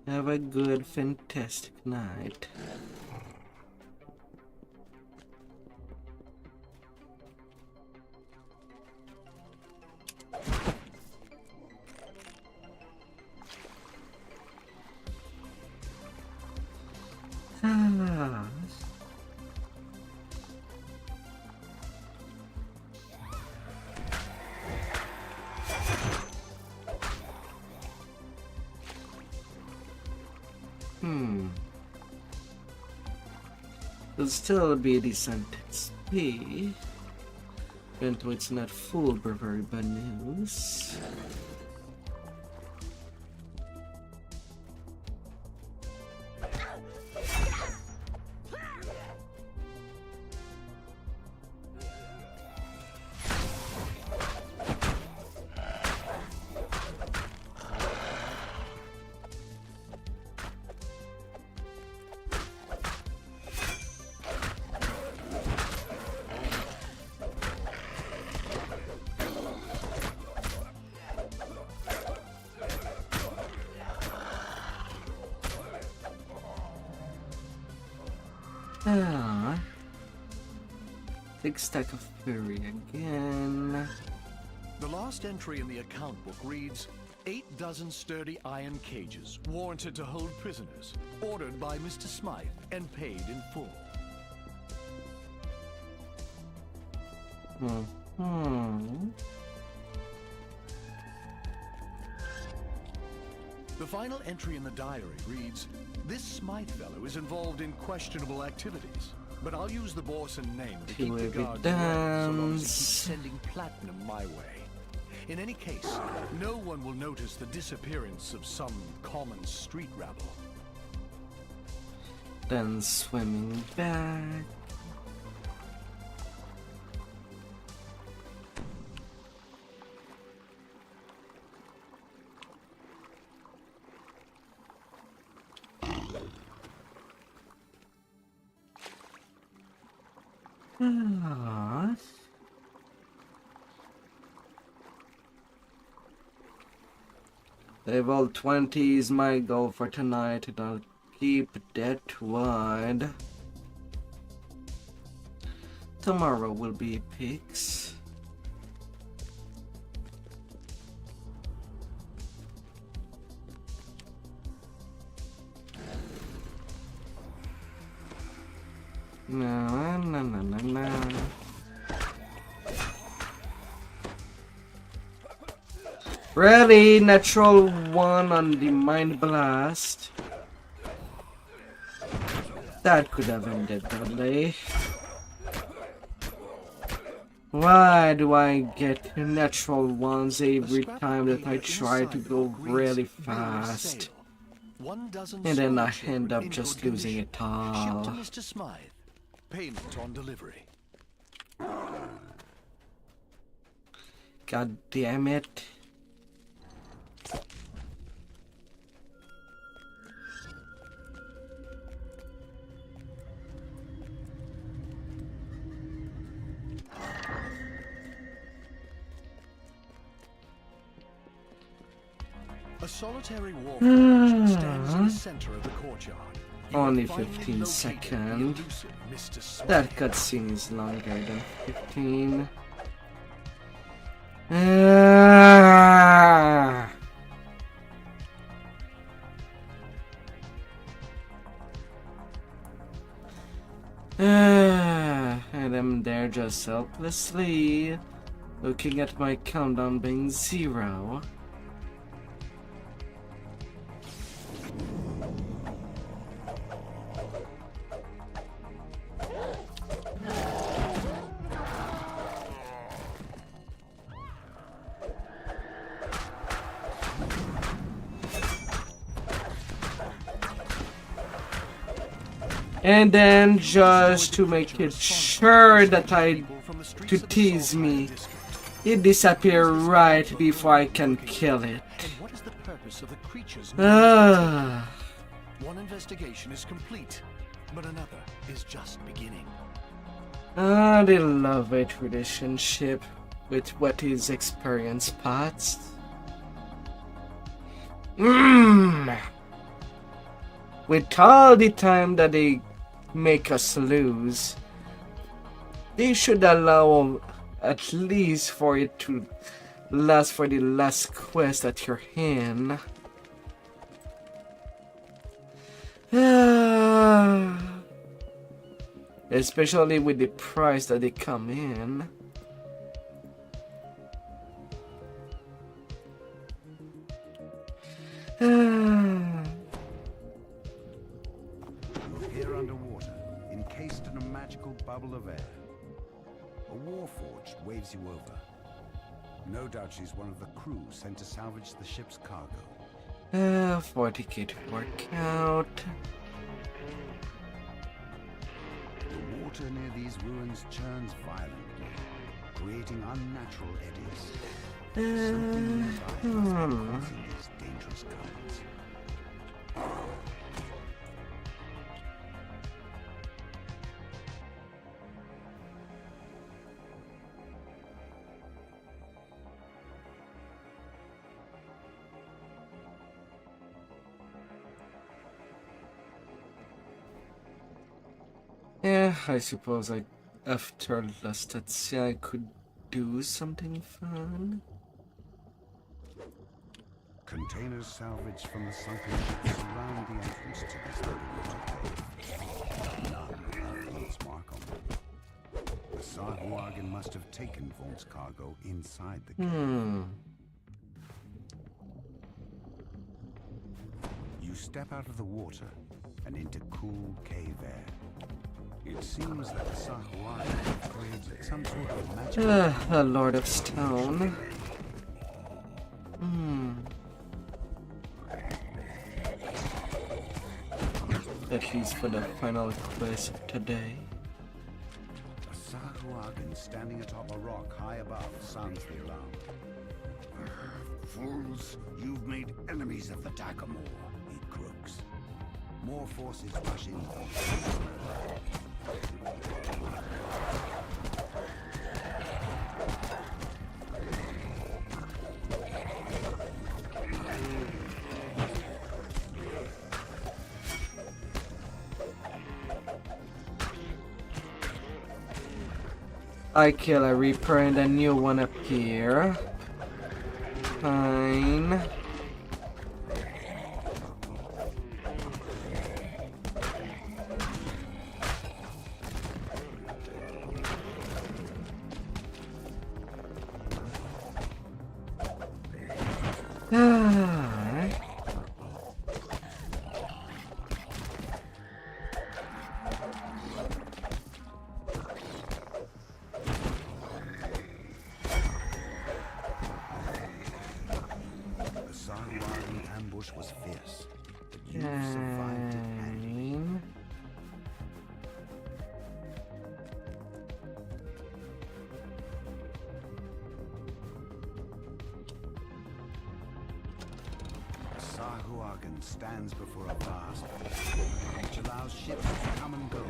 Have a good, fantastic night. It'll still be a decent XP, even though it's not full, but very bad news. Big stack of fury again. The last entry in the account book reads, 8 dozen sturdy iron cages, warranted to hold prisoners, ordered by Mr. Smythe and paid in full. The final entry in the diary reads, this Smythe fellow is involved in questionable activities, but I'll use the Borson name to keep the guards away so long as he keeps sending platinum my way. In any case, no one will notice the disappearance of some common street rabble. Then swimming back. Level 20 is my goal for tonight, and I'll keep that wide. Tomorrow will be picks. No. Really? Natural 1 on the Mind Blast. That could have ended badly. Why do I get natural 1s every time that I try to go really fast? And then I end up just losing it all. Shipped to Mr. Smythe. Payment on delivery. God damn it. A solitary war forge stands in the center of the courtyard. only 15 seconds. That cutscene is longer than 15. And I'm there just helplessly, looking at my countdown being 0. And then just to make it sure that to tease me, it disappeared right before I can kill it. What is the purpose of the creature's One investigation is complete, but another is just beginning. They love it relationship with what is experienced parts. With all the time that they make us lose, they should allow at least for it to last for the last quest that you're in. Especially with the price that they come in. Here underwater, encased in a magical bubble of air. A warforged waves you over. No doubt she's one of the crew sent to salvage the ship's cargo. 40k to work out. The water near these ruins churns violently, creating unnatural eddies. Something nearby must be causing these dangerous currents. Yeah, I suppose after last cutscene I could do something fun. Containers salvaged from the sunken ships surround the entrance to this underwater cave. None have Vaught's mark on them. The Sahuagin must have taken Vaught's cargo inside the cave. You step out of the water and into cool cave air. It seems that the Sahuagin have created some sort of magical... A Lord of Stone. At least for the final quest of today. A Sahuagin standing atop a rock high above sounds the alarm. Fools, you've made enemies of the Takamor, he crooks. More forces rush in. I kill a Reaper and a new one appear. Fine. Was fierce, but you survived it handily. A Sahuagin stands before a vast which allows ships to come and go.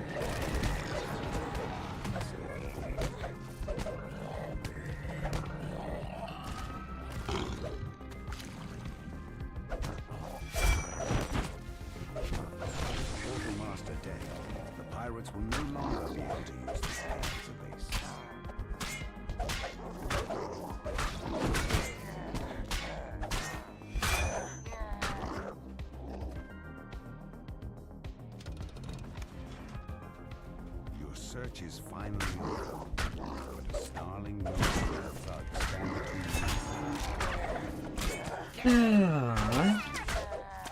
search is finally over. But a snarling thug stand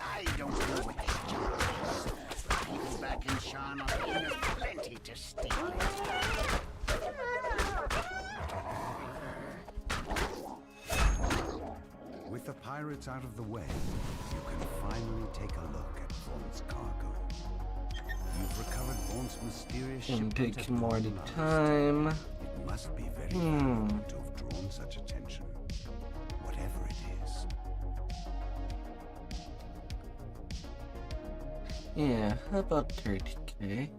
I don't know what this job is. People back in Shan are giving us plenty to steal. With the pirates out of the way, you can finally take a look at Vaughn's cargo. You've recovered Vaughn's mysterious Can ship. take more time. It must be very valuable to have drawn such attention, whatever it is. Yeah, how about 30k?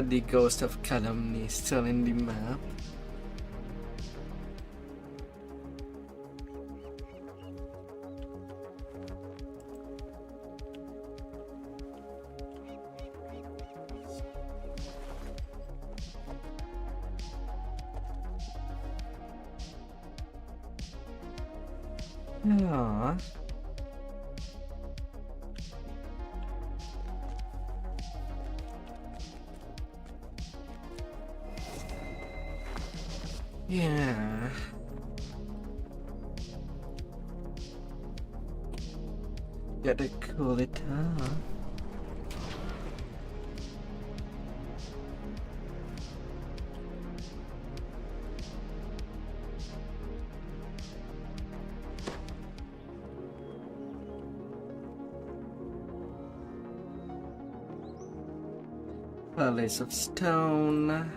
The Ghost of Calumny still in the map. Yeah. Yeah. Gotta cool it off. Palace of Stone.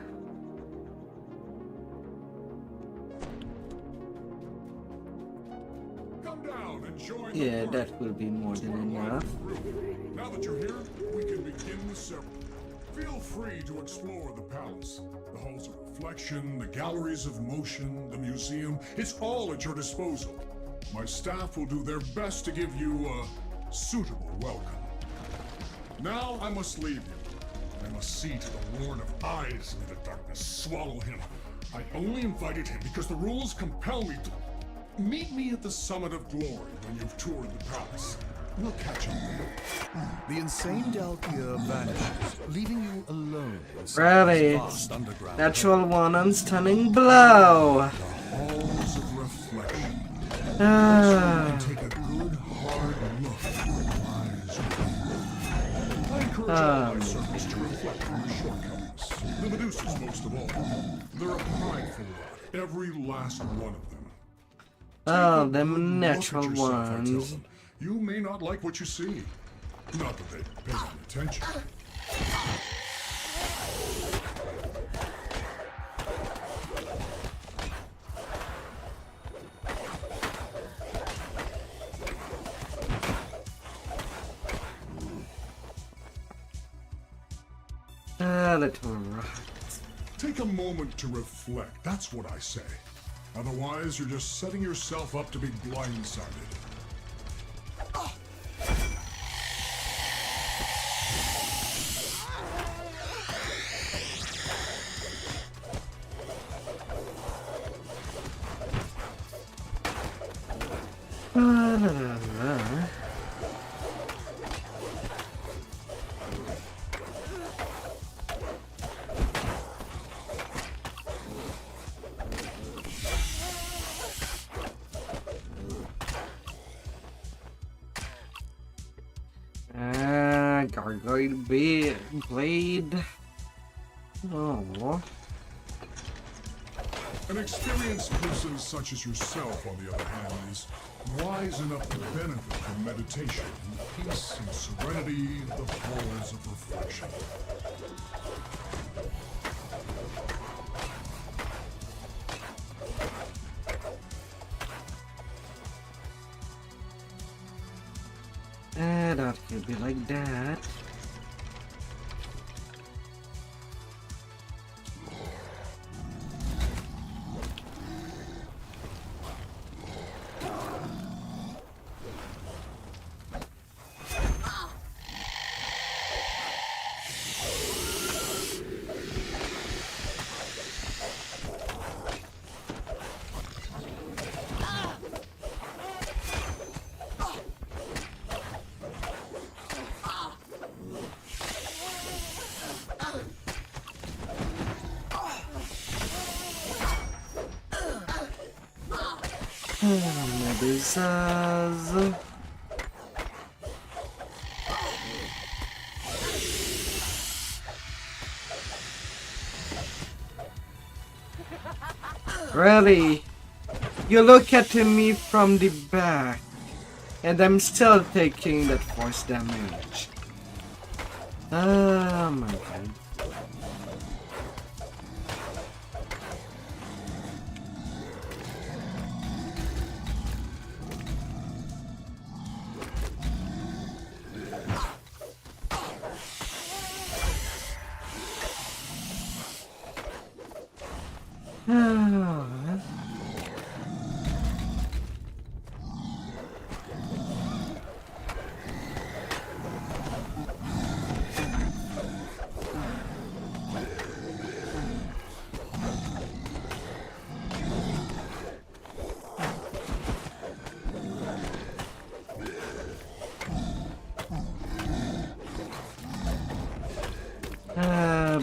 Yeah, that will be more than enough. Now that you're here, we can begin the ceremony. Feel free to explore the palace. The halls of reflection, the galleries of motion, the museum. It's all at your disposal. My staff will do their best to give you a suitable welcome. Now I must leave you. I must see to the Lord of Eyes in the darkness. Swallow him. I only invited him because the rules compel me to... Meet me at the summit of glory when you've toured the palace. We'll catch up there. The insane Dalkia vanishes, leaving you alone inside Really? this vast underground. Natural one on stunning blow. Halls of reflection. Take a good hard look at your eyes. I encourage all my servants to reflect on their shortcomings. The Medusas most of all. They're a prideful lot, every last one of them. Oh, them natural Look at yourself, I tell ones. them. You may not like what you see. Not that they pay any attention. That's right. Take a moment to reflect. That's what I say. Otherwise, you're just setting yourself up to be blindsided. Gargoyle blade. Oh. An experienced person such as yourself, on the other hand, is wise enough to benefit from meditation in the peace and serenity of the halls of reflection. That could be like that. Medusas. Really? You look at me from the back, and I'm still taking that force damage. Oh my god.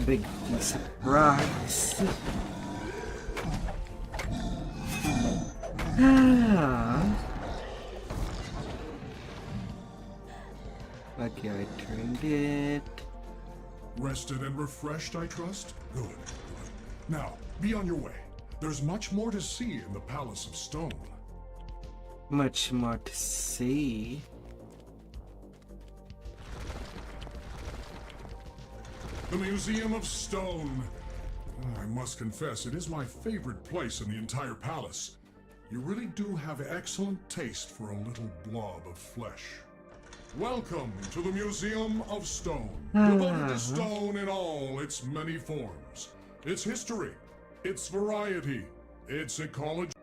Big piece of rocks. Okay, I turned it. Rested and refreshed, I trust? Good. Now, be on your way. There's much more to see in the Palace of Stone. Much more to see. The Museum of Stone. I must confess, it is my favorite place in the entire palace. You really do have excellent taste for a little blob of flesh. Welcome to the Museum of Stone, devoted to stone in all its many forms. Its history, its variety, its ecology.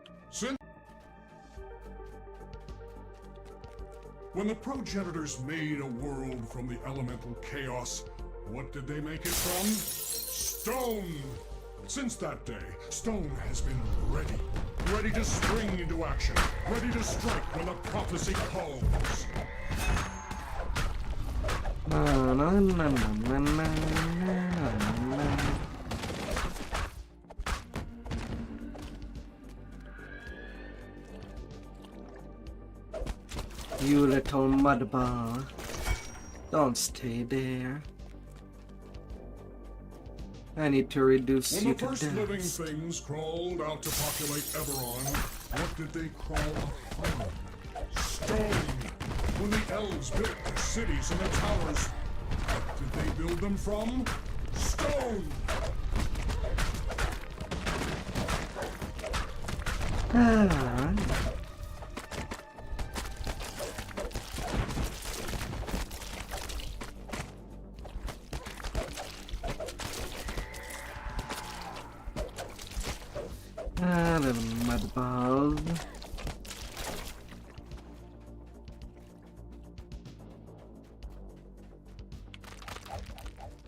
When the progenitors made a world from the elemental chaos, what did they make it from? Stone! Since that day, stone has been ready to spring into action, ready to strike when the prophecy calls. You little mudball. Don't stay there. I need to reduce When you the to first living dust. things crawled out to populate Eberron, what did they crawl upon? Stone! When the elves built their cities and their towers, what did they build them from? Stone! Little mudball.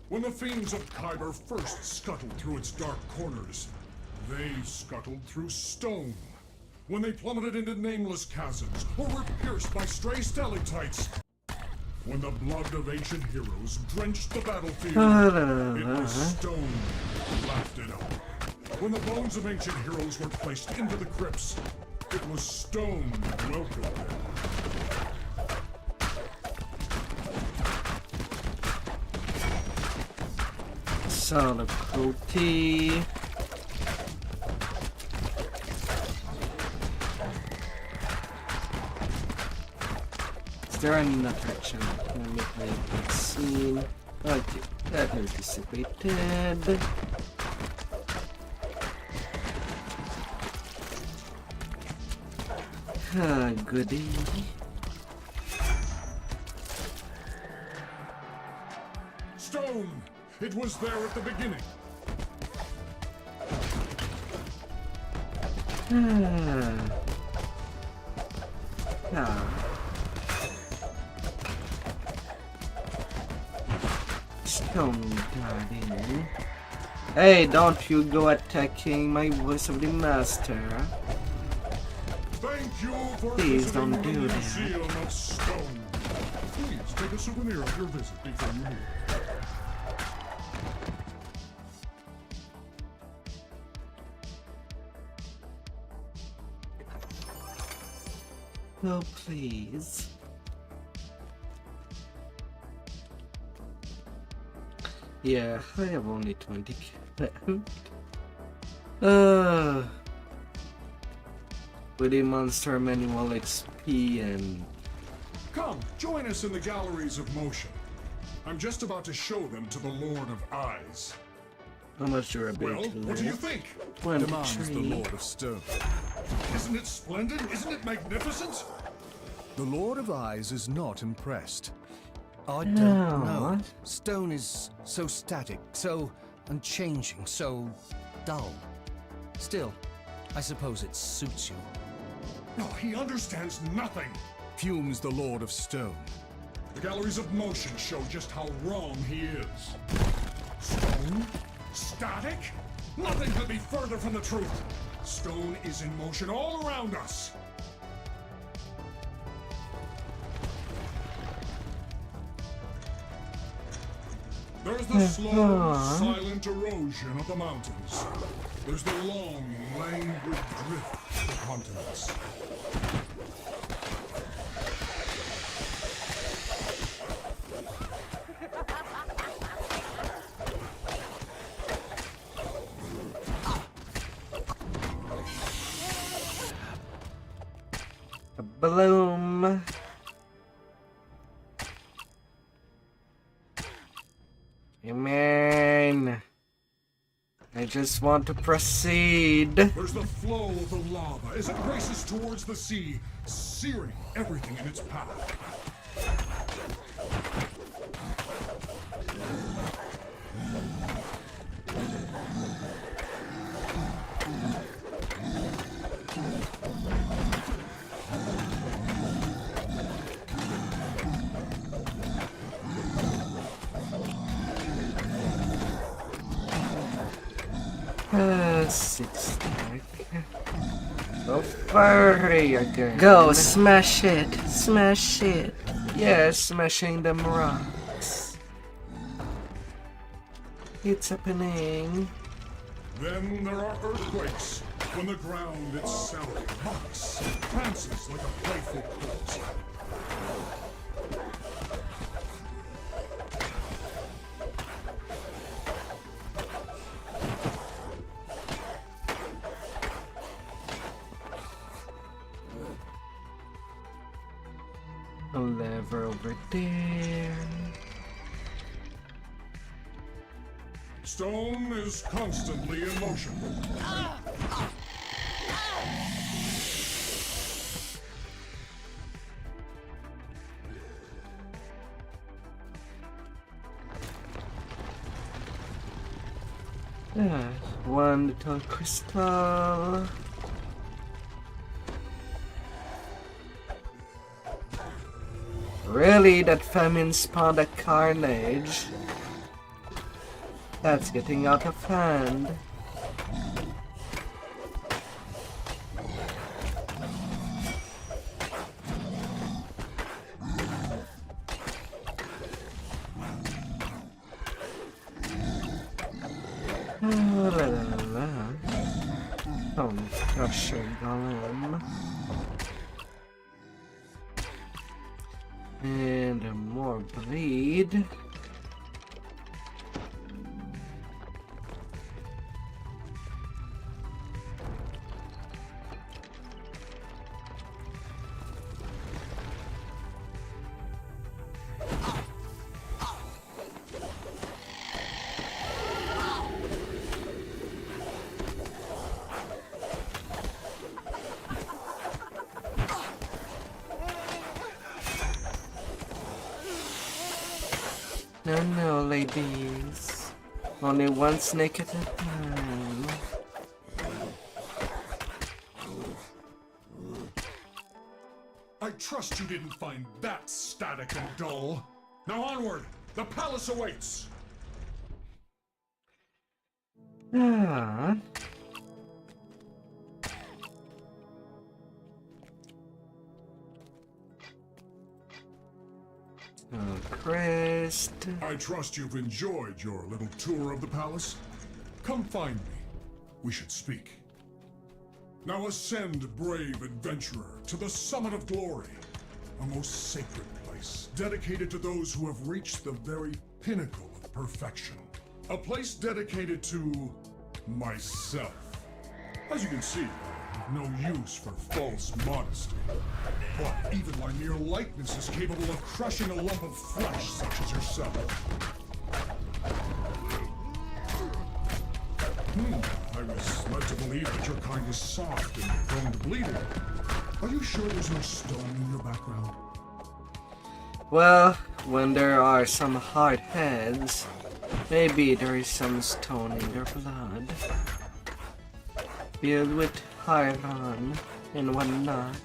When the fiends of Kyber first scuttled through its dark corners, they scuttled through stone. When they plummeted into nameless chasms, or were pierced by stray stalactites. When the blood of ancient heroes drenched the battlefield, it was stone that laughed it up. When the bones of ancient heroes were placed into the crypts, it was stone that welcomed them. Solid cruelty. Is there another chunk? Let me play that scene. Okay, that anticipated. Ah, goody. Stone! It was there at the beginning. Stone darling. Hey, don't you go attacking my voice of the master. Thank you for Please visiting don't the do that. Museum of Stone. Please take a souvenir of your visit before you leave. Oh, please. Yeah, I have only 20 with the monster manual XP and... Come, join us in the galleries of motion. I'm just about to show them to the Lord of Eyes. How much durability? Well, what do you think? Demands the Lord of Stone. Isn't it splendid? Isn't it magnificent? The Lord of Eyes is not impressed. I don't No. know. Stone is so static, so unchanging, so dull. Still, I suppose it suits you. No, he understands nothing. Fume's the Lord of Stone. The galleries of motion show just how wrong he is. Stone? Static? Nothing could be further from the truth. Stone is in motion all around us. There's the slow, silent erosion of the mountains. There's the long, languid drift of the continents. Bloom. Amen. I just want to proceed. There's the flow of the lava as it races towards the sea, searing everything in its path. Six stack. So furry again. Go, smash it. Smash it. Yeah, smashing them rocks. It's happening. Then there are earthquakes, when the ground itself rocks and prances like a playful corpse. A lever over there. Stone is constantly in motion. One little crystal. Really, that famine spawned a carnage? That's getting out of hand. Oh, gosh, golem. And more bleed. No, ladies. Only one snake at a time. I trust you didn't find that static and dull. Now onward! The palace awaits! Ah. Crest. I trust you've enjoyed your little tour of the palace. Come find me. We should speak. Now ascend, brave adventurer, to the summit of glory, a most sacred place dedicated to those who have reached the very pinnacle of perfection. A place dedicated to myself. As you can see, I have no use for false modesty. But even my mere likeness is capable of crushing a lump of flesh such as yourself. I was led to believe that your kind was soft and prone to bleeding. Are you sure there's no stone in your background? Well, when there are some hard heads, maybe there is some stone in their blood. Filled with iron and whatnot.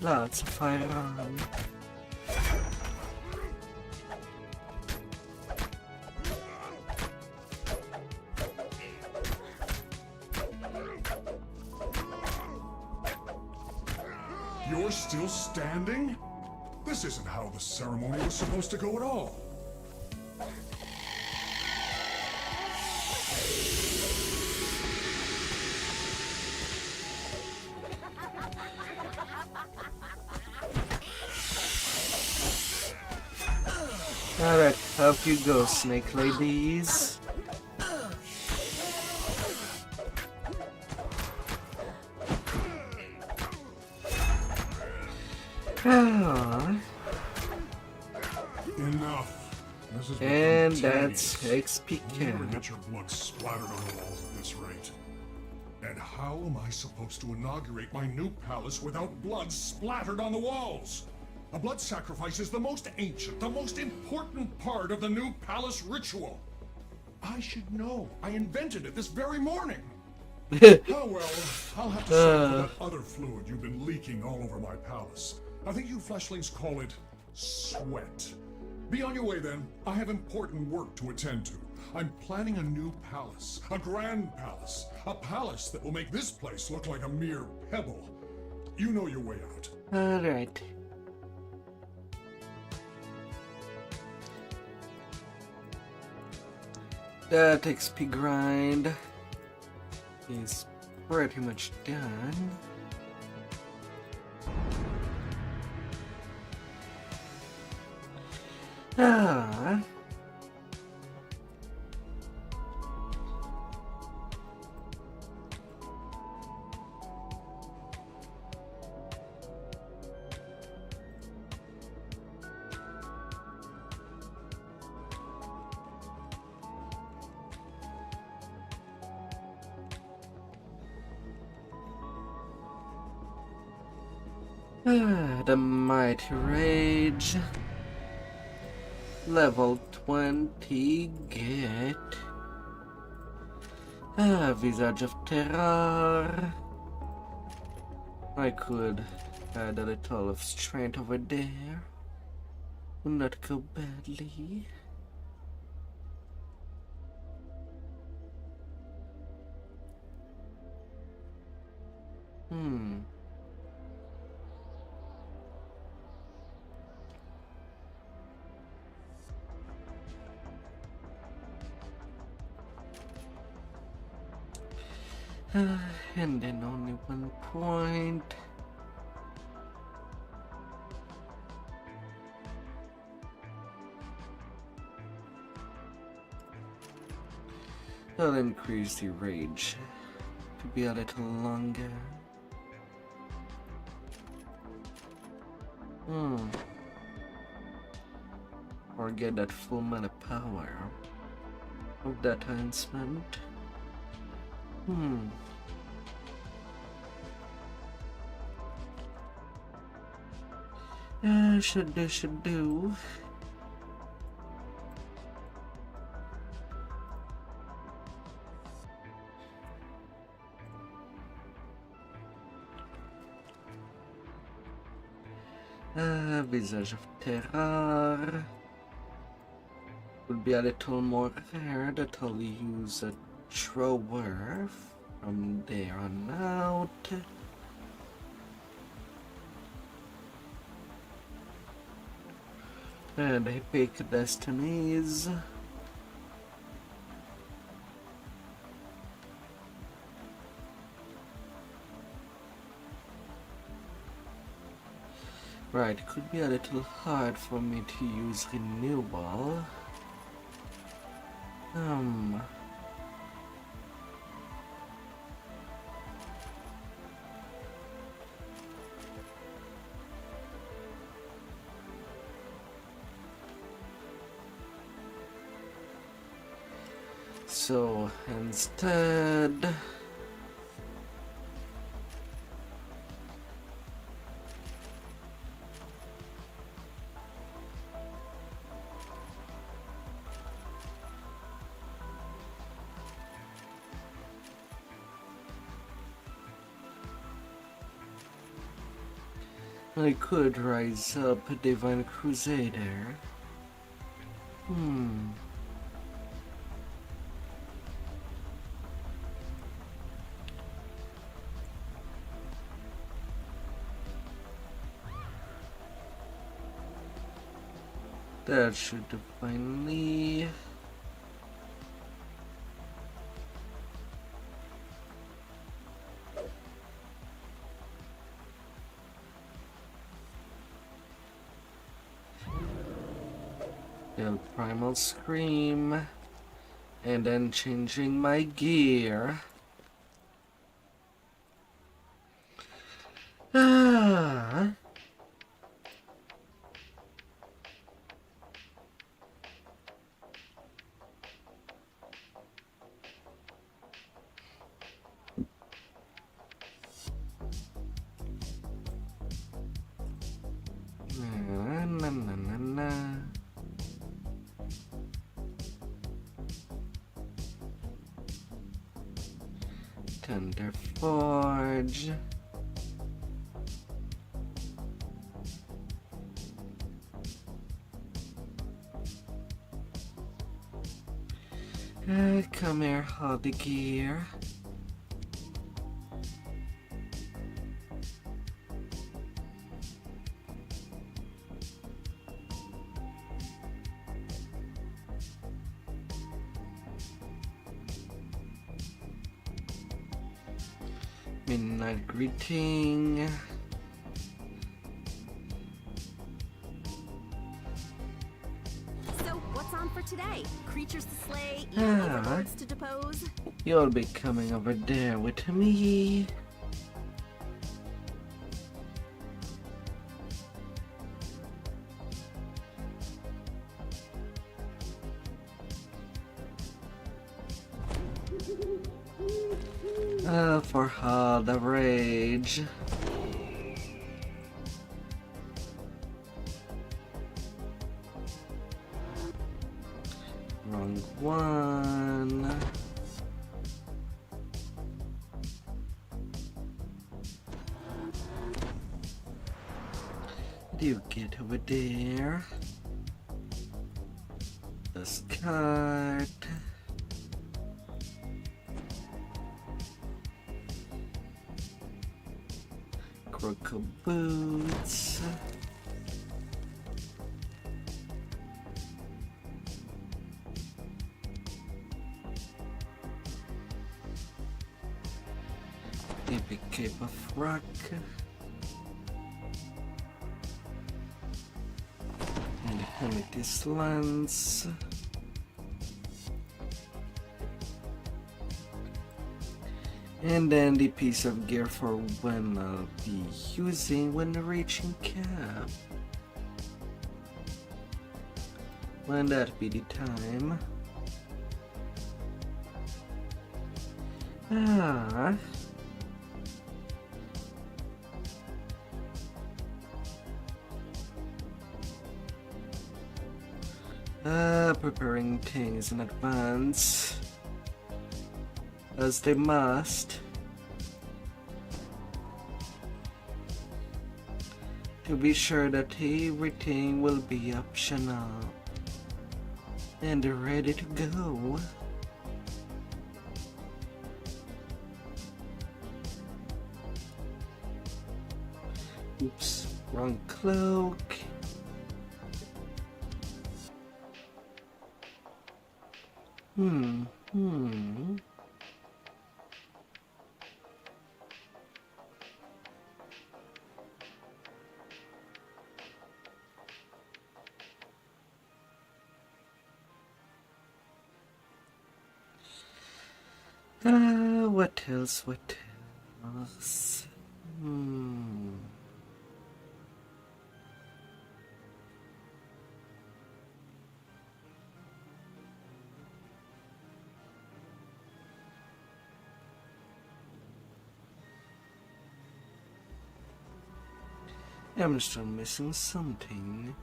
Lots of iron. You're still standing? This isn't how the ceremony was supposed to go at all. Alright, up you go, snake ladies. Enough. This is And becoming that's tedious. XP You'll never cap. get your blood splattered on the walls at this rate. And how am I supposed to inaugurate my new palace without blood splattered on the walls? A blood sacrifice is the most ancient, the most important part of the new palace ritual. I should know. I invented it this very morning. Oh well, I'll have to sort for that other fluid you've been leaking all over my palace. I think you fleshlings call it sweat. Be on your way then. I have important work to attend to. I'm planning a new palace, a grand palace, a palace that will make this place look like a mere pebble. You know your way out. Alright. That XP grind is pretty much done. Ah. The Mighty Rage. Level 20, get. Visage of Terror. I could add a little of strength over there. Will not go badly. And then only 1 point. I'll increase the rage to be a little longer. Or get that full amount of power of that enhancement. Should do. Visage of Terror will be a little more rare, that I'll use a thrower from there on out. And Epic Destinies. Right, it could be a little hard for me to use renewal. So instead, I could rise up a Divine Crusader. That should finally... Primal Scream, and then changing my gear. Thunder Forge. Come here, hold the gear. Midnight Greeting. So, what's on for today? Creatures to slay, evil overlords to depose? You'll be coming over there with me. For all the rage. Wrong one. Do you get over there? This card. Croco boots. Epic Cape of Rock. And Amethyst Lance. And then the piece of gear for when I'll be using when reaching cap. When that be the time. Preparing things in advance. As they must. To be sure that everything will be optional and ready to go. Oops, wrong cloak. What else? What else? I'm still missing something.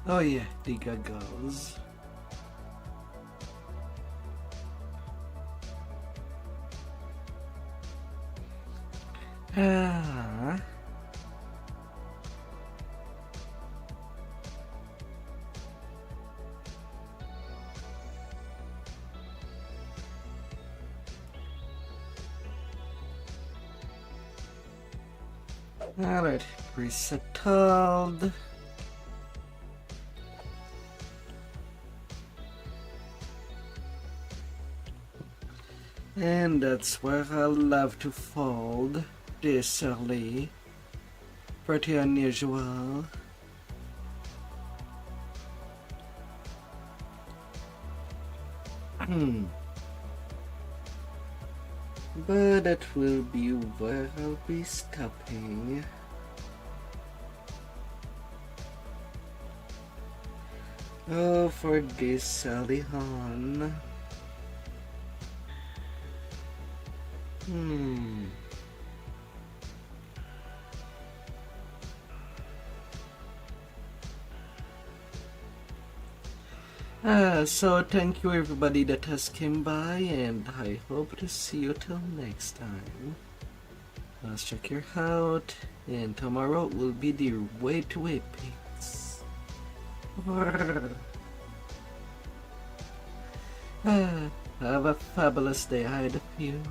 Oh yeah, the goggles. Alright, resettled. And that's where I'll love to fold this early. Pretty unusual. But that will be where I'll be stopping. Oh, for this Sally Han. So thank you everybody that has came by, and I hope to see you till next time. Let's check your out, and tomorrow will be the way to Apex. Have a fabulous day ahead of you.